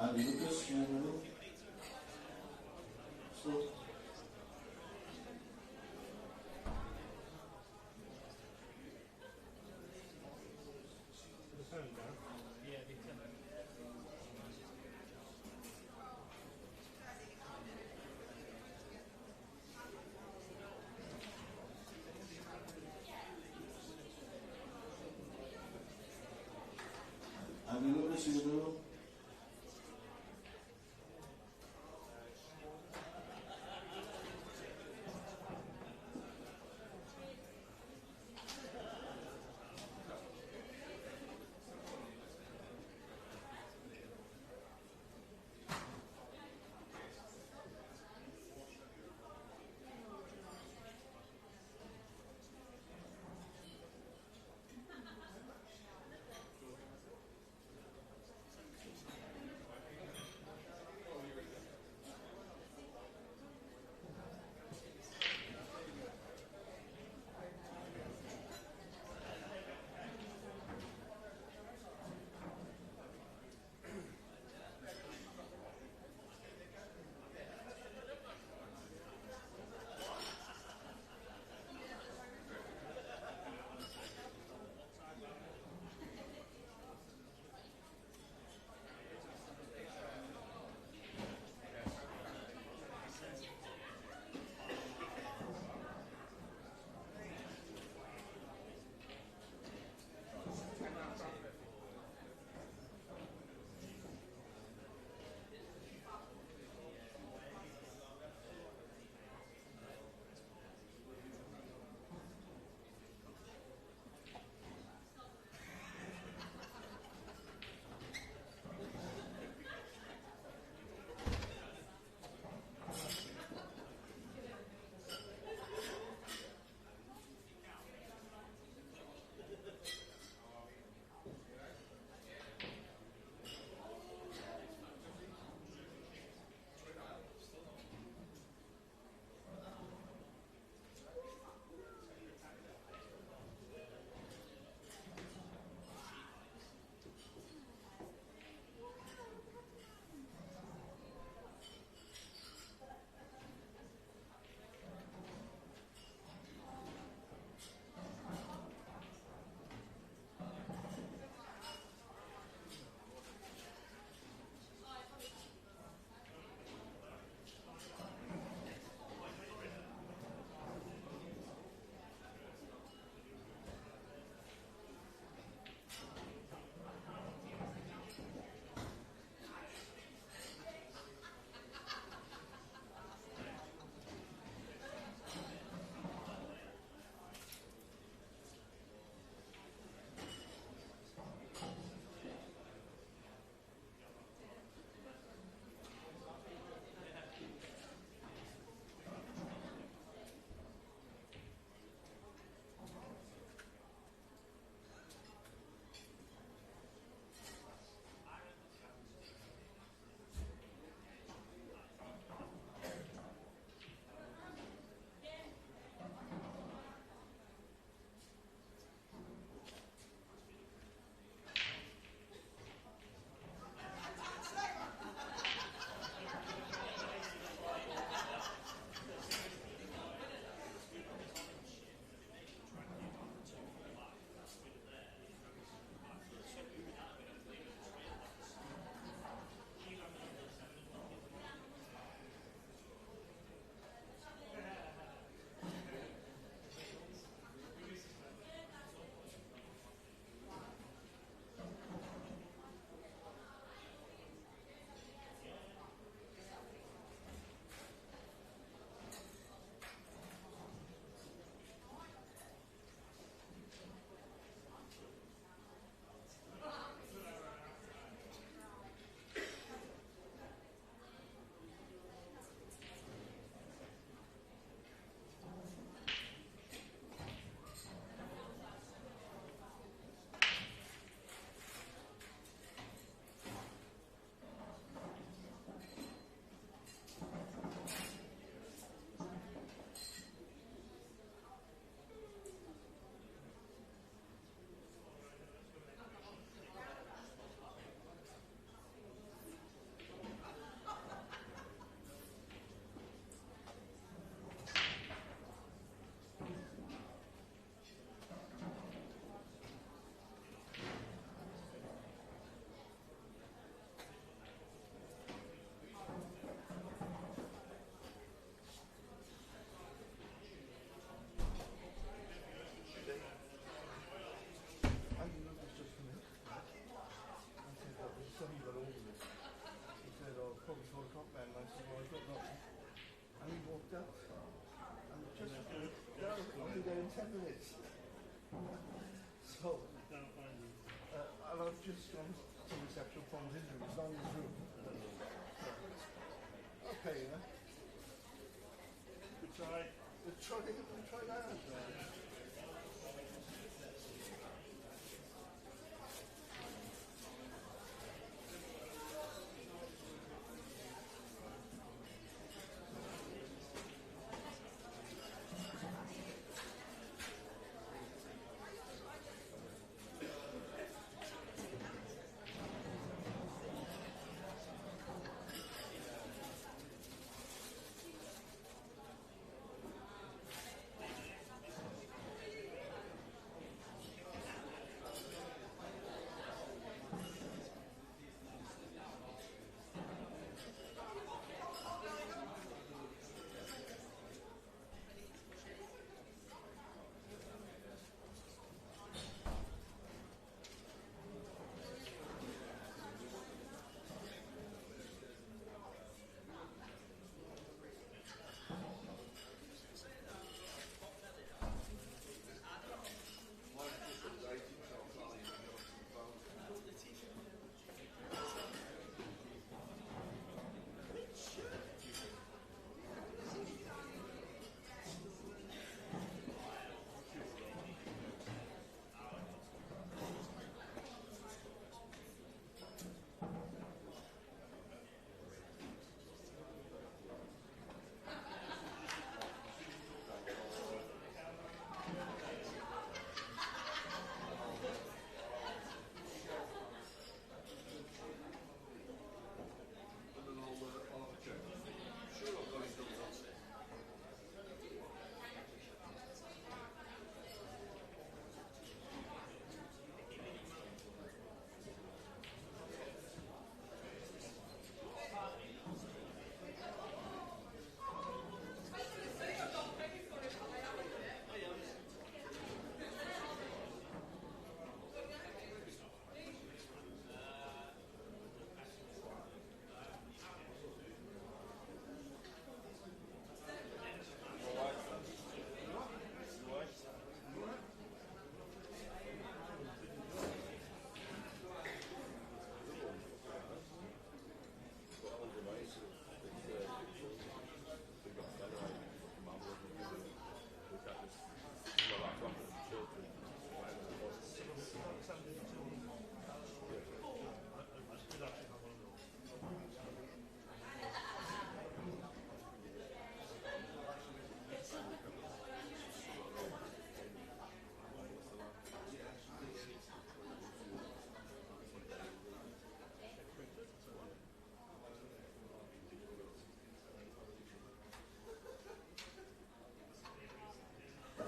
Andy Lucas, in the middle. Stop. Andy Lucas, in the middle. be there in 10 minutes. So, and I've just gone to reception for his injury. It's not in his room. Okay, yeah. Good try. We'll try that.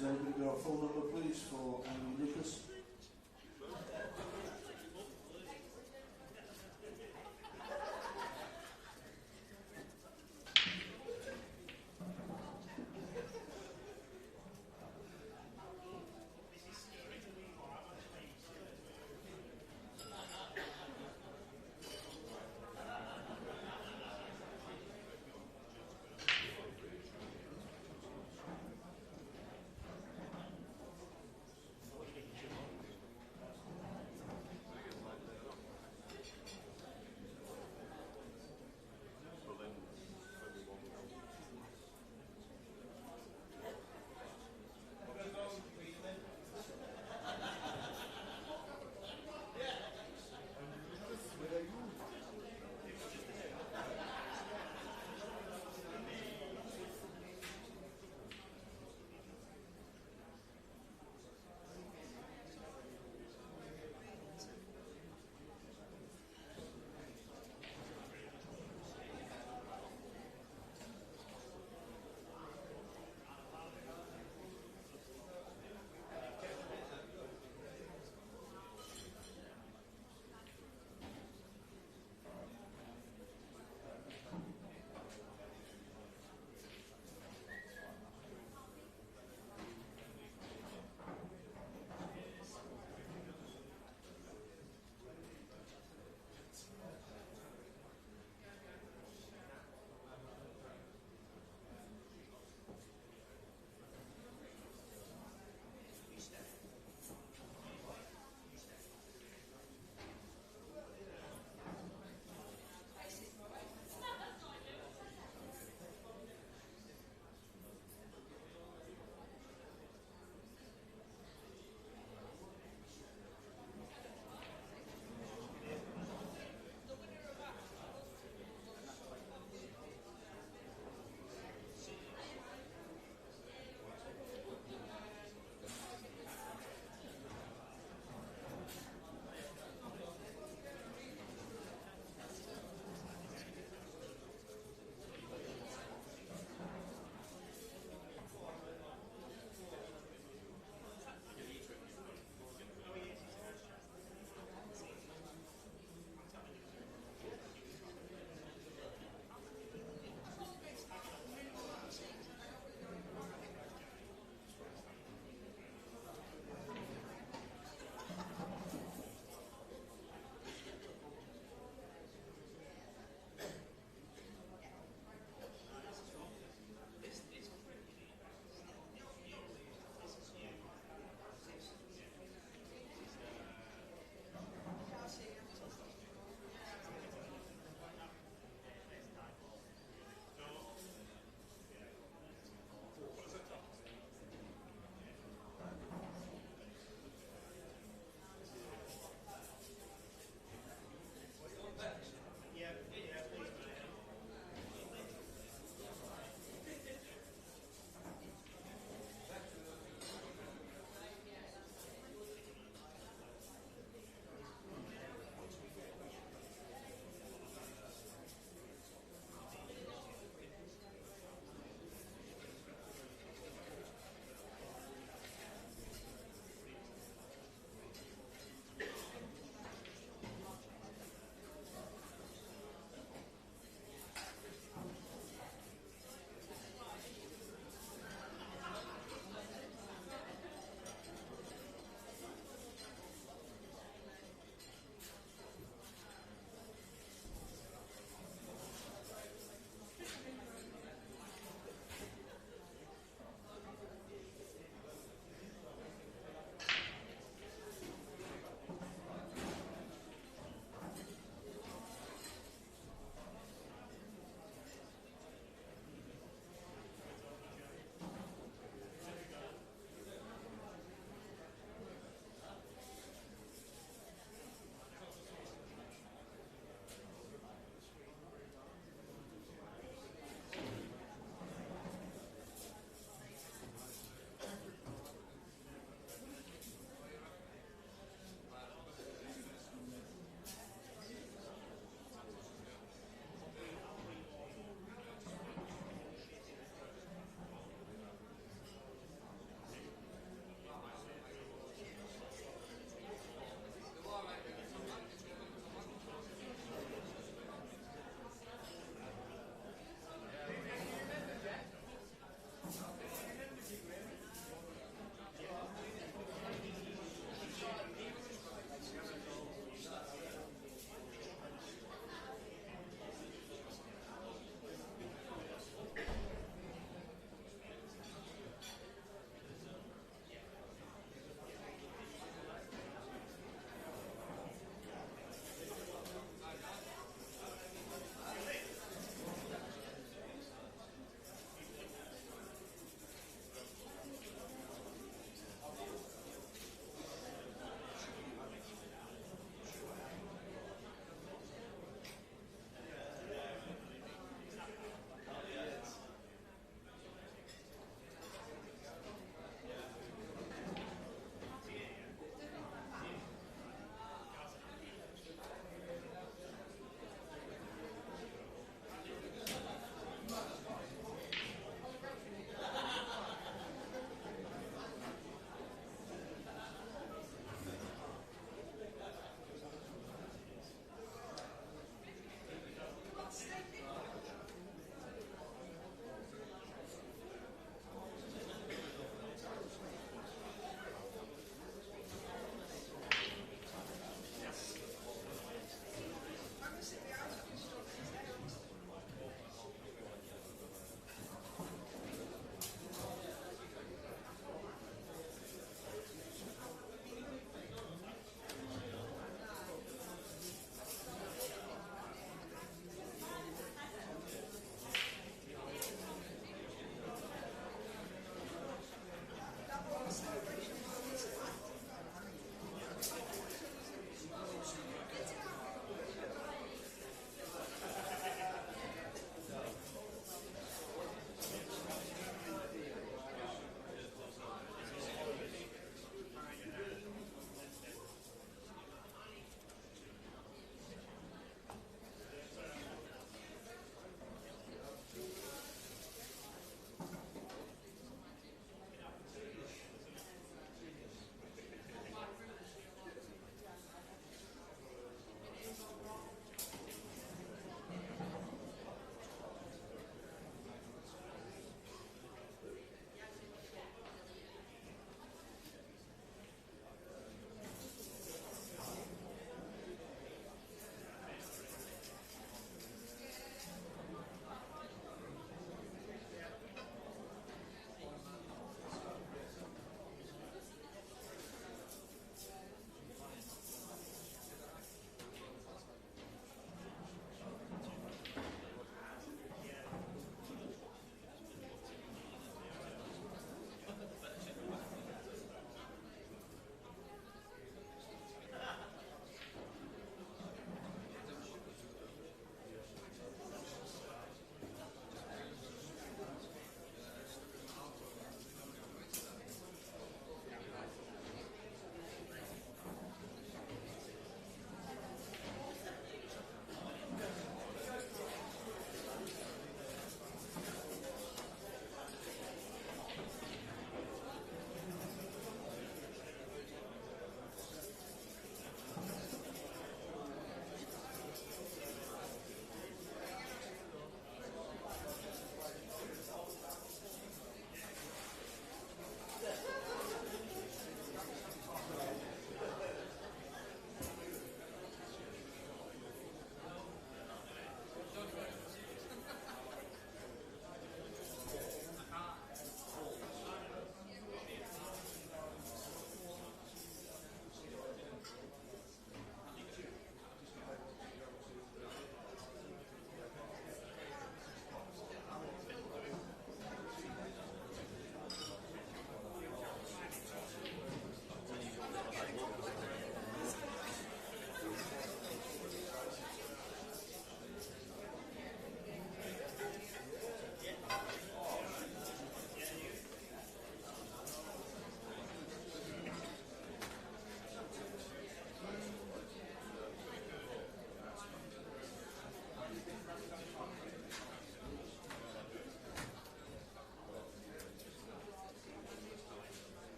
Has anybody got a phone number, please, for Andy Lucas?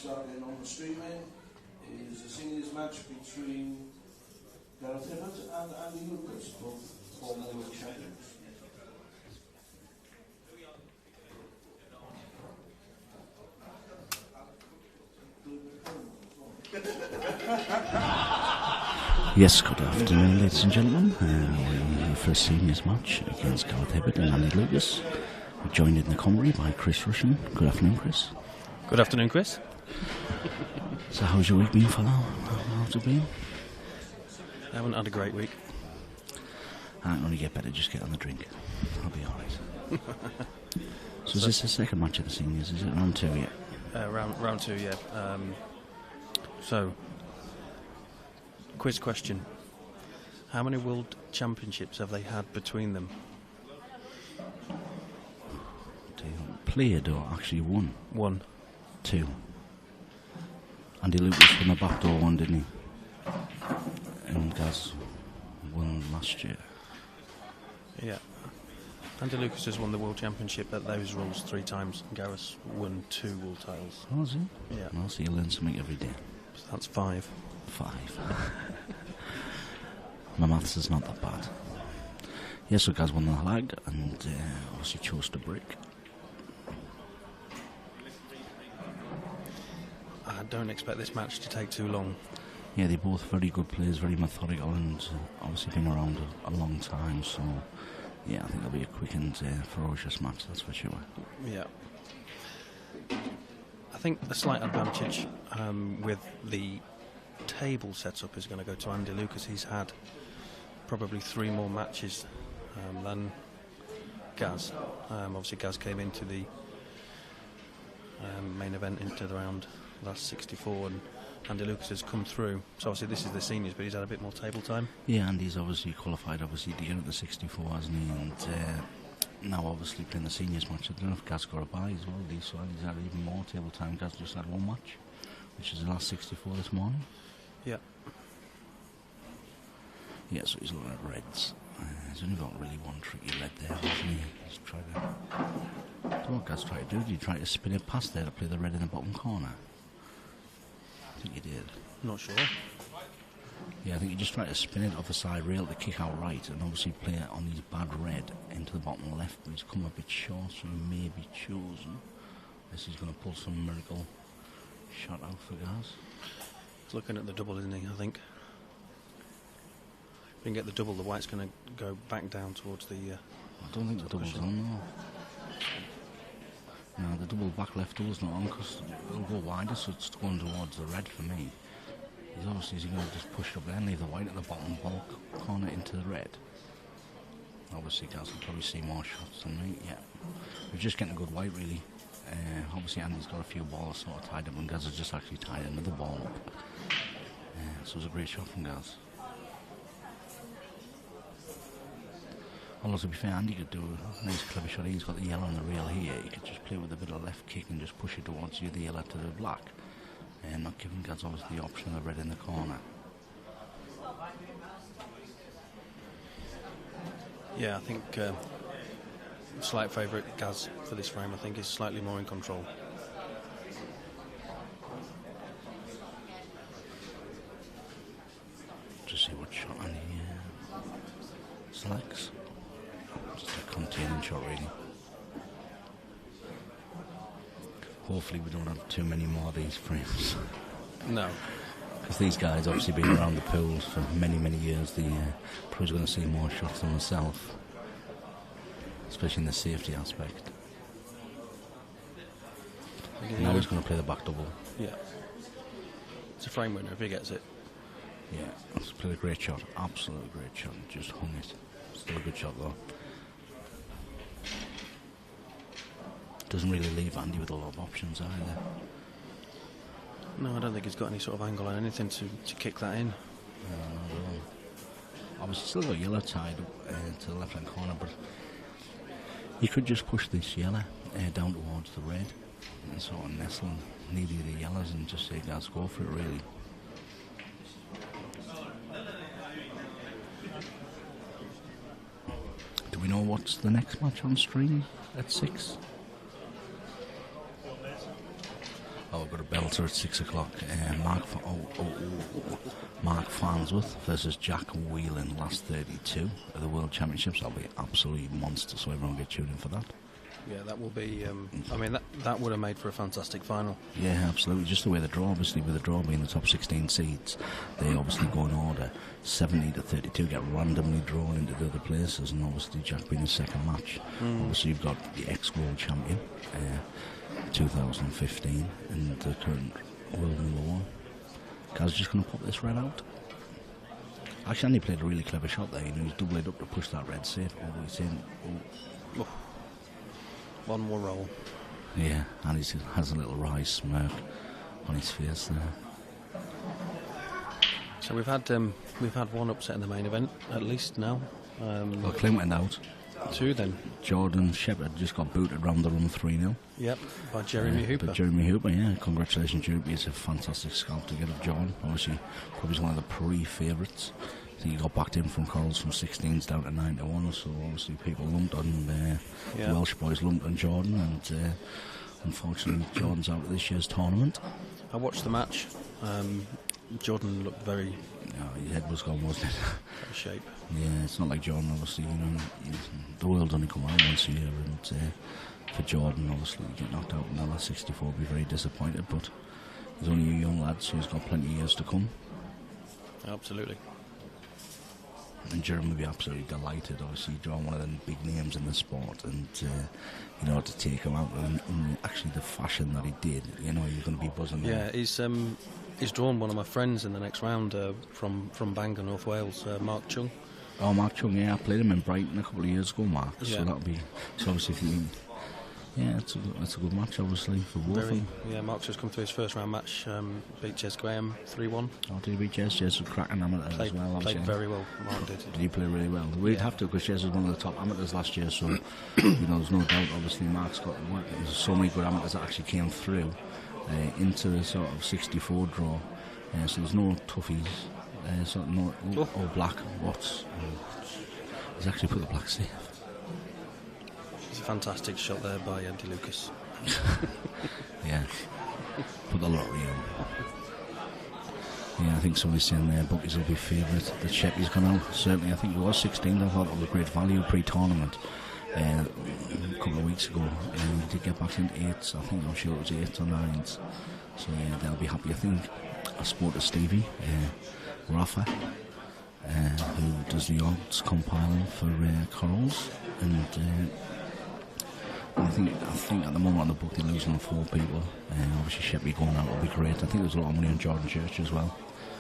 starting on the streaming is a singles match between GARETH and Andy Lucas, both former world champions. Yes, good afternoon, ladies and gentlemen. We're for a seniors match against GARETH and Andy Lucas. We're joined in the commentary by Chris Rushen. Good afternoon, Chris. Good afternoon, Chris. So, how's your week been, fellow? How's it been? I haven't had a great week. I can only get better, just get on the drink. I'll be alright. So, is this the second match of the seniors? Is it round 2 yet? Round 2, yeah. So, quiz question. How many World Championships have they had between them? Played or actually won? One. 2. Andy Lucas won the backdoor one, didn't he? And Gaz won last year. Yeah. Andy Lucas has won the World Championship at those rules 3 times. Gareth won 2 world titles. Oh, has he? Yeah. Well, so you learn something every day. So that's 5. 5. My maths is not that bad. Yes, so Gaz won the lag and obviously chose to break. I don't expect this match to take too long. Yeah, they're both very good players, very methodical, and obviously been around a long time, so yeah, I think it'll be a quick and ferocious match, that's for sure. Yeah. I think the slight advantage with the table setup is going to go to Andy Lucas. He's had probably 3 more matches than Gaz. Obviously Gaz came into the main event into the round last 64, and Andy Lucas has come through. So obviously this is the seniors, but he's had a bit more table time. Yeah, Andy's obviously qualified obviously to get at the 64, hasn't he? And now obviously playing the seniors match. I don't know if Gaz got a bye as well, so Andy's had even more table time. Gaz just had 1 match, which is the last 64 this morning. Yeah. Yeah, so he's looking at reds. He's only got really 1 tricky red there, hasn't he? He's tried to... I don't know what Gaz tried to do. Did he try to spin it past there to play the red in the bottom corner? I think he did. Not sure. Yeah, I think he just tried to spin it off the side rail to kick out right and obviously play it on his bad red into the bottom left, but he's come a bit short, so he may be chosen. Unless he's going to pull some miracle shot out for Gaz. He's looking at the double, isn't he, I think? If we can get the double, the white's going to go back down towards the... I don't think the double's on, no. No, the double back left double's not on because it'll go wider, so it's going towards the red for me. He's obviously going to just push it up there and leave the white at the bottom bulk corner into the red. Obviously, Gaz will probably see more shots than me, yeah. We're just getting a good white, really. Obviously, Andy's got a few balls sort of tied up, and Gaz has just actually tied another ball up. So it was a great shot from Gaz. Although, to be fair, Andy could do a nice clever shot. He's got the yellow on the rail here. He could just play with a bit of left kick and just push it towards you, the yellow to the black. And not giving Gaz obviously the option of the red in the corner. Yeah, I think slight favourite Gaz for this frame. I think he's slightly more in control. Just see what shot Andy selects. Just a containing shot, really. Hopefully we don't have too many more of these frames. No. Because these guys obviously been around the pools for many, many years. The pro's going to see more shots than myself. Especially in the safety aspect. Now he's going to play the back double. Yeah. It's a frame winner if he gets it. Yeah, he's played a great shot. Absolutely great shot. Just hung it. Still a good shot though. Doesn't really leave Andy with a lot of options either. No, I don't think he's got any sort of angle or anything to kick that in. No, not at all. Obviously still got yellow tied up to the left hand corner, but he could just push this yellow down towards the red and sort of nestle neither of the yellows and just say, guys, go for it, really. Do we know what's the next match on stream at 6? Oh, we've got a belter at 6 o'clock. Mark Farnsworth versus Jack Whelan, last 32 of the World Championships. That'll be absolutely monster, so everyone get tuned in for that. Yeah, that will be. I mean, that would have made for a fantastic final. Yeah, absolutely. Just the way the draw, obviously, with the draw being the top 16 seeds, they obviously go in order. 70 to 32 get randomly drawn into the other places, and obviously Jack being the second match. Obviously, you've got the ex-world champion, 2015, and the current world number one. Gaz just going to pop this red out. Actually, he played a really clever shot there. You know, he's doubled it up to push that red safe. Oh, he's in. Oh. One more roll. Yeah, and he has a little wry smirk on his face there. So we've had one upset in the main event at least now. Well, Clint went out. 2 then. Jordan Shepherd just got booted round the room 3-0. Yep, by Jeremy Hooper. By Jeremy Hooper, yeah. Congratulations, Jeremy. He's a fantastic scalp to get of John. Obviously, probably one of the pre-favourites. I think he got backed in from Corals from 16s down to 9-1, so obviously people lumped on the Welsh boys lumped on Jordan, and unfortunately Jordan's out of this year's tournament. I watched the match. Jordan looked very. His head was gone, wasn't it? Out of shape. Yeah, it's not like Jordan. Obviously, you know, the world only come around once a year, and for Jordan, obviously, to get knocked out in the last 64, would be very disappointed. But he's only a young lad, so he's got plenty of years to come. Absolutely. And Jeremy will be absolutely delighted. Obviously, drawn one of the big names in the sport, and you know, to take him out in actually the fashion that he did, you know, you're going to be buzzing. Yeah, he's drawn one of my friends in the next round from Bangor, North Wales, Mark Chung. Oh, Mark Chung, yeah, I played him in Brighton a couple of years ago, Mark. Yeah. So that'll be obviously if you. Yeah, it's a good match, obviously, for both of them. Yeah, Mark's just come through his first round match, beat Jez Graham 3-1. Oh, did he beat Jez? Jez was cracking amateur as well, obviously. Played very well, Mark did. Did he play really well? We'd have to, because Jez was one of the top amateurs last year, so, you know, there's no doubt, obviously, Mark's got there's so many good amateurs that actually came through into the sort of 64 draw, so there's no toughies, sort of no, or black, he's actually put the black safe. It's a fantastic shot there by Andy Lucas. Yeah, put the lottery on. Yeah, I think somebody's saying there bookies will be favourite. The Sheppy's gone out. Certainly, I think it was 16. I thought it was great value pre-tournament a couple of weeks ago. And he did get back into 8s. I think I'm sure it was 8s or 9s. So yeah, they'll be happy. I think I spoke to Stevie Rafa, who does the odds compiling for Corals, and I think at the moment on the book they're losing 4 people. Obviously Sheppy going out will be great. I think there's a lot of money on Jordan Church as well.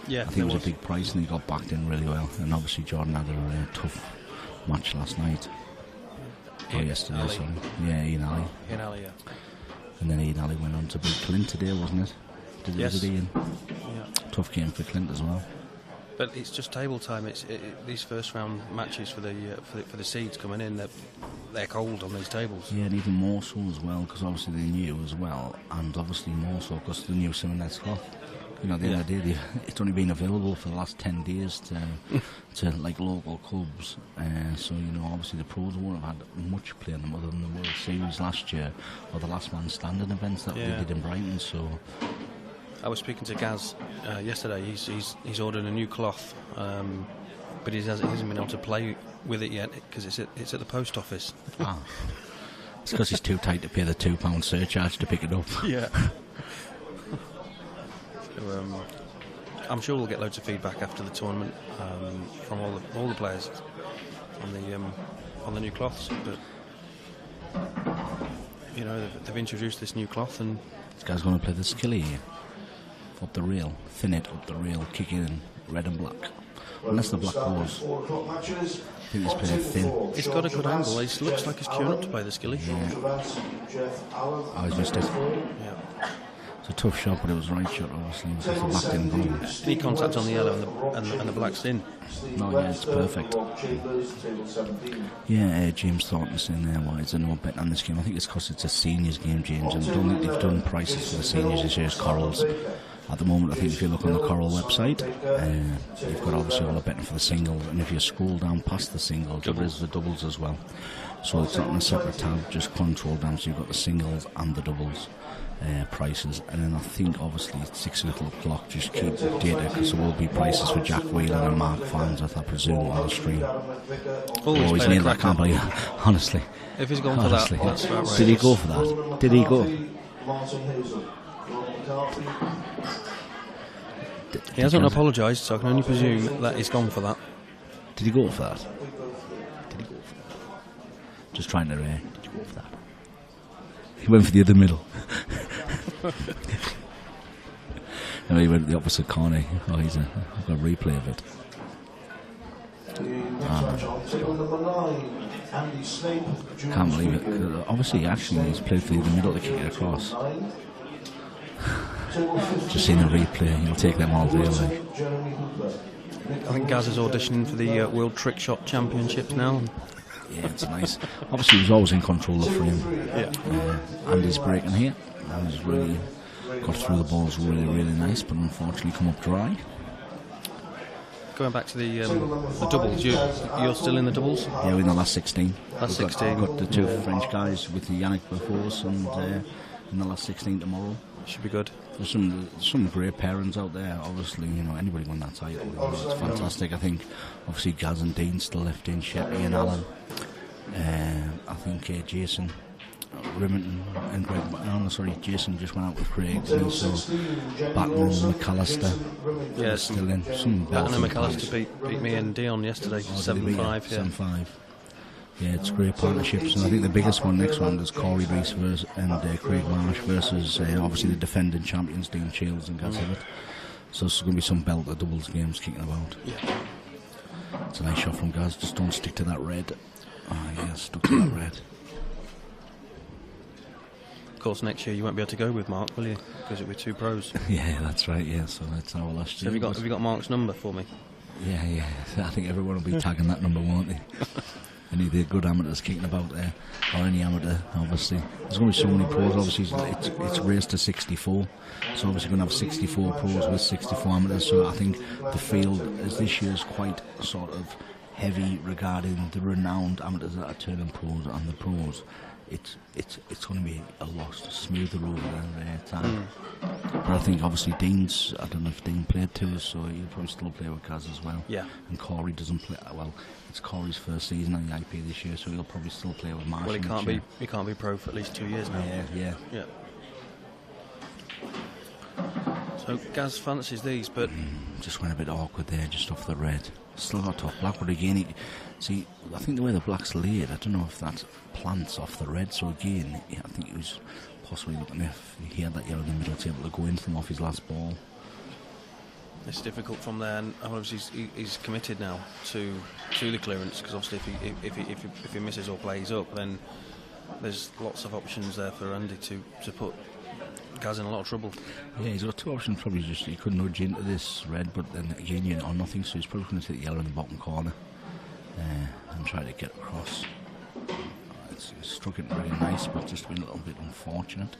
Yeah, I think it was a big price and he got backed in really well. And obviously Jordan had a tough match last night. Or yesterday, Ali. sorry. Yeah, Ian Ali. Ian Ali, yeah. And then Ian Ali went on to beat Clint today, wasn't it? Yes. Was it Ian? Yeah. Tough game for Clint as well. But it's just table time. These first round matches for the seeds coming in. They're cold on these tables. Yeah, and even more so as well, because obviously they're new as well, and obviously more so because the new Simonette's cloth. You know, at the end of the day, it's only been available for the last 10 days to like local clubs. So, you know, obviously the pros won't have had much play on them other than the World Series last year or the last man standing events that we did in Brighton. So I was speaking to Gaz yesterday. He's ordered a new cloth, but he hasn't been able to play with it yet because it's at the post office. Ah, it's because it's too tight to pay the £2 surcharge to pick it up. Yeah. So, I'm sure we'll get loads of feedback after the tournament from all the players on the new cloths. But you know, they've introduced this new cloth, and this guy's going to play the skilly here. Up the rail, thin it up the rail, kick it in, red and black. Unless the black goes. I think he's playing thin. He's got a good angle. He looks like he's queuing up to play the skilly. Yeah. Oh, he's missed it. Yeah. It's a tough shot, but it was right shot, obviously. It's a back in goal. Knee contact on the yellow and the black's in. No, yeah, it's perfect. Yeah, James Thornton's saying there, why is there no bet on this game? I think it's because it's a seniors game, James, and I don't think they've done prices for the seniors this year's Corals. At the moment, I think if you look on the Coral website, you've got obviously all the betting for the singles, and if you scroll down past the singles, there is the doubles as well. So it's not in a separate tab, just control down, so you've got the singles and the doubles prices. And then I think obviously at 6 o'clock, just keep updated, because there will be prices for Jack Whelan and Mark Farnsworth, I presume, on the stream. Always he's nailed that, I can't believe, honestly. If he's gone for that, that's outrageous. Did he go for that? Did he go? He hasn't apologised, so I can only presume that he's gone for that. Did he go for that? Did he go for that? Just trying to did you go for that? He went for the other middle. No, he went to the opposite corner. Oh, I've got a replay of it. Can't believe it. Obviously, actually, he's played for the other middle to kick it across. Just seen the replay, you'll take them all day. Like. I think Gaz is auditioning for the World Trick Shot Championships now. Yeah, it's nice. Obviously, he was always in control of the frame. Yeah. Andy's breaking here. He's really got through the balls really, really nice, but unfortunately come up dry. Going back to the doubles, you're still in the doubles? Yeah, we're in the last 16. Last 16. We've got the two French guys with the Yannick Befors and in the last 16 tomorrow. Should be good. There's some great pairings out there. Obviously, anybody won that title, it's fantastic. I think obviously Gaz and Dean still left in, Sheppy and Alan. I think Jason Rimington and Greg. Jason just went out with Craig. So Batten and McAllister. Yeah, still in. Batten and McAllister beat me and Dion yesterday. 7-5. Yeah. 7-5. Yeah, it's great partnerships, and I think the biggest one next round is Corey Reese and Craig Marsh versus obviously the defending champions Dean Shields and Gaz Hibbott. So there's going to be some belt of doubles games kicking about. Yeah. It's a nice shot from Gaz. Just don't stick to that red. Oh yeah, stuck to that red. Of course, next year you won't be able to go with Mark, will you? Because it'll be two pros. Yeah, that's right. Yeah, so that's our last year. So have you got Mark's number for me? Yeah. I think everyone will be tagging that number, won't they? Any of the good amateurs kicking about there, or any amateur, obviously. There's going to be so many pros, obviously. It's raced to 64, so obviously going to have 64 pros with 64 amateurs. So I think the field is this year's quite sort of heavy regarding the renowned amateurs that are turning pros and the pros. It's going to be a lot smoother over than time. But I think obviously Dean's, I don't know if Dean played too, so he'll probably still play with Gaz as well. Yeah. And Corey doesn't play, well, it's Corey's first season on the IPA this year, so he'll probably still play with Marsh. Well, he can't be pro for at least 2 years now. Yeah. So Gaz fancies these, but just went a bit awkward there, just off the red. Still got top black, but again, see, I think the way the black's laid, I don't know if that plants off the red. So again, I think he was possibly looking if he had that yellow in the middle to be able to go into them off his last ball. It's difficult from there, and obviously he's committed now to the clearance, because obviously if he misses or plays up, then there's lots of options there for Andy to put Gaz in a lot of trouble. Yeah, he's got two options. Probably just he could nudge into this red, but then again, or nothing. So he's probably going to take the yellow in the bottom corner and try to get across. It's struck it really nice, but just been a little bit unfortunate.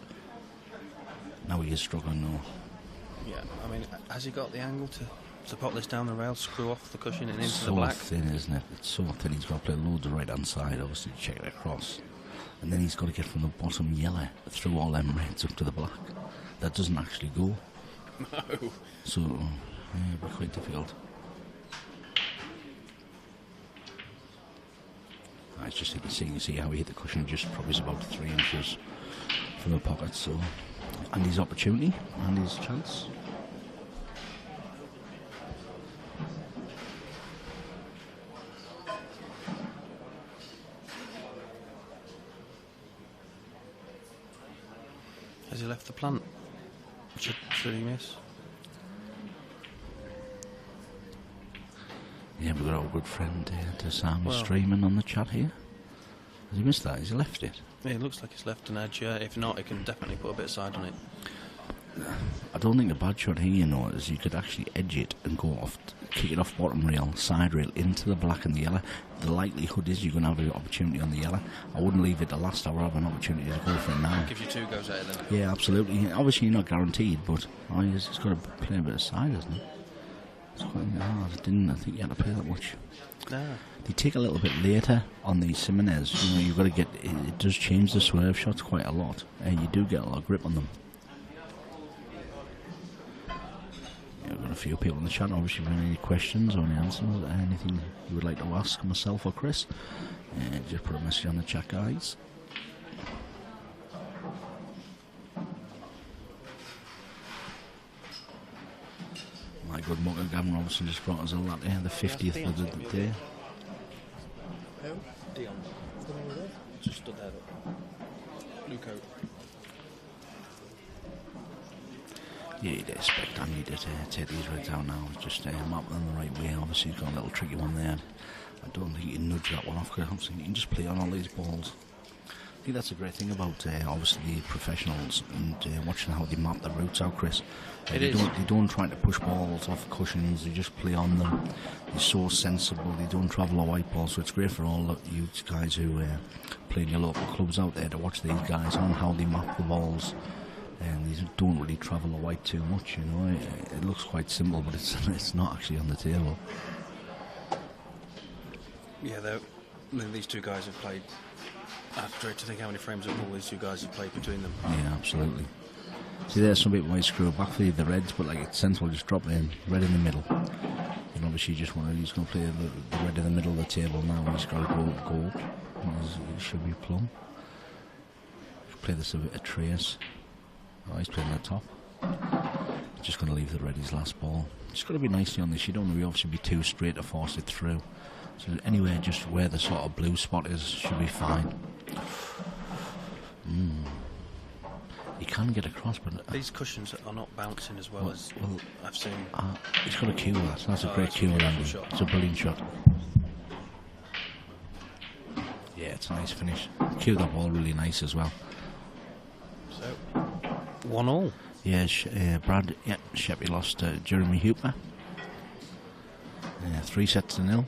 Now he is struggling though. Yeah, I mean, has he got the angle to pop this down the rail, screw off the cushion and into the black? It's so thin, isn't it? It's so thin. He's got to play loads of right hand side, obviously, to check it across. And then he's got to get from the bottom yellow through all them reds up to the black. That doesn't actually go. No. So, it'll be quite difficult. It's just interesting to see how he hit the cushion, just probably about 3 inches from the pocket. So, and his opportunity, and his chance. Has he left the plant? Should he miss? Yeah, we've got our good friend to Sam streaming on the chat here. Has he missed that? Has he left it? Yeah, it looks like he's left an edge. If not, he can definitely put a bit of side on it. I don't think a bad shot here, is you could actually edge it and go off, kick it off bottom rail, side rail into the black and the yellow, the likelihood is you're going to have an opportunity on the yellow. I wouldn't leave it the last hour. Have an opportunity to go for it now. Give you 2 goes at it then. Yeah, absolutely. Obviously, you're not guaranteed, but it's got to play a bit of side, hasn't it? It's quite hard. I think you had to play that much. No. They take a little bit later on the Simonez. You know, you've got to get. It does change the swerve shots quite a lot, and you do get a lot of grip on them. I've got a few people in the chat. Obviously, if you have any questions or any answers, anything you would like to ask myself or Chris, just put a message on the chat, guys. My good mucker Gavin Robertson just brought us a latte, the 50th of the day. Who? Dion. Just stood there. Luco. Yeah, you'd expect Andy to take these reds out now. Just map them the right way. Obviously, he's got a little tricky one there. I don't think you can nudge that one off, because obviously you can just play on all these balls. I think that's a great thing about obviously the professionals and watching how they map the routes out, Chris. They don't try to push balls off cushions. They just play on them. They're so sensible. They don't travel a white ball, so it's great for all you guys who play in your local clubs out there to watch these guys on how they map the balls. And these don't really travel the white too much, you know. It looks quite simple, but it's not actually on the table. Yeah, these 2 guys have played. I have to think how many frames of ball these 2 guys have played between them. Yeah, absolutely. See, there's some people might screw back for the reds, but like it's sensible, just drop in red in the middle. And obviously, he's going to play the red in the middle of the table now. He's got to go gold. It should be plum. Play this a bit of trace. Oh, he's playing the top. Just going to leave the red his last ball. Just got to be nicely on this. You don't want to obviously be too straight to force it through. So anywhere just where the sort of blue spot is should be fine. You can get across, but these cushions are not bouncing as well as I've seen. He's got a cue that. That's a great cue, Andy. It's a brilliant shot. Yeah, it's a nice finish. Cue that ball really nice as well. So 1-1. Yeah, Brad. Yeah, Sheppy lost Jeremy Hooper. 3-0.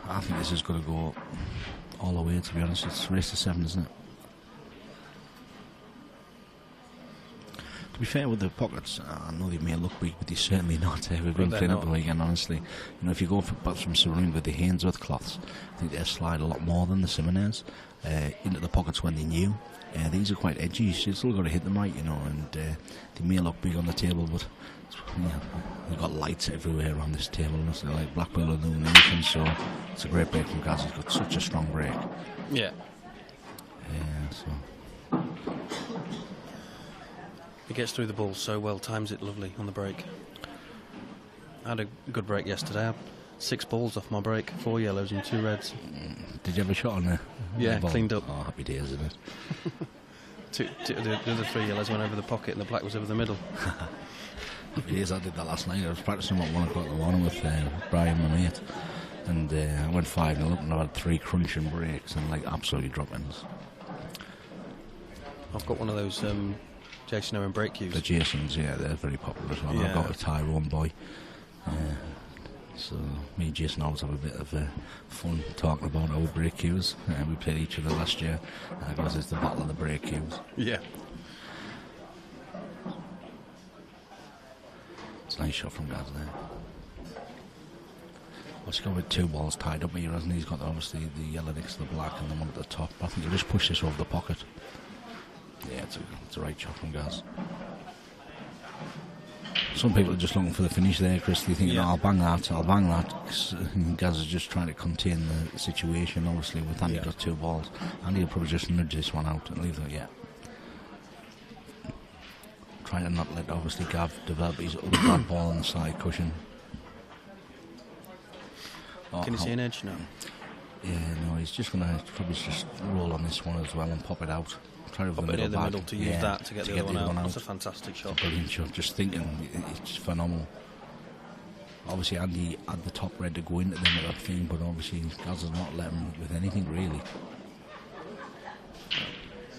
I think this is going to go all the way, to be honest. It's race to 7, isn't it? To be fair with the pockets, I know they may look weak, but they're certainly not. We've been playing up the weekend, honestly. You know, if you go for butts from Saroon with the Hainsworth cloths, I think they slide a lot more than the Simonez into the pockets when they're new. These are quite edgy, so you've still got to hit them right, you know, and they may look big on the table, but they've got lights everywhere on this table, and it's like Blackpool illumination, so it's a great break from Gaz. He's got such a strong break. Yeah. So he gets through the ball so well, times it lovely on the break. I had a good break yesterday. I had 6 balls off my break, 4 yellows and 2 reds. Did you have a shot on there? Yeah, cleaned up. Oh, happy days, isn't it? The other 3 yellows went over the pocket and the black was over the middle. Happy days, I did that last night. I was practicing at 1 o'clock in the morning with Brian, my mate, and I went 5-0 up and I had 3 crunching breaks and like absolutely drop-ins. I've got one of those Jason Owen break cues. The Jasons, yeah, they're very popular as well. Yeah. I've got a Tyrone boy. So me and Jason always have a bit of fun talking about our break cues. We played each other last year. Because it's the battle of the break cues. Yeah. It's a nice shot from Gaz there. Well, he's got with 2 balls tied up here, hasn't he? He's got obviously the yellow next to the black and the one at the top. I think he'll just push this over the pocket. Yeah, it's a right shot from Gaz. Some people are just looking for the finish there, Chris. They think, I'll bang that. And Gaz is just trying to contain the situation, obviously, with Andy got 2 balls. Andy will probably just nudge this one out and leave it, Trying to not let, obviously, Gav develop his other bad ball on the side cushion. Can you see an edge now? Yeah, no, he's just going to probably just roll on this one as well and pop it out. Try over the middle to use that to get the other one out. That's a fantastic shot. It's a brilliant shot. Just thinking, it's phenomenal. Obviously, Andy had the top red to go into them with that thing, but obviously, Gaz has not let him with anything really.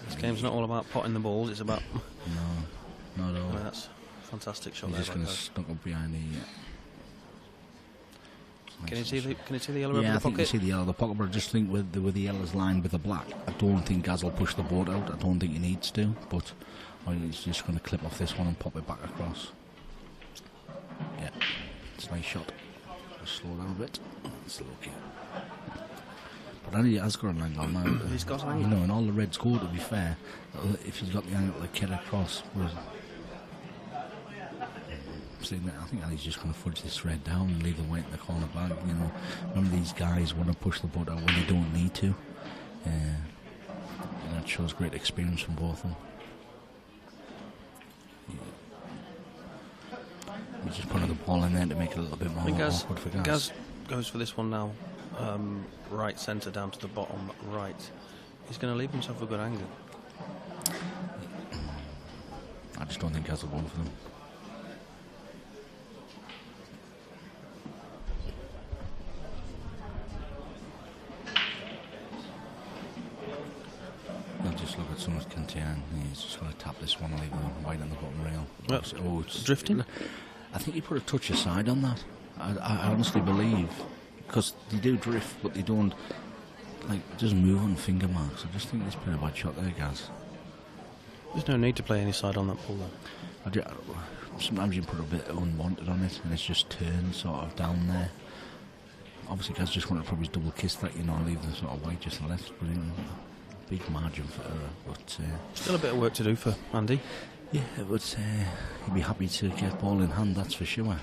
This game's not all about potting the balls, it's about... No, not at all. That's a fantastic shot He's there. just going to snuck up behind the... Can you see the yellow over yeah, the I think pocket? you see the yellow the pocket, but I just think with the yellows lined with the black, I don't think Gaz will push the board out. I don't think he needs to, but he's just going to clip off this one and pop it back across. Yeah, it's a nice shot. Just slow down a bit. It's okay. But Andy has got an angle now. He's got an angle. You know, and all the reds go, to be fair, if he's got the angle to get across. I think Andy's just going to fudge this red down and leave the white in the corner back. You know, remember these guys want to push the board out when they don't need to. And that shows great experience from both of them. He's just putting the ball in there to make it a little bit more awkward for Gaz. Gaz goes for this one now, right centre down to the bottom right. He's going to leave himself a good angle. I just don't think Gaz will go for them. Just look at someone's Kantian. He's just going to tap this one and leave him white on the bottom rail. Oh, it's drifting? I think he put a touch aside on that. I honestly believe, because they do drift, but they don't, just move on finger marks. I just think he's played a bad shot there, Gaz. There's no need to play any side on that ball, though. Sometimes you put a bit unwanted on it, and it's just turned sort of down there. Obviously, Gaz just wanted to probably double kiss that, leave the sort of white just left, but big margin for error. But still a bit of work to do for Andy. Yeah, but he'd be happy to get ball in hand, that's for sure.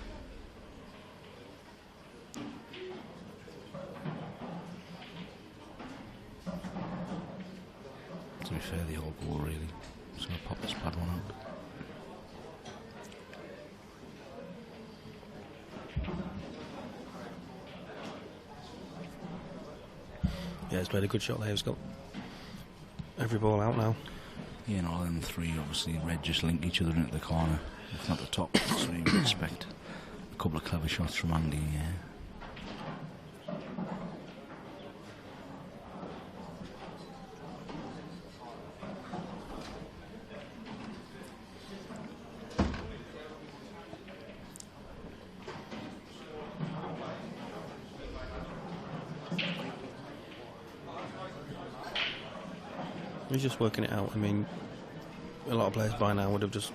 To be fair, the whole ball really. Just going to pop this bad one out. Yeah, he's played a good shot there. He's got every ball out now. Yeah, and all them three, obviously, red just link each other into the corner, if not the top. That's what you would expect. A couple of clever shots from Andy, yeah. He's just working it out. I mean, a lot of players by now would have just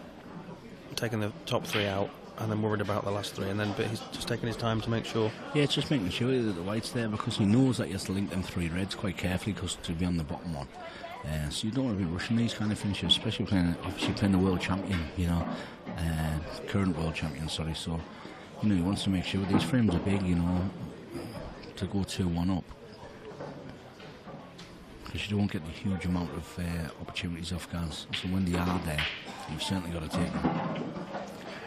taken the top three out and then worried about the last three, but he's just taking his time to make sure. Yeah, it's just making sure that the white's there, because he knows that he has to link them three reds quite carefully because to be on the bottom one. So you don't want to be rushing these kind of finishes, especially playing the world champion, current world champion, sorry. So, he wants to make sure these frames are big, to go 2-1 up. Because you don't get the huge amount of opportunities off Gaz. So when they are there, you've certainly got to take them.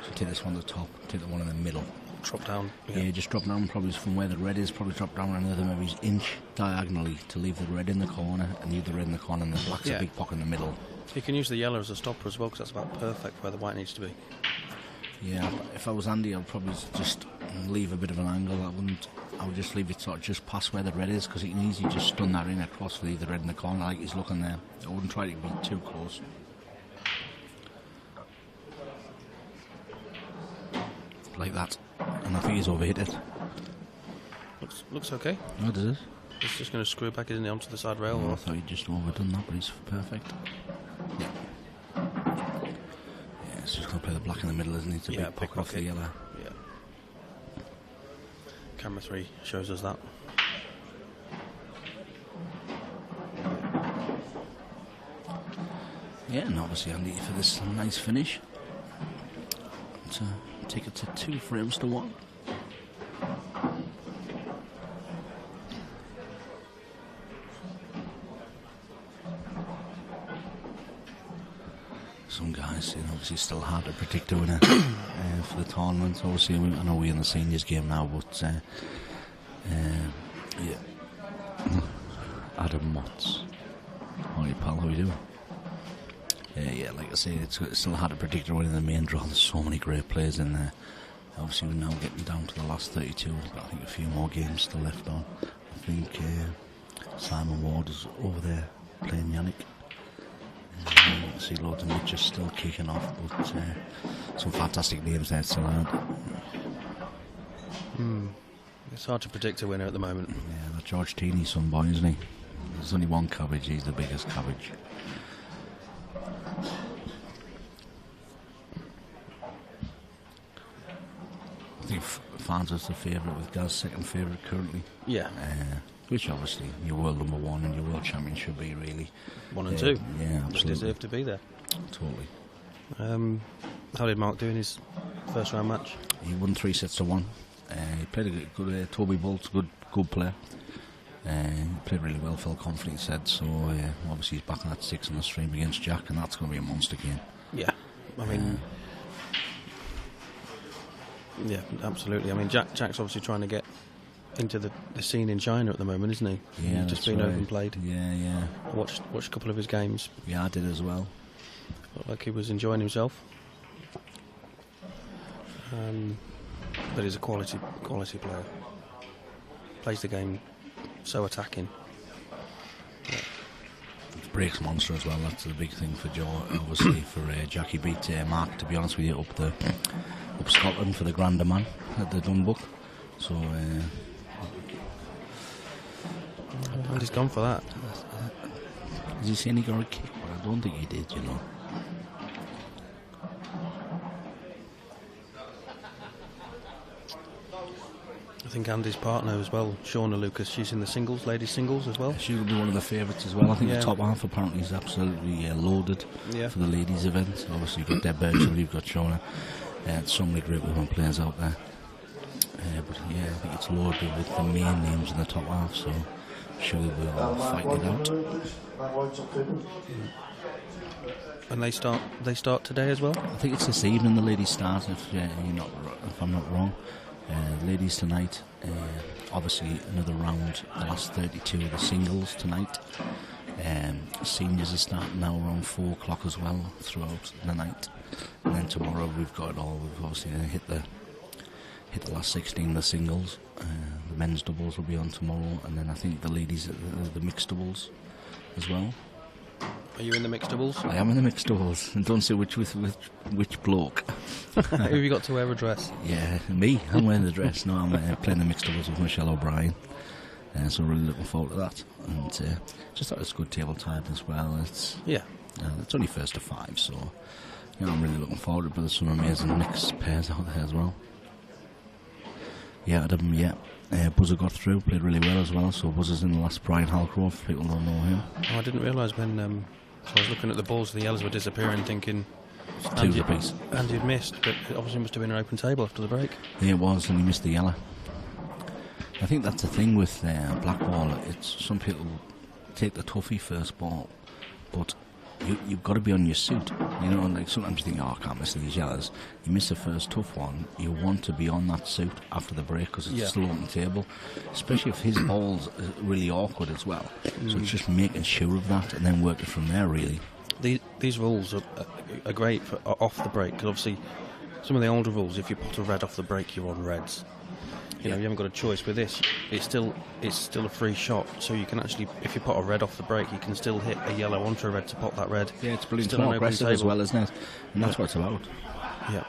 So take this one at the top, take the one in the middle. Drop down. Yeah, just drop down probably from where the red is, probably drop down another maybe inch diagonally to leave the red in the corner and leave the red in the corner and the black's a big pocket in the middle. You can use the yellow as a stopper as well, because that's about perfect where the white needs to be. Yeah, if I was Andy, I'd probably just leave a bit of an angle. I would just leave it sort of just past where the red is, because he can easily just stun that in across, leave the red in the corner like he's looking there. I wouldn't try to be too close. Like that. And I think he's overhit it. Looks okay. Oh, does it? He's just going to screw it back onto the side rail. I thought he'd just overdone that, but he's perfect. Yeah. Yeah, it's just going to play the black in the middle, isn't he? To pick off the yellow. Yeah. Camera 3 shows us that. Yeah, and obviously Andy for this nice finish. To take it to 2 frames to 1. Some guys, obviously still hard to predict a winner for the tournament. Obviously, I know we're in the seniors game now, but yeah. Adam Motts. Hi, pal, how are you doing? Yeah, like I say, it's still hard to predict a winner in the main draw. There's so many great players in there. Obviously, we're now getting down to the last 32, but I think a few more games still left on. I think Simon Ward is over there playing Yannick. See loads of matches still kicking off, but some fantastic names there still around. It's hard to predict a winner at the moment. Yeah, that George Teeney's some boy, isn't he? There's only one cabbage, he's the biggest cabbage. I think Farnsworth's the favourite, with Gaz second favourite currently. Yeah. Which obviously your world number one and your world champion should be, really. 1 and 2. Yeah, absolutely. They deserve to be there. Totally. How did Mark do in his first round match? He won 3 sets to 1. He played a good Toby Bolt's good player. He played really well, felt confident, he said. So obviously he's back on that 6 on the stream against Jack, and that's going to be a monster game. Yeah, I mean, yeah, absolutely. I mean, Jack's obviously trying to get into the scene in China at the moment, isn't he? Yeah, He's just been right. open played. Yeah. I watched a couple of his games. Yeah, I did as well. Looked like he was enjoying himself. But he's a quality player. Plays the game so attacking. Yeah. Breaks monster as well. That's the big thing for Joe. Obviously, for Jackie beat Mark, to be honest with you, up Scotland for the Grander Man at the Dunbuck. So well, he's gone for that. Has he seen he got a kick? But I don't think he did, you know. I think Andy's partner as well, Shauna Lucas, she's in the singles, ladies singles as well. She will be one of the favourites as well. I think the top half apparently is absolutely loaded for the ladies' event. Obviously, you've got Deb Birchall, you've got Shauna. So many great women players out there. But yeah, I think it's loaded with the main names in the top half, so surely we'll fight it out. And they start today as well? I think it's this evening the ladies start, if I'm not wrong. Ladies tonight, obviously another round, the last 32 of the singles tonight. Seniors are starting now around 4 o'clock as well throughout the night. And then tomorrow we've got it all. We've obviously hit the last 16 of the singles. The men's doubles will be on tomorrow, and then I think the ladies, the mixed doubles as well. Are you in the mixed doubles? I am in the mixed doubles, and don't say which bloke. Who have you got to wear a dress? Yeah, me. I'm wearing the dress. No, I'm playing the mixed doubles with Michelle O'Brien. So really looking forward to that. And just thought it's a good table time as well. It's only first to 5, so I'm really looking forward to it. But there's some amazing mixed pairs out there as well. Yeah, Adam, Buzzer got through, played really well as well. So Buzzer's in the last Brian Halcroft, people don't know him. Oh, I didn't realise when I was looking at the balls, the yellows were disappearing, thinking Andy had missed, but it obviously must have been an open table after the break. Yeah, it was, and he missed the yellow. I think that's the thing with black ball. It's some people take the toughie first ball, but you've got to be on your suit. You know, like sometimes you think, oh, I can't miss these yellows. You miss the first tough one, you want to be on that suit after the break because it's still open table. Especially if his ball's really awkward as well. So it's just making sure of that and then working from there, really. These rules are great for off the break, because obviously some of the older rules, if you put a red off the break, you're on reds. You know, you haven't got a choice. With this, it's still a free shot, so you can actually, if you put a red off the break, you can still hit a yellow onto a red to pop that red. Yeah, it's brilliant. It's more aggressive as well, isn't it? And that's what it's about. Yeah.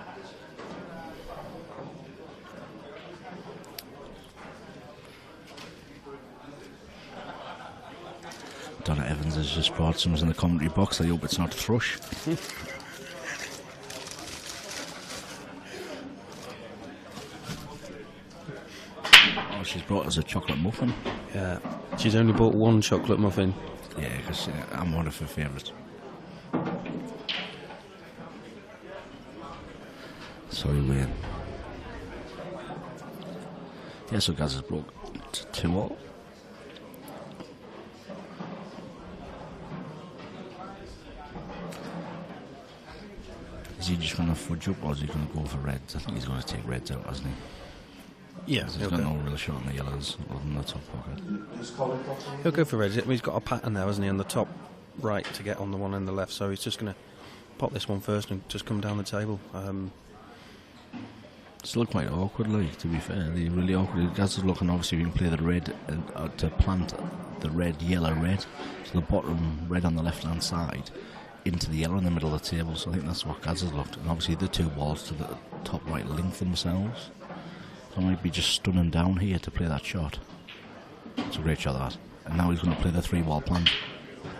Donna Evans has just brought some in the commentary box. I hope it's not thrush. Oh, she's brought us a chocolate muffin. Yeah, she's only bought one chocolate muffin. Yeah, because I'm one of her favourites. Sorry, Wayne. Yeah, so Gaz has broke 2-all. Is he just going to fudge up, or is he going to go for reds? I think he's going to take reds out, hasn't he? Yeah, he's got no real shot on the yellows other than the top pocket. He'll go for reds. I mean, he's got a pattern there, hasn't he, on the top right to get on the one on the left, so he's just going to pop this one first and just come down the table. Still quite awkward, like, to be fair. They're really awkward. Gaz is looking, obviously, we can play the red to plant the red, yellow, red. So the bottom red on the left hand side into the yellow in the middle of the table, so I think that's what Gaz has looked. And obviously the two balls to the top right lengthen themselves. So I might be just stunning down here to play that shot. It's a great shot, that. And now he's going to play the 3-ball plan.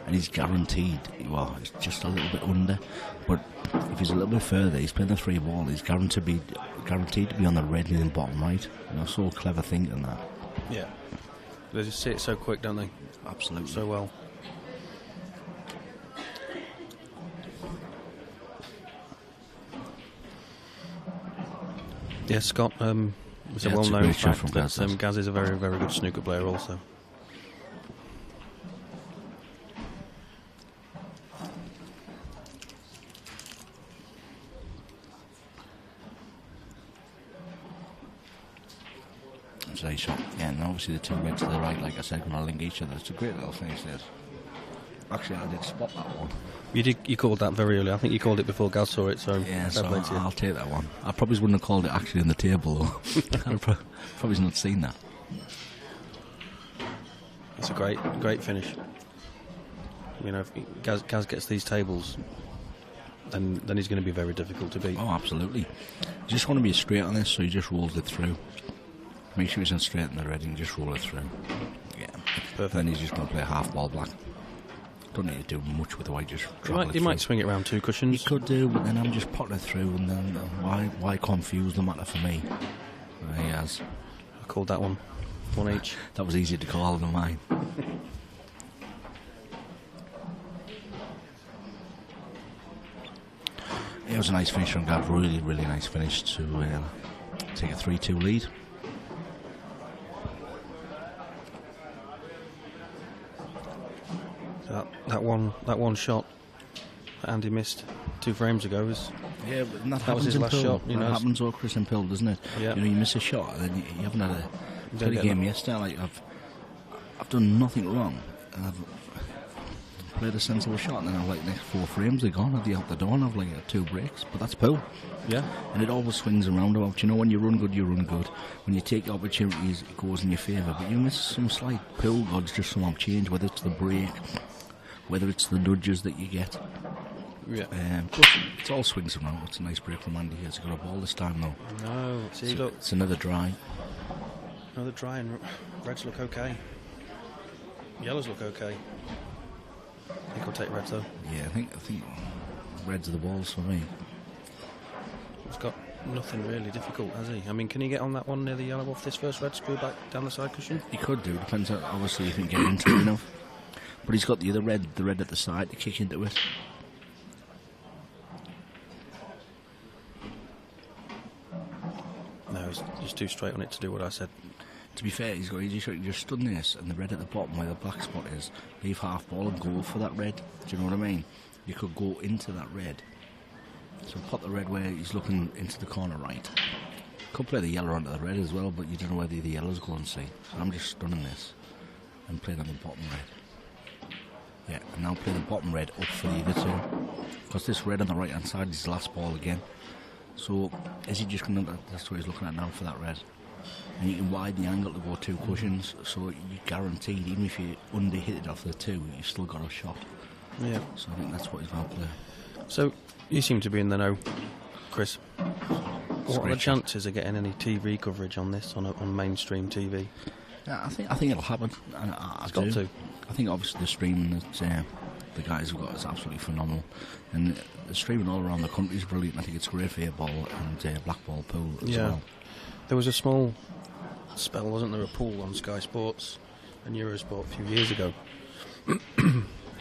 And he's guaranteed, well, it's just a little bit under, but if he's a little bit further, he's playing the 3-ball, he's guaranteed to be on the red in the bottom right. You know, so clever thinking that. Yeah. They just see it so quick, don't they? Absolutely. So well. Yeah, Scott, it's a well-known fact that Gaz is a very, very good snooker player also. Nice shot. Yeah, and obviously the two reds to the right, like I said, going to link each other. It's a great little finish there. Actually, I did spot that one. You called that very early. I think you called it before Gaz saw it, so yeah, so I'll take that one. I probably wouldn't have called it actually on the table, though. I'd probably not seen that. That's a great finish. You know, if Gaz gets these tables, then he's going to be very difficult to beat. Oh, absolutely. You just want to be straight on this, so he just rolls it through. Make sure he's in straight in the red and just roll it through. Yeah, perfect. Then he's just going to play a half ball black. Don't need to do much with the white, just he might swing it around 2 cushions. He could do, but then I'm just potting it through, and then why confuse the matter for me? He has. I called that one. One each. That was easier to call than mine. It was a nice finish from Gav, really nice finish to take a 3-2 lead. That one shot that Andy missed 2 frames ago was that was his last shot. You know, that happens all Chris and Pill, doesn't it? Yeah. You know, you miss a shot and then you haven't had a game yesterday. Like I've done nothing wrong, and I've played a sensible shot, and then I've like next 4 frames they're gone. I've out the door, and I've like 2 breaks. But that's Pill. Yeah. And it always swings around about. You know, when you run good, you run good. When you take opportunities, it goes in your favour. But you miss some slight Pill gods just somehow change, whether it's the break, whether it's the nudges that you get. Yeah. But it all swings around. It's a nice break from Andy. He hasn't got a ball this time though. No, see, look. It's another dry. Another dry, and reds look okay. Yellows look okay. I think I'll take reds though. Yeah, I think reds are the balls for me. He's got nothing really difficult, has he? I mean, can he get on that one near the yellow off this first red, screw back down the side cushion? He could do. Depends on, obviously, if he can get into it enough. But he's got the other red, at the side to kick into it. No, he's too straight on it to do what I said. To be fair, he just stood in this, and the red at the bottom where the black spot is, leave half ball and go for that red. Do you know what I mean? You could go into that red. So put the red where he's looking into the corner right. Could play the yellow onto the red as well, but you don't know whether the yellow's going to see. So I'm just stunning this and playing on the bottom red. Yeah, and now play the bottom red up for the other two. Because this red on the right hand side is his last ball again. So is he just going to, that's what he's looking at now for that red. And you can widen the angle to go 2 cushions, so you're guaranteed, even if you under hit it off the 2, you've still got a shot. Yeah. So I think that's what he's going to play. So you seem to be in the know, Chris. What are the chances of getting any TV coverage on this on mainstream TV? Yeah, I think it'll happen. It's got to. I think obviously the streaming that the guys have got is absolutely phenomenal, and the streaming all around the country is brilliant. I think it's great for airball and black ball pool as well. There was a small spell, wasn't there, a pool on Sky Sports and Eurosport a few years ago.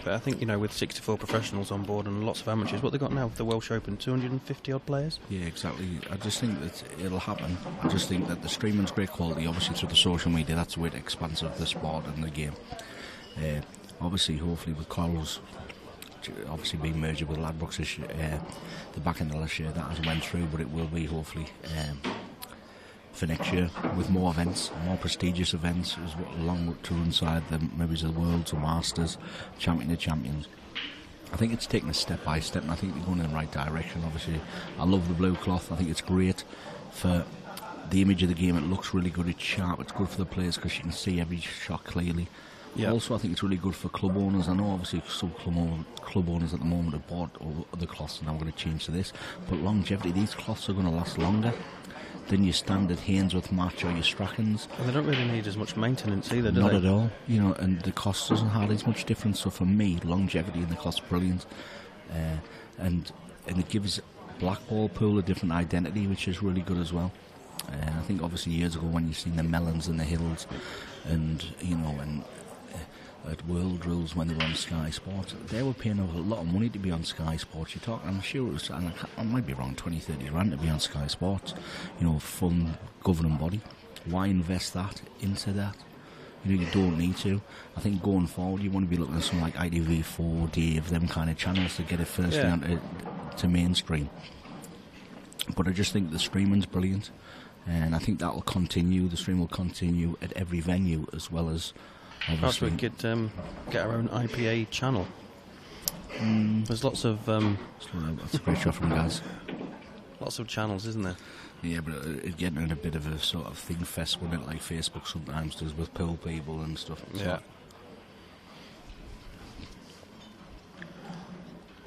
But I think, you know, with 64 professionals on board and lots of amateurs, what they got now for the Welsh Open, 250 odd players? Yeah, exactly. I just think that it'll happen. I just think that the streaming's great quality, obviously through the social media. That's the way it expands the sport and the game. Obviously, hopefully with Corals obviously being merged with Ladbrokes this year, the back end of last year, that hasn't went through, but it will be hopefully for next year with more events, more prestigious events, along to alongside the maybe the Worlds or Masters, Champion of Champions. I think it's taken a step by step, and I think we're going in the right direction. Obviously, I love the blue cloth. I think it's great for the image of the game. It looks really good. It's sharp. It's good for the players because you can see every shot clearly. Yeah. Also, I think it's really good for club owners. I know obviously some club owners at the moment have bought other cloths and I'm going to change to this, but longevity, these cloths are going to last longer than your standard Hainsworth match or your Strachans. And they don't really need as much maintenance either, do Not they? at all, you know, and the cost doesn't hardly as much difference. So for me, longevity and the cost brilliant, and it gives Blackball pool a different identity, which is really good as well. I think obviously years ago when you've seen the Melons and the Hills, and you know, and at World Rules when they were on Sky Sports, they were paying a lot of money to be on Sky Sports. You talk, I'm sure it was, and I might be wrong, 20-30 grand to be on Sky Sports. You know, fun governing body. Why invest that into that? You know, you don't need to. I think going forward, you want to be looking at something like ITV4, Dave, them kind of channels to get it firstly onto to mainstream. But I just think the streaming's brilliant, and I think that will continue. The stream will continue at every venue, as well as Perhaps we obviously. could get our own IPA channel. There's lots of That's a great shot from guys. lots of channels, isn't there? Yeah, but it's getting in a bit of a sort of thing fest, wouldn't it? Like Facebook sometimes does with pool people and stuff. Yeah.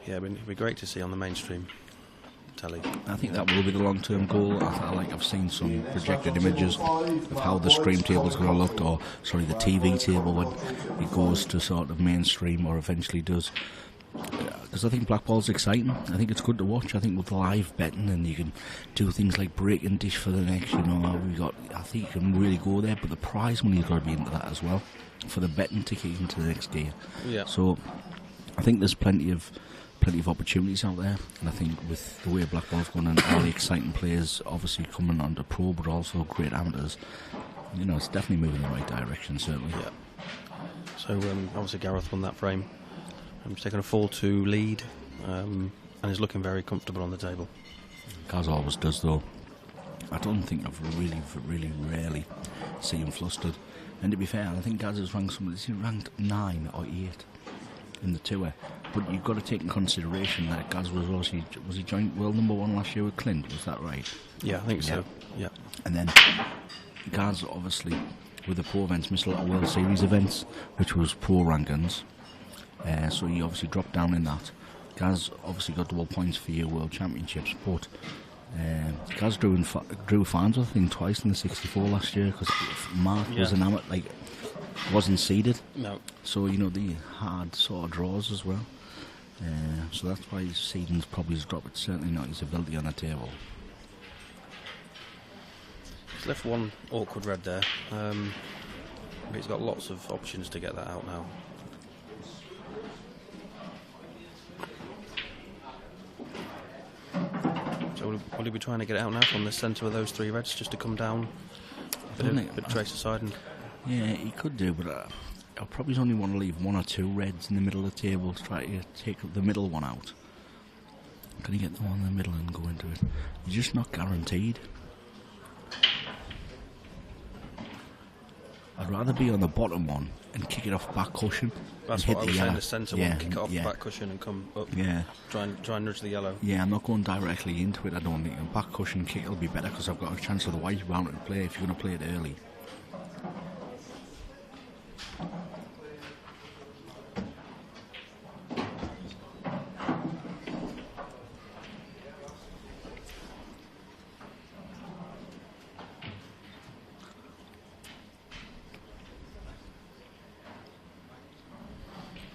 Yeah, it'd be great to see on the mainstream telly. I think that will be the long-term goal. I've seen some projected images of how the stream table's going to look, or sorry, the TV table when it goes to sort of mainstream, or eventually does. Because I think Blackball's exciting. I think it's good to watch. I think with live betting, and you can do things like breaking dish for the next. You know, I think you can really go there. But the prize money's got to be into that as well for the betting to kick into the next gear. Yeah. So I think there's plenty of opportunities out there, and I think with the way Blackball's going and all the exciting players obviously coming onto pro, but also great amateurs, you know, it's definitely moving in the right direction, certainly. Yeah. So obviously Gareth won that frame. He's taken a 4-2 lead, and is looking very comfortable on the table. Gaz always does, though. I don't think I've really rarely seen him flustered. And to be fair, I think Gaz has ranked somebody. Is he ranked 9 or 8 in the tour? But you've got to take in consideration that Gaz was he joint world #1 last year with Clint? Was that right? Yeah, I think so. Yeah. And then Gaz obviously with the pro events missed a lot of World Series events, which was pro rankings. So he obviously dropped down in that. Gaz obviously got double points for your World Championships, but Gaz drew Farnsworth, I think, twice in the 64 last year, because MARC was an amateur, like, wasn't seeded. No. So, you know, they had sort of draws as well. So that's why his seeding's probably has dropped, but certainly not his ability on the table. He's left one awkward red there. But he's got lots of options to get that out now. So will he be trying to get it out now from the centre of those 3 reds, just to come down a bit trace aside? And yeah, he could do, but I'll probably only want to leave 1 or 2 reds in the middle of the table to try to take the middle one out. Can you get the one in the middle and go into it? You're just not guaranteed. I'd rather be on the bottom one and kick it off back cushion. That's and hit what I the was yellow. saying, the centre one, kick it off the back cushion and come up. Yeah. Try and nudge the yellow. Yeah, I'm not going directly into it, I don't think. A back cushion kick will be better, because I've got a chance of the white round to play if you're going to play it early.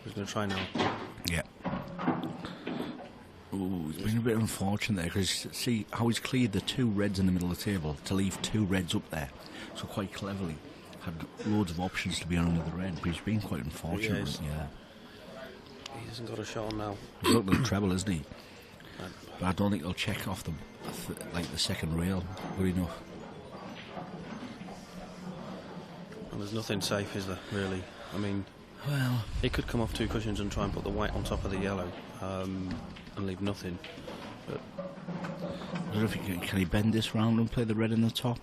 Who's going to try now? Yeah. Ooh, it's been a bit unfortunate there, because see how he's cleared the 2 reds in the middle of the table to leave 2 reds up there. So quite cleverly had loads of options to be on another red, but he's been quite unfortunate. Yeah. He hasn't got a shot on now. He's looking at the treble, isn't he? But I don't think he'll check off the second rail good enough. And there's nothing safe, is there, really? I mean, well, he could come off 2 cushions and try and put the white on top of the yellow, and leave nothing. But I don't know if can he bend this round and play the red in the top?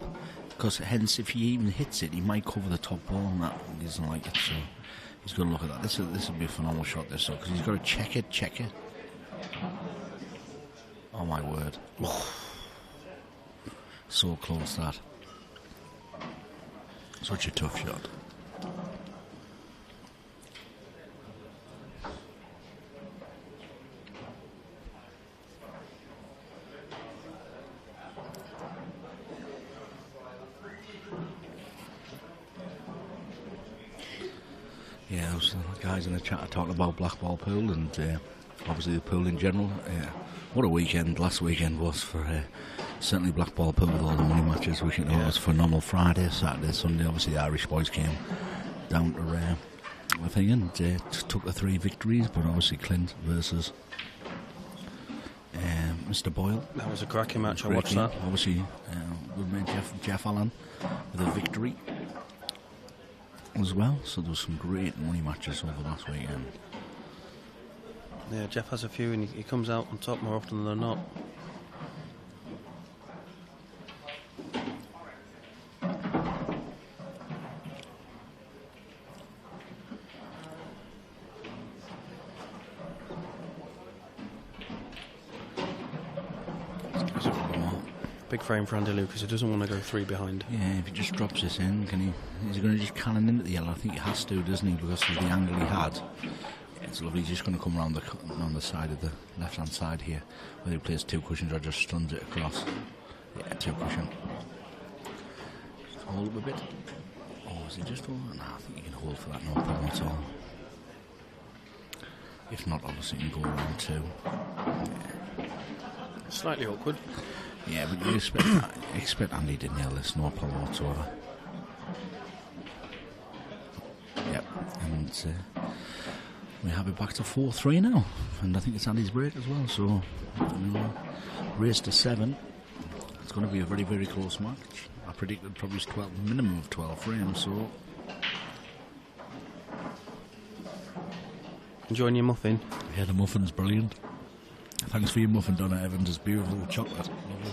Because hence, if he even hits it, he might cover the top ball, and that he doesn't like it. So he's going to look at that. This will be a phenomenal shot, this, because he's got to check it. Oh my word! So close, that. Such a tough shot. Yeah, there was guys in the chat talking about blackball pool and obviously the pool in general. What a weekend last weekend was for certainly blackball pool with all the money matches. It was phenomenal. Friday, Saturday, Sunday. Obviously the Irish boys came down to I think and took the 3 victories, but obviously Clint versus Mr. Boyle. That was a cracking match. I watched that. Obviously, good man Jeff Allen with a victory as well. So there was some great money matches over last weekend. Yeah, Jeff has a few, and he comes out on top more often than not. Big frame for Andy Lucas. He doesn't want to go 3 behind. Yeah, if he just drops this in, is he going to just cannon into the yellow? I think he has to, doesn't he? Because of the angle he had. It's lovely. He's just going to come around on the side of the left-hand side here, whether he plays 2 cushions or just stuns it across. Yeah, 2 cushion. Just hold up a bit. Oh, is he just hold? No, I think you can hold for that, no problem at all. If not, obviously you can go around 2. Yeah. Slightly awkward. Yeah, but you expect Andy to nail this, no problem whatsoever. Yep, and we have it back to 4-3 now, and I think it's Andy's break as well, so race to 7. It's going to be a very, very close match. I predicted probably minimum of 12 frames, so... Enjoying your muffin? Yeah, the muffin's brilliant. Thanks for your muffin, Donna Evans. It's beautiful chocolate. Lovely.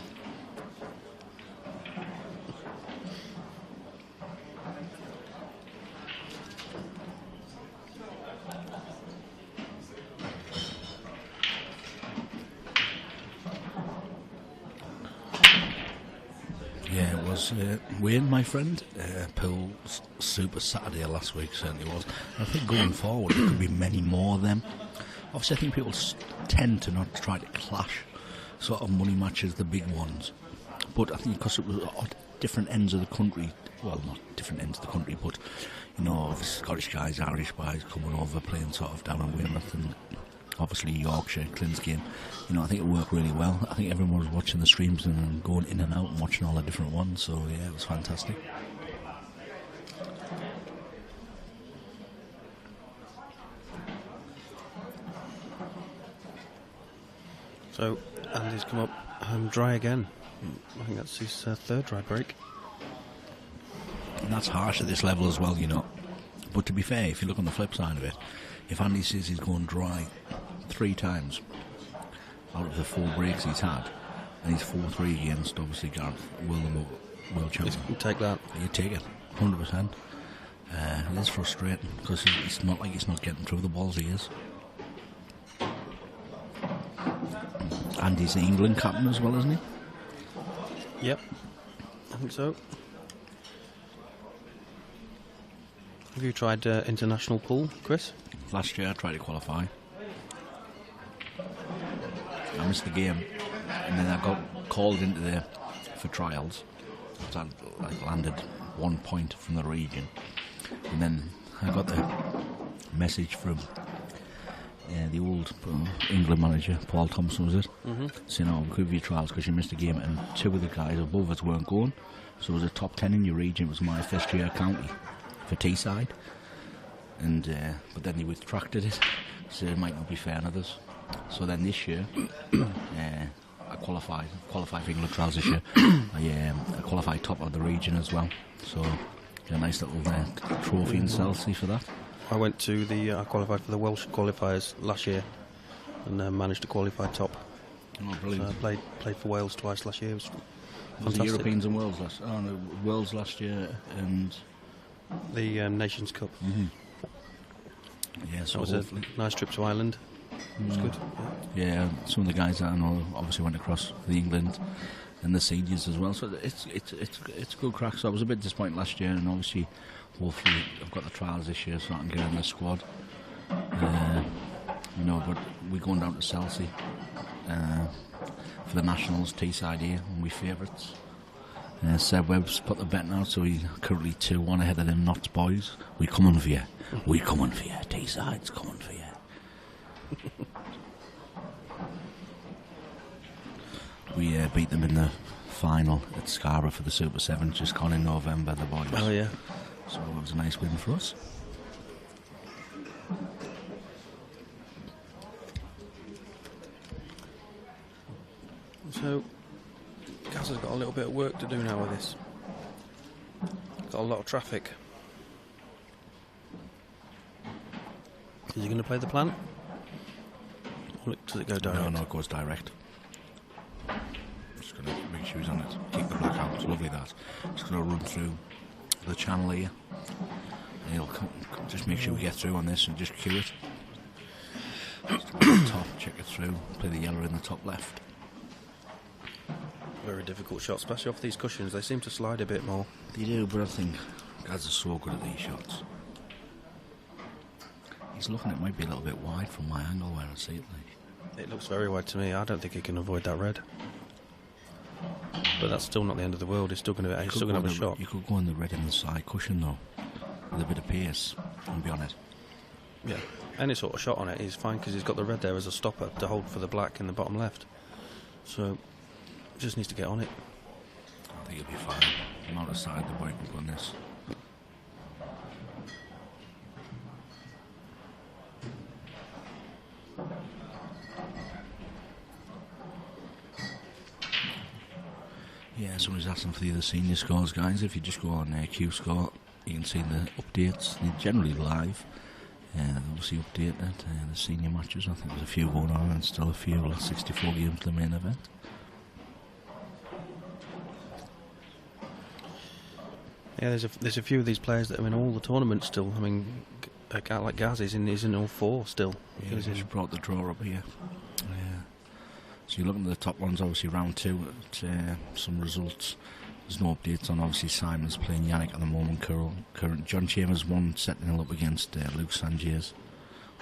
Yeah, it was Wayne, my friend. Pool Super Saturday last week certainly was. I think going forward there could be many more of them. Obviously, I think people tend to not try to clash sort of money matches, the big ones. But I think because it was at different ends of the country, well, not different ends of the country, but, you know, Scottish guys, Irish guys coming over, playing sort of down in Weymouth and obviously Yorkshire, Clint's game. You know, I think it worked really well. I think everyone was watching the streams and going in and out and watching all the different ones. So, yeah, it was fantastic. So Andy's come up dry again. I think that's his 3rd dry break. And that's harsh at this level as well, you know. But to be fair, if you look on the flip side of it, if Andy says he's going dry 3 times out of the 4 breaks he's had, and he's 4-3 against obviously GARETH, world champion. You take that. You take it, 100%. It is frustrating because it's not like he's not getting through the balls he is. And he's the England captain as well, isn't he? Yep, I think so. Have you tried international pool, Chris? Last year I tried to qualify. I missed the game, and then I got called into there for trials. So I landed 1 point from the region, and then I got the message from the old England manager, Paul Thompson, was it? Saying, "Oh, we could be trials because you missed a game," and 2 of the guys above us weren't going. So it was a top 10 in your region. It was my first year county for Teesside, and but then they retracted it, so it might not be fair on others. So then this year, I qualified for England trials this year. I qualified top of the region as well. So a nice little trophy in Chelsea for that. I went to I qualified for the Welsh qualifiers last year and managed to qualify top. Oh, brilliant. So I played for Wales twice last year. It was fantastic. The Europeans and Worlds last year and the Nations Cup. Yeah, so it was a nice trip to Ireland. It was good. Yeah, some of the guys that I know obviously went across the England and the seniors as well. So it's good crack. So I was a bit disappointed last year, and obviously, hopefully, I've got the trials this year, so I can get in the squad. You know, but we're going down to Chelsea for the Nationals, Teesside here, and we favourites. Seb Webb's put the betting out, so he's currently 2-1 ahead of them Knots boys. We coming for you. We coming for you. T-side's coming for you. We beat them in the final at Scarborough for the Super 7, just gone in November, the boys. Oh, yeah. So it was a nice win for us. So, Gaz has got a little bit of work to do now with this. Got a lot of traffic. Is he going to play the plan? Or does it go direct? No, it goes direct. Just going to make sure he's on it. Keep the black out. It's lovely, that. Just going to run through the channel here. And he'll just make sure we get through on this and just cue it. Top, check it through. Play the yellow in the top left. Very difficult shot, especially off these cushions. They seem to slide a bit more. They do, but I think Gaz is so good at these shots. He's looking, it might be a little bit wide from my angle where I see it. It looks very wide to me. I don't think he can avoid that red. But that's still not the end of the world. He's still going to have a shot. You could go on the red in the side cushion though, with a bit of pace, and be on it. Yeah, any sort of shot on it is fine because he's got the red there as a stopper to hold for the black in the bottom left. So, just needs to get on it. I think he'll be fine. I'm out of side the white on this. Yeah, somebody's asking for the other senior scores, guys. If you just go on Q Score, you can see the updates. They're generally live. They're obviously updated the senior matches. I think there's a few going on and still a few. Last 64 games to the main event. Yeah, there's a few of these players that are in all the tournaments still. I mean, a guy like Gaz is in all four still. Yeah, he's brought the draw up here. So you're looking at the top ones, obviously round 2 at some results. There's no updates on, obviously Simon's playing Yannick at the moment. Current John Chambers 1-0 up against Luke Sangiers.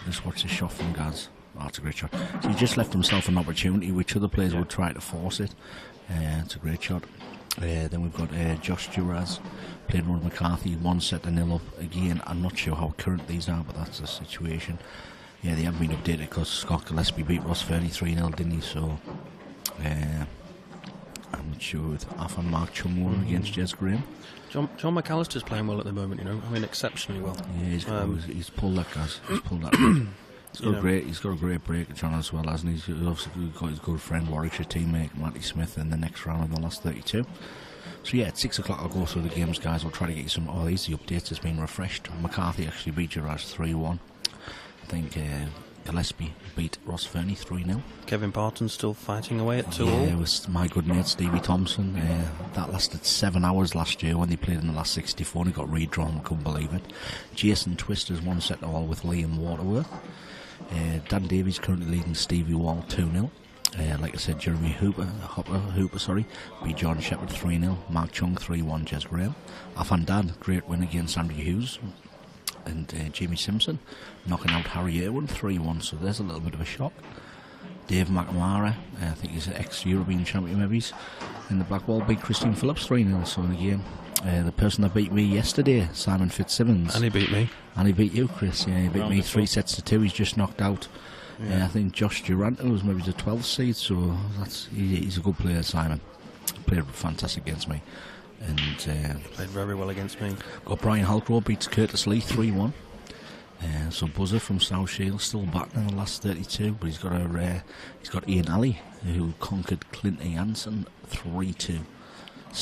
Just watch the shot from Gaz. Oh, that's a great shot. So he just left himself an opportunity which other players would try to force it. It's a great shot. Then we've got Josh Duras playing Ron McCarthy 1-0 up again. I'm not sure how current these are, but that's the situation. Yeah, they haven't been updated because Scott Gillespie beat Ross Fernie 3-0, didn't he? So, I'm not sure with Afan Mark Chumwar against Jez Graham. John McAllister's playing well at the moment, you know. I mean, exceptionally well. Yeah, he's pulled that, guys. He's pulled that red. He's got a great break at John as well, hasn't he? He's obviously got his good friend, Warwickshire teammate, Matty Smith, in the next round in the last 32. So yeah, at 6 o'clock I'll go through the games, guys. I'll try to get you some. Oh, these are the updates. It's been refreshed. McCarthy actually beat Girard 3-1. I think Gillespie beat Ross Fernie 3-0. Kevin Parton's still fighting away at 2-all. Yeah, it was my good mate Stevie Thompson. That lasted 7 hours last year when they played in the last 64 and he got redrawn. I couldn't believe it. Jason Twister's 1-all with Liam Waterworth. Dan Davies currently leading Stevie Wall 2-0. Like I said, Jeremy Hooper beat John Shepherd 3-0. Mark Chung 3-1, Jez Graham. Afan Dad, great win against Andrew Hughes. And Jamie Simpson knocking out Harry Irwin 3-1, so there's a little bit of a shock. Dave McNamara, I think he's an ex-European champion maybe, in the Blackwall, beat Christine Phillips 3-0. So again, the person that beat me yesterday, Simon Fitzsimmons. And he beat me. And he beat you, Chris. Yeah, he beat me 3-2. He's just knocked out. I think Josh Durant was maybe the 12th seed, so he's a good player, Simon. Played fantastic against me. And played very well against me. Got Brian Halcrow beats Curtis Lee 3-1. So Buzzer from South Shield still back in the last 32, but he's got Ian Alley who conquered Clint Jansen 3-2.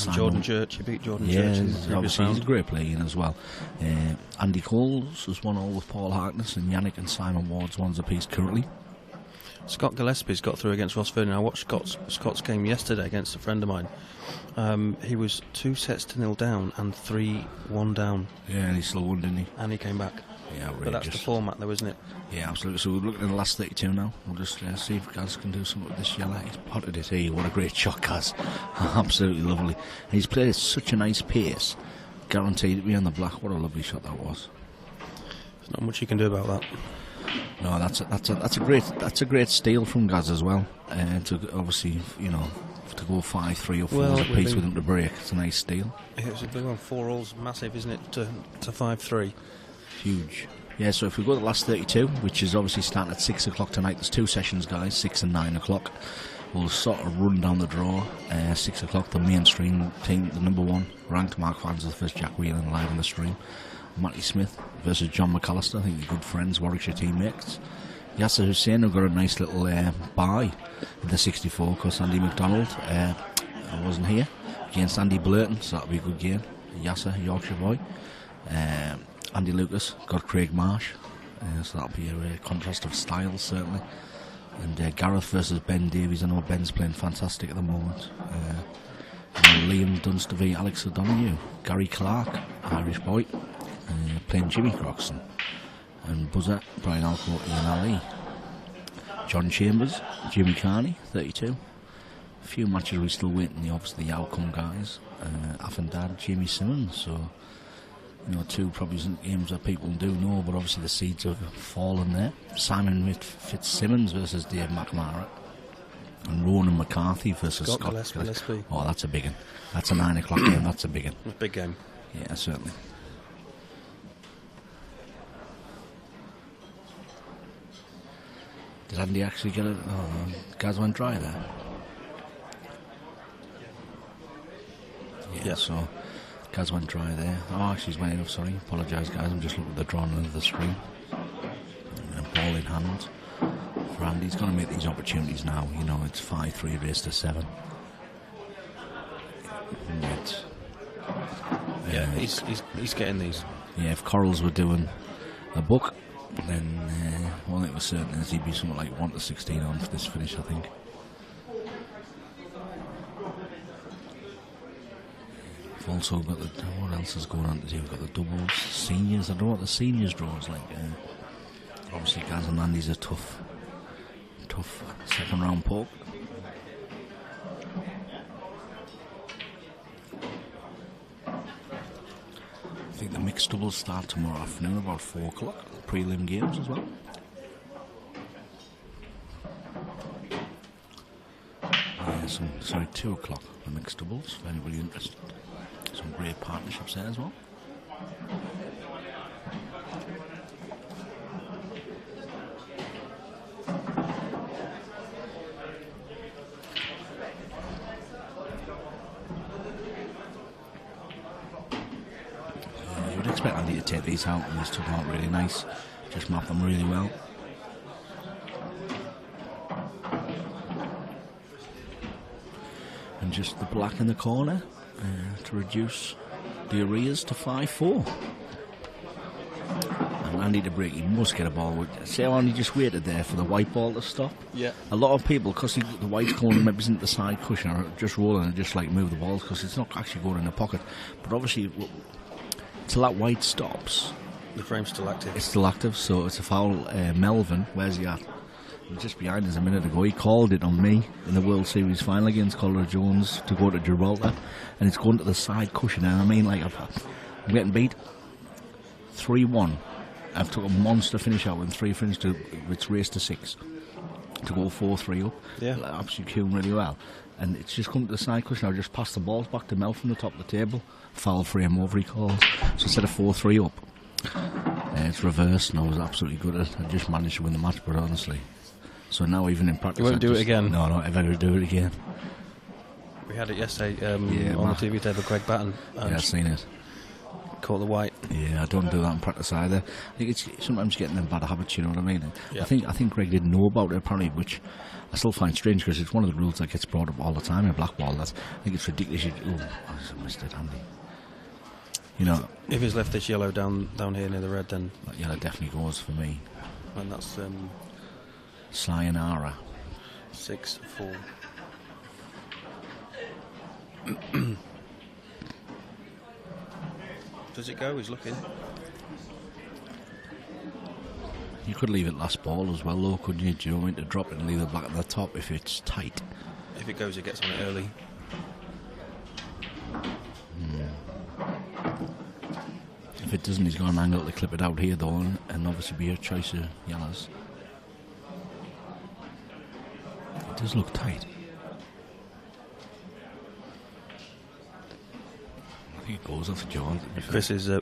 And Jordan Church, he beat Jordan Church in the previous round. He's a great player as well. Andy Coles has 1-all with Paul Harkness, and Yannick and Simon Ward's 1 apiece currently. Scott Gillespie's got through against Ross Fernie. I watched Scott's game yesterday against a friend of mine. He was 2-0 down and 3-1 down. Yeah, and he still won, didn't he? And he came back. Yeah, but that's the format though, isn't it? Yeah, absolutely. So we're looking at the last 32 now. We'll just see if Gaz can do something with this yellow. He's potted it here. What a great shot, Gaz. Absolutely lovely. And he's played at such a nice pace. Guaranteed to be on the black. What a lovely shot that was. There's not much you can do about that. No, that's a great steal from Gaz as well. To obviously, you know, to go 5-3 or 4 Well, apiece with him to break, it's a nice steal. It's a big one. 4 alls, massive, isn't it? To 5-3. Huge. Yeah, so if we go to the last 32, which is obviously starting at 6 o'clock tonight, there's 2 sessions, guys, 6 and 9 o'clock. We'll sort of run down the draw. 6 o'clock, the mainstream team, the number 1 ranked Mark Farnsworth versus Jack Whelan live on the stream. Matty Smith versus John McAllister, I think they're good friends, Warwickshire teammates. Yasser Hussain have got a nice little bye in the 64 because Andy MacDonald wasn't here against Andy Blurton, so that'll be a good game. Yasser, Yorkshire boy. Andy Lucas got Craig Marsh, so that'll be a contrast of styles certainly. And Gareth versus Ben Davies. I know Ben's playing fantastic at the moment. And Liam Dunster v Alex O'Donoghue. Gary Clark, Irish boy, playing Jimmy Croxton. And buzzer, Brian Alcourt, Ian Ali. John Chambers, Jimmy Carney, 32. A few matches we're still waiting, obviously the outcome guys. Affandad, Jamie Simmons, so you know, 2 probably games that people do know, but obviously the seeds have fallen there. Simon Fitzsimmons versus Dave McNamara. And Ronan McCarthy versus Scott Gillespie. Oh, that's a big one. That's a 9 o'clock game, that's a big one. A big game. Yeah, certainly. Did Andy actually get it? Oh, Gaz went dry there. Yeah, so Gaz went dry there. Oh, actually, he's went enough, sorry. Apologise, guys. I'm just looking at the drawing of the screen. And ball in hand for Andy. He's going to make these opportunities now. You know, it's 5-3 race to 7. Yeah, he's getting these. Yeah, if Corals were doing a book, then one thing was certain is he'd be something like 1-16 on for this finish, I think. We've also got the, what else is going on today? We've got the doubles, seniors. I don't know what the seniors draw is like. Obviously, Gaz and Andy's a tough second round poke. I think the mixed doubles start tomorrow afternoon about 4 o'clock. Prelim games as well. Sorry, 2 o'clock the mixed doubles for anybody interested. Some great partnerships there as well. You would expect Andy to take these out, and he's took them out really nice. Just mapped them really well. And just the black in the corner to reduce the arrears to 5-4. And Andy to break, he must get a ball. See how Andy just waited there for the white ball to stop? Yeah. A lot of people, because the white's corner maybe isn't the side cushion, are just rolling and just like move the balls because it's not actually going in the pocket. But obviously, till that white stops, the frame's still active. It's still active, so it's a foul. Melvin, where's he at? He was just behind us a minute ago. He called it on me in the World Series final against Collar Jones to go to Gibraltar, and it's going to the side cushion. And I mean, like, I'm getting beat 3-1. I've took a monster finish out and 3 finish to it's race to 6 to go 4-3 up. Yeah, absolutely queuing really well. And it's just come to the side cushion. I just passed the balls back to Mel from the top of the table. Foul frame over, he calls. So instead of 4-3 up, it's reversed, and I was absolutely good at it. I just managed to win the match, but honestly. So now even in practice, You won't do it again? No, not ever do it again. We had it yesterday on the TV table, Greg Batten. Yeah, I've seen it. Caught the white. Yeah, I don't do that in practice either. I think it's sometimes getting in bad habits, you know what I mean? Yeah. I think Greg didn't know about it apparently, which I still find strange because it's one of the rules that gets brought up all the time in blackball. I think it's ridiculous. I missed it, Andy. You know, if he's left this yellow down here near the red, then that yellow definitely goes for me. And that's Sayonara. 6-4. Does it go? He's looking. You could leave it last ball as well, though, couldn't you? Do you want me to drop it and leave the black at the top if it's tight? If it goes, it gets on it early. If it doesn't, he's got an angle to clip it out here though, and obviously be a choice of yellows. It does look tight. I think it goes off the jaw.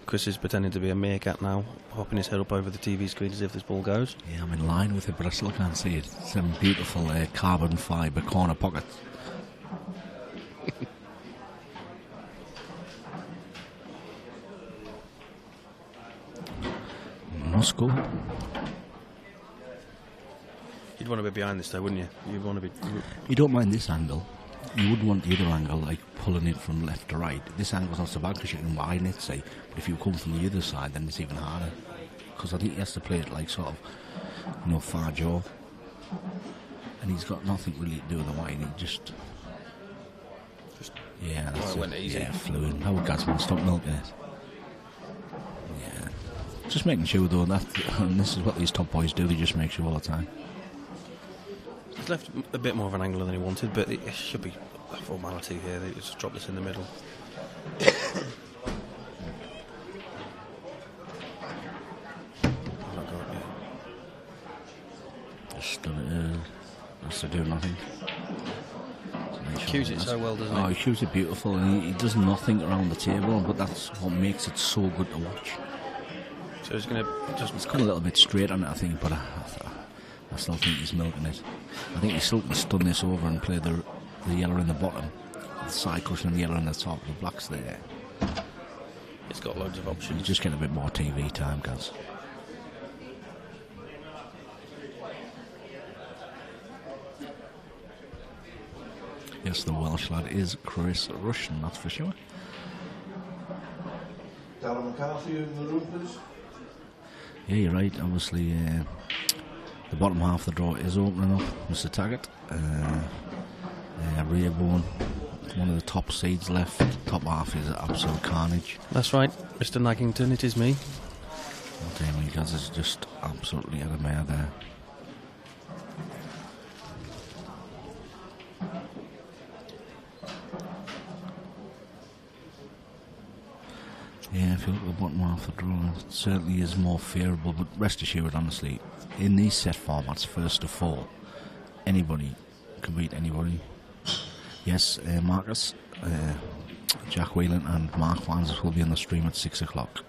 Chris is pretending to be a meerkat now, popping his head up over the TV screen as if this ball goes. Yeah, I'm in line with it, but I still can't see it. Some beautiful carbon fibre corner pockets. Moscow. You'd want to be behind this though, wouldn't you? You'd want to be... You don't mind this angle. You wouldn't want the other angle, like pulling it from left to right. This angle's not so bad because you can widen it, say. But if you come from the other side, then it's even harder. Because I think he has to play it like sort of, you know, far jaw. And he's got nothing really to do with the wide. He just yeah, that's it went easy. Yeah, fluid. How would Gasman stop milking it? Yeah. Just making sure though that, and this is what these top boys do, they just make sure all the time. He's left a bit more of an angle than he wanted, but it should be a formality here. They just drop this in the middle. Just to do nothing. He cues it so well, doesn't he? Oh, he cues it beautiful, and he does nothing around the table, but that's what makes it so good to watch. So he's going to just... It's got a little bit straight on it, I think, but I still think he's milking it. I think he still can stun this over and play the yellow in the bottom, the side cushion and the yellow in the top, the black's there. He's got loads of options. Just get a bit more TV time, guys. Yes, the Welsh lad is Chris Russian, that's for sure. Darren McCarthy in the room, please. Yeah, you're right. Obviously, the bottom half of the draw is opening up. Mr. Taggart, Rearbone, one of the top seeds left. Top half is absolute carnage. That's right, Mr. Naggington, it is me. Oh, damn, you guys is just absolutely at a mare there. Yeah, if you look at the bottom half of the draw, it certainly is more favourable, but rest assured, honestly, in these set formats, first to four, anybody can beat anybody. Yes, Marcus, Jack Whelan and Mark Farnsworth will be on the stream at 6 o'clock.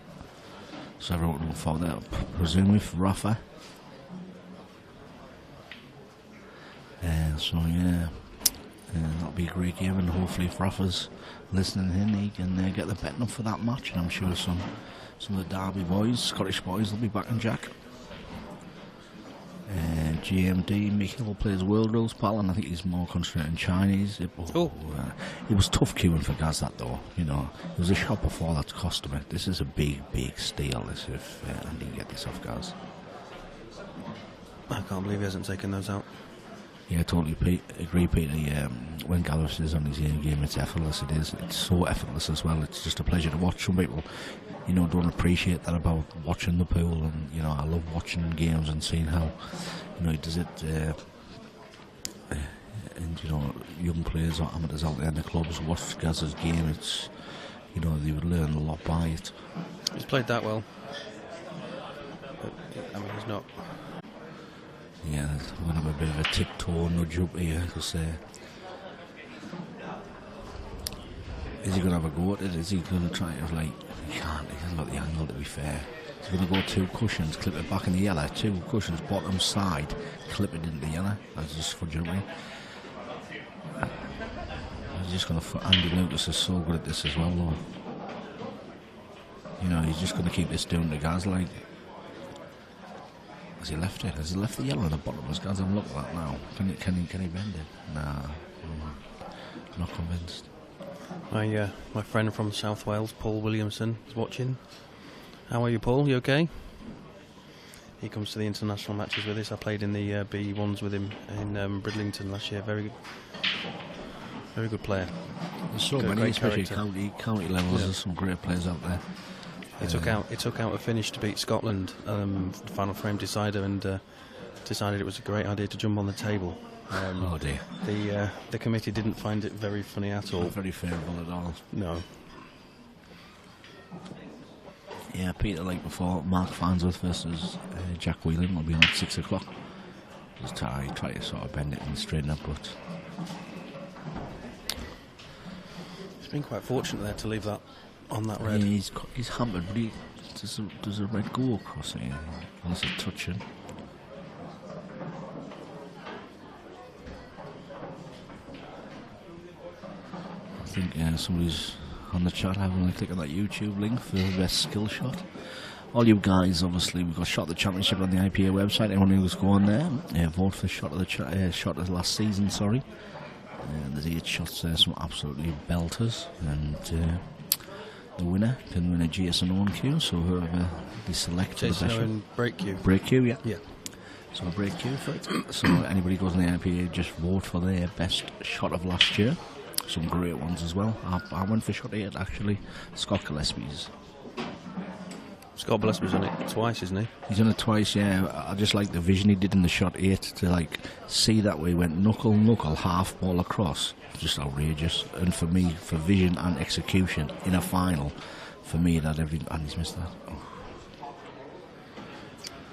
So everyone will follow that up. Presumably for Rafa. So yeah, that'll be a great game, and hopefully if Rafa's listening in, he can get the betting up for that match, and I'm sure some of the Derby boys, Scottish boys, will be back in Jack. GMD, Michael plays World Rules, pal, and I think he's more concentrated in Chinese. It was tough queuing for Gaz, that though. You know, it was a shot before that's cost him it. This is a big steal, this, if Andy can get this off Gaz. I can't believe he hasn't taken those out. Yeah, totally agree, Peter. When Gallows is on his own game, it's effortless. It is. It's so effortless as well. It's just a pleasure to watch. Some people, you know, don't appreciate that about watching the pool, and you know, I love watching games and seeing how, you know, he does it. And you know, young players or amateurs out there in the clubs watch Gaz's game. It's, you know, they would learn a lot by it. He's played that well. But, I mean, he's not. Yeah, we're going to have a bit of a tiptoe nudge up here, because is he going to have a go at it? Is he going to try to, like, he hasn't got the angle, to be fair. He's going to go 2 cushions, clip it back in the yellow, 2 cushions, bottom side, clip it into the yellow. That's just fudging me. He's just going to, Andy Lucas is so good at this as well, though. You know, he's just going to keep this down to Gaz, like. Has he left it? Has he left the yellow at the bottom? As guys, I'm looking at that now. Can he bend it? Nah, I'm not convinced. My friend from South Wales, Paul Williamson, is watching. How are you, Paul? You okay? He comes to the international matches with us. I played in the B1s with him in Bridlington last year. Very good player. There's so many, especially county levels. There's some great players out there. It took out a finish to beat Scotland, the final frame decider, and decided it was a great idea to jump on the table. Oh dear. The committee didn't find it very funny at all. Not very favourable at all. No. Yeah, Peter, like before, Mark Farnsworth versus Jack Whelan will be on at 6 o'clock. Just try to sort of bend it and straighten up, but He's been quite fortunate there to leave that on that red. yeah, he's hampered, but does a red go across it? Unless it's touching. I think somebody's on the chat having a click on that YouTube link for the best skill shot. All you guys, obviously, we've got Shot of the Championship on the IPA website. Anyone who's going there, vote for Shot of the Shot of last season. Sorry, there's 8 shots there, some absolutely belters, and the winner can win a GS and OWEN queue. So whoever they select for the best shot, break queue, yeah. So a break queue for it. So anybody goes on the IPA, just vote for their best shot of last year. Some great ones as well. I went for shot 8 actually. Scott Gillespie's. Scott Gillespie's on it twice, isn't he? He's done it twice, yeah. I just like the vision he did in the shot 8 to like see that way, went knuckle, half ball across. Just outrageous. And for me, for vision and execution in a final, for me that everything. And he's missed that. Oh.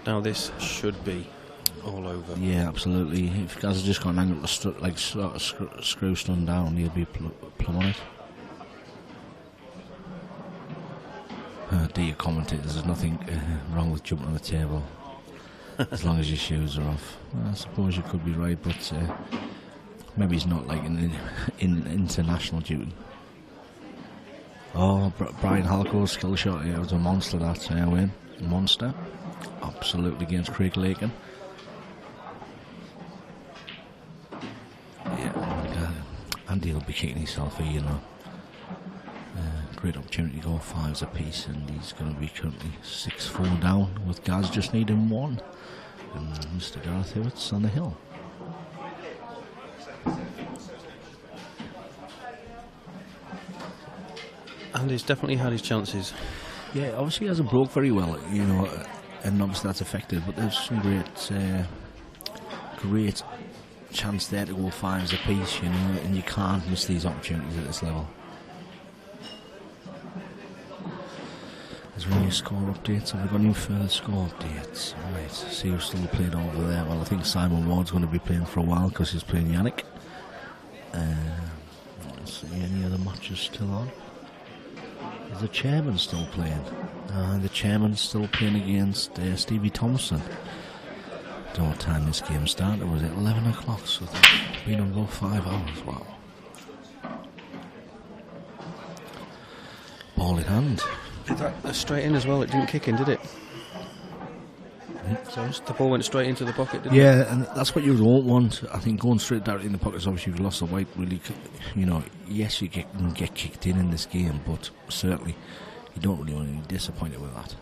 Now this should be all over. Yeah, absolutely. If Gaz has just got an angle to screw stun down, he'll be plumb on it. Dear commentators, there's nothing wrong with jumping on the table as long as your shoes are off. Well, I suppose you could be right, but maybe he's not like in international duty. Oh, Brian Halco's skill shot, yeah, it was a monster that win. Monster. Absolutely against Craig Lakin. Yeah, Andy will be kicking himself here, you know. Great opportunity to go 5s apiece, and he's going to be currently 6-4 down with Gaz just needing 1, and Mr. Gareth Hibbott's on the hill. Andy's definitely had his chances. Yeah, obviously he hasn't broke very well, you know, and obviously that's affected, but there's some great chance there to go 5s apiece, you know, and you can't miss these opportunities at this level. Is there any score updates? Have we got any further score updates? Right, see who's still playing over there. Well, I think Simon Ward's going to be playing for a while because he's playing Yannick. Let's see, any other matches still on? Is the chairman still playing? The chairman's still playing against Stevie Thompson. Don't know what time this game started. Was it 11 o'clock? So it's been on about 5 hours. Wow. Ball in hand. Did that straight in as well? It didn't kick in, did it? So the ball went straight into the pocket, didn't it? Yeah, and that's what you don't want. I think going straight directly in the pocket, obviously you've lost the weight, really, you know, yes, you can get kicked in this game, but certainly you don't really want to be disappointed with that.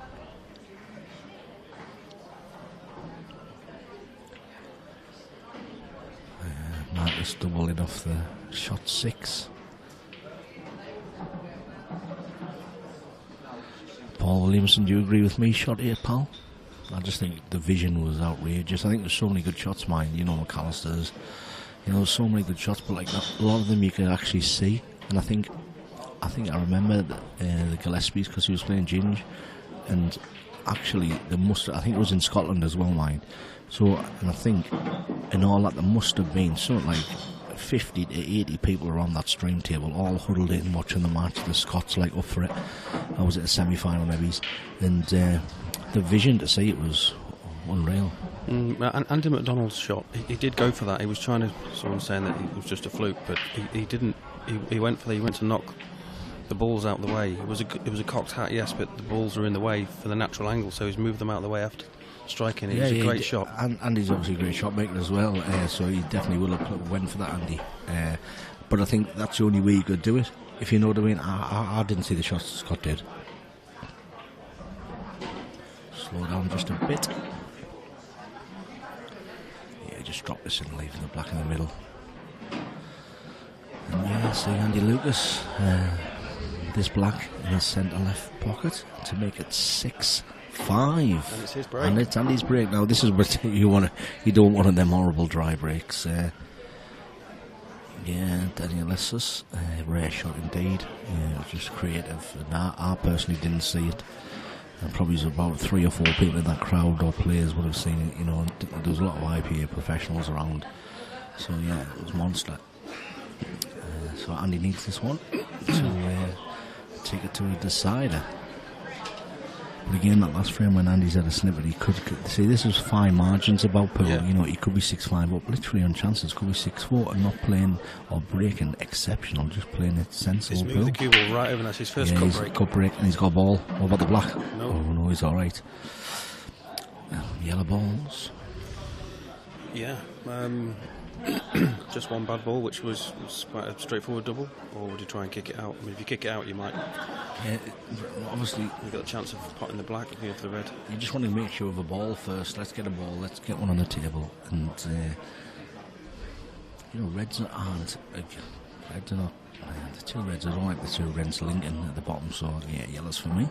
Marcus doubled it off the shot 6. Paul Williamson, do you agree with me? Shot 8, pal? I just think the vision was outrageous. I think there's so many good shots, mine. You know, McAllister's. You know, so many good shots, but like a lot of them you can actually see. And I think I remember the Gillespie's because he was playing Ginge, and actually I think it was in Scotland as well, mine. So, and I think in all that there must have been something like 50 to 80 people around that stream table, all huddled in watching the match. The Scots like up for it. I was at a semi-final maybe, and the vision to see it was unreal. Andy MacDonald's shot, he did go for that. He was trying to, someone's saying that it was just a fluke, but he didn't. He went to knock the balls out of the way. It was a cocked hat, yes, but the balls are in the way for the natural angle, so he's moved them out of the way after striking. It was a great shot. And Andy's obviously a great shot maker as well, so he definitely will have went for that, Andy. But I think that's the only way you could do it, if you know what I mean. I didn't see the shots Scott did. Slow down just a bit. Yeah, just drop this in, leaving the black in the middle. And yeah, see Andy Lucas, this black in his centre left pocket to make it 6-5. And it's his break. And it's Andy's break. Now this is what you don't want them horrible dry breaks. Yeah, Daniel Lessus, rare shot indeed. Yeah, just creative. And I personally didn't see it. Probably about 3 or 4 people in that crowd or players would have seen it. You know, there was a lot of IPA professionals around. So yeah, it was monster. So Andy needs this one to take it to a decider. But again, that last frame when Andy's had a snippet, he could see this was fine margins about Poole. You know, he could be 6-5 up, literally on chances, could be 6-4 and not playing or breaking exceptional, just playing it sensible. He's moved the cue ball right over, that's his first cut break. Cut break, and he's got a ball. What about the black? No. Oh no, he's alright. Yellow balls. Yeah. Just one bad ball, which was quite a straightforward double, or would you try and kick it out? I mean, if you kick it out, you might. Obviously, you've got a chance of potting the black here for the red. You just want to make sure of a ball first. Let's get a ball. Let's get one on the table. And you know, reds aren't. Reds are not. The two reds. I don't like the two reds linking at the bottom. So yeah, yellows for me.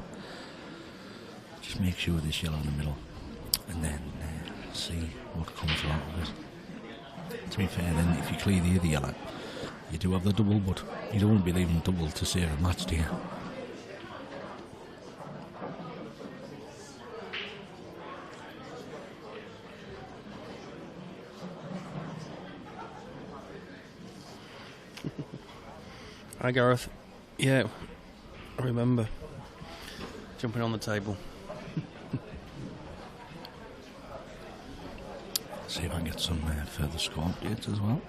Just make sure this yellow in the middle, and then see what comes out of it. To be fair, then if you clear the other yellow, you do have the double, but you don't want to be leaving the double to save a match, do you? Hi Gareth. Yeah, I remember jumping on the table. See if I can get some further score updates as well.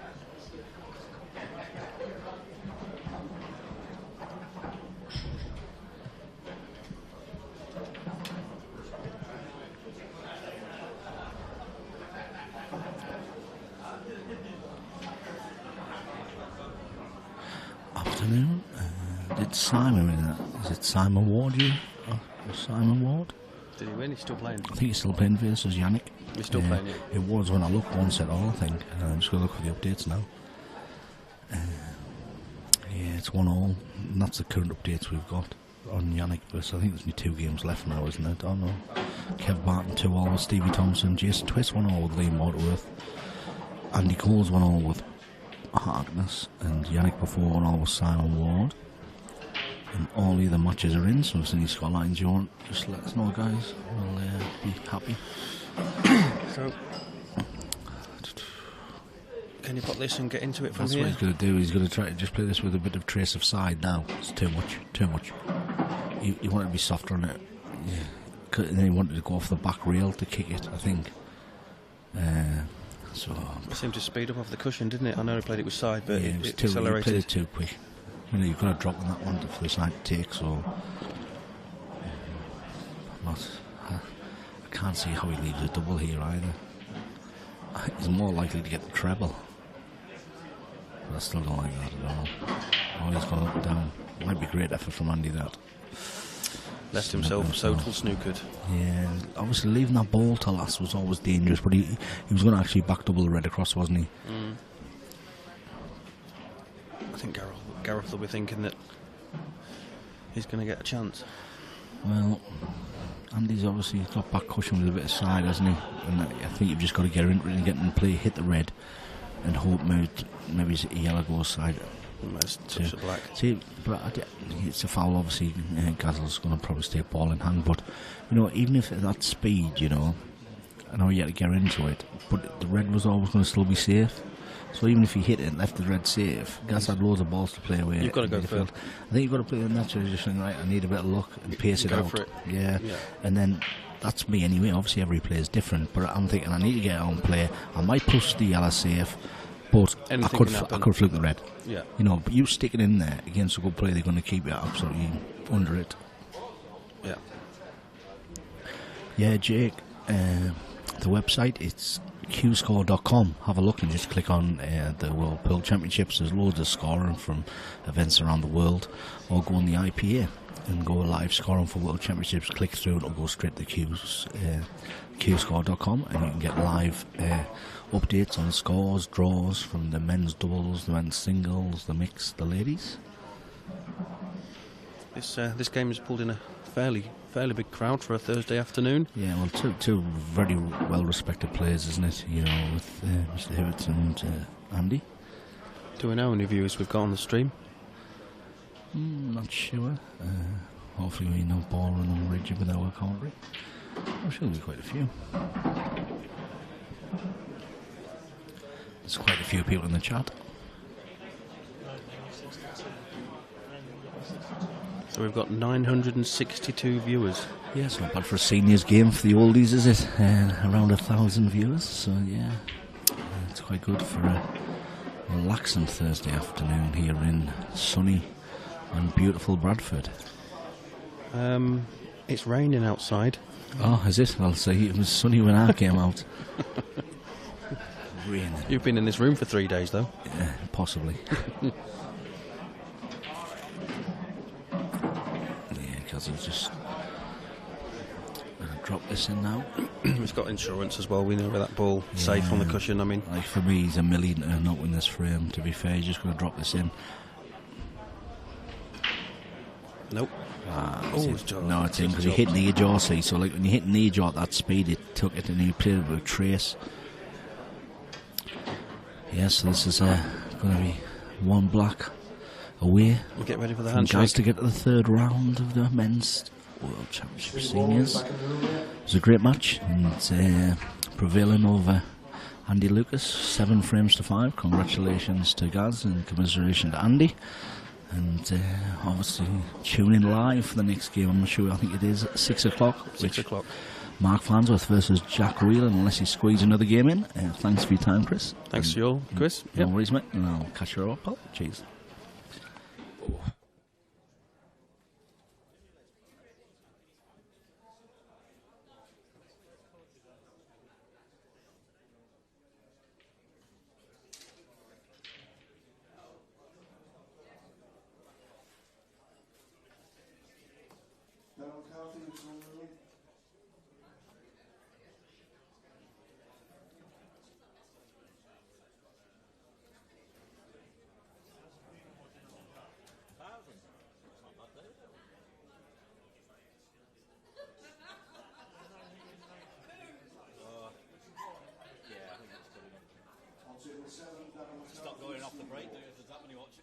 Afternoon. Did Simon win that? Is it Simon Ward? Simon Ward? Did he win? He's still playing. I think he's still playing versus Yannick. He's still playing, yeah. It was when I looked once at all, I think. I'm just going to look for the updates now. Yeah, it's 1-1. And that's the current updates we've got on Yannick versus, I think there's only 2 games left now, isn't it? I don't know. Kev Barton 2-all with Stevie Thompson. Jason Twist 1-all with Liam Waterworth. Andy Cole's 1-all with Harkness. And Yannick before 1-all with Simon Ward. And all the other matches are in, so if any scorelines you want, just let us know, guys. We'll be happy. So, can you put this and get into it from That's here? what he's going to do. He's going to try to just play this with a bit of trace of side now. It's too much. You want it to be softer on it. Yeah. And then he wanted to go off the back rail to kick it, I think. So It seemed to speed up off the cushion, didn't it? I know he played it with side, but yeah, it he accelerated. played it too quick. You know, you've got to drop on that one for the side to take, so I can't see how he leaves a double here either. He's more likely to get the treble. But I still don't like that at all. Oh, he's gone up and down. Might be a great effort from Andy, that. Left himself total snookered. Yeah, obviously leaving that ball to last was always dangerous, but he was going to actually back double the red across, wasn't he? Mm. I think Gareth will be thinking that he's going to get a chance. Well, Andy's obviously got back cushion with a bit of side, hasn't he? And I think you've just got to get into it and get in play, hit the red, and hope maybe a yellow goes side. Touch the black. See, but it's a foul, obviously. Gazel's going to probably stay ball in hand, but you know, even if at that speed, you know, I know you had to get into it, but the red was always going to still be safe. So even if he hit it and left the red safe, Gaz had loads of balls to play away. You've got to go for it. I think you've got to play the natural just saying, right, I need a bit of luck and pace it out. For it. Yeah. And then that's me anyway. Obviously every player is different, but I'm thinking I need to get on play. I might push the yellow safe, but I could fluke the red. Yeah. You know, but you stick it in there against a good player, they're going to keep you absolutely under it. Yeah. Yeah, Jake. The website, it's qscore.com. Have a look and just click on the World Pool Championships. There's loads of scoring from events around the world. Or go on the IPA and go live scoring for World Championships. Click through, it'll go straight to qscore.com, and you can get live updates on scores, draws from the men's doubles, the men's singles, the mix, the ladies. This game has pulled in a fairly big crowd for a Thursday afternoon. Yeah, well, two very well respected players, isn't it? You know, with Mr. Hibbott and Andy. Do we know how many viewers we've got on the stream? Not sure. hopefully we know boring and rigid with our commentary. I'm sure there'll be quite a few. There's quite a few people in the chat. So we've got 962 viewers. Yeah, it's not bad for a seniors game for the oldies, is it? Around 1,000 viewers, so yeah, it's quite good for a relaxing Thursday afternoon here in sunny and beautiful Bradford. It's raining outside. Oh, is it? I'll say it was sunny when I came out. Rain. You've been in this room for 3 days, though. Yeah, possibly. Because I've just drop this in now. It's got insurance as well. We know where that ball safe on the cushion. I mean, like for me, he's $1 million to not win this frame. To be fair, he's just going to drop this in. Nope. No, it's in because he hit knee jaw. See, so like when you hit knee jaw at that speed, it took it and he played it with a trace. Yeah, so this is going to be one black away. We'll get ready for the from handshake. Gaz to get to the third round of the men's World Championship Seniors. It was a great match and prevailing over Andy Lucas, 7 frames to 5. Congratulations to Gaz and commiseration to Andy. And obviously tune in live for the next game. I'm not sure, I think it is at 6 o'clock. 6 o'clock. Mark Farnsworth versus Jack Whelan, unless he squeeze another game in. Thanks for your time, Chris. Thanks to you all, Chris. No worries, mate. And I'll catch you up. Cheers. Stop going off the break, there's that many watching.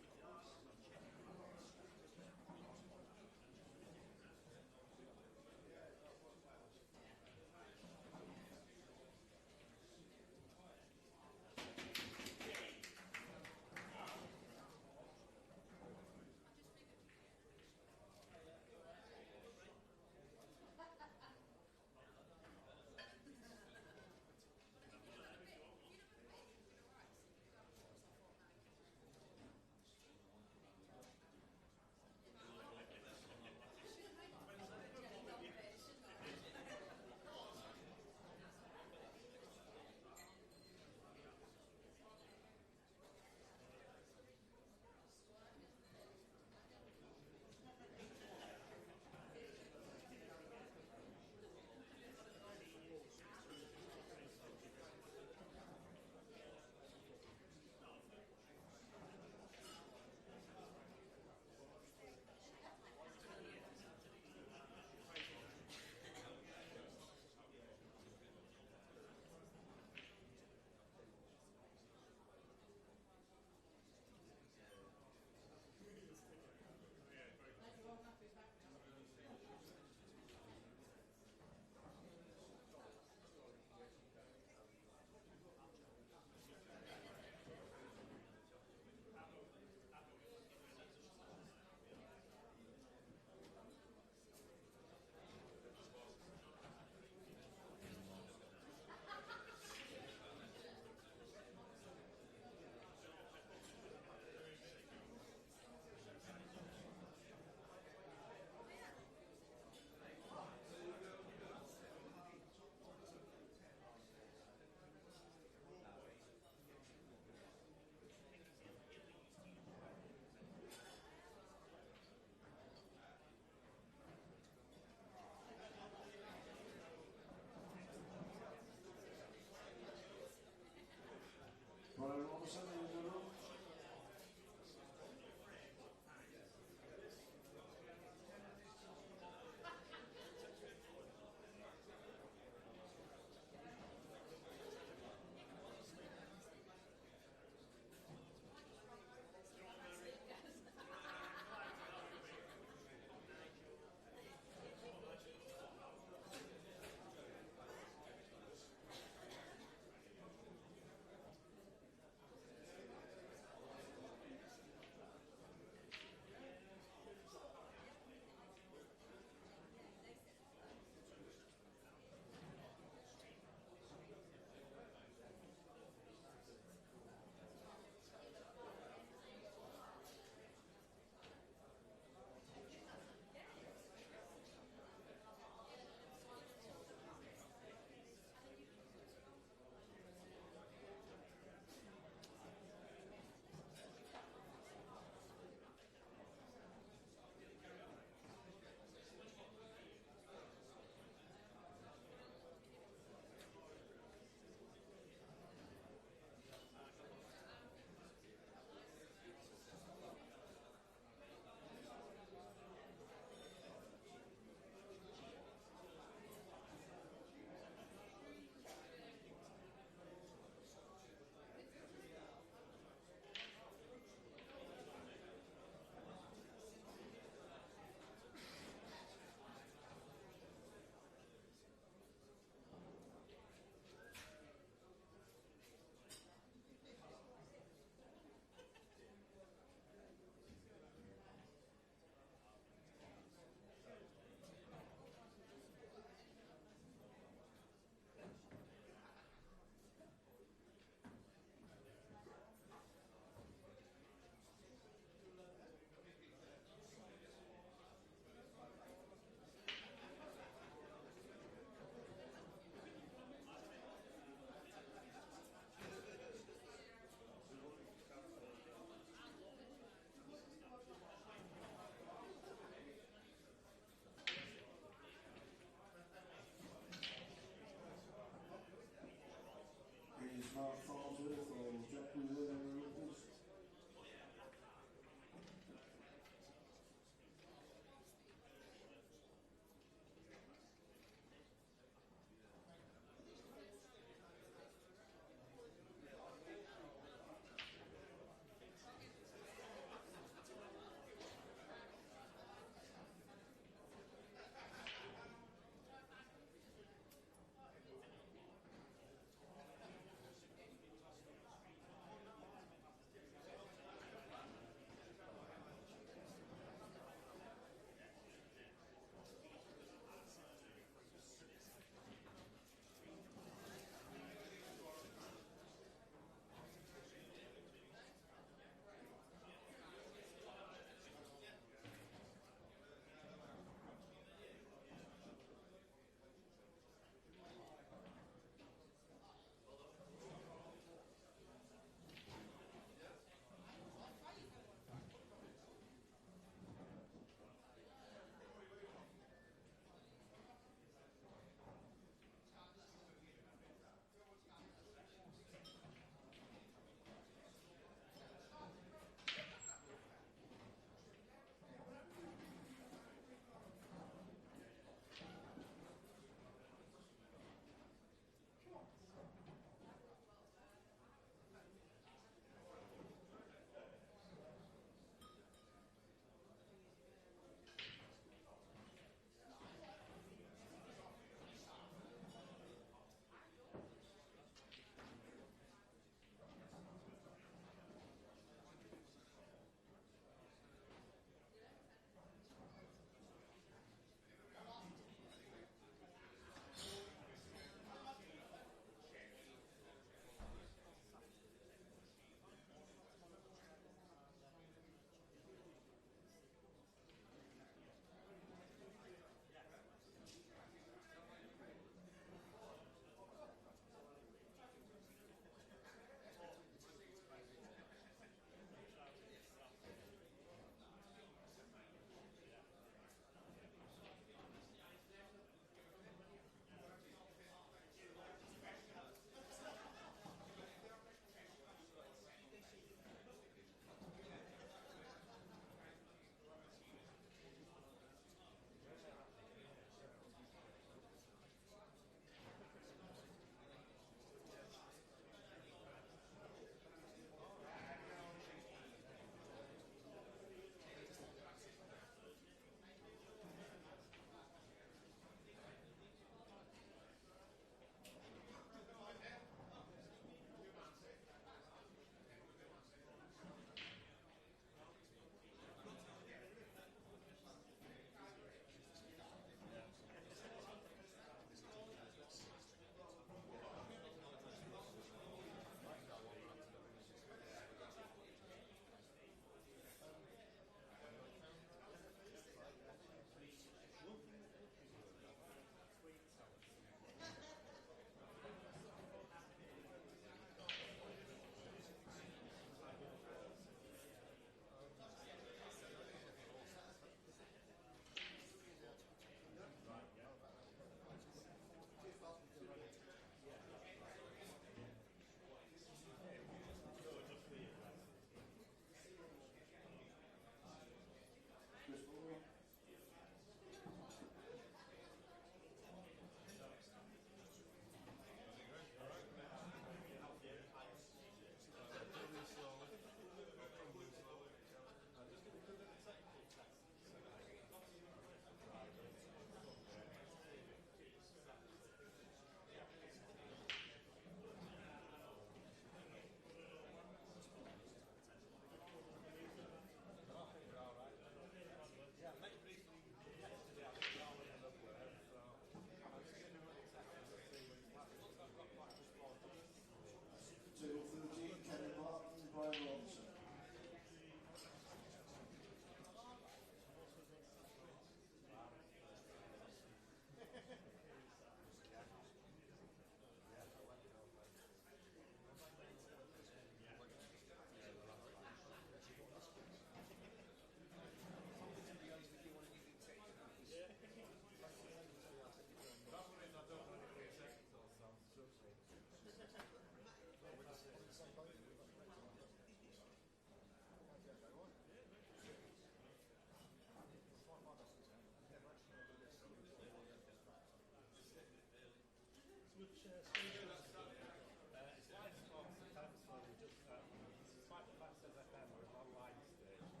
which station? It's live sports at times, so we just, despite the fact that FM we're an online station,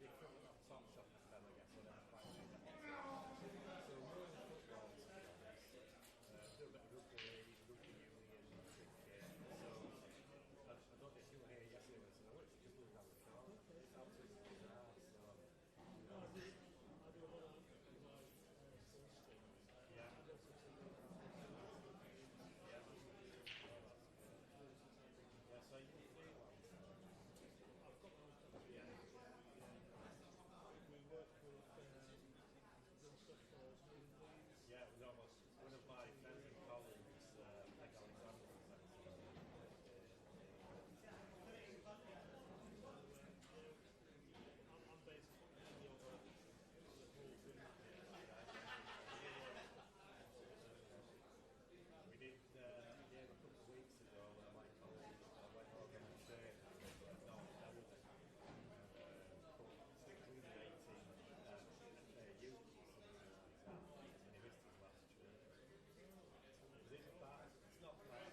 the equivalent of Top Shop is them, I guess, so they're quite so more than football, to be honest. Do a bit of rugby league, rugby union, cricket, so I don't know if you were here yesterday, but I wanted to just move down the car. It's absolutely bizarre, so... I do a lot of sports things. Yeah. Yeah, so you I've got my own company. Yeah. We work with doing stuff for us. Yeah, it was almost one of my friends and colleagues, Meg Alexander, I'm basically over the whole thing. We did a couple of weeks ago when my colleague went over and shared North Devon, 618 youth or something like that, and he missed his last trip. Is it bad? It's not bad.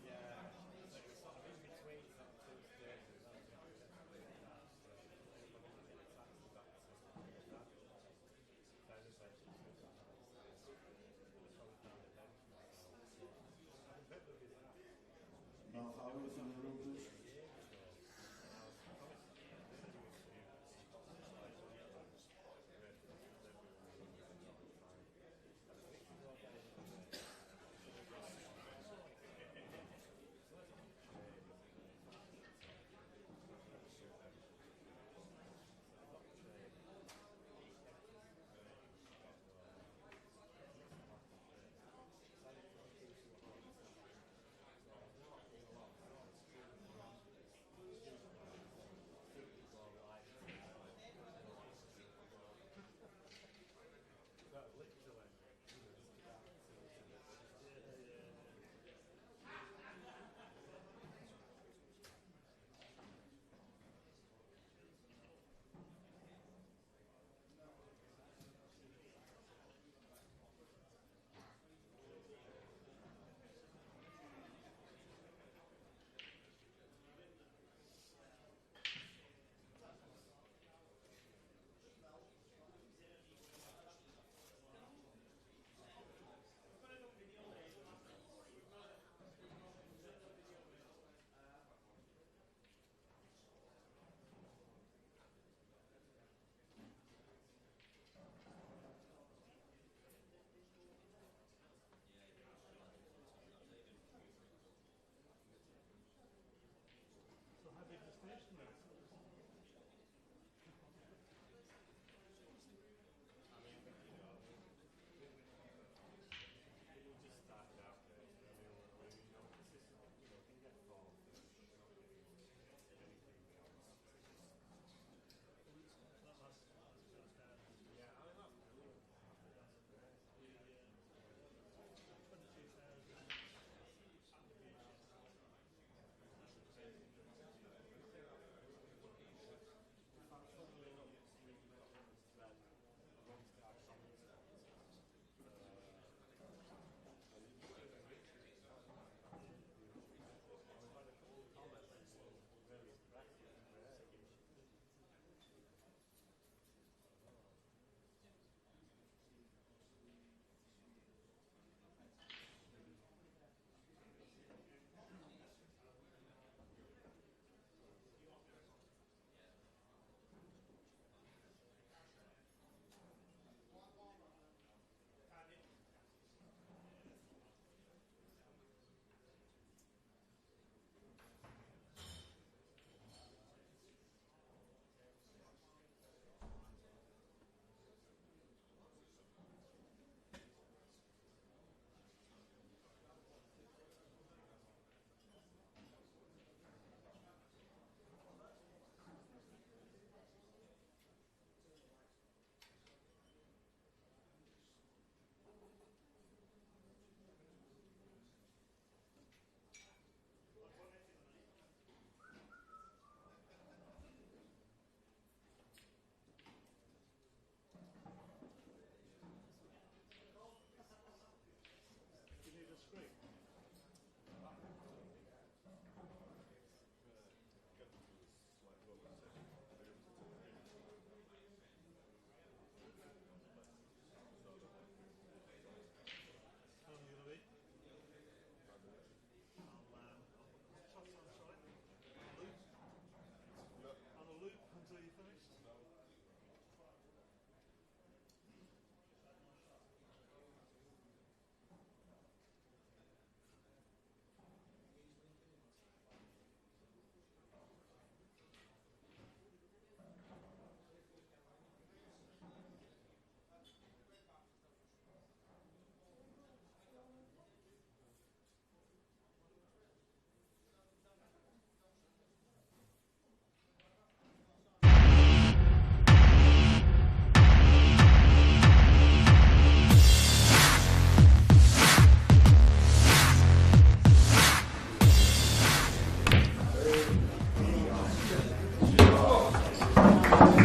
Yeah, so it was sort of in between sort of two stages. Now, how is the room, please?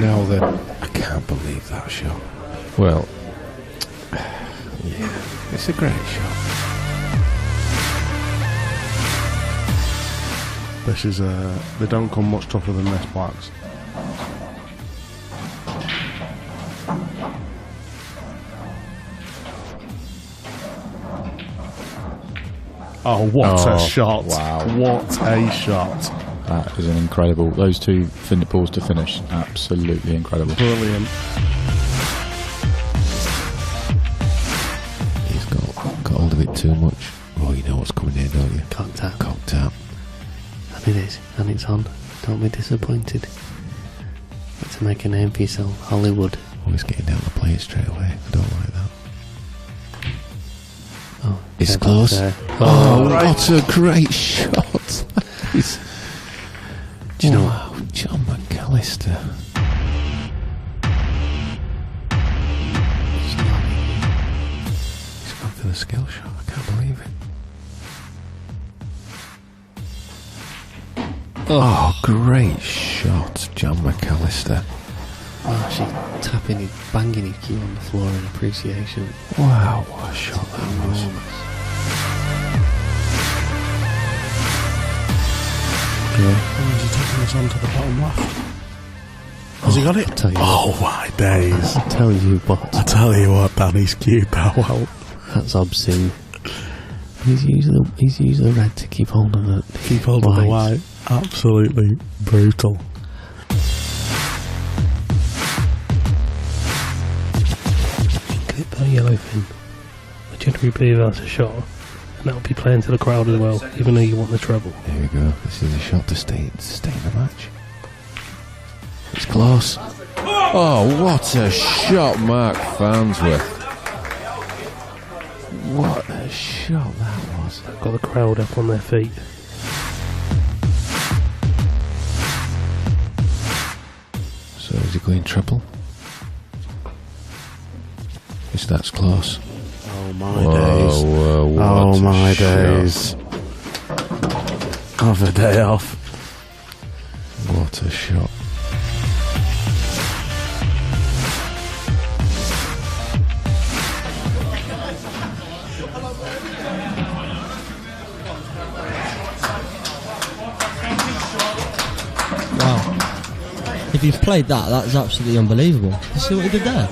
Now then, I can't believe that shot. Well, yeah, it's a great shot. This is they don't come much tougher than this, blacks. Oh, what a shot! Wow. What a shot! That is an incredible. Those two balls to finish, absolutely incredible. Brilliant. He's got hold of it too much. Oh, you know what's coming in, don't you? Cocked out. Cocked out. And it is, and it's on. Don't be disappointed. Got to make a name for yourself, Hollywood. Always getting down the plate straight away. I don't like that. Oh, it's close. Oh, what a great shot! Do you know what? John McAllister. He's gone for the skill shot. I can't believe it. Oh, great shot, John McAllister. Oh, she's tapping his, banging his cue on the floor in appreciation. Wow, what a shot that was. Oh, is he taking this on to the bottom left? Has he got it? Oh my days. I tell you what. I tell you what, Danny's cute that well. That's obscene. He's used the red to keep hold of it. Keep hold of the white. Absolutely brutal. Clip that yellow fin. I generally believe that's a shot, and that'll be playing to the crowd as well, even though you want the treble. There we go. This is a shot to stay in the match. It's close. Oh, what a shot, Mark Farnsworth. What a shot that was. Got the crowd up on their feet. So is he going triple? Yes, that's close. Oh my days. Oh my days. Have a day off. What a shot. Wow. If you've played that, that's absolutely unbelievable. You see what he did there?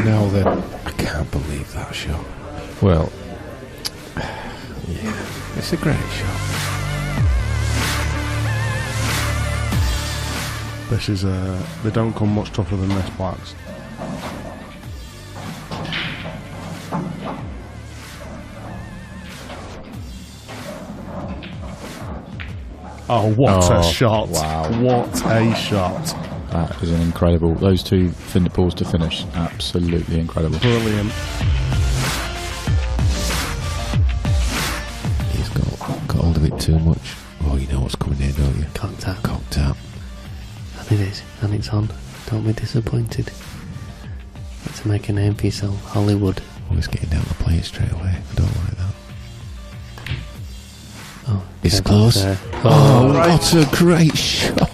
Now then, I can't believe that shot. Well, yeah, it's a great shot. This is they don't come much tougher than this, blacks. Oh, what a shot! Wow. What a shot! That is an incredible. Those two balls to finish, absolutely incredible. Brilliant. He's got hold of it too much. Oh, you know what's coming in, don't you? Cocked out. Cocked out. And it is, and it's on. Don't be disappointed. Got to make a name for yourself, Hollywood. Always getting down the plate straight away. I don't like that. Oh, it's close. Oh, what a great shot!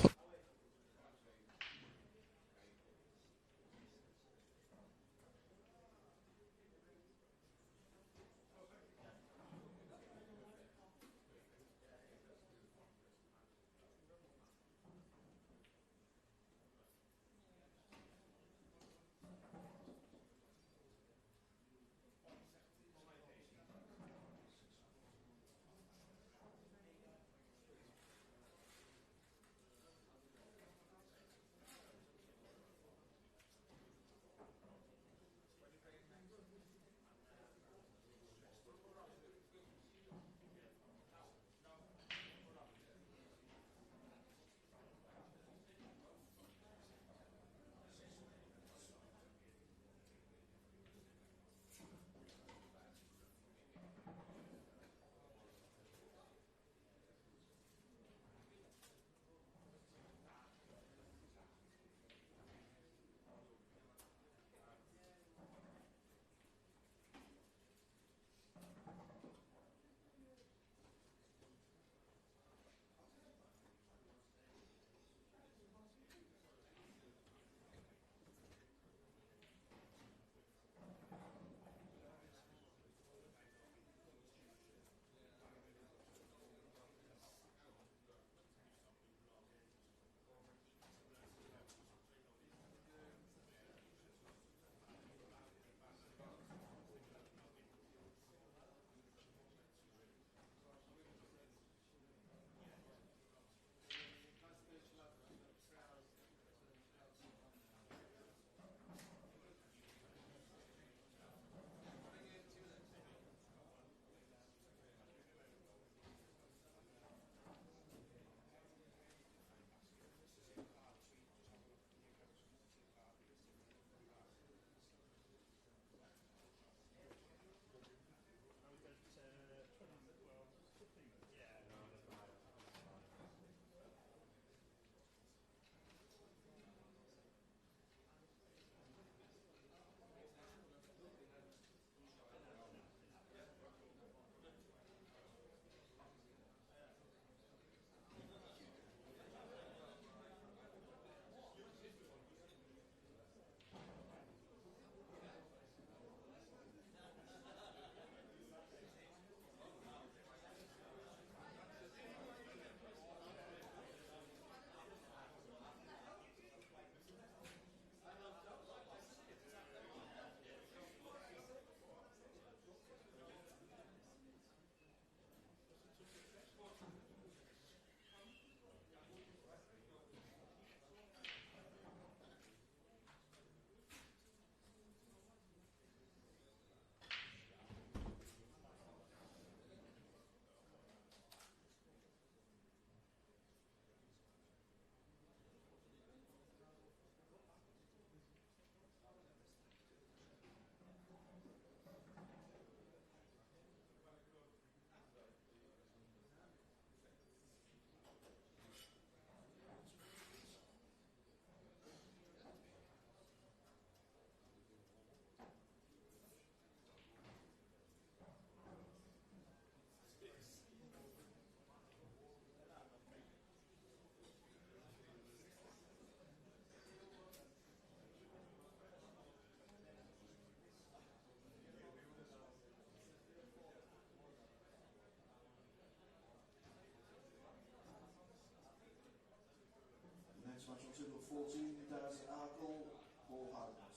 14, Daz Arkle, Paul Holmes.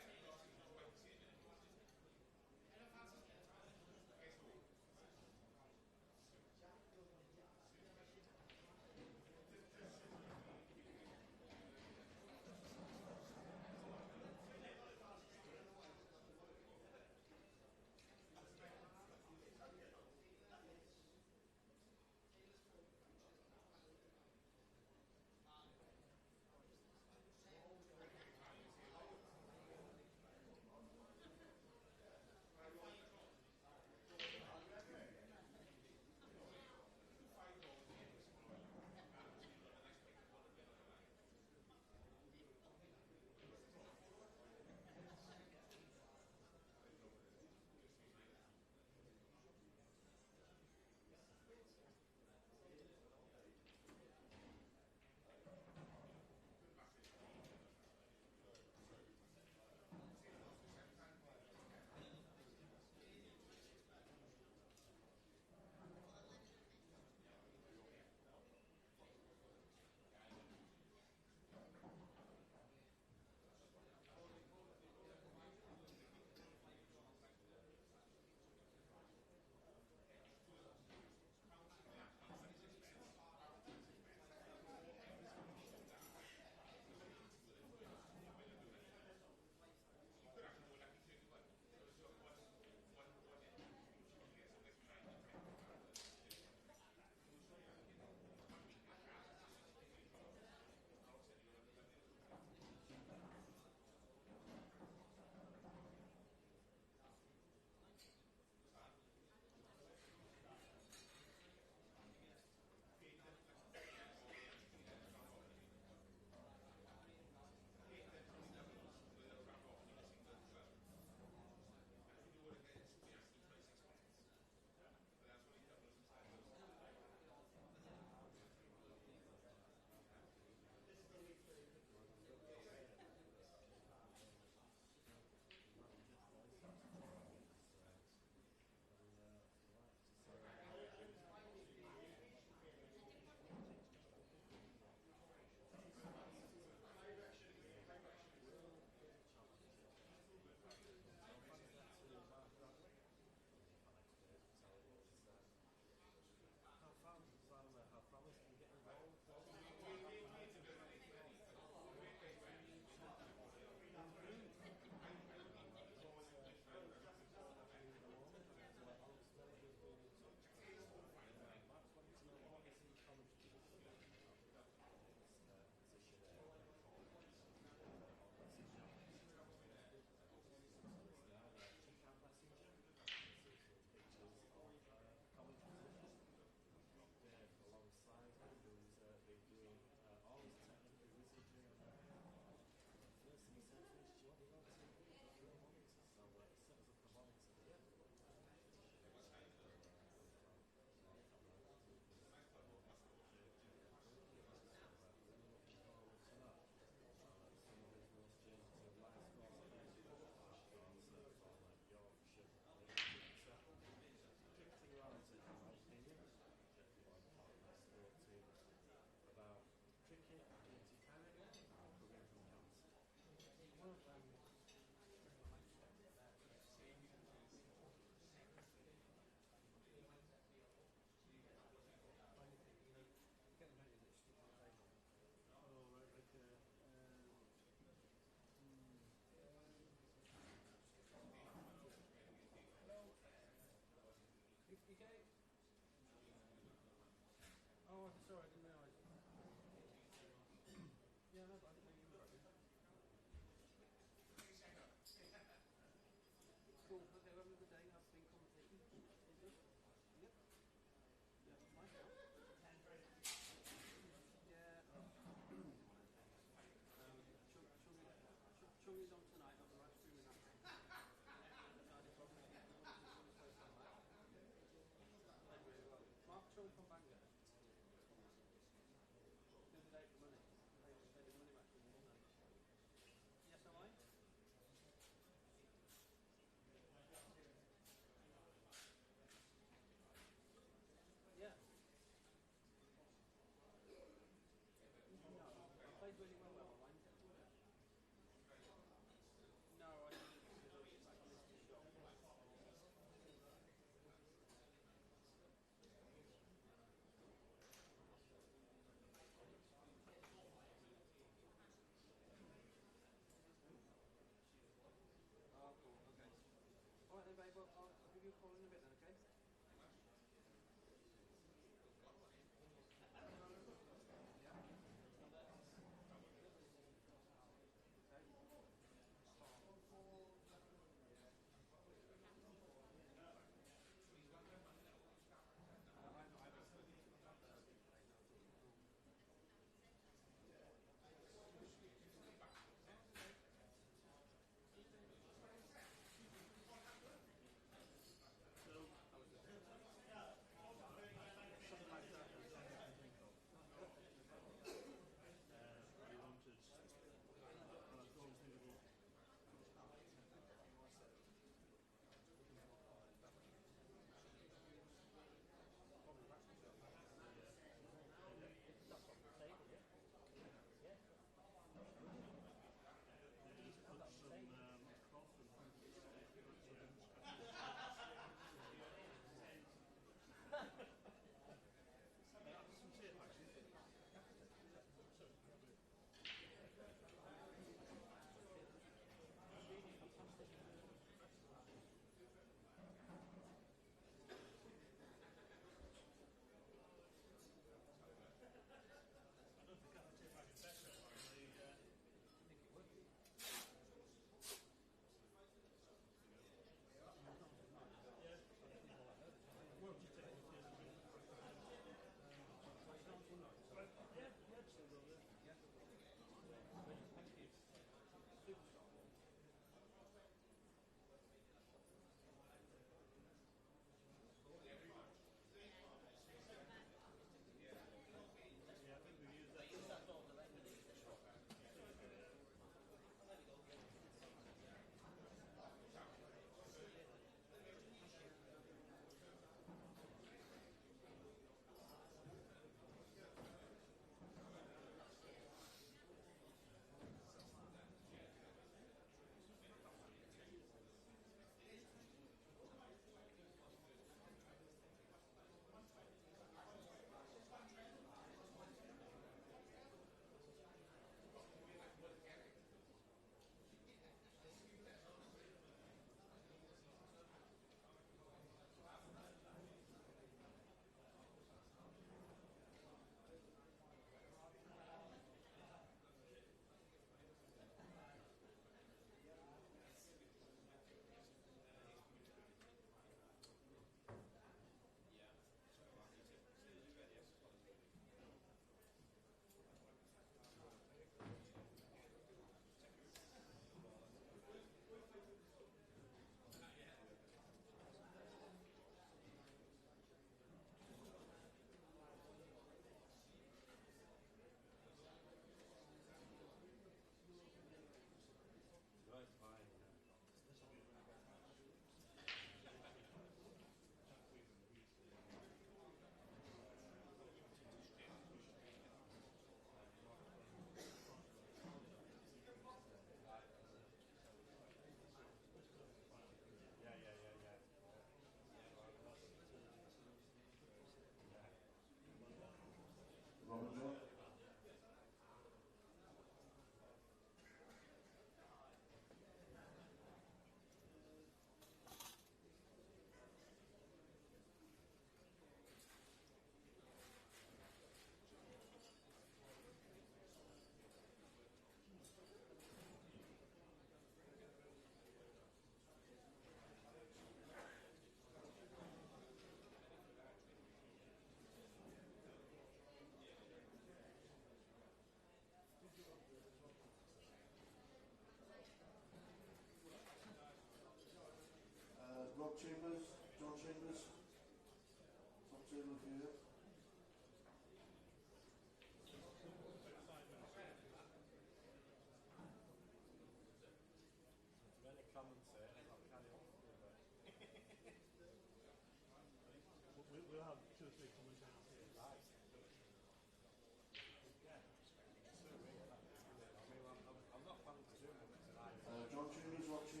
John Junior's watching.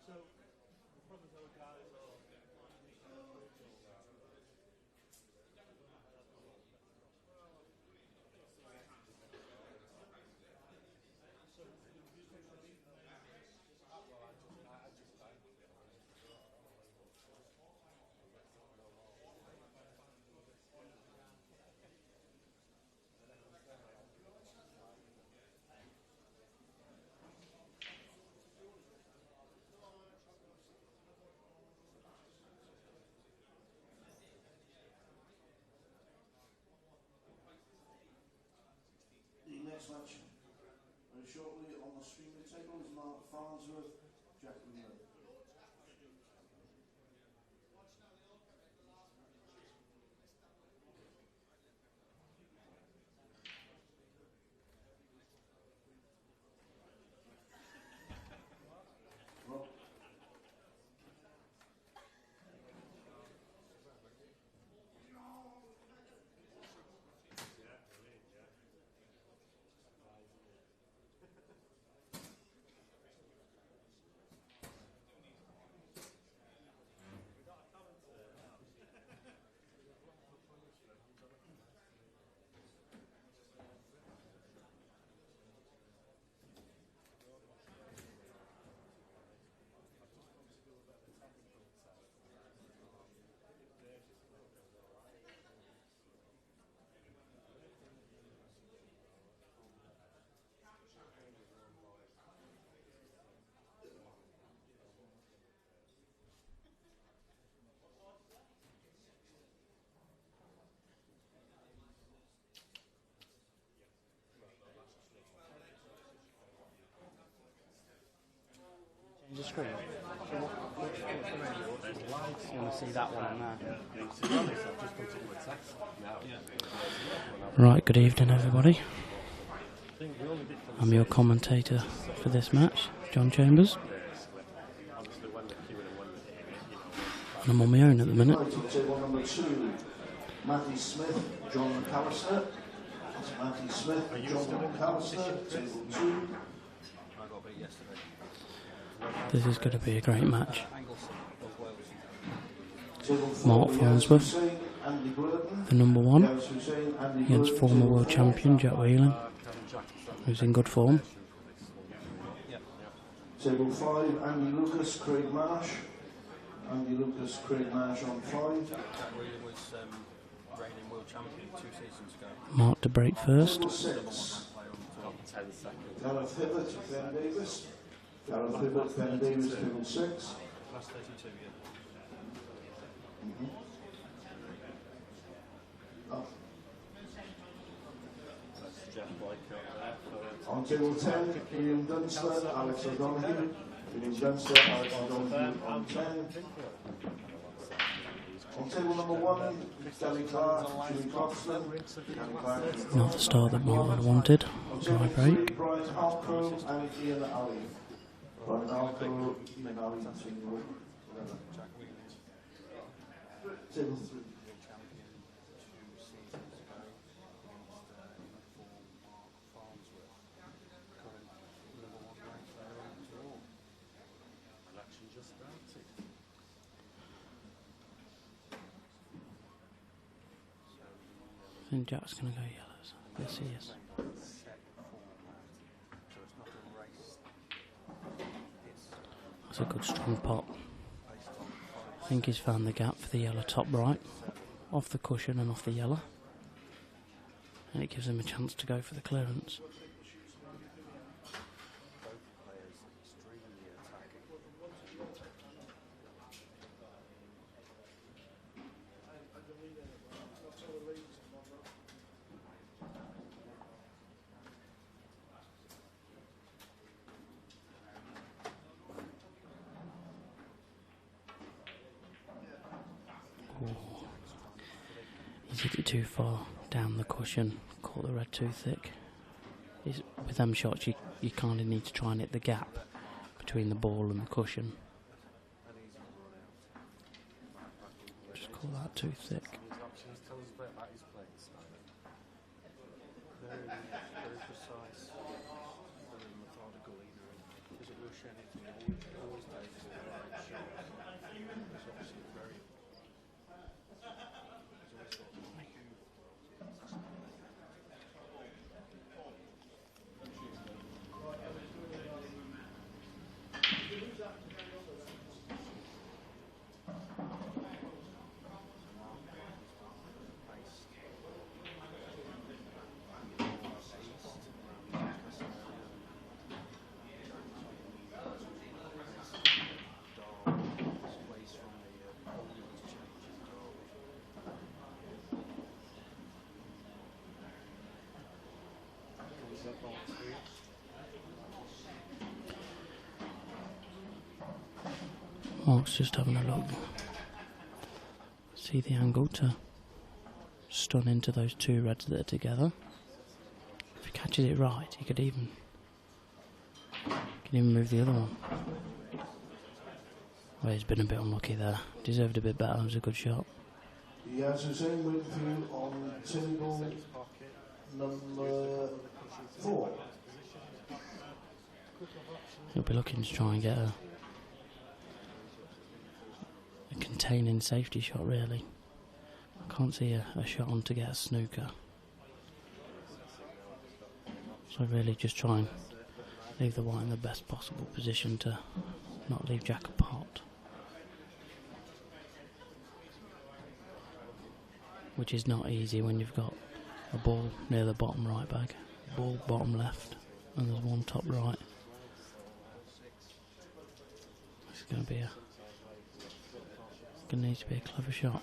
So, the problems our guys are The next match, very shortly on the streaming table, is Mark Farnsworth, Jack Wheeler. The screen. You want to see that one on there. Right, good evening everybody. I'm your commentator for this match, John Chambers. And I'm on my own at the minute. Table number 2, Matthew Smith, John McAllister. That's Matthew Smith, John McAllister, table 2. This is going to be a great match. Mark Farnsworth, the number 1, against former world champion Jack Whelan, who's in good form. Table 5, Andy Lucas, Craig Marsh. Andy Lucas, Craig Marsh on 5. Mark to break first. Table 6, Gareth Hibbott, Ben Davis. Gareth Hibbott, Ben Davis, table 6. Last 32, On table 10, William Dunster, Alex O'Donoghue. William Dunster, Alex O'Donoghue on 10. On table number 1, Gary Clark, Jimmy Coxman. Not the start that Mark had wanted. Dry break. Brian Alco and Ian Ali. Brian Alco, Ian Ali, table 3. I think Jack's going to go yellows. Yes, he is. That's a good strong pop. I think he's found the gap for the yellow top right, off the cushion and off the yellow. And it gives him a chance to go for the clearance. He's hit it too far down the cushion, caught the red too thick. With them shots you kind of need to try and hit the gap between the ball and the cushion. call that too thick. Tell us a bit about his playing style. Very, very precise, very methodical leader. Doesn't rush anything. Always takes the right shot. It's obviously very. Mark's just having a look. See the angle to stun into those two reds that are together. If he catches it right, he could even move the other one. Well, he's been a bit unlucky there. Deserved a bit better. It was a good shot. He has his aim midfield on table number 4. He'll be looking to try and get a containing safety shot, really. I can't see a shot on to get a snooker. So really just try and leave the white in the best possible position to not leave Jack apart. Which is not easy when you've got a ball near the bottom right bag, ball bottom left, and there's one top right. It's going to be going to need to be a clever shot.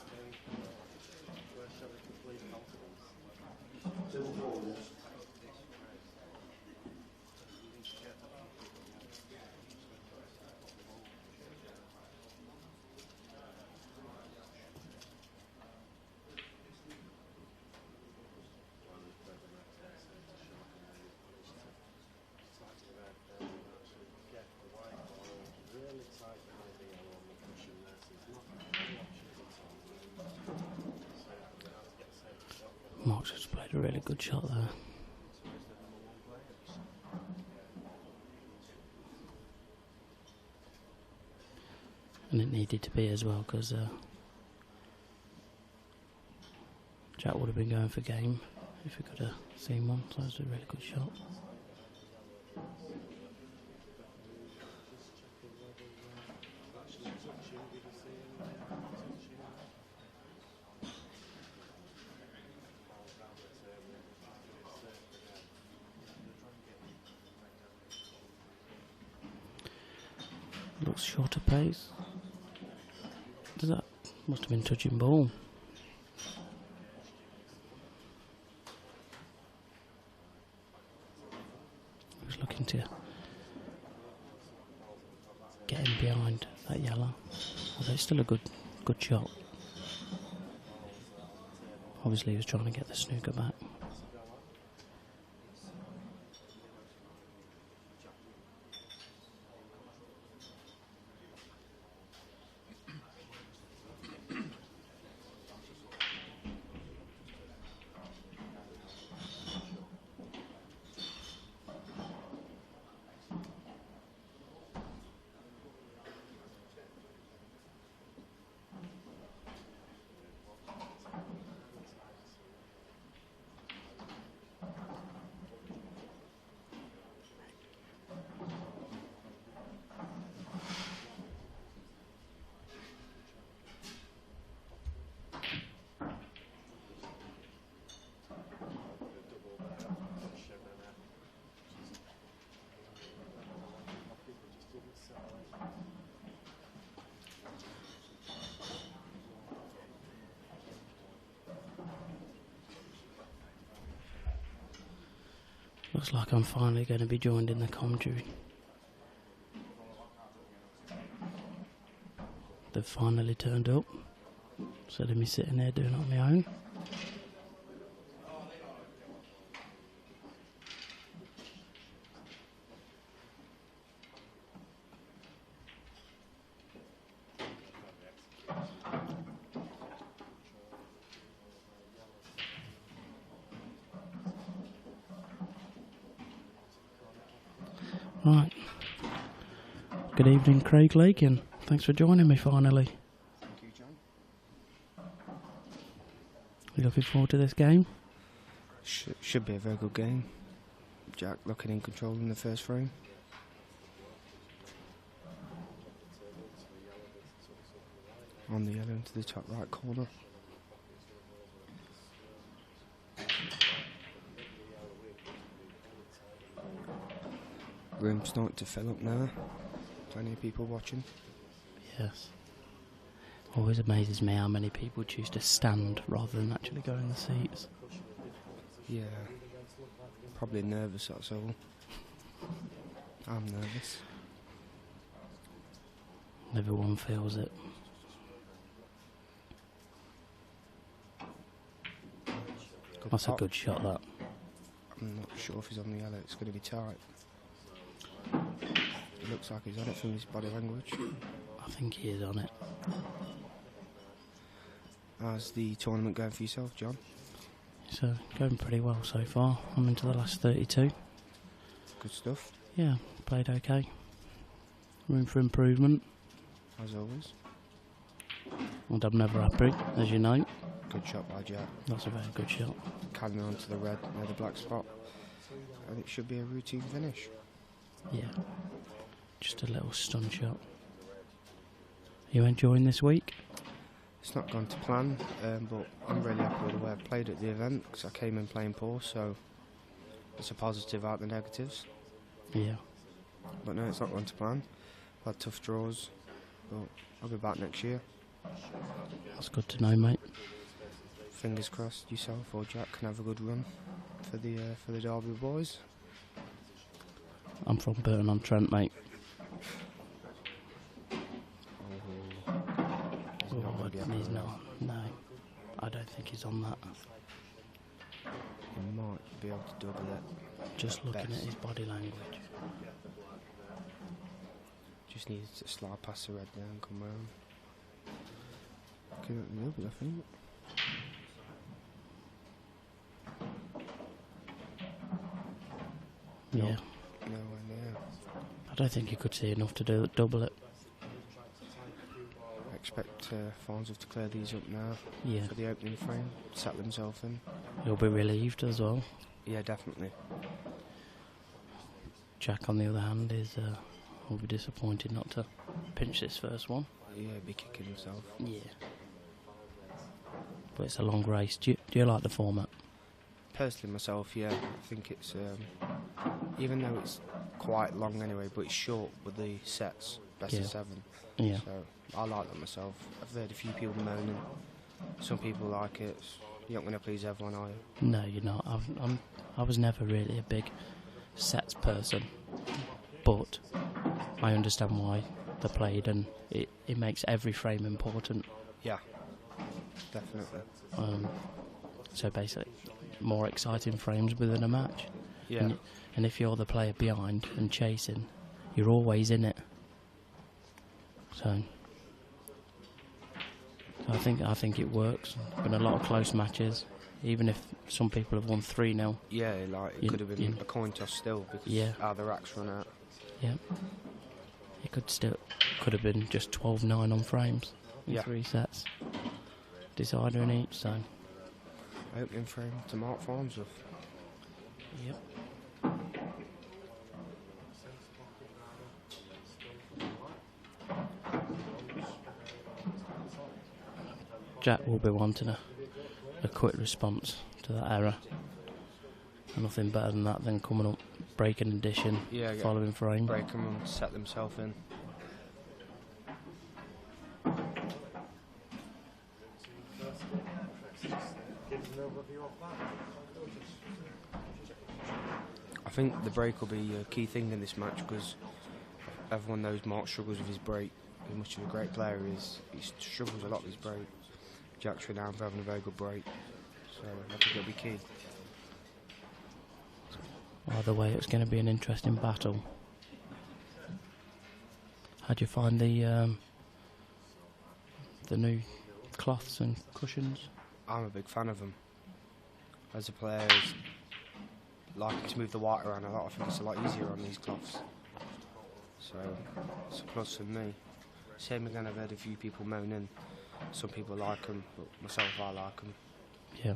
Mark's just played a really good shot there. And it needed to be as well, because Jack would have been going for game if he could have seen one, so it was a really good shot. Looks shorter pace. Does that must have been touching ball. He was looking to get him behind that yellow. Although it's still a good shot. Obviously he was trying to get the snooker back. Looks like I'm finally going to be joined in the commentary. They've finally turned up, instead of me sitting there doing it on my own. Right. Good evening, Craig Lakin. Thanks for joining me finally. Thank you, John. You looking forward to this game? Should be a very good game. Jack looking in control in the first frame. On the yellow into the top right corner. Room starting to fill up now. Plenty of people watching. Yes. Always amazes me how many people choose to stand rather than actually go in the seats. Yeah. Probably nervous, that's all. I'm nervous. Everyone feels it. That's a good shot, that. I'm not sure if he's on the yellow, it's going to be tight. It looks like he's on it from his body language. I think he is on it. How's the tournament going for yourself, John? It's going pretty well so far. I'm into the last 32. Good stuff. Yeah, played okay. Room for improvement. As always. And I'm never happy, as you know. Good shot by Jack. That's a very good shot. Cannon onto the red near the black spot. And it should be a routine finish. Yeah. Just a little stun shot. You enjoying this week? It's not gone to plan, but I'm really happy with the way I played at the event because I came in playing poor, so it's a positive out the negatives. Yeah. But no, it's not gone to plan. I've had tough draws, but I'll be back next year. That's good to know, mate. Fingers crossed yourself or Jack can have a good run for the Derby boys. I'm from Burton-on-Trent, mate. He's not. No, I don't think he's on that. He might be able to double it. Just looking at his body language. Just needs to slide past the red there and come round. Looking at the double, I think. Yeah. Nowhere near. I don't think he could see enough to double it. I expect Farnsworth to clear these up now Yeah. for the opening frame, set themselves in. He'll be relieved as well. Yeah, definitely. Jack, on the other hand, will be disappointed not to pinch this first one. Yeah, be kicking himself. Yeah. But it's a long race. Do you like the format? Personally, myself, yeah. I think it's, even though it's quite long anyway, but it's short with the sets, best of 7. Yeah. So I like that myself. I've heard a few people moaning. Some people like it. You're not going to please everyone, are you? No, you're not. I was never really a big sets person, but I understand why they're played, and it makes every frame important. Yeah, definitely. So basically, more exciting frames within a match. Yeah. And if you're the player behind and chasing, you're always in it. So I think it works. Been a lot of close matches, even if some people have won 3-0. Yeah, like it could have been a coin toss still because how the racks run out. Yeah. It could have been just 12-9 on frames in 3 sets. Decider in each, so. Opening frame to Mark Farnsworth. Yep. Jack will be wanting a quick response to that error. And nothing better than that than coming up, breaking addition, following frame. Break them and set themselves in. I think the break will be a key thing in this match because everyone knows Mark struggles with his break. As much of a great player he struggles a lot with his break. Jack's renowned for having a very good break, so I think it'll be key. Either way, it's going to be an interesting battle. How'd you find the new cloths and cushions? I'm a big fan of them. As a player, liking to move the white around a lot. I think it's a lot easier on these cloths. So it's a plus for me. Same again, I've heard a few people moaning. Some people like them, but myself, I like them. Yeah,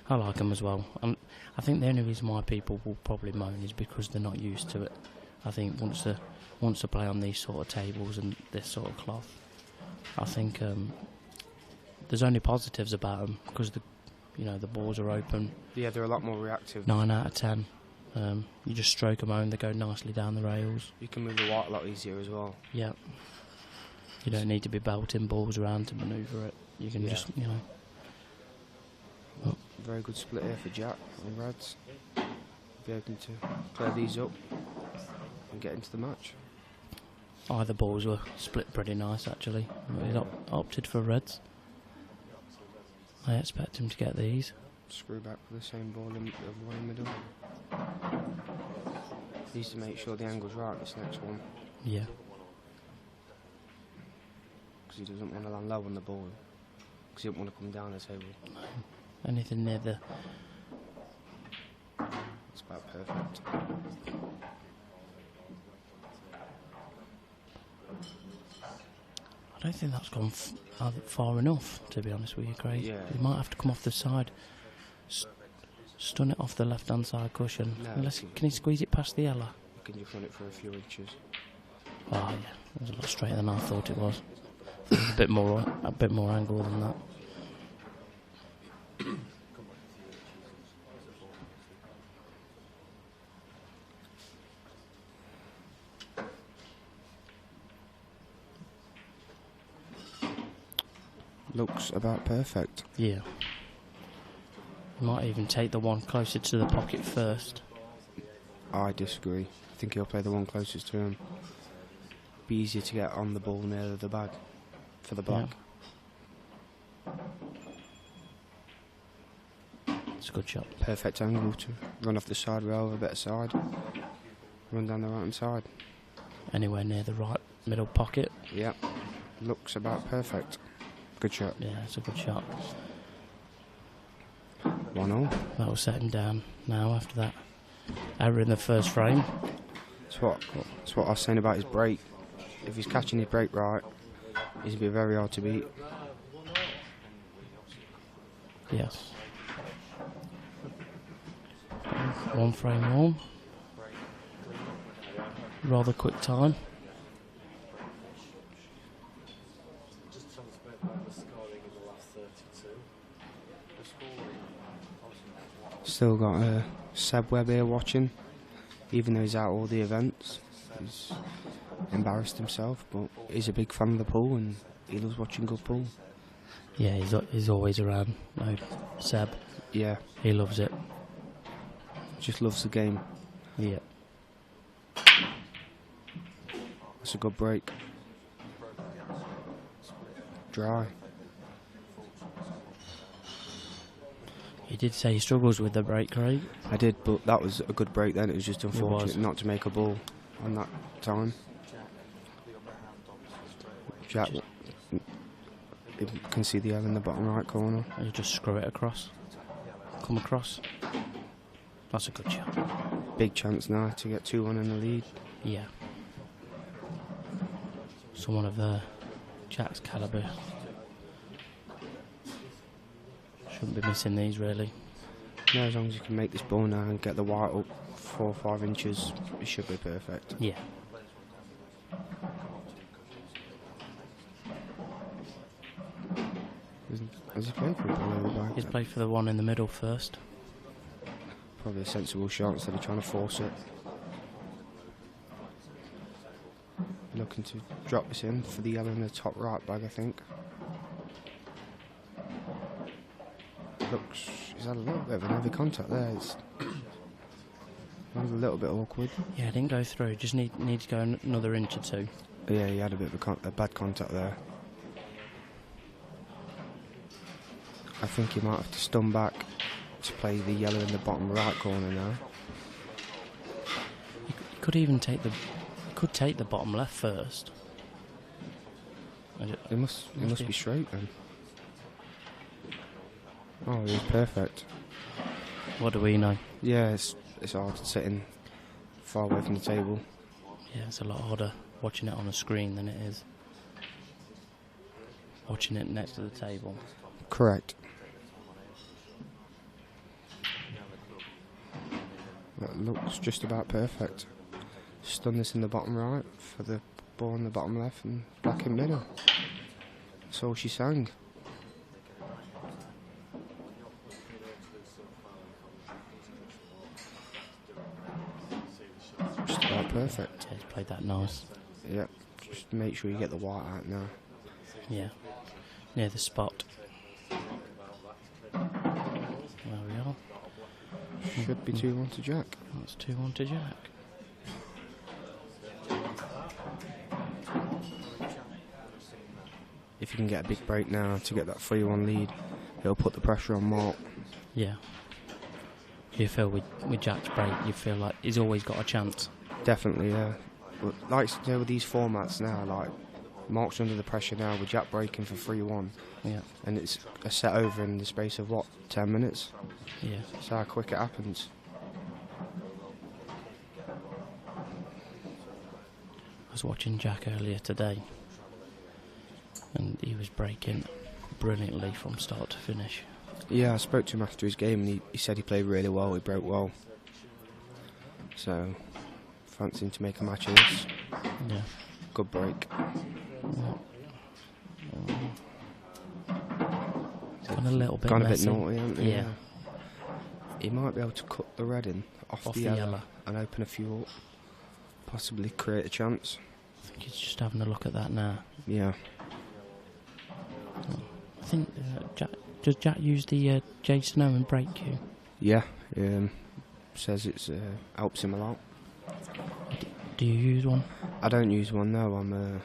I like them as well. And I think the only reason why people will probably moan is because they're not used to it. I think once they play on these sort of tables and this sort of cloth, I think there's only positives about them because the balls are open. Yeah, they're a lot more reactive. 9 out of 10. You just stroke them home, they go nicely down the rails. You can move the white a lot easier as well. Yeah. You don't need to be belting balls around to manoeuvre it. You can just, Oh. Very good split here for Jack and Reds. Be open to clear these up and get into the match. Either balls were split pretty nice actually. He opted for Reds. I expect him to get these. Screw back with the same ball in the one in the middle. Needs to make sure the angle's right this next one. Yeah. Because he doesn't want to land low on the ball. Because he doesn't want to come down the table. No. Anything near the... It's about perfect. I don't think that's gone far enough, to be honest with you, Craig. Yeah. You might have to come off the side. Stun it off the left-hand side cushion. No, Can he squeeze it past the yellow? You can just run it for a few inches. Oh yeah, it was a lot straighter than I thought it was. I thought it was a bit more angle than that. Looks about perfect. Yeah. Might even take the one closer to the pocket first. I disagree. I think he'll play the one closest to him. Be easier to get on the ball near the bag for the black. It's a good shot. Perfect angle to run off the side rail with a better side. Run down the right hand side. Anywhere near the right middle pocket. Yep. Looks about perfect. Good shot. Yeah, it's a good shot. 1-0. That will set him down now after that error in the first frame. That's what I was saying about his break. If he's catching his break right, he's going to be very hard to beat. Yes. One frame more. Rather quick time. Still got Seb Webb here watching, even though he's out all the events. He's embarrassed himself, but he's a big fan of the pool and he loves watching good pool. Yeah, he's always around. No, Seb. Yeah. He loves it. Just loves the game. Yeah. That's a good break. Dry. You did say he struggles with the break, Craig. I did, but that was a good break then. It was just unfortunate not to make a ball on that time. Jack, you can see the L in the bottom right corner. You just screw it across. Come across. That's a good shot. Big chance now to get 2-1 in the lead. Yeah. Someone of Jack's calibre shouldn't be missing these, really. No, as long as you can make this ball now and get the white up 4 or 5 inches, it should be perfect. Yeah. Has he played for the ball over the back? He's played for the one in the middle first. Probably a sensible shot instead of trying to force it. Looking to drop this in for the yellow in the top right bag, I think. Looks, he's had a little bit of an heavy contact there. It's a little bit awkward. Yeah, it didn't go through. Just need to go another inch or two. Yeah, he had a bit of a bad contact there. I think he might have to stun back to play the yellow in the bottom right corner now. He could even take the bottom left first. It must be straight then. Oh, he's perfect. What do we know? Yeah, it's hard sitting far away from the table. Yeah, it's a lot harder watching it on a screen than it is watching it next to the table. Correct. That looks just about perfect. Just done this in the bottom right for the ball in the bottom left and black in middle. That's all she sang. Just about perfect. Yeah, he's played that nice. Yep. Just make sure you get the white out now. Yeah. Near the spot. There we are. Should be 2-1 to Jack. That's 2-1 to Jack. If you can get a big break now to get that 3-1 lead, it'll put the pressure on Mark. Yeah. You feel with Jack's break, you feel like he's always got a chance. Definitely, yeah. But like you know, with these formats now, like Mark's under the pressure now with Jack breaking for 3-1. Yeah. And it's a set over in the space of what, 10 minutes? Yeah. That's how quick it happens. I was watching Jack earlier today, and he was breaking brilliantly from start to finish. Yeah, I spoke to him after his game, and he said he played really well, he broke well. So, fancying to make a match of this. Yeah. Good break. Gone a little bit Gone messy. a bit naughty, hasn't he? Yeah. He might be able to cut the red in off the yellow and open a few up. Possibly create a chance. I think he's just having a look at that now. Yeah. I think does Jack use the Jason Owen break cue? Yeah. Says it helps him a lot. Do you use one? I don't use one, no. I'm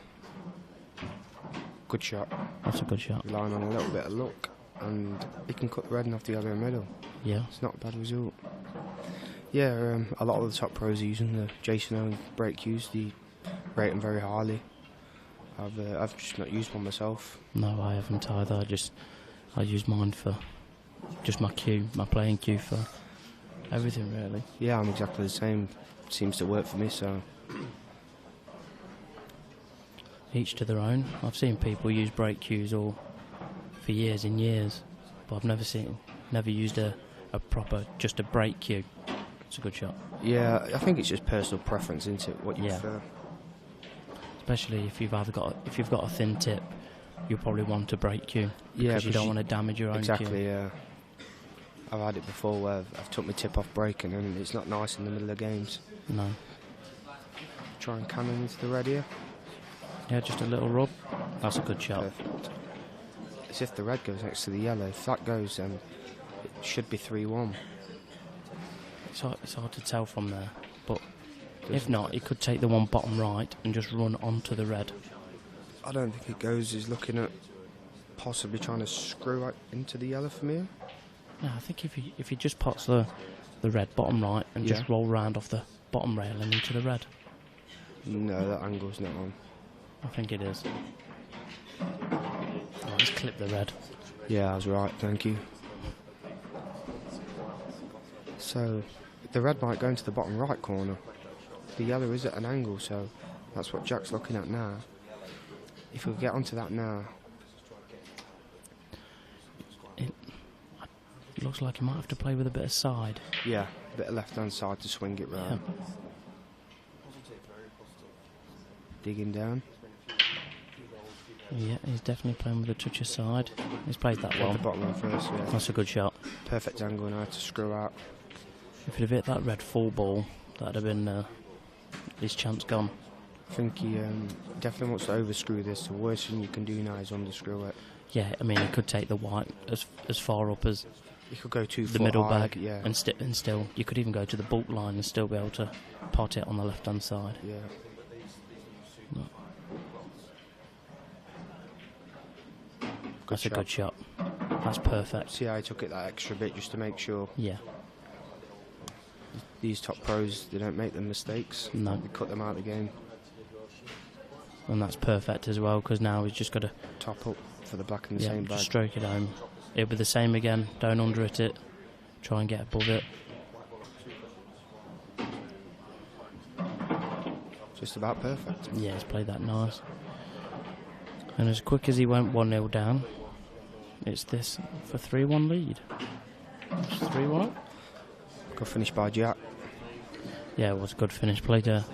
good shot. That's a good shot. Relying on a little bit of luck, and he can cut the red and off the yellow and middle. Yeah. It's not a bad result. Yeah, a lot of the top pros are using the Jason Owen break cues. They rate them very highly. I've just not used one myself. No, I haven't either. I use mine for just my cue, my playing cue for everything really. Yeah, I'm exactly the same. Seems to work for me, so. Each to their own. I've seen people use break cues all for years and years, but I've never used a proper, just a break cue. It's a good shot. Yeah, I think it's just personal preference, isn't it? What you prefer. Especially if you've got a thin tip, you'll probably want a break cue because you don't want to damage your own cue. Exactly, yeah. I've had it before where I've took my tip off breaking and it's not nice in the middle of games. No. Try and cannon into the red here. Yeah, just a little rub. That's a good shot. Perfect. As if the red goes next to the yellow. If that goes, then it should be 3-1. It's hard to tell from there, but if not, he could take the one bottom right and just run onto the red. I don't think it goes. He's looking at possibly trying to screw out into the yellow from here. No, I think if he just pots the red bottom right and just roll round off the bottom rail and into the red. No, that angle's not on. I think it is. Oh, just clip the red. Yeah, I was right, thank you. So, the red might go into the bottom right corner. The yellow is at an angle, so that's what Jack's looking at now. If we get onto that now... It looks like he might have to play with a bit of side. Yeah, a bit of left-hand side to swing it round. Yeah. Digging down. Yeah, he's definitely playing with a touch of side. He's played that well. The bottom one first, yeah. That's a good shot. Perfect angle now to screw out. If he'd have hit that red full ball, that'd have been his chance gone. I think he definitely wants to overscrew this. The worst thing you can do now is underscrew it. Yeah, I mean, he could take the white as far up as you could go the middle high, bag, yeah. and still you could even go to the bulk line and still be able to pot it on the left-hand side. Yeah. No. That's a good shot. That's perfect. See how I took it that extra bit just to make sure. Yeah. These top pros, they don't make them mistakes. No. They cut them out of the game. And that's perfect as well, because now he's just got to top up for the black and the yeah, same bag. just stroke it home. It'll be the same again. Don't under-hit it. Try and get above it. just about perfect. Yeah, he's played that nice. And as quick as he went 1-0 down, it's this for 3-1 lead. It's 3-1 up. Good finish by Jack. Yeah, it was a good finish. Played a.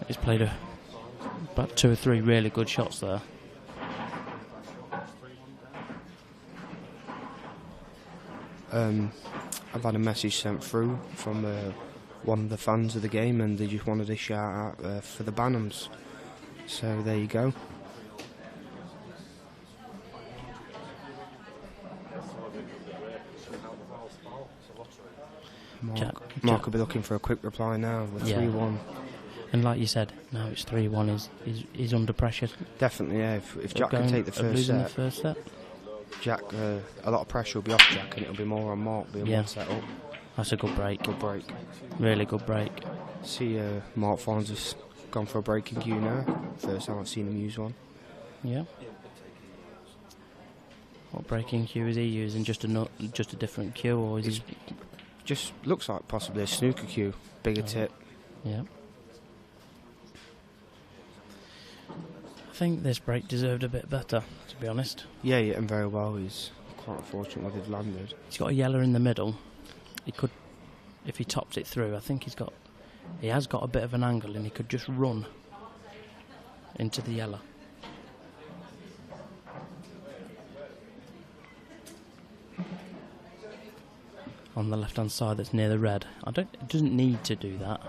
He's played about 2 or 3 really good shots there. I've had a message sent through from one of the fans of the game, and they just wanted a shout out for the Bannums. So there you go. Mark will be looking for a quick reply now with 3-1. And like you said, now it's 3-1. He's under pressure. Definitely, yeah. If Jack can take the first set, Jack, a lot of pressure will be off Jack, and it'll be more on Mark being one set up. That's a good break. Good break. Really good break. See, Mark Farns has gone for a breaking cue now. First time I've seen him use one. Yeah. What breaking cue is he using? Just a different cue, or is he? Just looks like possibly a snooker cue, bigger tip. Yeah. I think this break deserved a bit better, to be honest. Yeah, he hit him very well. He's quite unfortunate what they've landed. He's got a yellow in the middle. He could, if he tops it through, I think he has got a bit of an angle, and he could just run into the yellow. On the left-hand side, that's near the red. It doesn't need to do that.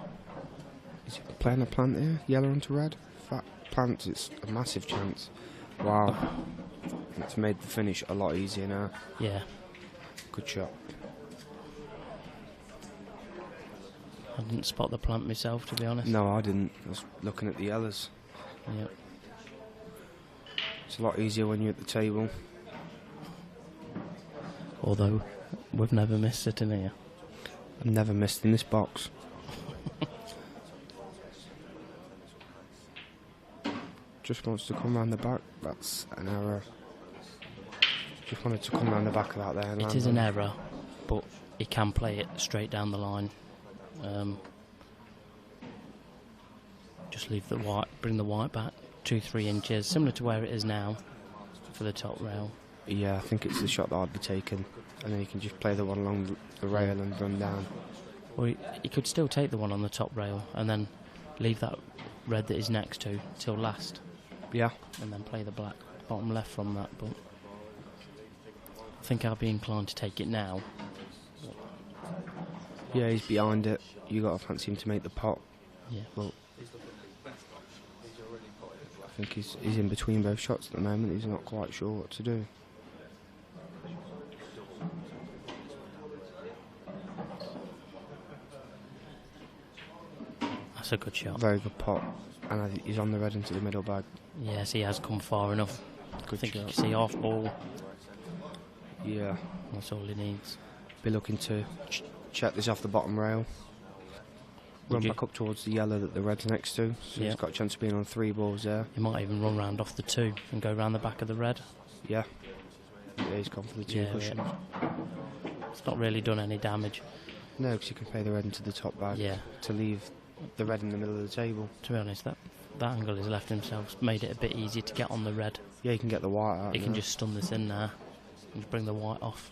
Is he playing a plant here? Yellow onto red? Fat plant, it's a massive chance. Wow. It's made the finish a lot easier now. Yeah. Good shot. I didn't spot the plant myself, to be honest. No, I didn't. I was looking at the yellows. Yep. It's a lot easier when you're at the table. Although, we've never missed sitting here. I've never missed in this box. Just wants to come round the back. That's an error. Just wanted to come round the back of that there. It is an error, but he can play it straight down the line. Just leave the white, bring the white back 2-3 inches, similar to where it is now for the top rail. Yeah, I think it's the shot that I'd be taking, and then you can just play the one along the rail and run down. Or he could still take the one on the top rail and then leave that red that he's next to till last. Yeah. And then play the black bottom left from that, but I think I'll be inclined to take it now. Yeah, he's behind it. You got to fancy him to make the pot. Yeah. Well, I think he's in between both shots at the moment. He's not quite sure what to do. That's a good shot. Very good pot. And I think he's on the red into the middle bag. Yes, he has come far enough. Good I think shot. you can see half ball. Yeah. That's all he needs. Be looking to check this off the bottom rail. Run back up towards the yellow that the red's next to. So he's got a chance of being on 3 balls there. He might even run round off the 2 and go round the back of the red. Yeah. Yeah, he's gone for the 2 cushions. Yeah. It's not really done any damage. No, because you can play the red into the top bag to leave the red in the middle of the table. To be honest, that angle he's left himself made it a bit easier to get on the red. Yeah, you can get the white out. He can just stun this in there and just bring the white off.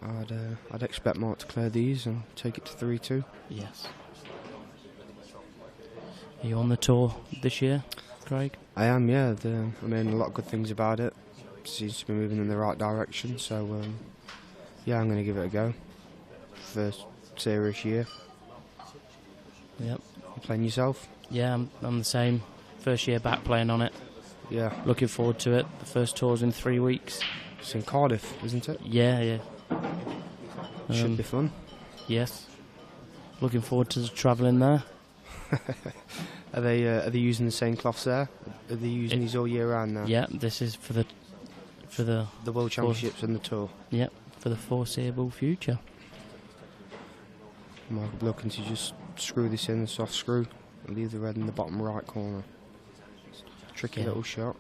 I'd expect Mark to clear these and take it to 3-2. Yes. Are you on the tour this year, Craig? I am, yeah. I'm hearing a lot of good things about it. Seems to be moving in the right direction, so yeah, I'm going to give it a go. First serious year. Yep. You playing yourself? Yeah, I'm the same. First year back playing on it. Yeah. Looking forward to it. The first tour's in 3 weeks. It's in Cardiff, isn't it? Yeah. Should be fun. Yes. Looking forward to travelling there. Are they using the same cloths there? Are they using these all year round now? Yeah, this is for the World Championships and the tour. Yep, for the foreseeable future. I'm looking to just screw this in, the soft screw, and leave the red in the bottom right corner. Tricky little shot.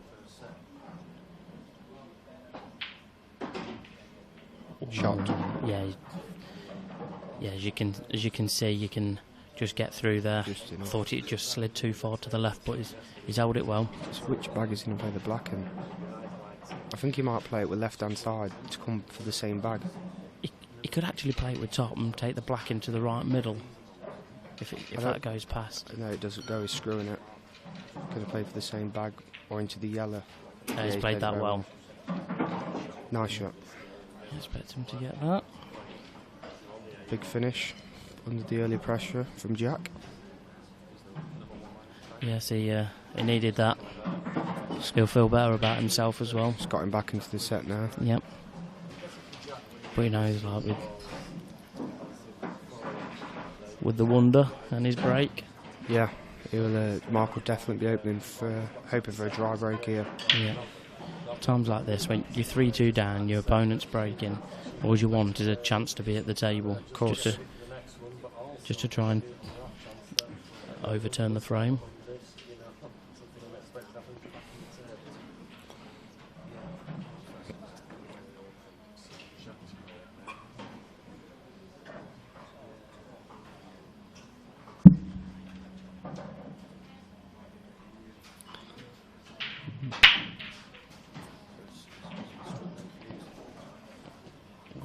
Shot. Yeah. Yeah, as you can see, you can just get through there. I thought it just slid too far to the left, but he's held it well. So which bag is he going to play the black in? I think he might play it with left-hand side to come for the same bag. He could actually play it with top and take the black into the right middle. If that goes past. No, it doesn't go. He's screwing it. Going to play for the same bag or into the yellow. Yeah, he's played that well. Nice shot. I expect him to get that. Big finish under the early pressure from Jack. Yes, he needed that. He'll feel better about himself as well. It's got him back into the set now. Yep. But he knows, like with the wonder and his break. Yeah, Mark will definitely be hoping for a dry break here. Yeah. Times like this, when you're 3-2 down, your opponent's breaking, all you want is a chance to be at the table. Of course. Just to try and overturn the frame.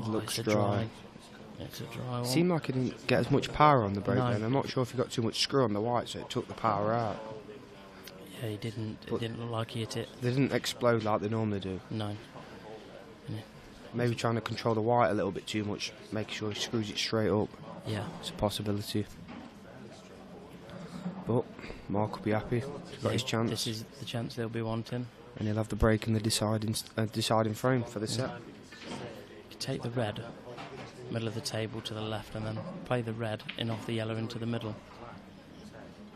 Looks dry. It's a dry one. Seemed like it didn't get as much power on the break No. then. I'm not sure if he got too much screw on the white, so it took the power out. Yeah, he didn't. It didn't look like he hit it. They didn't explode like they normally do. No. Yeah. Maybe trying to control the white a little bit too much, making sure he screws it straight up. Yeah. It's a possibility. But Mark will be happy. He's got his chance. This is the chance they'll be wanting. And he'll have the break in the deciding frame for the set. You take the red, middle of the table to the left, and then play the red in off the yellow into the middle.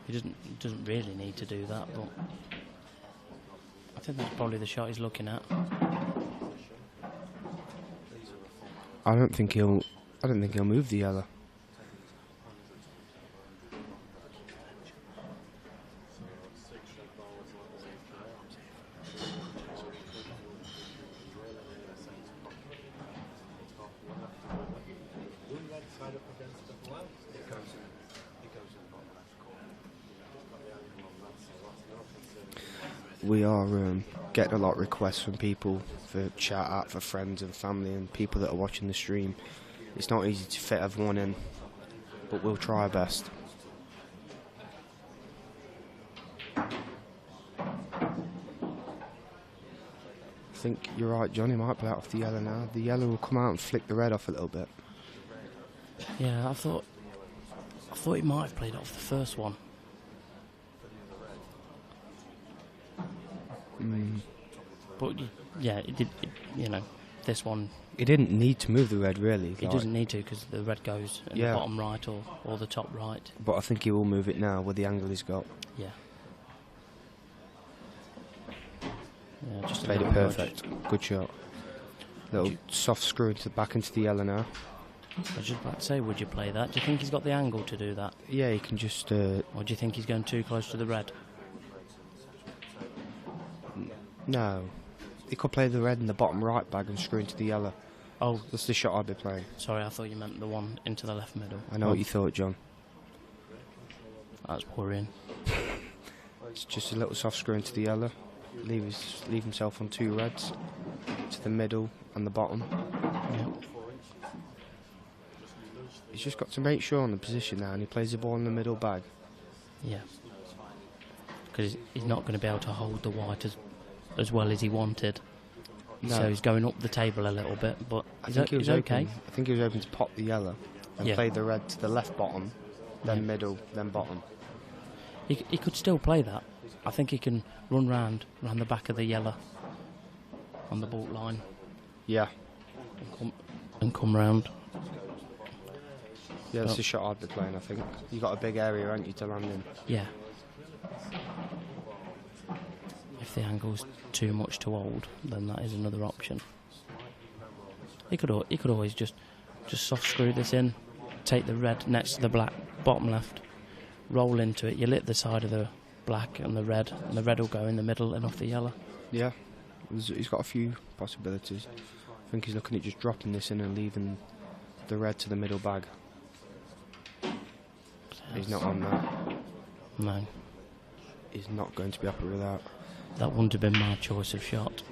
He doesn't really need to do that, but I think that's probably the shot he's looking at. I don't think he'll move the yellow. We are getting a lot of requests from people for chat out for friends and family and people that are watching the stream. It's not easy to fit everyone in, but we'll try our best. I think you're right, Johnny might play out off the yellow now. The yellow will come out and flick the red off a little bit. Yeah, I thought he might have played it off the first one. But yeah, it did. This one. He didn't need to move the red really. He doesn't need to because the red goes in the bottom right or the top right. But I think he will move it now with the angle he's got. Yeah. Yeah, just played it perfect. Good shot. Little soft screw back into the yellow now. I was just about to say, would you play that? Do you think he's got the angle to do that? Yeah, he can just. Or do you think he's going too close to the red? No. He could play the red in the bottom right bag and screw into the yellow. Oh. That's the shot I'd be playing. Sorry, I thought you meant the one into the left middle. I know what you thought, John. That's worrying. It's just a little soft screw into the yellow. Leave himself on two reds. To the middle and the bottom. Yep. He's just got to make sure on the position now, and he plays the ball in the middle bag. Yeah. Because he's not going to be able to hold the white as well as he wanted. No. So he's going up the table a little bit, but I think he was okay. I think he was hoping to pop the yellow and play the red to the left bottom, then middle, then bottom. He could still play that. I think he can run round the back of the yellow on the baulk line. Yeah. And come round. Yeah, that's the shot I'd be playing, I think. You've got a big area, haven't you, to land in? Yeah. If the angle's too much to hold, then that is another option. He could always just soft screw this in, take the red next to the black, bottom left, roll into it. You lit the side of the black and the red will go in the middle and off the yellow. Yeah, he's got a few possibilities. I think he's looking at just dropping this in and leaving the red to the middle bag. He's not on that. No. He's not going to be happy with that. That wouldn't have been my choice of shot.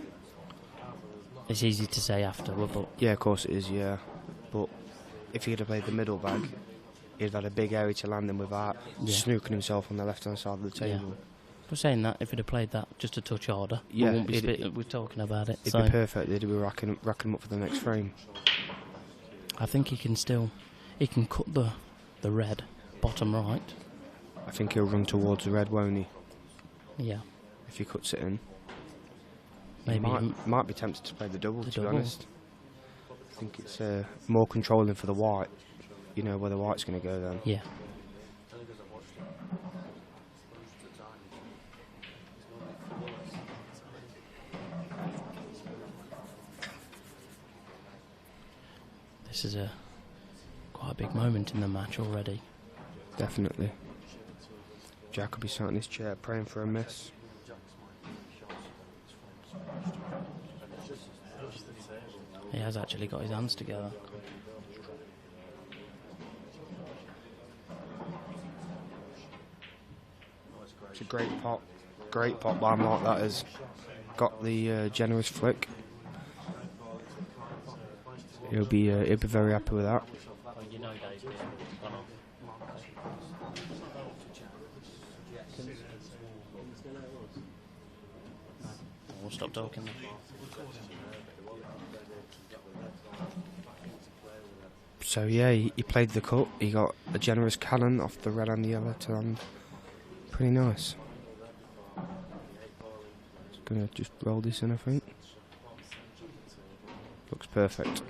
It's easy to say afterward, but... Yeah, of course it is, yeah. But if he'd have played the middle bag, he'd have had a big area to land him without snooking himself on the left-hand side of the table. Yeah. For saying that, if he'd have played that just a touch harder, we wouldn't be we're talking about it. It'd be perfect. They'd be racking him up for the next frame. I think he can cut the red bottom right. I think he'll run towards the red, won't he? Yeah. If he cuts it in. Maybe he might be tempted to play the double, to be honest. I think it's more controlling for the white. You know where the white's going to go then. Yeah. This is quite a big moment in the match already. Definitely. Jack will be sat in his chair praying for a miss. He has actually got his hands together. It's a great pot by Mark. That has got the generous flick. He'll be very happy with that. We'll stop talking now. So yeah, he played the cut. He got a generous cannon off the red and the yellow to land. Pretty nice. Just gonna just roll this in, I think. Looks perfect.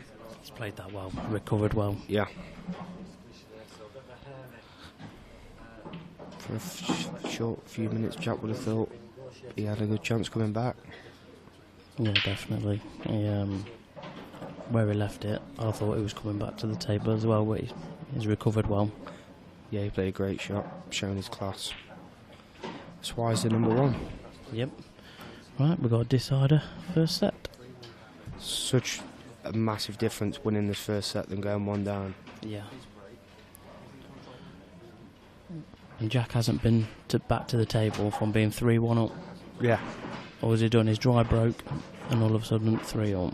He's played that well, recovered well. Yeah. For a short few minutes, Jack would have thought he had a good chance coming back. Yeah, definitely. Where he left it, I thought he was coming back to the table as well, but he's recovered well. Yeah, he played a great shot, showing his class. That's why he's the number one. Yep. Right, we've got a decider first set. Such a massive difference winning this first set than going one down. Yeah. And Jack hasn't been back to the table from being 3-1 up. Yeah. All he's done is dry broke and all of a sudden 3 up.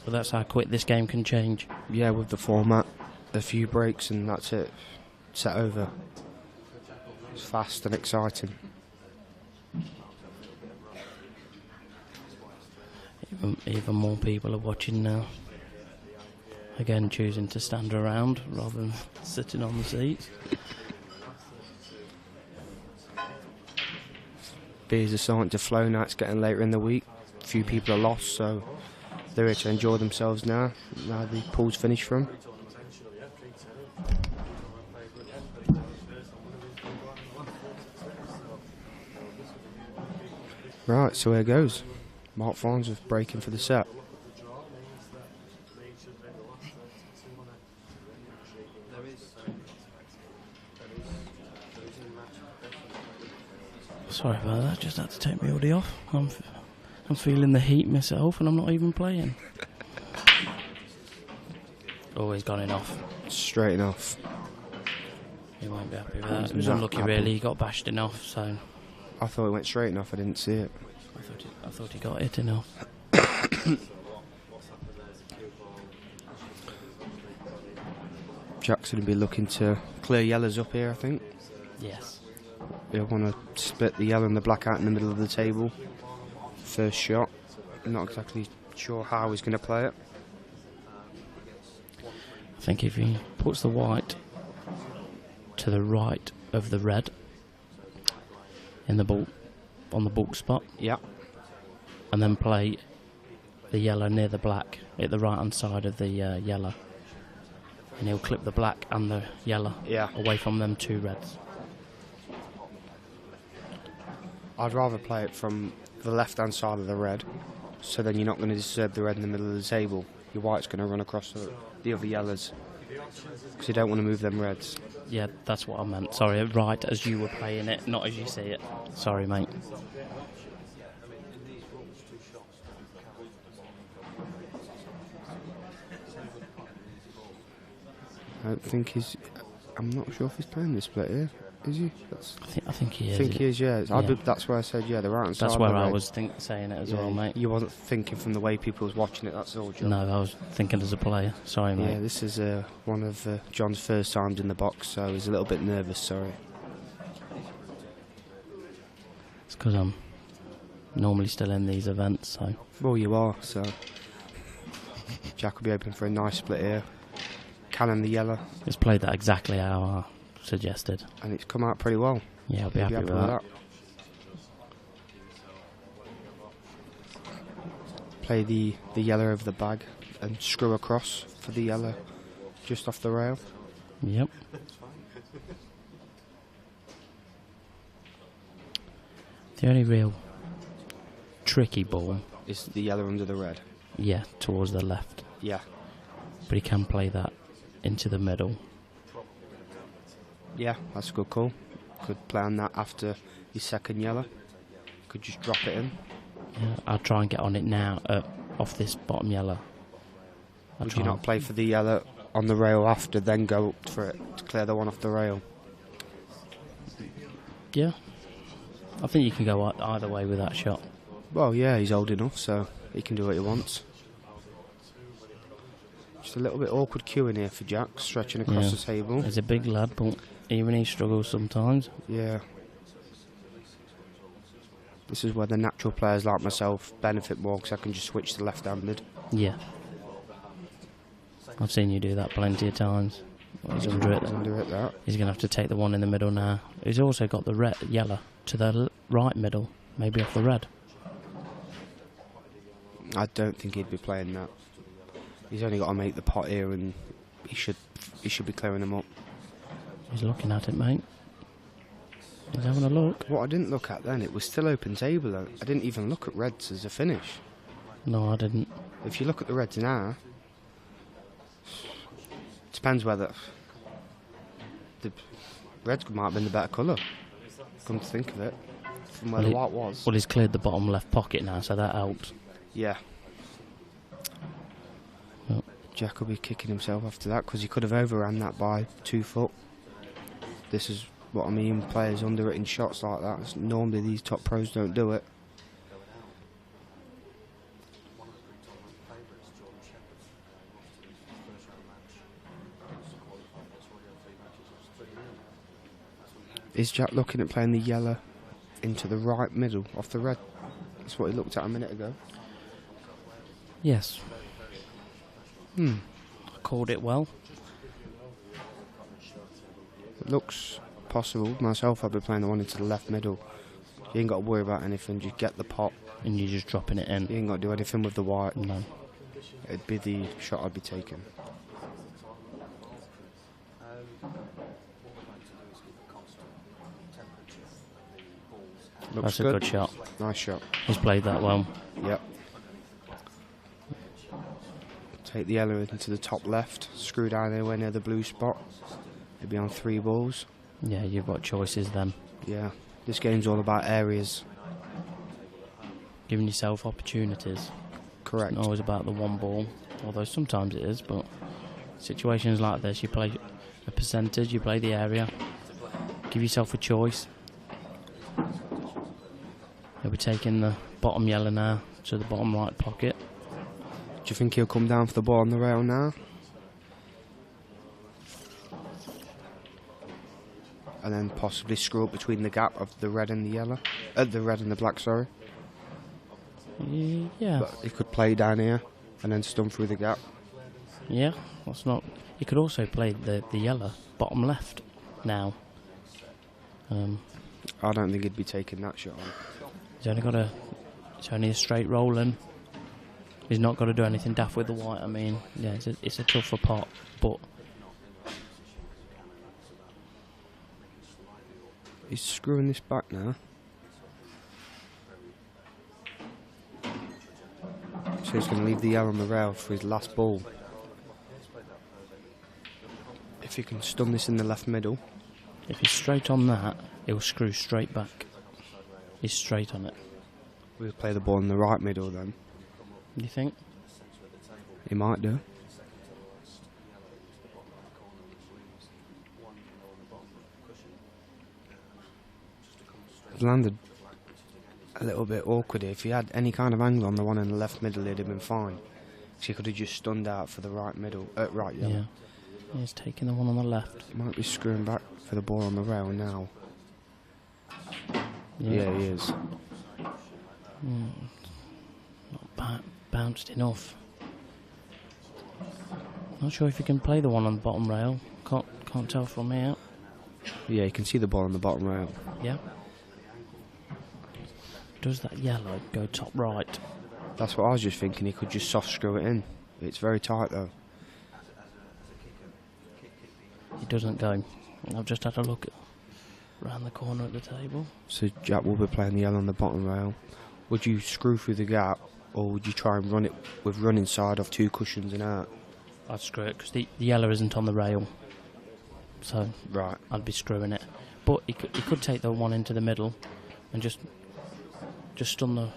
But that's how quick this game can change. Yeah, with the format, a few breaks and that's it. Set over. It's fast and exciting. Even more people are watching now. Again, choosing to stand around rather than sitting on the seats. Beers are starting to flow now. It's getting later in the week. A few people are lost, so they're here to enjoy themselves now. Now the pool's finished for them. Right, so here goes. Mark Farnsworth breaking for the set. Sorry about that, just had to take my hoodie off. I'm feeling the heat myself and I'm not even playing. Oh, he's gone in off. Straight enough. He won't be happy with that. It was unlucky really, he got bashed enough, so... I thought it went straight enough, I didn't see it. I thought he got it enough. Jackson will be looking to clear yellows up here, I think. Yes. He'll want to split the yellow and the black out in the middle of the table. First shot. I'm not exactly sure how he's going to play it. I think if he puts the white to the right of the red in the bulk, on the bulk spot, yeah, and then play the yellow near the black at the right hand side of the yellow, and he'll clip the black and the yellow away from them two reds. I'd rather play it from the left hand side of the red, so then you're not going to disturb the red in the middle of the table. Your white's going to run across the other yellows, because you don't want to move them reds. Yeah, that's what I meant. Sorry, right as you were playing it, not as you see it. Sorry, mate. I don't think he's I'm not sure if he's playing this split here. Is he? I think he is. I think he is, yeah. That's where I said, yeah, they're right inside. That's where the I red. was saying it as well, mate. You wasn't thinking from the way people was watching it, that's all, John. No, I was thinking as a player. Sorry, mate. Yeah, this is one of John's first times in the box, so he's a little bit nervous, sorry. It's because I'm normally still in these events, so... Well, you are, so... Jack will be open for a nice split here. Cannon the yellow. It's played that exactly how I suggested. And it's come out pretty well. Yeah, I'll be happy with that. Play the yellow over the bag and screw across for the yellow just off the rail. Yep. The only real tricky ball is the yellow under the red. Yeah, towards the left. Yeah. But he can play that into the middle. Yeah, that's a good call. Could play on that after his second yellow. Could just drop it in. Yeah, I'll try and get on it now, off this bottom yellow. Would you not play for the yellow on the rail after, then go up for it to clear the one off the rail? Yeah. I think you can go either way with that shot. Well, yeah, he's old enough, so he can do what he wants. Just a little bit awkward queuing here for Jack, stretching across the table. He's a big lad, but even he struggles sometimes. Yeah. This is where the natural players like myself benefit more, because I can just switch to left-handed. Yeah. I've seen you do that plenty of times. He's under it. That. He's going to have to take the one in the middle now. He's also got the yellow to the right middle, maybe off the red. I don't think he'd be playing that. He's only got to make the pot here, and he should be clearing them up. He's looking at it, mate. He's having a look. What I didn't look at then, it was still open table. I didn't even look at reds as a finish. No, I didn't. If you look at the reds now, depends whether the reds might have been the better colour. Come to think of it, from where the white was. Well, he's cleared the bottom left pocket now, so that helps. Yeah. Yep. Jack will be kicking himself after that, because he could have overran that by 2 foot. This is what I mean, players underwritten shots like that. Normally these top pros don't do it. Is Jack looking at playing the yellow into the right middle off the red? That's what he looked at a minute ago. Yes. I called it well. It looks possible. Myself, I'd be playing the one into the left middle. You ain't got to worry about anything. You get the pot. And you're just dropping it in. You ain't got to do anything with the white. No. It'd be the shot I'd be taking. That's a good shot. Nice shot. He's played that well. Yep. Take the yellow into the top left. Screw down anywhere near the blue spot. It'll be on 3 balls. Yeah, you've got choices then. Yeah. This game's all about areas. Giving yourself opportunities. Correct. It's not always about the one ball, although sometimes it is, but situations like this, you play a percentage, you play the area. Give yourself a choice. He'll be taking the bottom yellow now to the bottom right pocket. Do you think he'll come down for the ball on the rail now? And then possibly screw up between the gap of the red and the yellow? The red and the black, sorry. Yeah. But he could play down here and then stun through the gap. Yeah, that's not... He could also play the yellow bottom left now. I don't think he'd be taking that shot on. He's only got a... It's only a straight rolling. He's not got to do anything daft with the white. I mean, yeah, it's a tougher pot, but... He's screwing this back now. So he's going to leave the yellow on the rail for his last ball. If he can stun this in the left middle. If he's straight on that, he'll screw straight back. He's straight on it. We'll play the ball in the right middle then. You think? He might do. landed a little bit awkward here. If he had any kind of angle on the one in the left middle, he'd have been fine. She could have just stunned out for the right middle, right yellow. Yeah. He's taking the one on the left. Might be screwing back for the ball on the rail now. Yeah, he is. Not bounced enough. Not sure if he can play the one on the bottom rail. Can't tell from here. Yeah, you can see the ball on the bottom rail. Yeah. Does that yellow go top right? That's what I was just thinking. He could just soft screw it in. It's very tight though. It doesn't go. I've just had a look around the corner at the table. So Jack will be playing the yellow on the bottom rail. Would you screw through the gap, or would you try and run it with running side off 2 cushions and out? I'd screw it because the yellow isn't on the rail. So right, I'd be screwing it. But he could take the one into the middle and just stun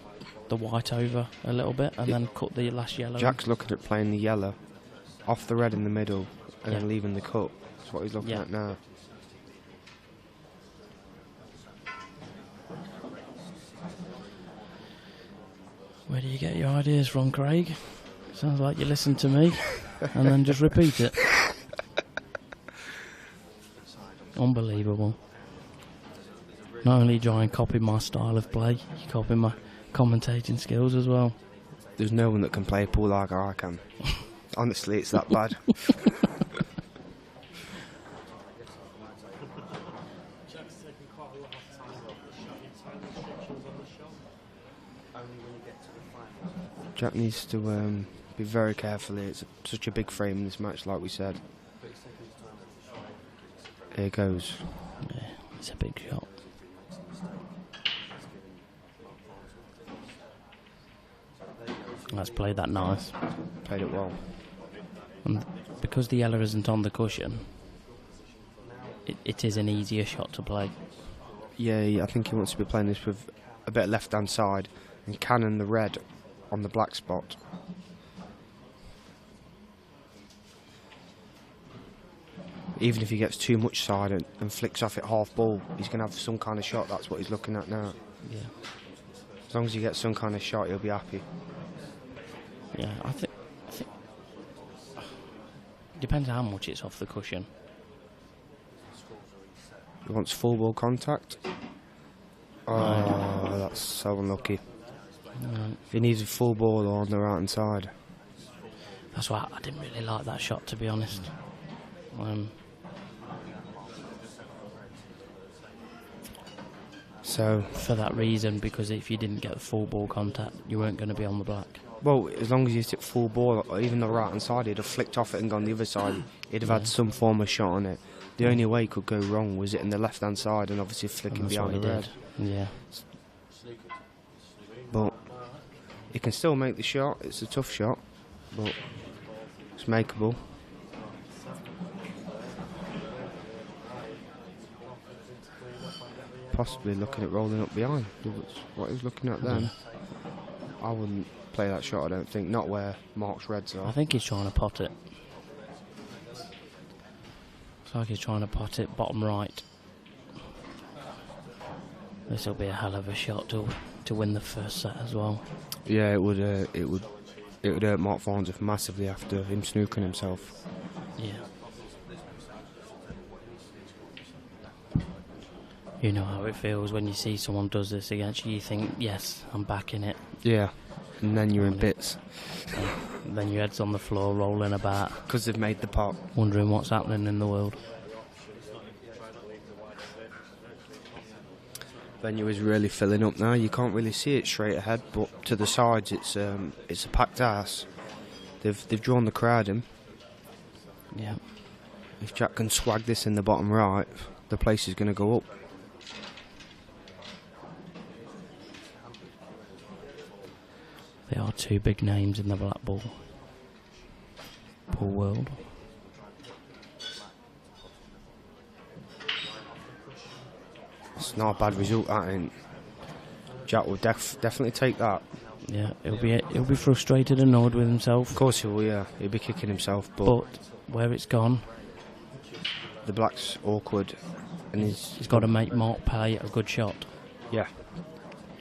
the white over a little bit and then cut the last yellow. Jack's looking at playing the yellow off the red in the middle and then leaving the cut. That's what he's looking at now. Where do you get your ideas from, Craig? Sounds like you listen to me and then just repeat it. Unbelievable. Not only do you try and copy my style of play, you copy my commentating skills as well. There's no one that can play pool like I can. Honestly, it's that bad. Jack needs to be very careful here. It's such a big frame in this match, like we said. Here goes. Yeah, it's a big shot. Let's play that nice. Played it well. And because the yellow isn't on the cushion, it is an easier shot to play. Yeah, I think he wants to be playing this with a bit of left-hand side and cannon the red on the black spot. Even if he gets too much side and flicks off it half ball, he's going to have some kind of shot. That's what he's looking at now. Yeah. As long as he gets some kind of shot, he'll be happy. Yeah, I think depends how much it's off the cushion. He wants full ball contact. Oh, that's so unlucky. He needs a full ball on the right hand side. That's why I didn't really like that shot, to be honest. So for that reason, because if you didn't get the full ball contact, you weren't going to be on the black. Well, as long as you hit full ball, or even the right hand side, he'd have flicked off it and gone the other side. He'd have had some form of shot on it. The only way it could go wrong was it in the left hand side and obviously flicking behind the red. Yeah. But he can still make the shot. It's a tough shot, but it's makeable. Possibly looking at rolling up behind. That's what he was looking at then. I wouldn't play that shot, I don't think. Not where Mark's reds are. I think he's trying to pot it. Looks like he's trying to pot it bottom right. This will be a hell of a shot to win the first set as well. Yeah, it would hurt Mark Farnsworth massively after him snooking himself. Yeah. You know how it feels when you see someone does this against you. You think, yes, I'm back in it. Yeah, and then you're in bits. And then your head's on the floor rolling about. Because they've made the pot. Wondering what's happening in the world. Venue is really filling up now. You can't really see it straight ahead, but to the sides it's a packed ass. They've drawn the crowd in. Yeah. If Jack can swag this in the bottom right, the place is going to go up. There are two big names in the black ball world. It's not a bad result, that ain't. Jack will definitely take that. Yeah, he'll be frustrated and annoyed with himself. Of course he will, yeah. He'll be kicking himself, but where it's gone, the black's awkward, and he's got to make Mark pay a good shot. Yeah.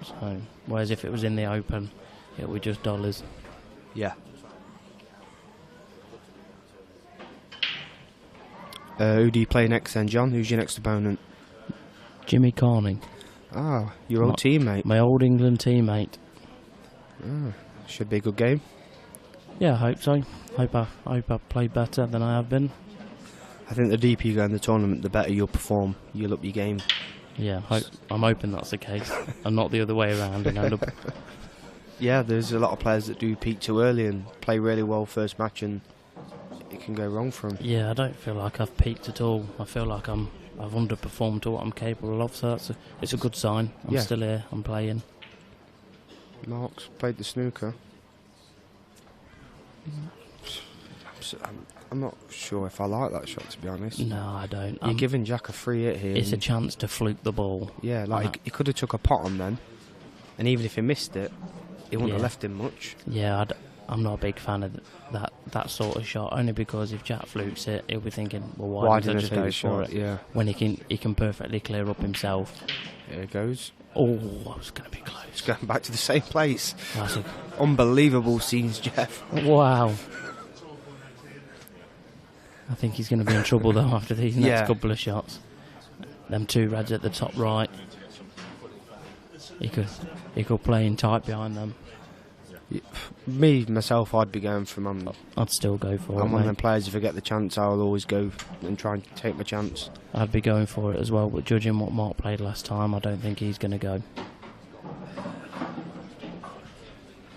So, whereas if it was in the open, it would just dollars. Yeah. Who do you play next then, John? Who's your next opponent? Jimmy Corning. Ah, your old teammate. My old England teammate. Ah, should be a good game. Yeah, I hope so. Hope I played better than I have been. I think the deeper you go in the tournament, the better you'll perform. You'll up your game. Yeah, I'm hoping that's the case, and not the other way around. And end up. Yeah, there's a lot of players that do peak too early and play really well first match, and it can go wrong for them. Yeah, I don't feel like I've peaked at all. I feel like I've underperformed to what I'm capable of, so it's a good sign. I'm still here, I'm playing. Mark's played the snooker. I'm not sure if I like that shot, to be honest. No, I don't. You're giving Jack a free hit here. It's a chance to fluke the ball. Yeah, like he could have took a pot on then, and even if he missed it, it wouldn't have left him much. Yeah, I'm not a big fan of that sort of shot, only because if Jack flukes it, he'll be thinking, well, why didn't I just go for it? Yeah. When he can perfectly clear up himself. Here it goes. Oh, I was going to be close. It's going back to the same place. That's unbelievable scenes, Jeff. Wow. I think he's going to be in trouble though after these next couple of shots. Them two reds at the top right. He could play in tight behind them. Myself, I'd be going for them. I'd still go for it. I'm one of them players, if I get the chance, I'll always go and try and take my chance. I'd be going for it as well, but judging what Mark played last time, I don't think he's going to go.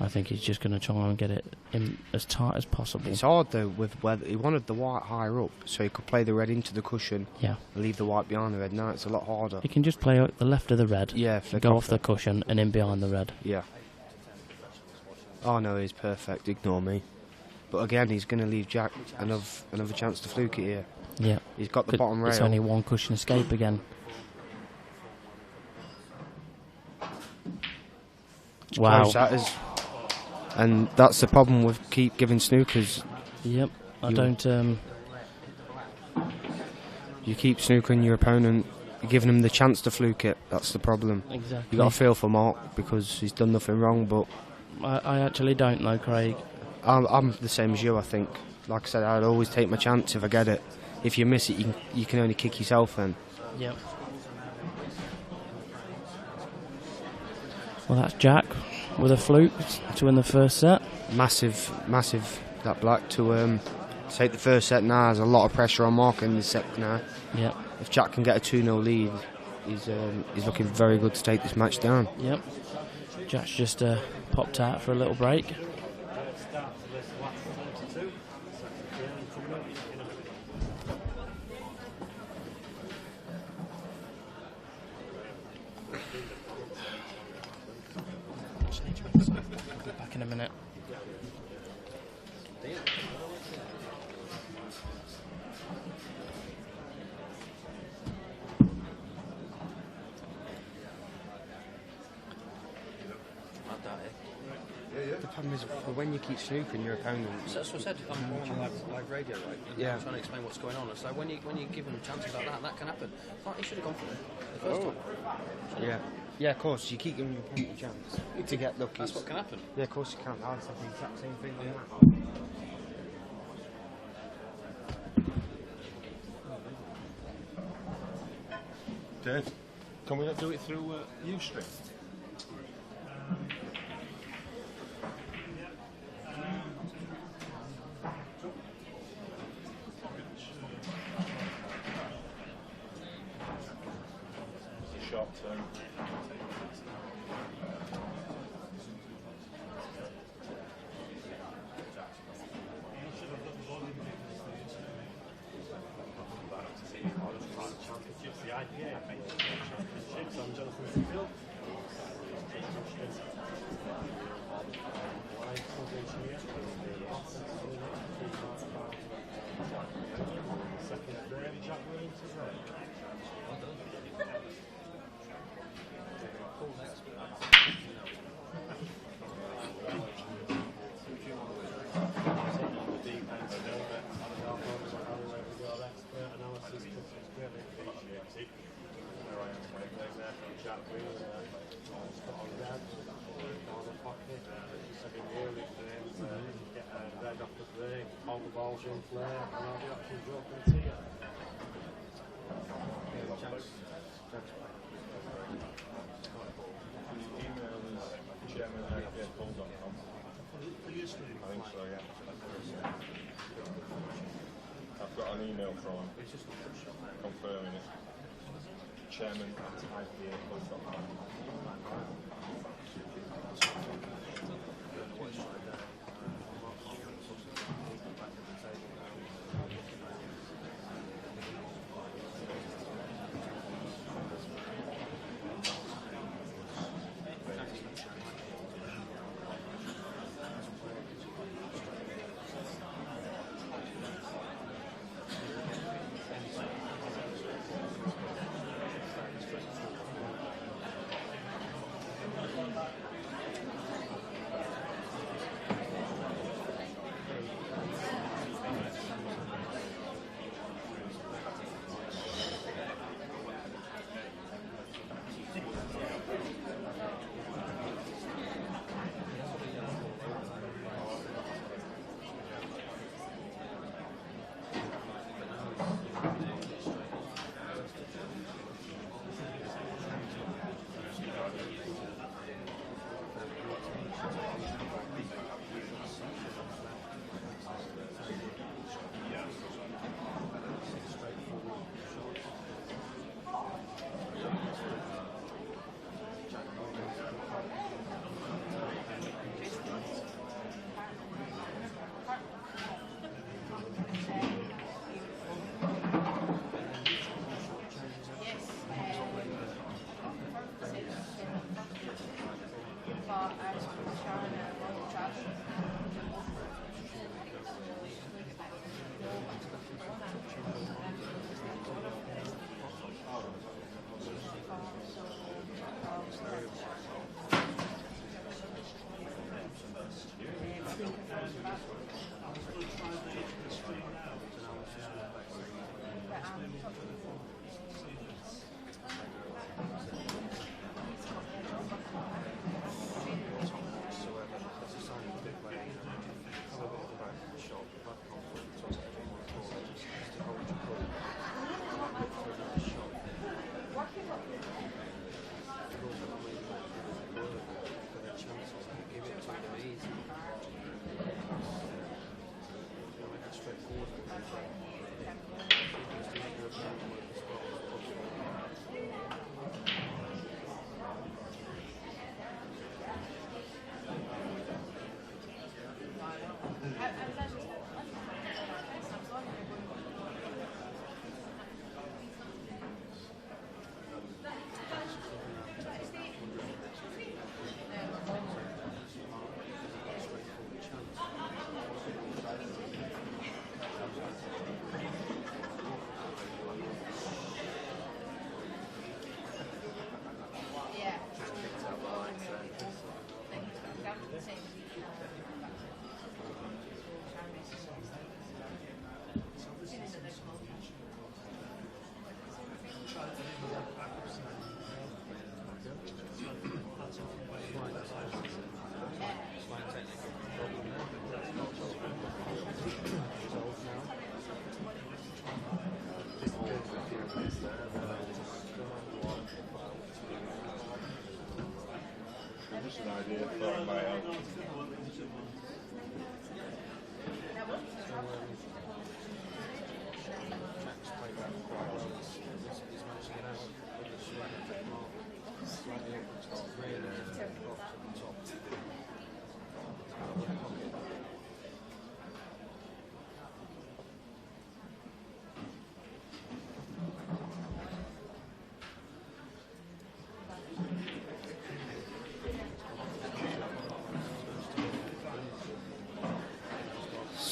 I think he's just going to try and get it in as tight as possible. It's hard though, with whether he wanted the white higher up, so he could play the red into the cushion. Yeah. And leave the white behind the red. Now it's a lot harder. He can just play out the left of the red. Yeah, go off the cushion and in behind the red. Yeah. Oh no, he's perfect. Ignore me. But again, he's going to leave Jack another chance to fluke it here. Yeah. He's got the bottom rail. It's only one cushion escape again. Wow. Close that is. And that's the problem with keep giving snookers. Yep. I don't. You keep snookering your opponent, you're giving him the chance to fluke it. That's the problem. Exactly. You got to feel for Mark because he's done nothing wrong. But I actually don't know, Craig. I'm the same as you. I think. Like I said, I'd always take my chance if I get it. If you miss it, you can only kick yourself then. Yep. Well, that's Jack with a fluke to win the first set. Massive that black to take the first set now. There's a lot of pressure on Mark in the second now. Yep. If Jack can get a 2-0 lead, he's looking very good to take this match down. Yep. Jack's just popped out for a little break. Back in a minute. The problem is when you keep snookering your opponent. That's what I said. I'm more on live radio, right? Yeah. I'm trying to explain what's going on. It's like when you give them chances like that can happen. Oh, he should have gone for it the first time. Yeah. Yeah, of course. You keep giving your opponent a chance to get lucky. That's what can happen. Yeah, of course you can. I'd say the exact same thing on that. Dave, can we not do it through Ustream? Short term. The IPA, I think, championships on Jonathan's Field. Second grade, Jack Williams as well. hold the balls in play, and I'll be actually dropping to you. I think so, yeah. I've got an email from him confirming it. Chairman at IPA.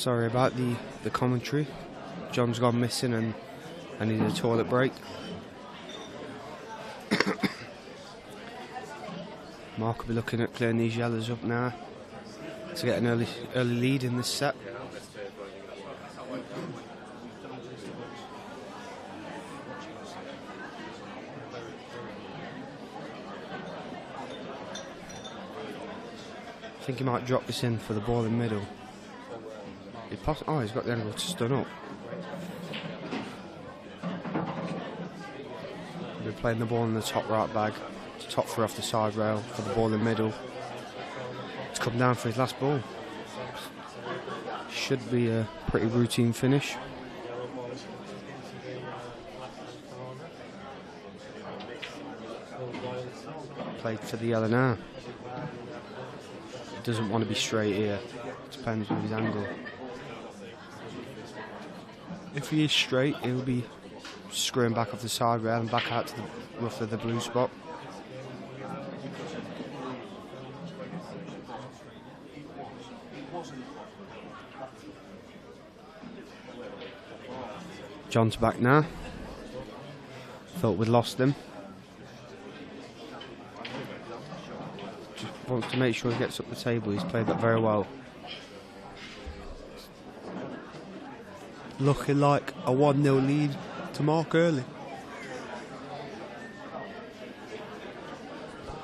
Sorry about the commentary. John's gone missing and I needed a toilet break. Mark will be looking at clearing these yellows up now to get an early lead in this set. I think he might drop this in for the ball in middle. He's got the angle to stun up. We're playing the ball in the top right bag, to top through off the side rail for the ball in the middle. It's come down for his last ball. Should be a pretty routine finish. Played for the yellow now. He doesn't want to be straight here. Depends with his angle. If he is straight, he'll be screwing back off the side rail and back out to the rough of the blue spot. John's back now. Thought we'd lost him. Just wants to make sure he gets up the table. He's played that very well. Looking like a 1-0 lead to Mark early.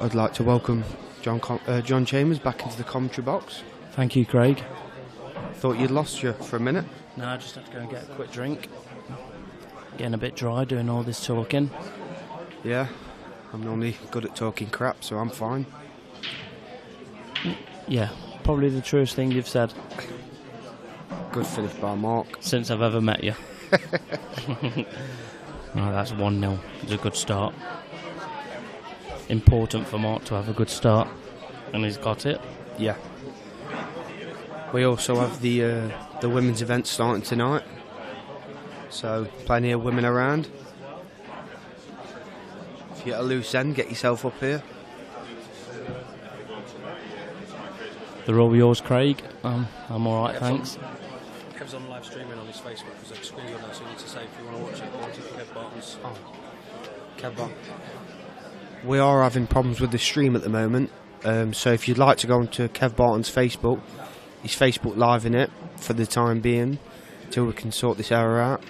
I'd like to welcome John Chambers back into the commentary box. Thank you, Craig. Thought you'd lost you for a minute. No, I just had to go and get a quick drink. Getting a bit dry doing all this talking. Yeah, I'm normally good at talking crap, so I'm fine. Yeah, probably the truest thing you've said. Good finish by Mark. Since I've ever met you. Oh, that's 1-0. It's a good start. Important for Mark to have a good start. And he's got it. Yeah. We also have the women's event starting tonight. So, plenty of women around. If you're at a loose end, get yourself up here. They're all yours, Craig. I'm alright, thanks. Kev's on live streaming on his Facebook because the school's on there, so you need to say if you want to watch it. Go to Kev Barton's. Oh, Kev Barton. We are having problems with the stream at the moment, so if you'd like to go onto Kev Barton's Facebook, he's Facebook live in it for the time being, until we can sort this error out.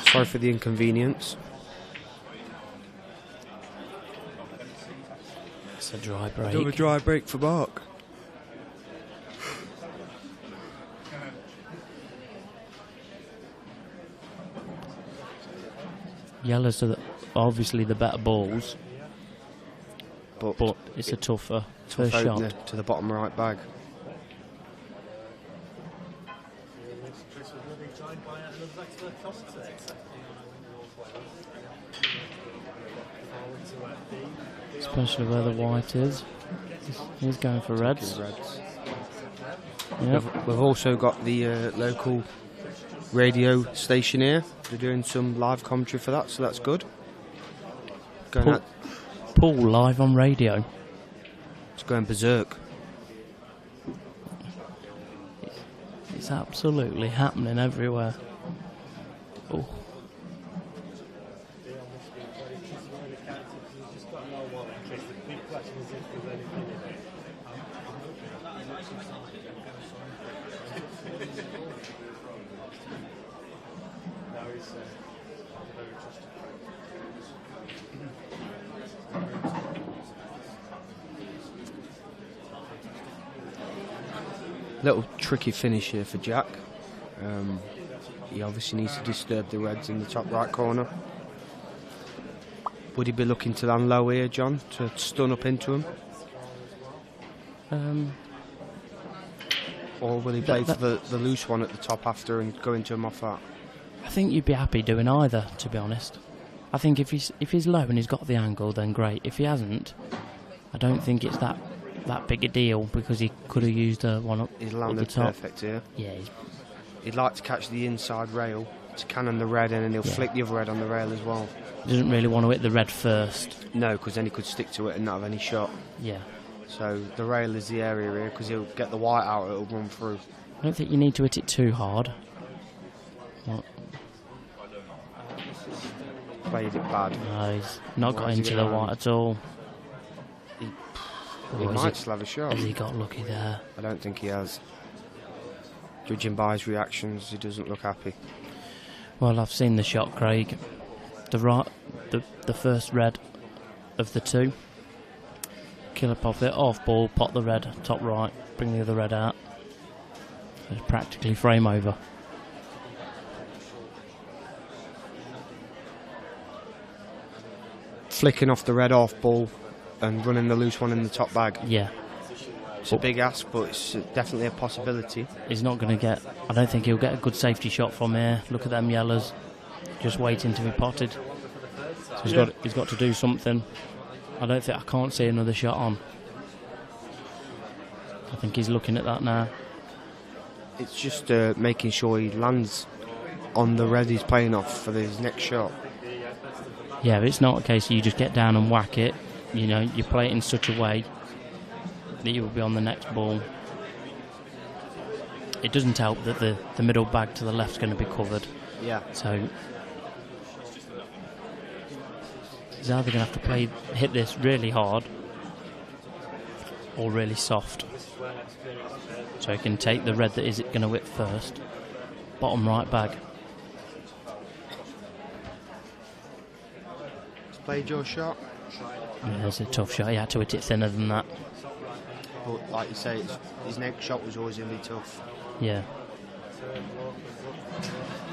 Sorry for the inconvenience. It's a dry break. Another dry break for Mark. Yellows are obviously the better balls, but it's a tougher first shot. To the bottom right bag. Especially where the white is. He's going for reds. Yep. We've also got the local radio station here. They're doing some live commentary for that, so that's good. Paul live on radio. It's going berserk. It's absolutely happening everywhere. Oh. Little tricky finish here for Jack. He obviously needs to disturb the reds in the top right corner. Would he be looking to land low here, John, to stun up into him? Or will he play for the loose one at the top after and go into him off that? I think you'd be happy doing either, to be honest. I think if he's low and he's got the angle, then great. If he hasn't, I don't think it's that big a deal, because he could have used one up He's at landed the top. perfect here. Yeah. He'd like to catch the inside rail to cannon the red in, and he'll flick the other red on the rail as well. He doesn't really want to hit the red first. No, because then he could stick to it and not have any shot. Yeah. So the rail is the area here, because he'll get the white out, it'll run through. I don't think you need to hit it too hard. What? Played it bad. No, he's not got into the white at all. He might still have a shot. Has he got lucky there? I don't think he has. Judging by his reactions, he doesn't look happy. Well, I've seen the shot, Craig. The first red of the two. Killer pop it, off ball, pop the red, top right, bring the other red out. It's practically frame over. Flicking off the red off ball and running the loose one in the top bag. Yeah. It's a big ask, but it's definitely a possibility. He's not going to get... I don't think he'll get a good safety shot from here. Look at them yellers. Just waiting to be potted. So he's got to do something. I can't see another shot on. I think he's looking at that now. It's just making sure he lands on the red he's playing off for his next shot. Yeah, but it's not a case of you just get down and whack it. You know, you play it in such a way that you will be on the next ball. It doesn't help that the middle bag to the left's going to be covered. Yeah. So he's either going to have to hit this really hard or really soft. So he can take the red that is going to whip first. Bottom right bag. Played your shot. Yeah, it's a tough shot. He had to hit it thinner than that. But like you say, his next shot was always going to be tough. Yeah.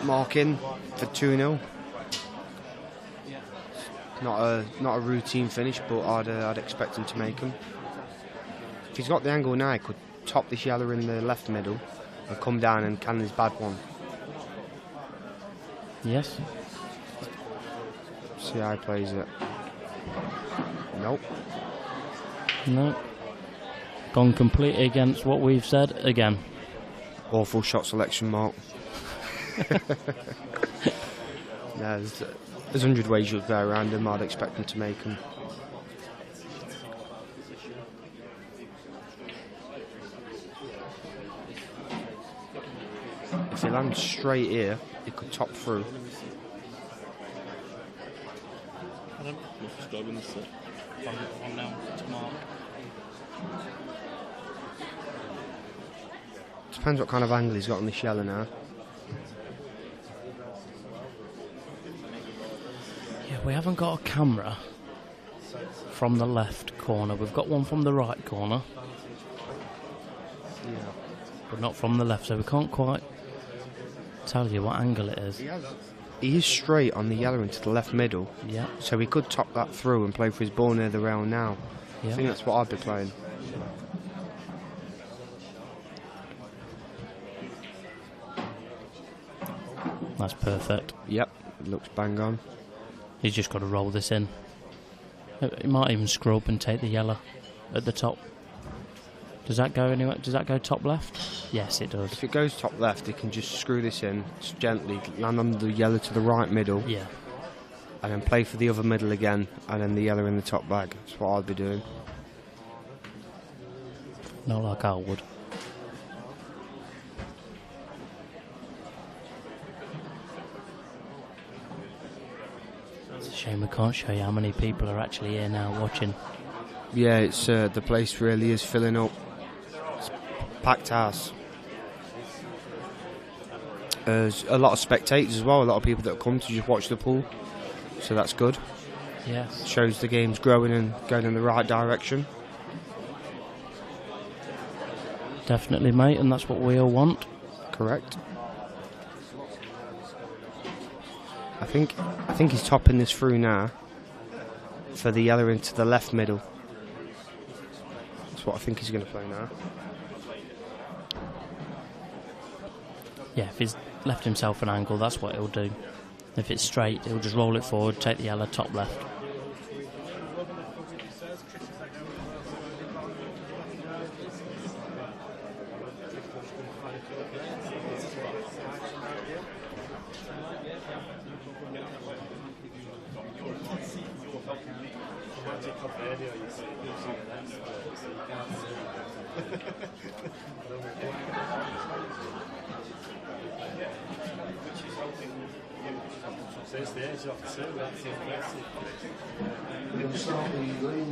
Marking for 2-0. Not a routine finish, but I'd expect him to make him. If he's got the angle now, he could top this yeller in the left middle and come down and can this bad one. Yes. See how he plays it. Nope. No. Gone completely against what we've said again. Awful shot selection, Mark. There's 100 ways you'll go around him. I'd expect him to make him. If he lands straight here, he could top through. Depends what kind of angle he's got on this yeller now. Yeah, we haven't got a camera from the left corner. We've got one from the right corner. Yeah. But not from the left, so we can't quite tell you what angle it is. He is straight on the yeller into the left middle. Yeah. So he could top that through and play for his ball near the rail now. Yeah. I think that's what I'd be playing. That's perfect. Yep, it looks bang on. He's just got to roll this in. He might even scrub and take the yellow at the top. Does that go anywhere? Does that go top left? Yes, it does. If it goes top left, he can just screw this in just gently, land on the yellow to the right middle. Yeah. And then play for the other middle again, and then the yellow in the top bag. That's what I'd be doing. Not like I would. It's a shame we can't show you how many people are actually here now watching. Yeah, it's the place really is filling up. It's packed house. There's a lot of spectators as well, a lot of people that come to just watch the pool. So that's good. Yes. Shows the game's growing and going in the right direction. Definitely, mate, and that's what we all want. Correct. I think he's topping this through now for the yellow into the left middle. That's what I think he's going to play now. Yeah, if he's left himself an angle, that's what he'll do. If it's straight, he'll just roll it forward, take the yellow top left.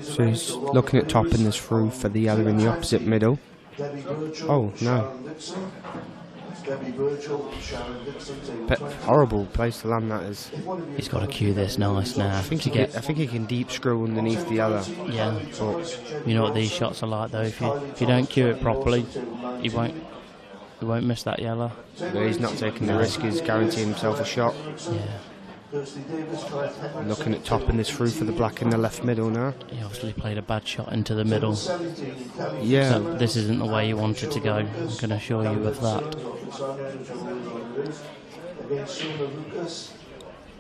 So he's looking at topping this through for the yellow in the opposite middle. Oh, no. Horrible place to land that is. He's got to cue this nice now. I think he can deep screw underneath the yellow. Yeah. But you know what these shots are like though. If you don't cue it properly, he won't He won't miss that yellow. But he's not taking the risk, he's guaranteeing himself a shot. Yeah. Looking at topping this through for the black in the left middle now. He obviously played a bad shot into the middle. Yeah. So this isn't the way you want it to go. I can assure you of that. Against Shona Lucas,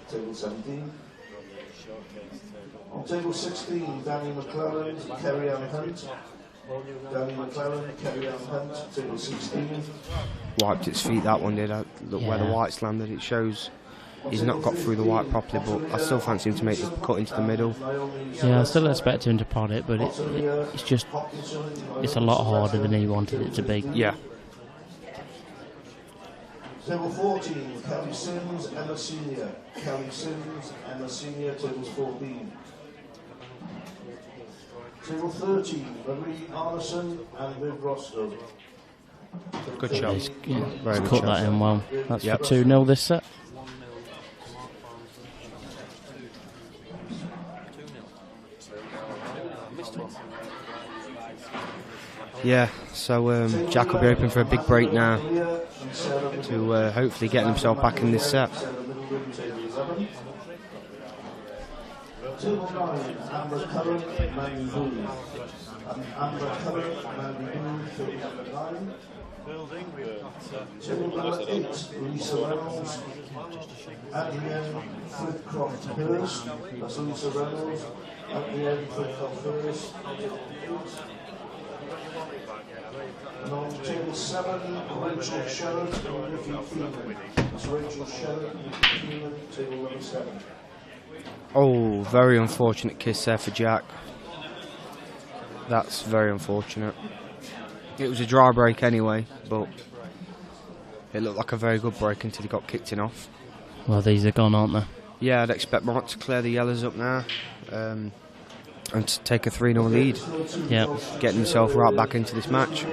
table 17. On table 16, Danny McClellan, Kerry Ann Hunt. Danny McClellan, Kerry Ann Hunt, table 16. Wiped its feet, that one did. Look where the white's landed. It shows he's not got through the white properly, but I still fancy him to make the cut into the middle. Yeah, I still expect him to pot it, but it's just, it's a lot harder than he wanted it to be. Yeah. Table 14, Kelly Sims, Emma Senior. Kelly Sims, Emma Senior, tables 14. Table 13, Marie Arneson and Viv Roscoe. Good shot. He's Very good cut shot. that in well. That's for 2-0 this set. Yeah, so Jack will be open for a big break now to hopefully get himself back in this set. Table 9, Amber Cullen, Mandy Boone. Amber Cullen, Mandy Boone, table 9. Table number 8, Lisa Reynolds, Adrienne Flitcroft Hurst. That's Lisa Reynolds, Adrienne Flitcroft Hurst. And on table 7, Rachel Sherrod and Nikki Freeman. That's Rachel Sherrod and Nikki Freeman, table number 7. Oh, very unfortunate kiss there for Jack. That's very unfortunate. It was a dry break anyway, but it looked like a very good break until he got kicked in off. Well, these are gone, aren't they? Yeah, I'd expect Mark to clear the yellows up now and to take a 3-0 lead. Yeah. Getting himself right back into this match.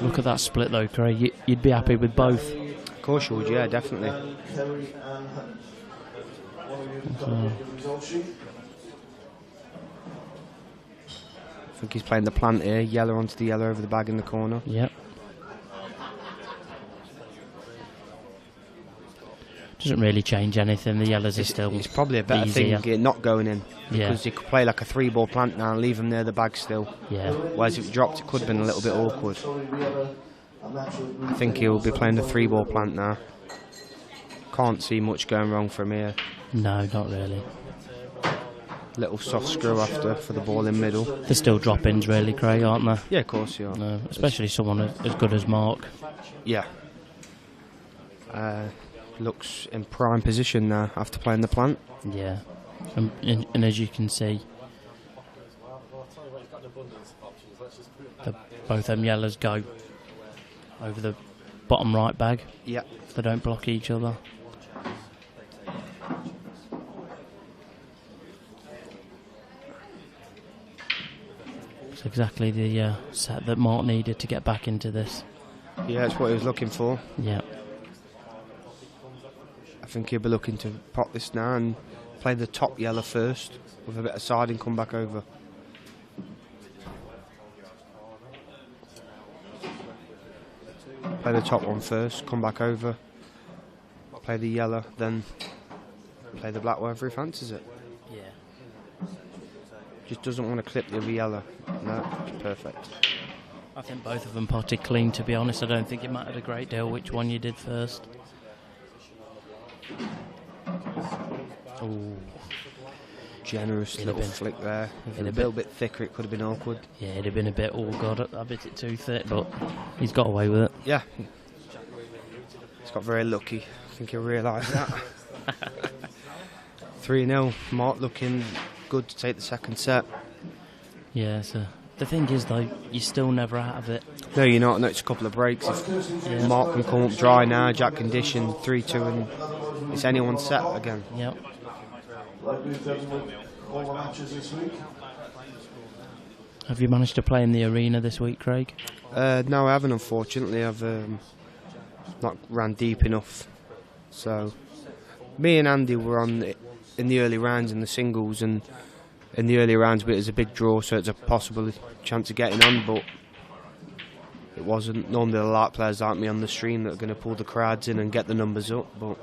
Look at that split though, Craig. You'd be happy with both. Of course you would, yeah, definitely. So, I think he's playing the plant here, yellow onto the yellow over the bag in the corner. Yep. Doesn't really change anything. The yellows are still It's probably a better easier. thing it not going in. Yeah. Because you could play like a 3-ball plant now and leave them near the bag still. Yeah. Whereas if it dropped, it could have been a little bit awkward. I think he'll be playing the 3-ball plant now. Can't see much going wrong from here. No, not really. Little soft screw after for the ball in middle. They're still drop-ins really, Craig, aren't they? Yeah, of course you are. No, especially someone as good as Mark. Yeah. Looks in prime position now after playing the plant. Yeah. And as you can see, both them yellows go over the bottom right bag. Yeah. If they don't block each other. It's exactly the set that Mark needed to get back into this. Yeah, that's what he was looking for. Yeah. I think he'll be looking to pop this now and play the top yellow first with a bit of siding, come back over. Play the top one first, come back over. Play the yellow, then play the black wherever he fancies it. Yeah. Just doesn't want to clip the other yellow. No, it's perfect. I think both of them potted clean, to be honest. I don't think it mattered a great deal which one you did first. Oh, generous little flick there. If it a little bit thicker, it could have been awkward. Yeah, it'd have been a bit, oh god, I bit it too thick, but he's got away with it. Yeah. He's got very lucky. I think he'll realise that. 3-0. Mark looking good to take the second set. Yeah, so the thing is though, you're still never out of it. No, you're not. Next couple of breaks. If Mark can come up dry now, Jack can dish in 3-2 and it's anyone's set again. Yep. Like we've done with all the matches this week. Have you managed to play in the arena this week, Craig? No, I haven't, unfortunately. I've not ran deep enough. So, me and Andy were on in the early rounds in the singles, and in the early rounds it was a big draw, so it's a possible chance of getting on, but it wasn't. Normally the light players like me on the stream that are going to pull the crowds in and get the numbers up, but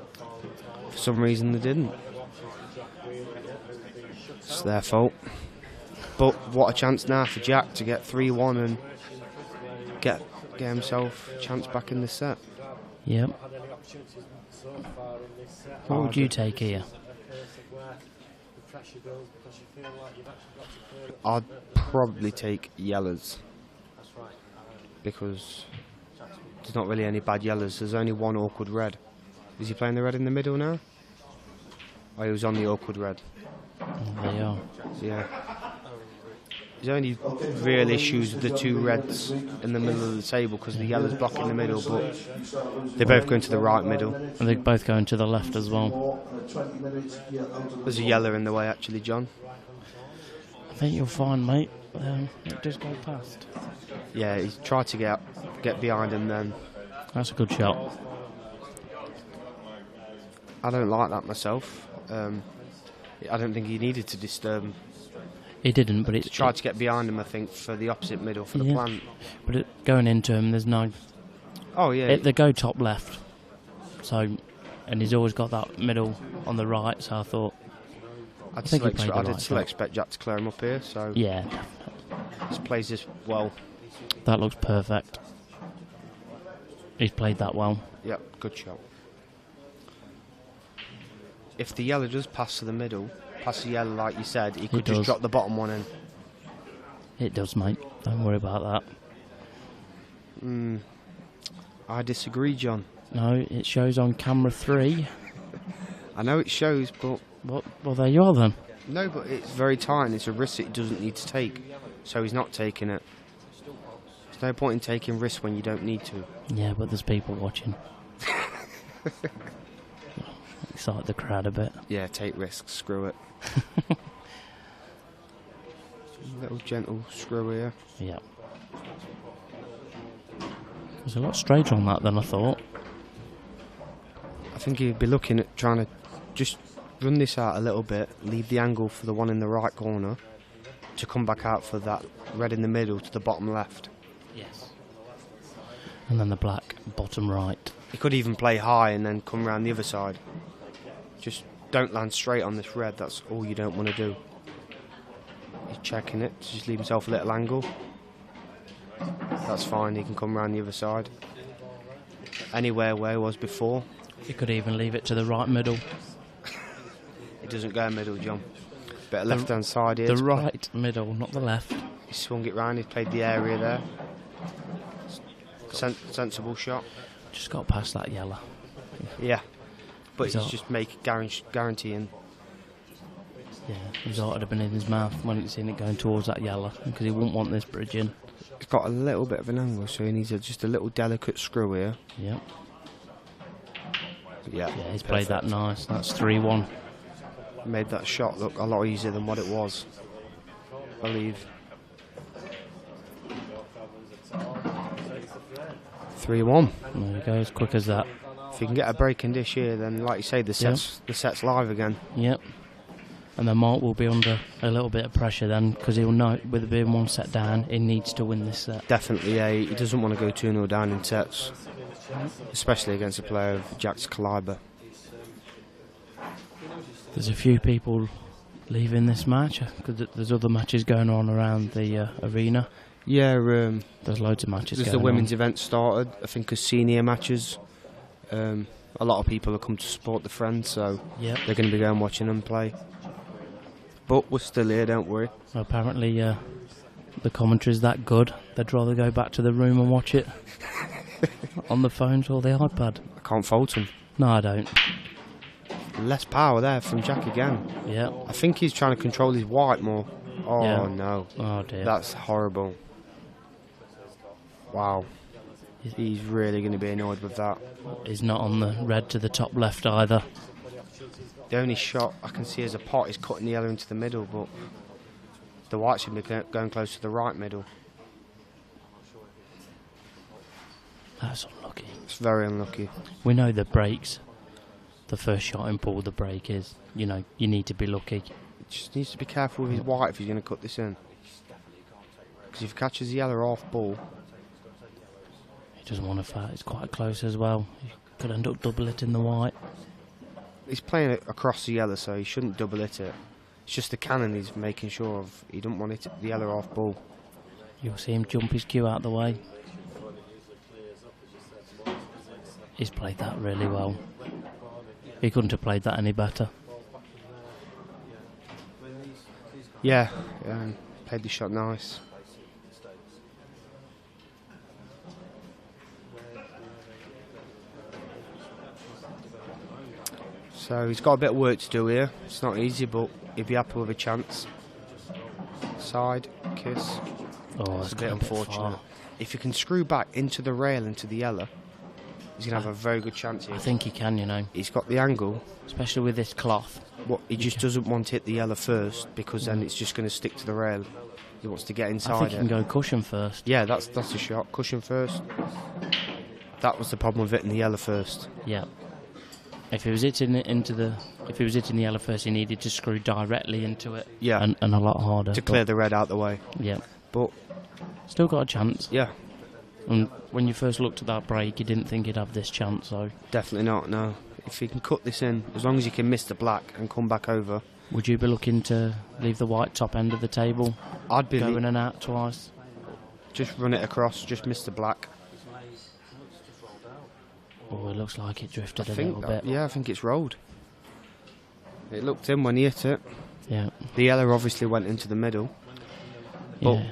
for some reason they didn't. It's their fault. But what a chance now for Jack to get 3-1 and get himself a chance back in this set. Yep. What would you take here? I'd probably take yellows, because there's not really any bad yellows. There's only one awkward red. Is he playing the red in the middle now? Oh, he was on the awkward red. They are. Yeah. There's only real issues with the two reds in the middle of the table because the yellow's blocking the middle, but they're both going to the right middle. And they're both going to the left as well. There's a yellow in the way, actually, John. I think you'll find, mate. It does go past. Yeah, he's tried to get behind him then. That's a good shot. I don't like that myself. I don't think he needed to disturb him. He didn't, but it tried to get behind him, I think, for the opposite middle, for the plant. But going into him, there's no... Oh, yeah. They go top left. So, and he's always got that middle on the right, so I thought... I did still expect Jack to clear him up here, so... Yeah. He plays this well. That looks perfect. He's played that well. Yep, good shot. If the yellow does pass to the middle, pass the yellow like you said, he could just drop the bottom one in. It does, mate. Don't worry about that. I disagree, John. No, it shows on camera 3. I know it shows, but... Well, there you are then. No, but it's very tight and it's a risk that he doesn't need to take. So he's not taking it. There's no point in taking risks when you don't need to. Yeah, but there's people watching. Excite the crowd a bit. Yeah, take risks, screw it. Little gentle screw here. Yeah. There's a lot straighter on that than I thought. I think he'd be looking at trying to just run this out a little bit, leave the angle for the one in the right corner to come back out for that red in the middle to the bottom left. Yes. And then the black bottom right. He could even play high and then come around the other side. Just don't land straight on this red, that's all you don't want to do. He's checking it to just leave himself a little angle. That's fine, he can come around the other side. Anywhere where he was before. He could even leave it to the right middle. It doesn't go middle, John. Better left hand side here. The right middle, not the left. He swung it round, he played the area there. Sensible shot. Just got past that yellow. Yeah. But he's just guaranteeing. Yeah, his heart would have been in his mouth when he's seen it going towards that yellow, because he wouldn't want this bridge in. It's got a little bit of an angle, so he needs just a little delicate screw here. Yep. Yeah, he's played that nice. That's 3-1. Made that shot look a lot easier than what it was, I believe. 3-1. There you go, as quick as that. If you can get a breaking dish here, then like you say, the set's live again. Yep. And then Mark will be under a little bit of pressure then, because he'll know with it being one set down, he needs to win this set. Definitely, yeah. He doesn't want to go 2-0 down in sets, especially against a player of Jack's calibre. There's a few people leaving this match, because there's other matches going on around the arena. Yeah, there's loads of matches there's going on. The women's event started, I think, as senior matches. A lot of people have come to support the Friends, so they're going to be going watching them play. But we're still here, don't worry. Well, apparently the commentary's that good, they'd rather go back to the room and watch it on the phones or the iPad. I can't fault him. No, I don't. Less power there from Jack again. Yeah. I think he's trying to control his white more. Oh, yeah. No. Oh, dear. That's horrible. Wow. He's really going to be annoyed with that. He's not on the red to the top left either. The only shot I can see as a pot is cutting the yellow into the middle, but the white should be going close to the right middle. That's unlucky. It's very unlucky. We know the breaks. The first shot in pool, the break is, you know, you need to be lucky. Just needs to be careful with his white if he's going to cut this in. Because if he catches the yellow off ball, He doesn't want to fat. It's quite close as well. He could end up double hitting the white. He's playing it across the yellow, so he shouldn't double hit it. It's just the cannon he's making sure of. He don't want it the yellow off ball. You'll see him jump his cue out the way. He's played that really well. He couldn't have played that any better. Yeah, played the shot nice. So he's got a bit of work to do here. It's not easy, but he'd be happy with a chance. Side, kiss. Oh, it's a bit unfortunate. If he can screw back into the rail, into the yellow, he's going to have a very good chance here. I think he can, you know. He's got the angle. Especially with this cloth. He just doesn't want to hit the yellow first, because then it's just going to stick to the rail. He wants to get inside I think he it. can go cushion first. Yeah, that's a shot. Cushion first. That was the problem with hitting the yellow first. Yeah. If he was hitting it into the, if he was hitting the yellow first, he needed to screw directly into it. Yeah. And a lot harder. To clear the red out the way. Yeah. But still got a chance. Yeah. And when you first looked at that break, you didn't think he'd have this chance, so. Definitely not, no. If he can cut this in, as long as he can miss the black and come back over. Would you be looking to leave the white top end of the table? I'd be go in and out twice. Just run it across, just miss the black. Oh, it looks like it drifted a little bit. Yeah, I think it's rolled. It looked in when he hit it. Yeah. The yellow obviously went into the middle. But Yeah.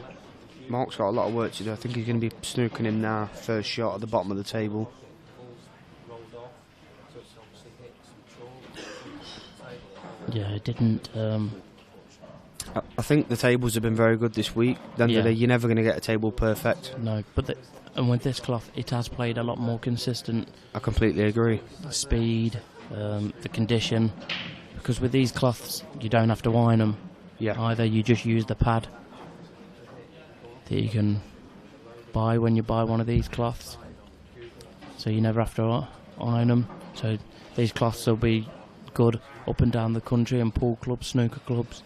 Mark's got a lot of work to do. I think he's going to be snooking him now. First shot at the bottom of the table. Yeah, it didn't. I think the tables have been very good this week. Then Yeah. you're never going to get a table perfect. No, but and with this cloth, it has played a lot more consistent. I completely agree. Speed, the condition, because with these cloths, you don't have to iron them. Yeah. Either you just use the pad that you can buy when you buy one of these cloths, so you never have to iron them. So these cloths will be good up and down the country and pool clubs, snooker clubs.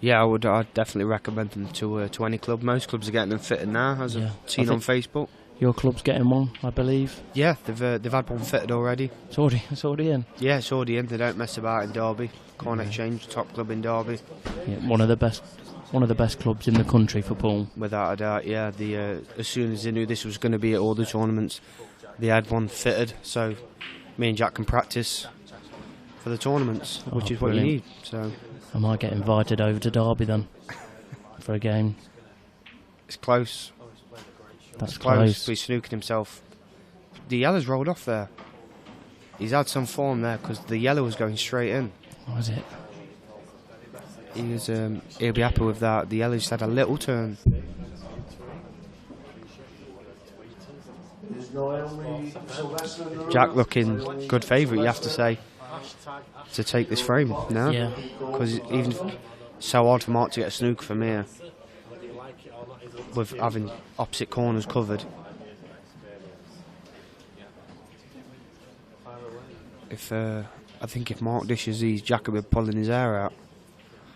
Yeah, I'd definitely recommend them to any club. Most clubs are getting them fitted now, as I've seen on Facebook. Your club's getting one, I believe. Yeah, they've had one fitted already. It's already in. Yeah, it's already in. They don't mess about in Derby. Corn Exchange, top club in Derby. Yeah, one of the best clubs in the country for pool. Without a doubt, yeah. As soon as they knew this was going to be at all the tournaments, they had one fitted. So me and Jack can practice for the tournaments, which is what you need. So I might get invited over to Derby then for a game. It's close. That's close. But he's snookered himself. The yellow's rolled off there. He's had some form there because the yellow was going straight in. What was it? He was. He'll be happy with that. The yellow just had a little turn. Jack looking good favourite, you have to say, to take this frame now. Yeah. Because even so hard for Mark to get a snooker from here, with having opposite corners covered. I think if Mark dishes these, Jack will be pulling his hair out.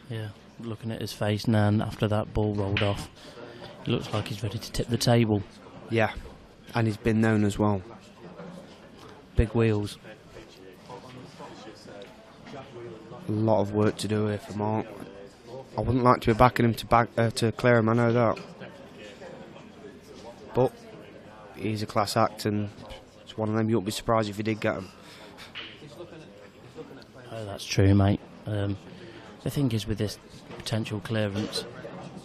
Yeah, looking at his face now, and after that ball rolled off, it looks like he's ready to tip the table. Yeah, and he's been known as well. Big wheels. A lot of work to do here for Mark. I wouldn't like to be backing him to clear him, I know that. But he's a class act, and it's one of them you won't be surprised if he did get him. Oh, that's true, mate. The thing is, with this potential clearance,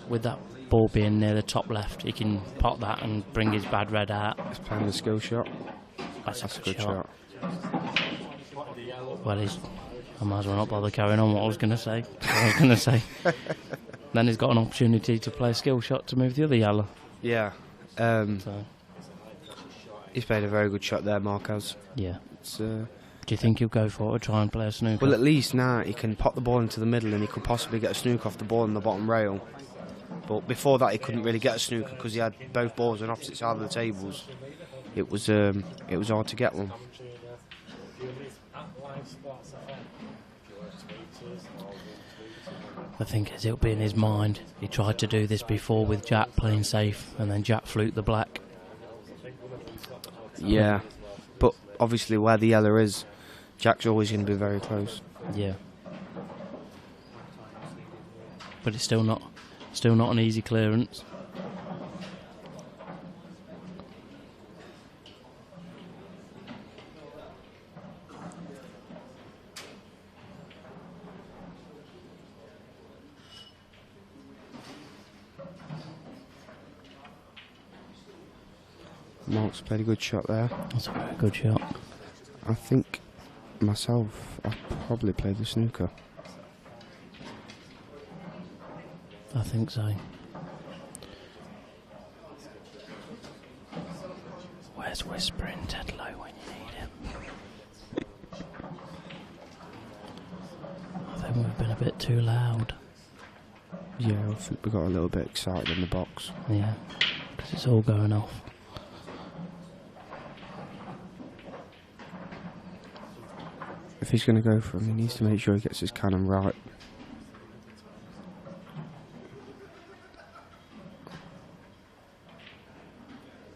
with that ball being near the top left, he can pot that and bring his bad red out. He's playing the skill shot. That's a good shot. Well, I might as well not bother carrying on what I was going to say. Then he's got an opportunity to play a skill shot to move the other yellow. Yeah. He's played a very good shot there, Marcos. Yeah. Do you think he'll go for it or try and play a snooker? Well, at least now he can pop the ball into the middle and he could possibly get a snooker off the ball on the bottom rail. But before that, he couldn't really get a snooker because he had both balls on opposite sides of the tables. It was hard to get one. I think as it'll be in his mind. He tried to do this before with Jack playing safe, and then Jack fluked the black. Yeah, but obviously where the yellow is, Jack's always going to be very close. Yeah. But it's still not an easy clearance. Mark's played a good shot there. That's a very good shot. I think myself, I probably played the snooker. I think so. Where's Whispering Ted Lowe when you need him? I think we've been a bit too loud. Yeah, I think we got a little bit excited in the box. Yeah, because it's all going off. If he's going to go for him, he needs to make sure he gets his cannon right.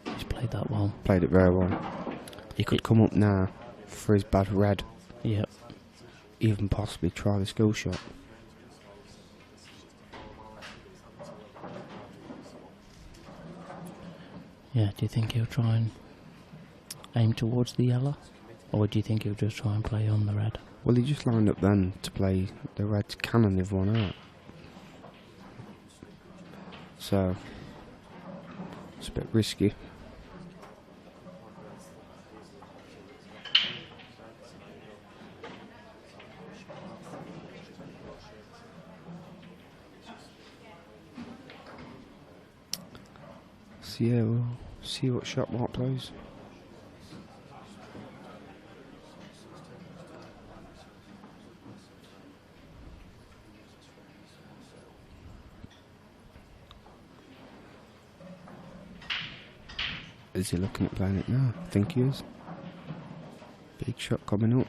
He's played that well. Played it very well. He could come up now for his bad red. Yep. Even possibly try the skill shot. Yeah, do you think he'll try and aim towards the yellow? Or do you think he'll just try and play on the red? Well, he just lined up then to play the red cannon everyone out. So, it's a bit risky. So yeah, we'll see what shot Mark plays. Is he looking at playing it now? I think he is. Big shot coming up.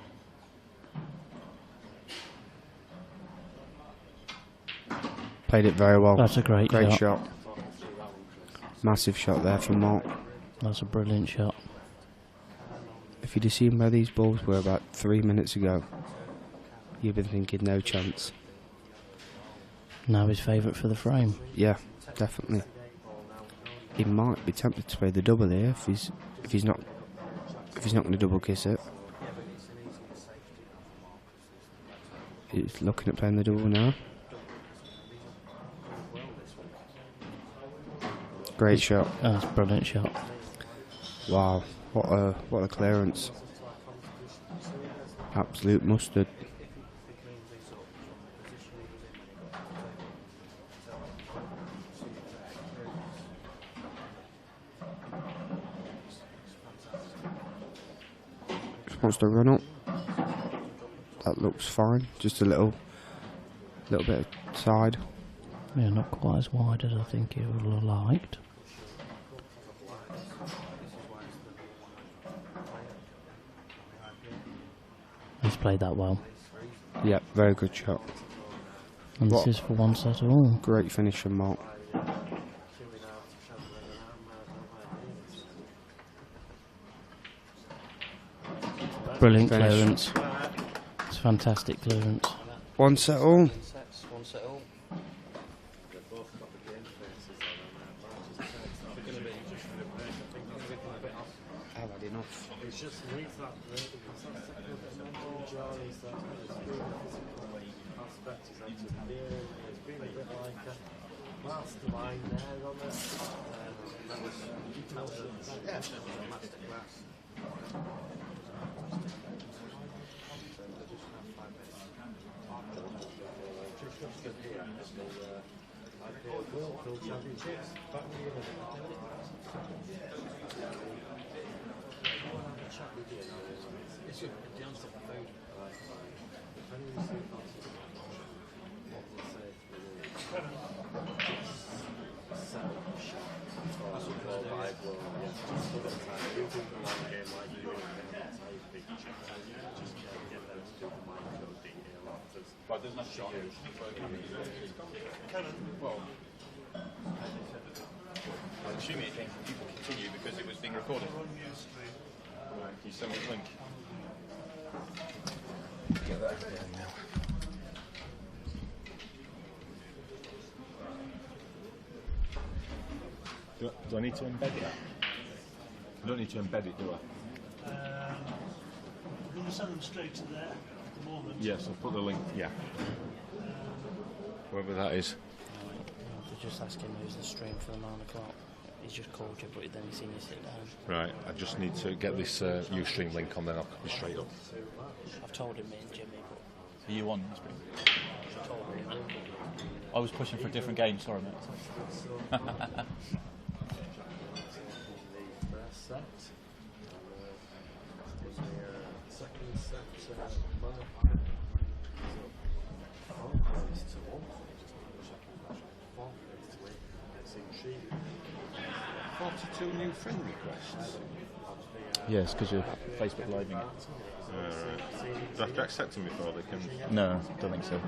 Played it very well. That's a great shot. Massive shot there from Mark. That's a brilliant shot. If you'd have seen where these balls were about 3 minutes ago, you'd been thinking no chance. Now his favourite for the frame. Yeah, definitely. He might be tempted to play the double here if he's not going to double kiss it. He's looking at playing the double now. Great shot. That's a brilliant shot. Wow, what a clearance. Absolute mustard. Just wants to run up. That looks fine. Just a little bit of side. Yeah, not quite as wide as I think he would have liked. He's played that well. Yeah, very good shot. And this is for one set all. Great finish from Mark. Brilliant clearance. It's fantastic clearance. One set all. One set all. I've had enough. It's just with that aspect is engineering. It's been a bit like a mastermind there on it. That was masterclass. World Championships. But there's nothing shot. Well, I'm assuming it came from people continue because it was being recorded. you send me the link? Get that there now. Do I need to embed it? I don't need to embed it, do I? I'm going to send them straight to there at the moment. Yes, I'll put the link. Yeah. Whoever that is. They're just asking who's the stream for the 9 o'clock. He's just called you, but then he's seen you sit down. Right, I just need to get this Ustream link on, then I'll be straight up. I've told him, me and Jimmy, but... Are you on Ustream? I told him. I was pushing for a different game, sorry mate. New friend requests. Yes, because you're Facebook living it. Right. Do I have to accept them before they can? No, don't think so.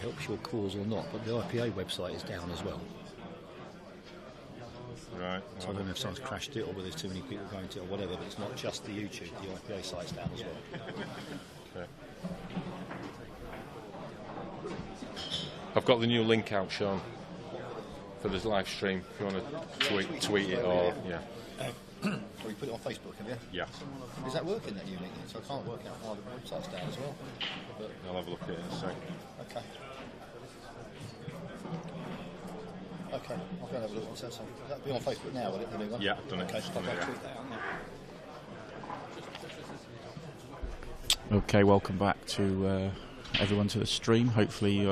Helps your cause or not, but the IPA website is down as well. Right. So I don't know if someone's crashed it or whether there's too many people going to it or whatever, but it's not just the YouTube, the IPA site's down as well. Okay. I've got the new link out, Sean, for this live stream. If you want to tweet it or Or you put it on Facebook, have you? Yeah. Is that working, that new link? So I can't work out why the website's down as well. But I'll have a look at it in a sec. okay. Okay, I'll go and have a look. What's that say? Will that be on Facebook now, will it? The new one? Yeah, I've done it. Okay, I'll go Yeah. tweet that out now. Okay, welcome back to everyone to the stream. Hopefully,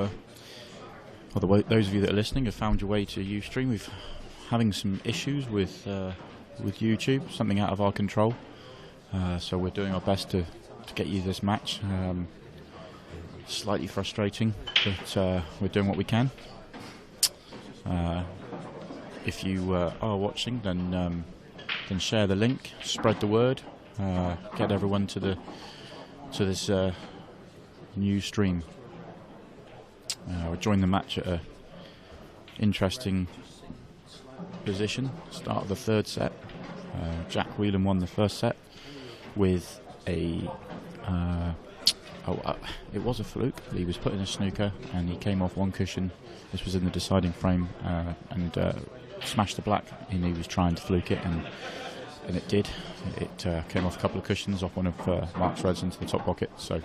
those of you that are listening have found your way to Ustream. We're having some issues with YouTube, something out of our control. So we're doing our best to get you this match. Slightly frustrating, but we're doing what we can. If you are watching, then share the link, spread the word. get everyone to this new stream. We joined the match at a interesting position. Start of the third set. Jack Whelan won the first set with a it was a fluke. He was put in a snooker and he came off one cushion. This was in the deciding frame, and smashed the black, and he was trying to fluke it, and it did. It came off a couple of cushions off one of Mark's reds into the top pocket. So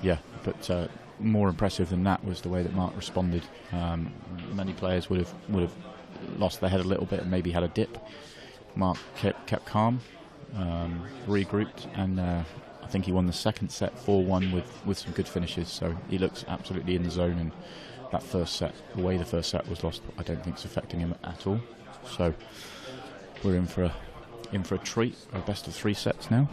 yeah, but more impressive than that was the way that Mark responded. Many players would have lost their head a little bit and maybe had a dip. Mark kept calm, regrouped, and I think he won the second set 4-1 with some good finishes. So he looks absolutely in the zone, and that first set, the way the first set was lost, I don't think it's affecting him at all. So we're in for a treat, a best of 3 sets now.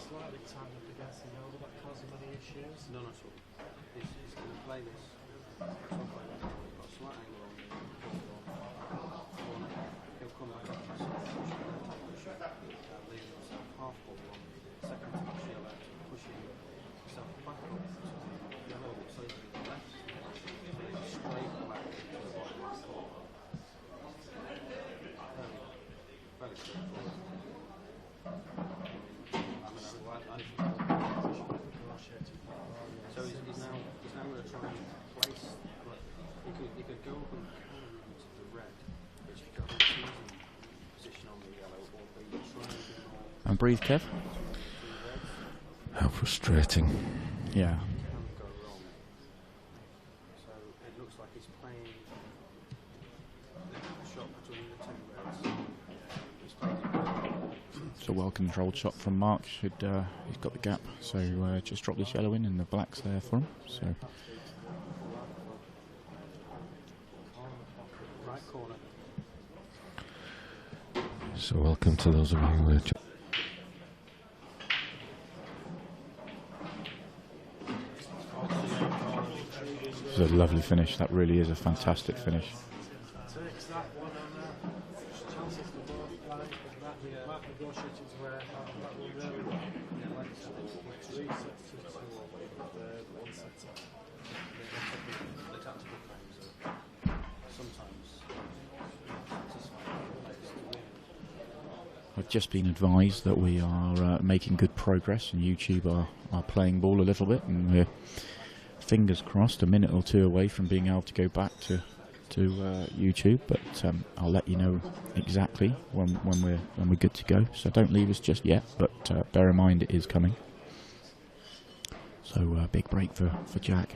Slightly tied up against the elbow, that causing any issues? None at all. He's going to play this. Got a slight angle on the corner. He'll come back up to himself, leaving himself half ball on the second touch, he'll actually pushing himself back up to the yellow, so he's to the left, straight back into the bottom left corner. Very straightforward. So he's now going to try and place, he could go up and counter into the red, which he got a position on the yellow, or be trying to do more. And breathe, Kev. How frustrating. Yeah. Can't go wrong. So it looks like he's playing a shot between the two reds. He's playing It's a well-controlled shot from Mark. He's got the gap, so just drop this yellow in, and the black's there for him. So right corner. So welcome to those of you who are it's a lovely finish. That really is a fantastic finish. Takes that one on chances to both guys, but Matt negotiated where that will really like 3 sets to 2 over the third, 1 set up. The tactical frames are sometimes satisfying. I've just been advised that we are making good progress, and YouTube are playing ball a little bit, and we're fingers crossed a minute or 2 away from being able to go back to YouTube, but I'll let you know exactly when we're good to go. So don't leave us just yet, but bear in mind it is coming. So big break for Jack.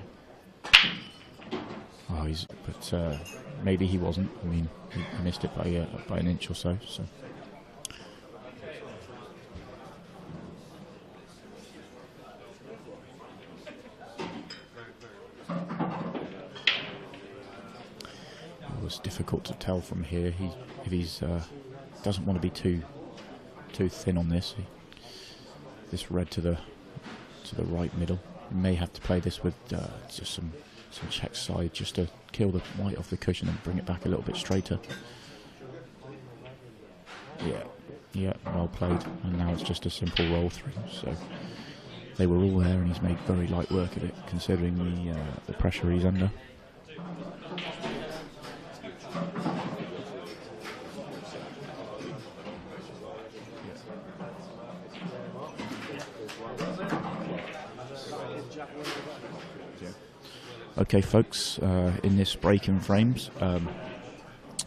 Oh, maybe he wasn't. I mean, he missed it by an inch or so. So. It was difficult to tell from here. If he's doesn't want to be too thin on this. This red to the right middle. He may have to play this with just some check side just to kill the white off the cushion and bring it back a little bit straighter. Yeah, well played. And now it's just a simple roll through. So they were all there, and he's made very light work of it, considering the pressure he's under. Okay, folks, in this break in frames,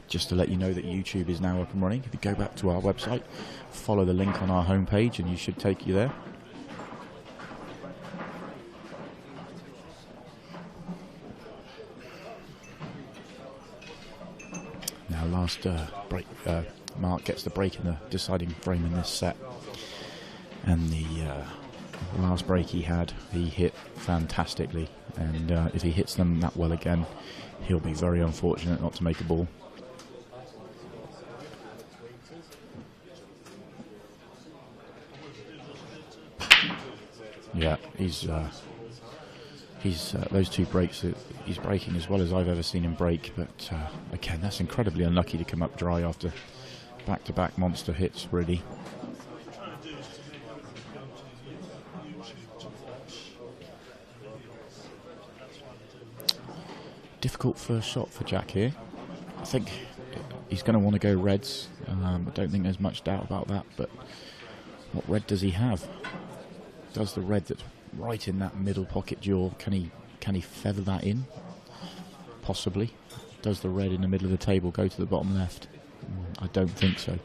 just to let you know that YouTube is now up and running. If you go back to our website, follow the link on our homepage, and you should take you there. Now, last break, Mark gets the break in the deciding frame in this set, and the last break he had, he hit fantastically, and if he hits them that well again, he'll be very unfortunate not to make a ball. Yeah, he's those two breaks, he's breaking as well as I've ever seen him break, but again, that's incredibly unlucky to come up dry after back-to-back monster hits, really. Difficult first shot for Jack here. I think he's going to want to go reds. I don't think there's much doubt about that, but what red does he have? Does the red that's right in that middle pocket jaw, can he feather that in? Possibly. Does the red in the middle of the table go to the bottom left? I don't think so.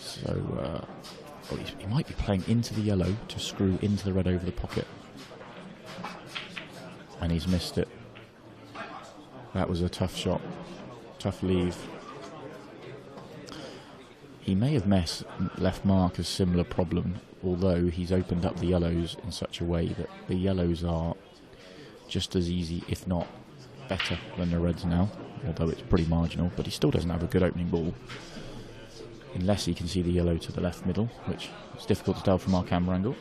So he might be playing into the yellow to screw into the red over the pocket, and he's missed it. That was a tough shot, tough leave. He may have left Mark a similar problem, although he's opened up the yellows in such a way that the yellows are just as easy, if not better, than the reds now, although it's pretty marginal, but he still doesn't have a good opening ball, unless he can see the yellow to the left middle, which is difficult to tell from our camera angle.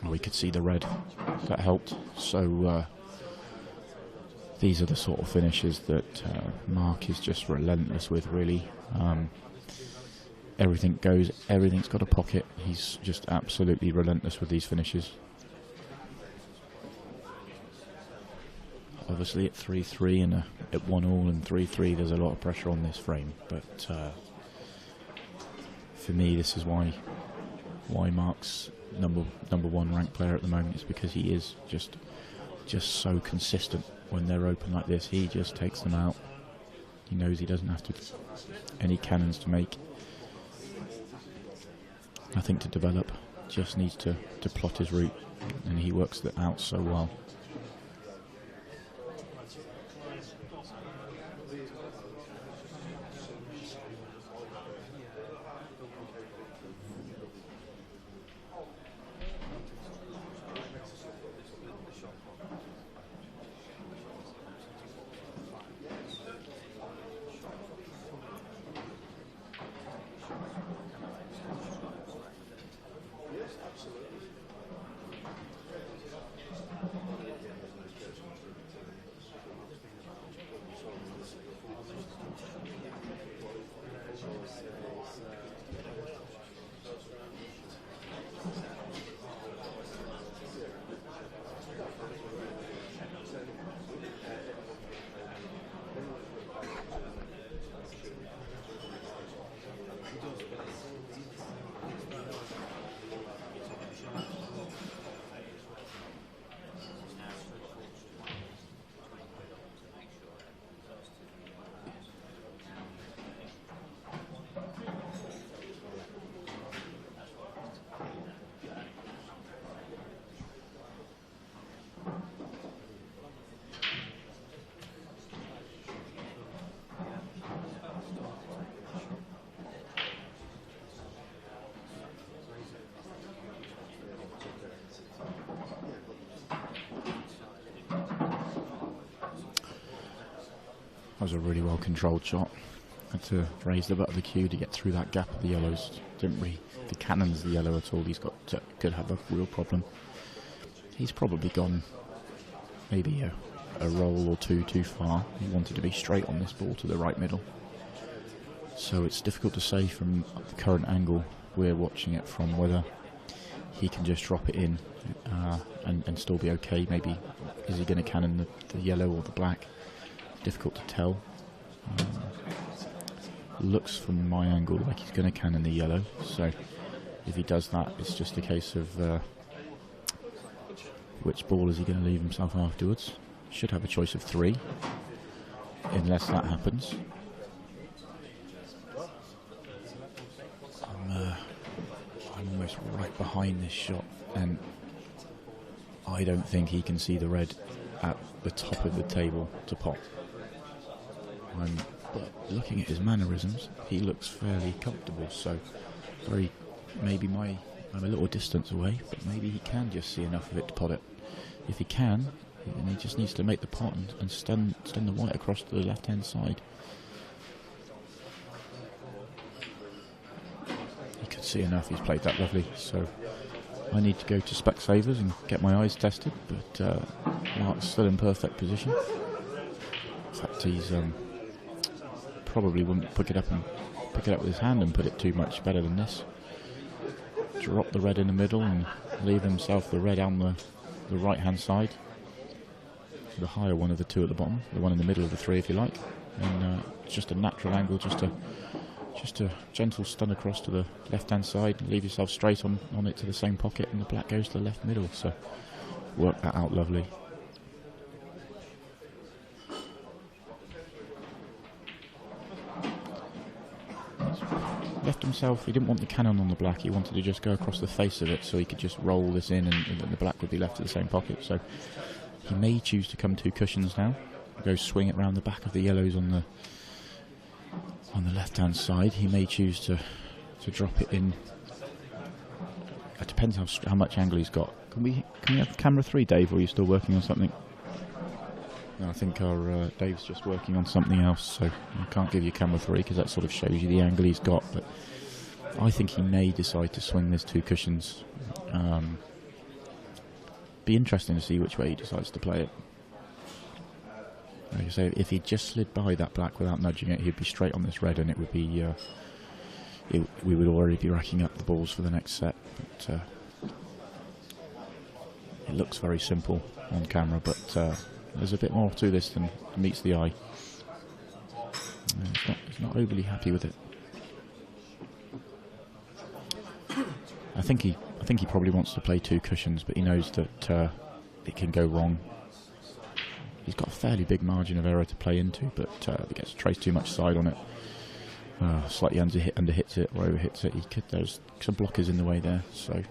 We could see the red, that helped. So these are the sort of finishes that Mark is just relentless with, really. Everything goes, everything's got a pocket. He's just absolutely relentless with these finishes. Obviously at 3-3 and at 1-1 and 3-3 there's a lot of pressure on this frame, but for me this is why Mark's number one ranked player at the moment, is because he is just so consistent. When they're open like this, he just takes them out. He knows he doesn't have to any cannons to make, nothing to develop, just needs to plot his route, and he works that out so well. That was a really well controlled shot. Had to raise the butt of the cue to get through that gap of the yellows. Didn't really the cannons the yellow at all. He's got could have a real problem. He's probably gone maybe a roll or two too far. He wanted to be straight on this ball to the right middle. So it's difficult to say from the current angle we're watching it from whether he can just drop it in and still be okay. Maybe is he going to cannon the yellow or the black? Difficult to tell. Looks from my angle like he's going to cannon the yellow, so if he does that, it's just a case of which ball is he going to leave himself afterwards. Should have a choice of 3 unless that happens. I'm almost right behind this shot, and I don't think he can see the red at the top of the table to pop. But looking at his mannerisms, he looks fairly comfortable, so maybe I'm a little distance away, but maybe he can just see enough of it to pot it. If he can, then he just needs to make the pot and stun the white across to the left hand side. He could see enough, he's played that lovely, so I need to go to Specsavers and get my eyes tested, but Mark's still in perfect position. In fact, he's probably wouldn't pick it up with his hand and put it too much better than this. Drop the red in the middle and leave himself the red on the right hand side, the higher one of the 2 at the bottom, the one in the middle of the 3 if you like, and just a natural angle, just a gentle stun across to the left hand side and leave yourself straight on it to the same pocket, and the black goes to the left middle. So work that out lovely. Left himself, he didn't want the cannon on the black, he wanted to just go across the face of it so he could just roll this in and the black would be left to the same pocket. So he may choose to come 2 cushions now, go swing it round the back of the yellows on the left hand side. He may choose to drop it in. It depends how much angle he's got. Can we have camera 3, Dave, or are you still working on something? No, I think our Dave's just working on something else, so I can't give you camera 3 because that sort of shows you the angle he's got. But I think he may decide to swing these 2 cushions. Be interesting to see which way he decides to play it. Like I say, if he just slid by that black without nudging it, he'd be straight on this red, and it would be we would already be racking up the balls for the next set. But it looks very simple on camera, but there's a bit more to this than meets the eye. He's not overly happy with it. I think he probably wants to play 2 cushions, but he knows that it can go wrong. He's got a fairly big margin of error to play into, but if he gets traced too much side on it, slightly underhits it or overhits it, there's some blockers in the way there. So it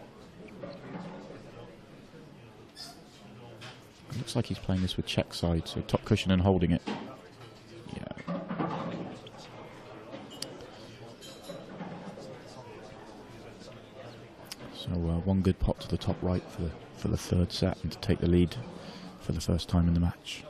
looks like he's playing this with check side, so top cushion and holding it. Yeah. So one good pot to the top right for the 3rd set and to take the lead for the first time in the match.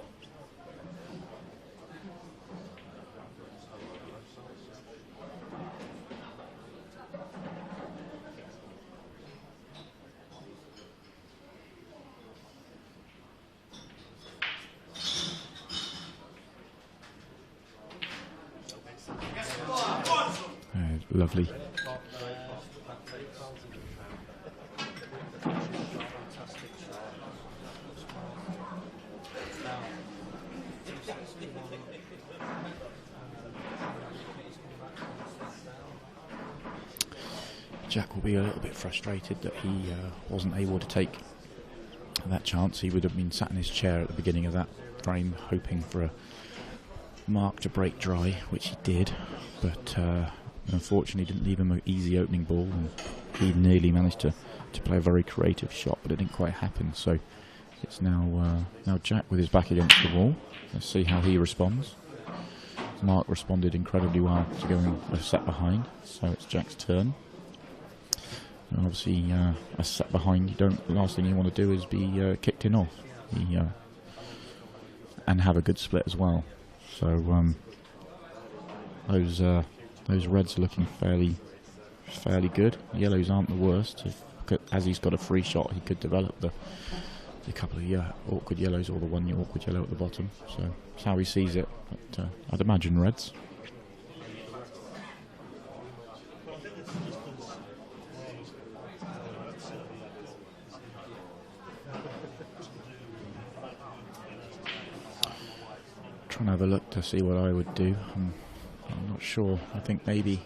Lovely. Jack will be a little bit frustrated that he wasn't able to take that chance. He would have been sat in his chair at the beginning of that frame hoping for a Mark to break dry, which he did, but unfortunately didn't leave him an easy opening ball, and he nearly managed to play a very creative shot, but it didn't quite happen. So it's now Jack with his back against the wall. Let's see how he responds. Mark responded incredibly well to going a set behind, so it's Jack's turn. And obviously, a set behind, last thing you want to do is be kicked in off, and have a good split as well. So those reds are looking fairly good. Yellows aren't the worst. As he's got a free shot, he could develop the couple of awkward yellows, or the one awkward yellow at the bottom. So that's how he sees it. But I'd imagine reds. trying to have a look to see what I would do. I'm not sure. I think maybe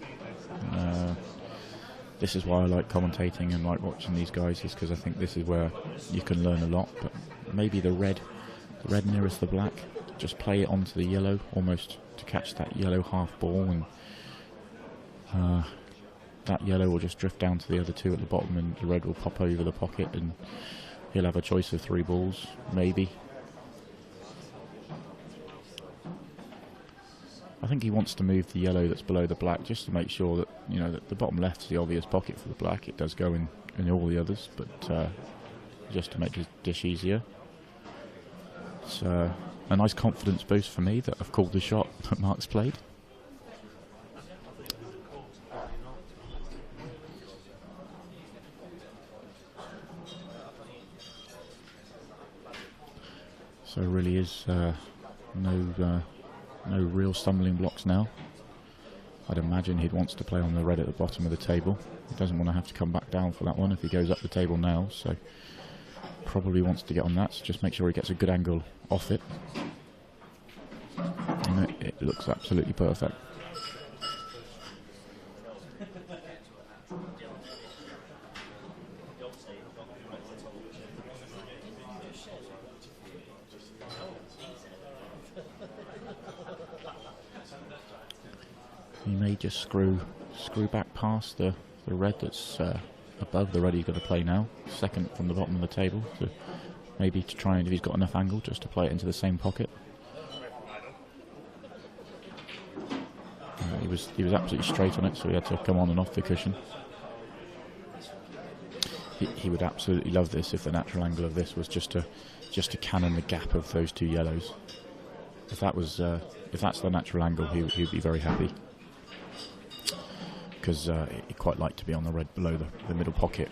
this is why I like commentating and like watching these guys, is because I think this is where you can learn a lot. But maybe the red nearest the black, just play it onto the yellow almost to catch that yellow half ball, and that yellow will just drift down to the other two at the bottom, and the red will pop over the pocket, and he'll have a choice of 3 balls, maybe. I think he wants to move the yellow that's below the black just to make sure that, you know, that the bottom left is the obvious pocket for the black. It does go in all the others, but just to make his dish easier. It's a nice confidence boost for me that I've called the shot that Mark's played. So really is no real stumbling blocks now. I'd imagine he'd wants to play on the red at the bottom of the table. He doesn't want to have to come back down for that one if he goes up the table now, so probably wants to get on that, so just make sure he gets a good angle off it. And it looks absolutely perfect. He may just screw back past the red that's above the red he's got to play now, second from the bottom of the table, so maybe to try and, if he's got enough angle, just to play it into the same pocket. He was absolutely straight on it, so he had to come on and off the cushion. He would absolutely love this if the natural angle of this was just to cannon the gap of those 2 yellows. If that's the natural angle, he'd be very happy, because he'd quite like to be on the red below the middle pocket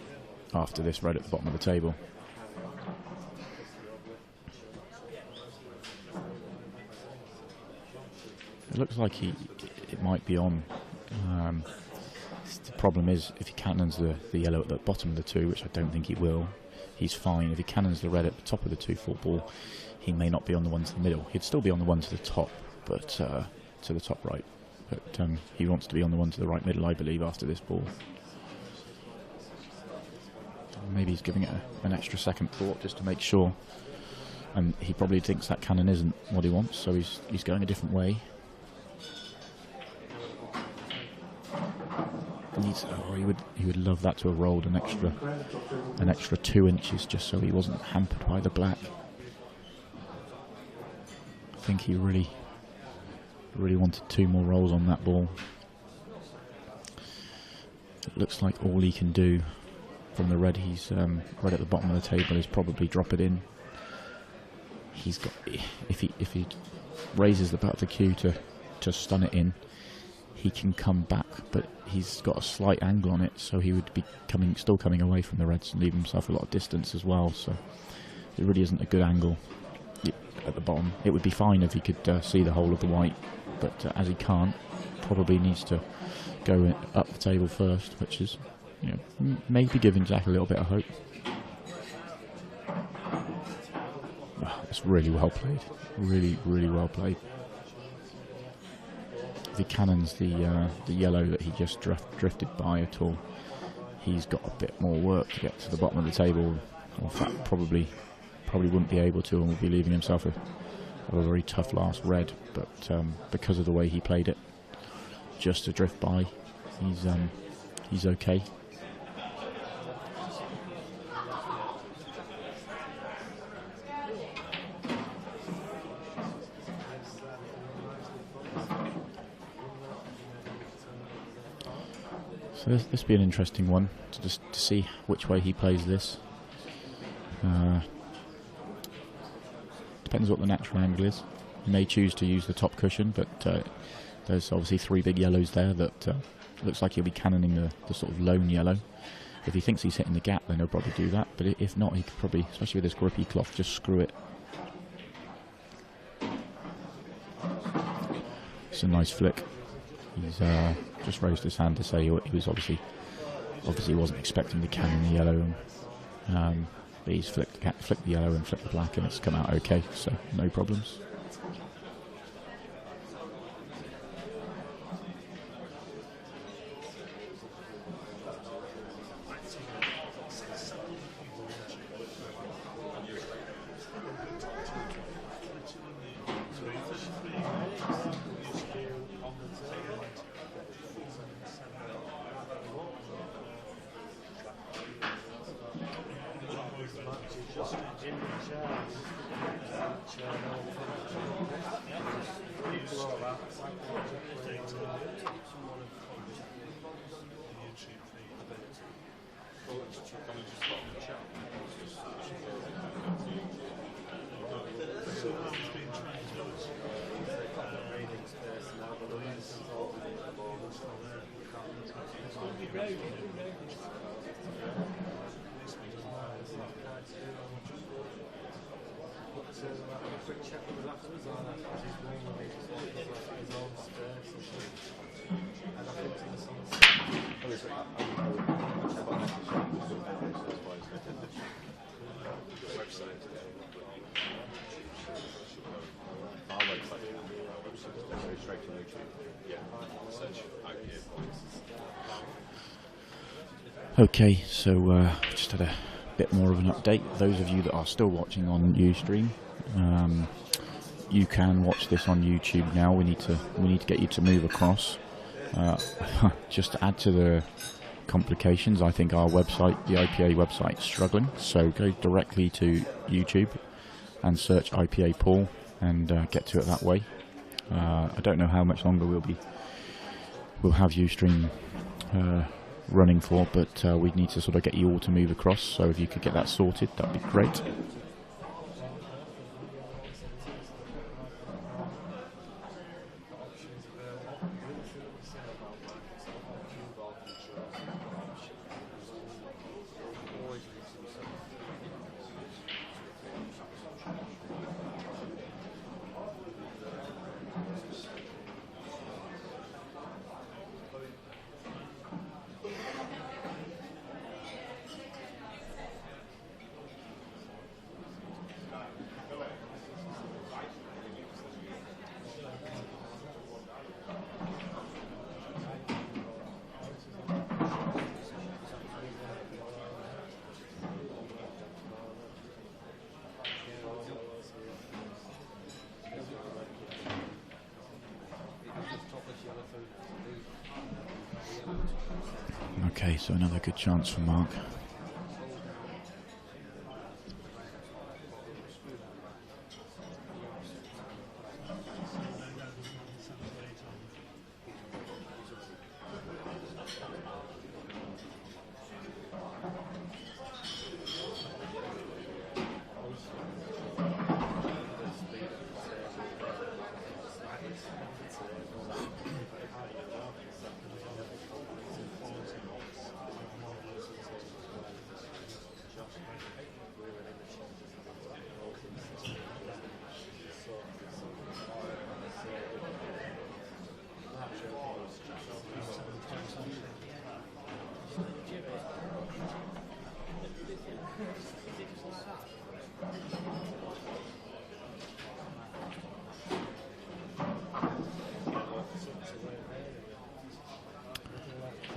after this red at the bottom of the table. It looks like it might be on. The problem is, if he cannons the yellow at the bottom of the 2, which I don't think he will, he's fine. If he cannons the red at the top of the 2-4 ball, he may not be on the one to the middle. He'd still be on the one to the top, but to the top right. But he wants to be on the one to the right middle, I believe, after this ball. Maybe he's giving it an extra second thought just to make sure. And he probably thinks that cannon isn't what he wants, so he's going a different way. He would love that to have rolled an extra 2 inches just so he wasn't hampered by the black. I think he really wanted 2 more rolls on that ball. It looks like all he can do from the red, he's right at the bottom of the table, is probably drop it in. He's got, if he raises the butt of the cue to stun it in, he can come back, but he's got a slight angle on it, so he would be still coming away from the reds and leave himself a lot of distance as well. So it really isn't a good angle at the bottom. It would be fine if he could see the whole of the white, but as he can't, probably needs to go up the table first, which is, you know, maybe giving Jack a little bit of hope. Oh, it's really well played. Really, really well played. If he cannons the yellow that he just drifted by at all, he's got a bit more work to get to the bottom of the table. In fact, probably wouldn't be able to, and would be leaving himself a very tough last red. But because of the way he played it, just to drift by, he's okay. So this will be an interesting one to see which way he plays this. Depends what the natural angle is. He may choose to use the top cushion, but there's obviously 3 big yellows there that looks like he'll be cannoning the sort of lone yellow. If he thinks he's hitting the gap, then he'll probably do that, but if not, he could probably, especially with this grippy cloth, just screw it. It's a nice flick. He's just raised his hand to say he was obviously wasn't expecting to cannon the yellow, but he's flicked the yellow and flicked the black, and it's come out okay, so no problems. Okay, so just had a bit more of an update. Those of you that are still watching on Ustream, you can watch this on YouTube now. We need to get you to move across. Just to add to the complications, I think our website, the IPA website, is struggling. So go directly to YouTube and search IPA Paul and get to it that way. I don't know how much longer we'll have Ustream running for, but we need to sort of get you all to move across. So if you could get that sorted, that'd be great. Okay, so another good chance for Mark.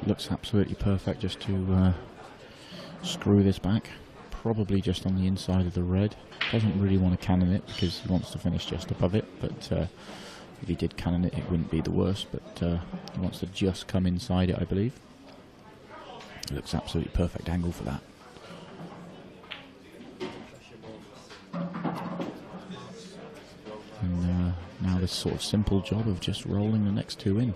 Looks absolutely perfect just to screw this back, probably just on the inside of the red. Doesn't really want to cannon it because he wants to finish just above it, but if he did cannon it, it wouldn't be the worst, but he wants to just come inside it, I believe. Looks absolutely perfect angle for that. And now this sort of simple job of just rolling the next two in.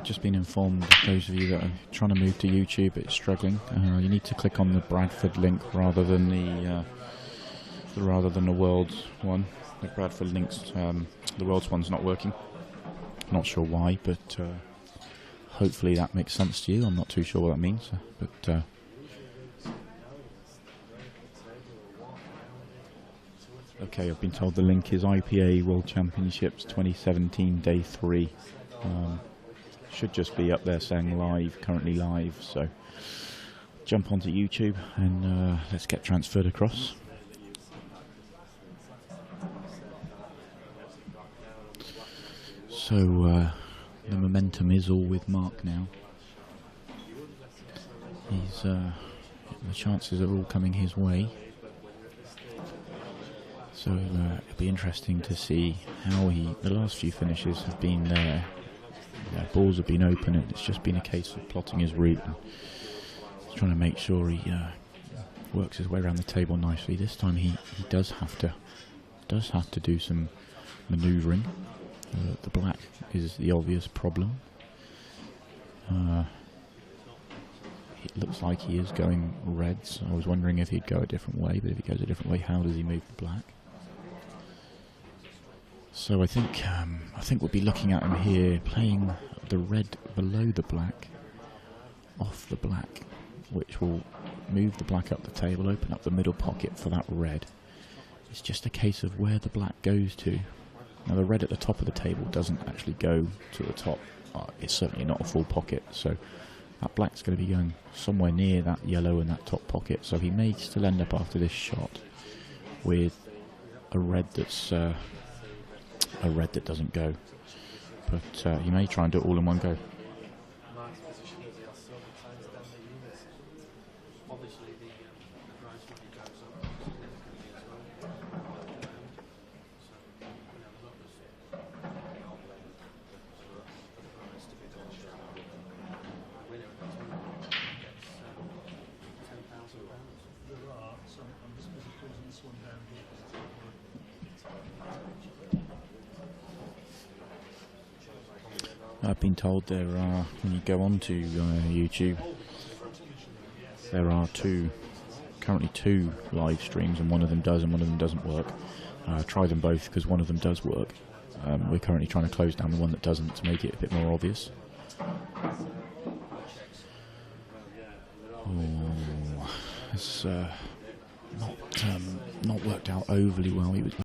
just been informed, those of you that are trying to move to YouTube, it's struggling. You need to click on the Bradford link rather than the Worlds one. The Bradford links, the Worlds one's not working. Not sure why, but hopefully that makes sense to you. I'm not too sure what that means, but. Okay, I've been told the link is IPA World Championships 2017 Day 3. Should just be up there saying live, currently live, so jump onto YouTube and let's get transferred across. So the momentum is all with Mark now. He's the chances are all coming his way. So it'll be interesting to see how the last few finishes have been there. Balls have been open and it's just been a case of plotting his route and trying to make sure he works his way around the table nicely. This time he does have to do some manoeuvring. The black is the obvious problem. It looks like he is going reds. I was wondering if he'd go a different way, but if he goes a different way, how does he move the black? So I think we'll be looking at him here playing the red below the black, off the black, which will move the black up the table, open up the middle pocket for that red. It's just a case of where the black goes to. Now the red at the top of the table doesn't actually go to the top. It's certainly not a full pocket, so that black's going to be going somewhere near that yellow and that top pocket. So he may still end up after this shot with a red that's a red that doesn't go, but he may try and do it all in one go. I've been told there are, when you go on to YouTube, there are currently two live streams, and one of them does and one of them doesn't work. Try them both because one of them does work. We're currently trying to close down the one that doesn't to make it a bit more obvious. Oh, it's not worked out overly well. He was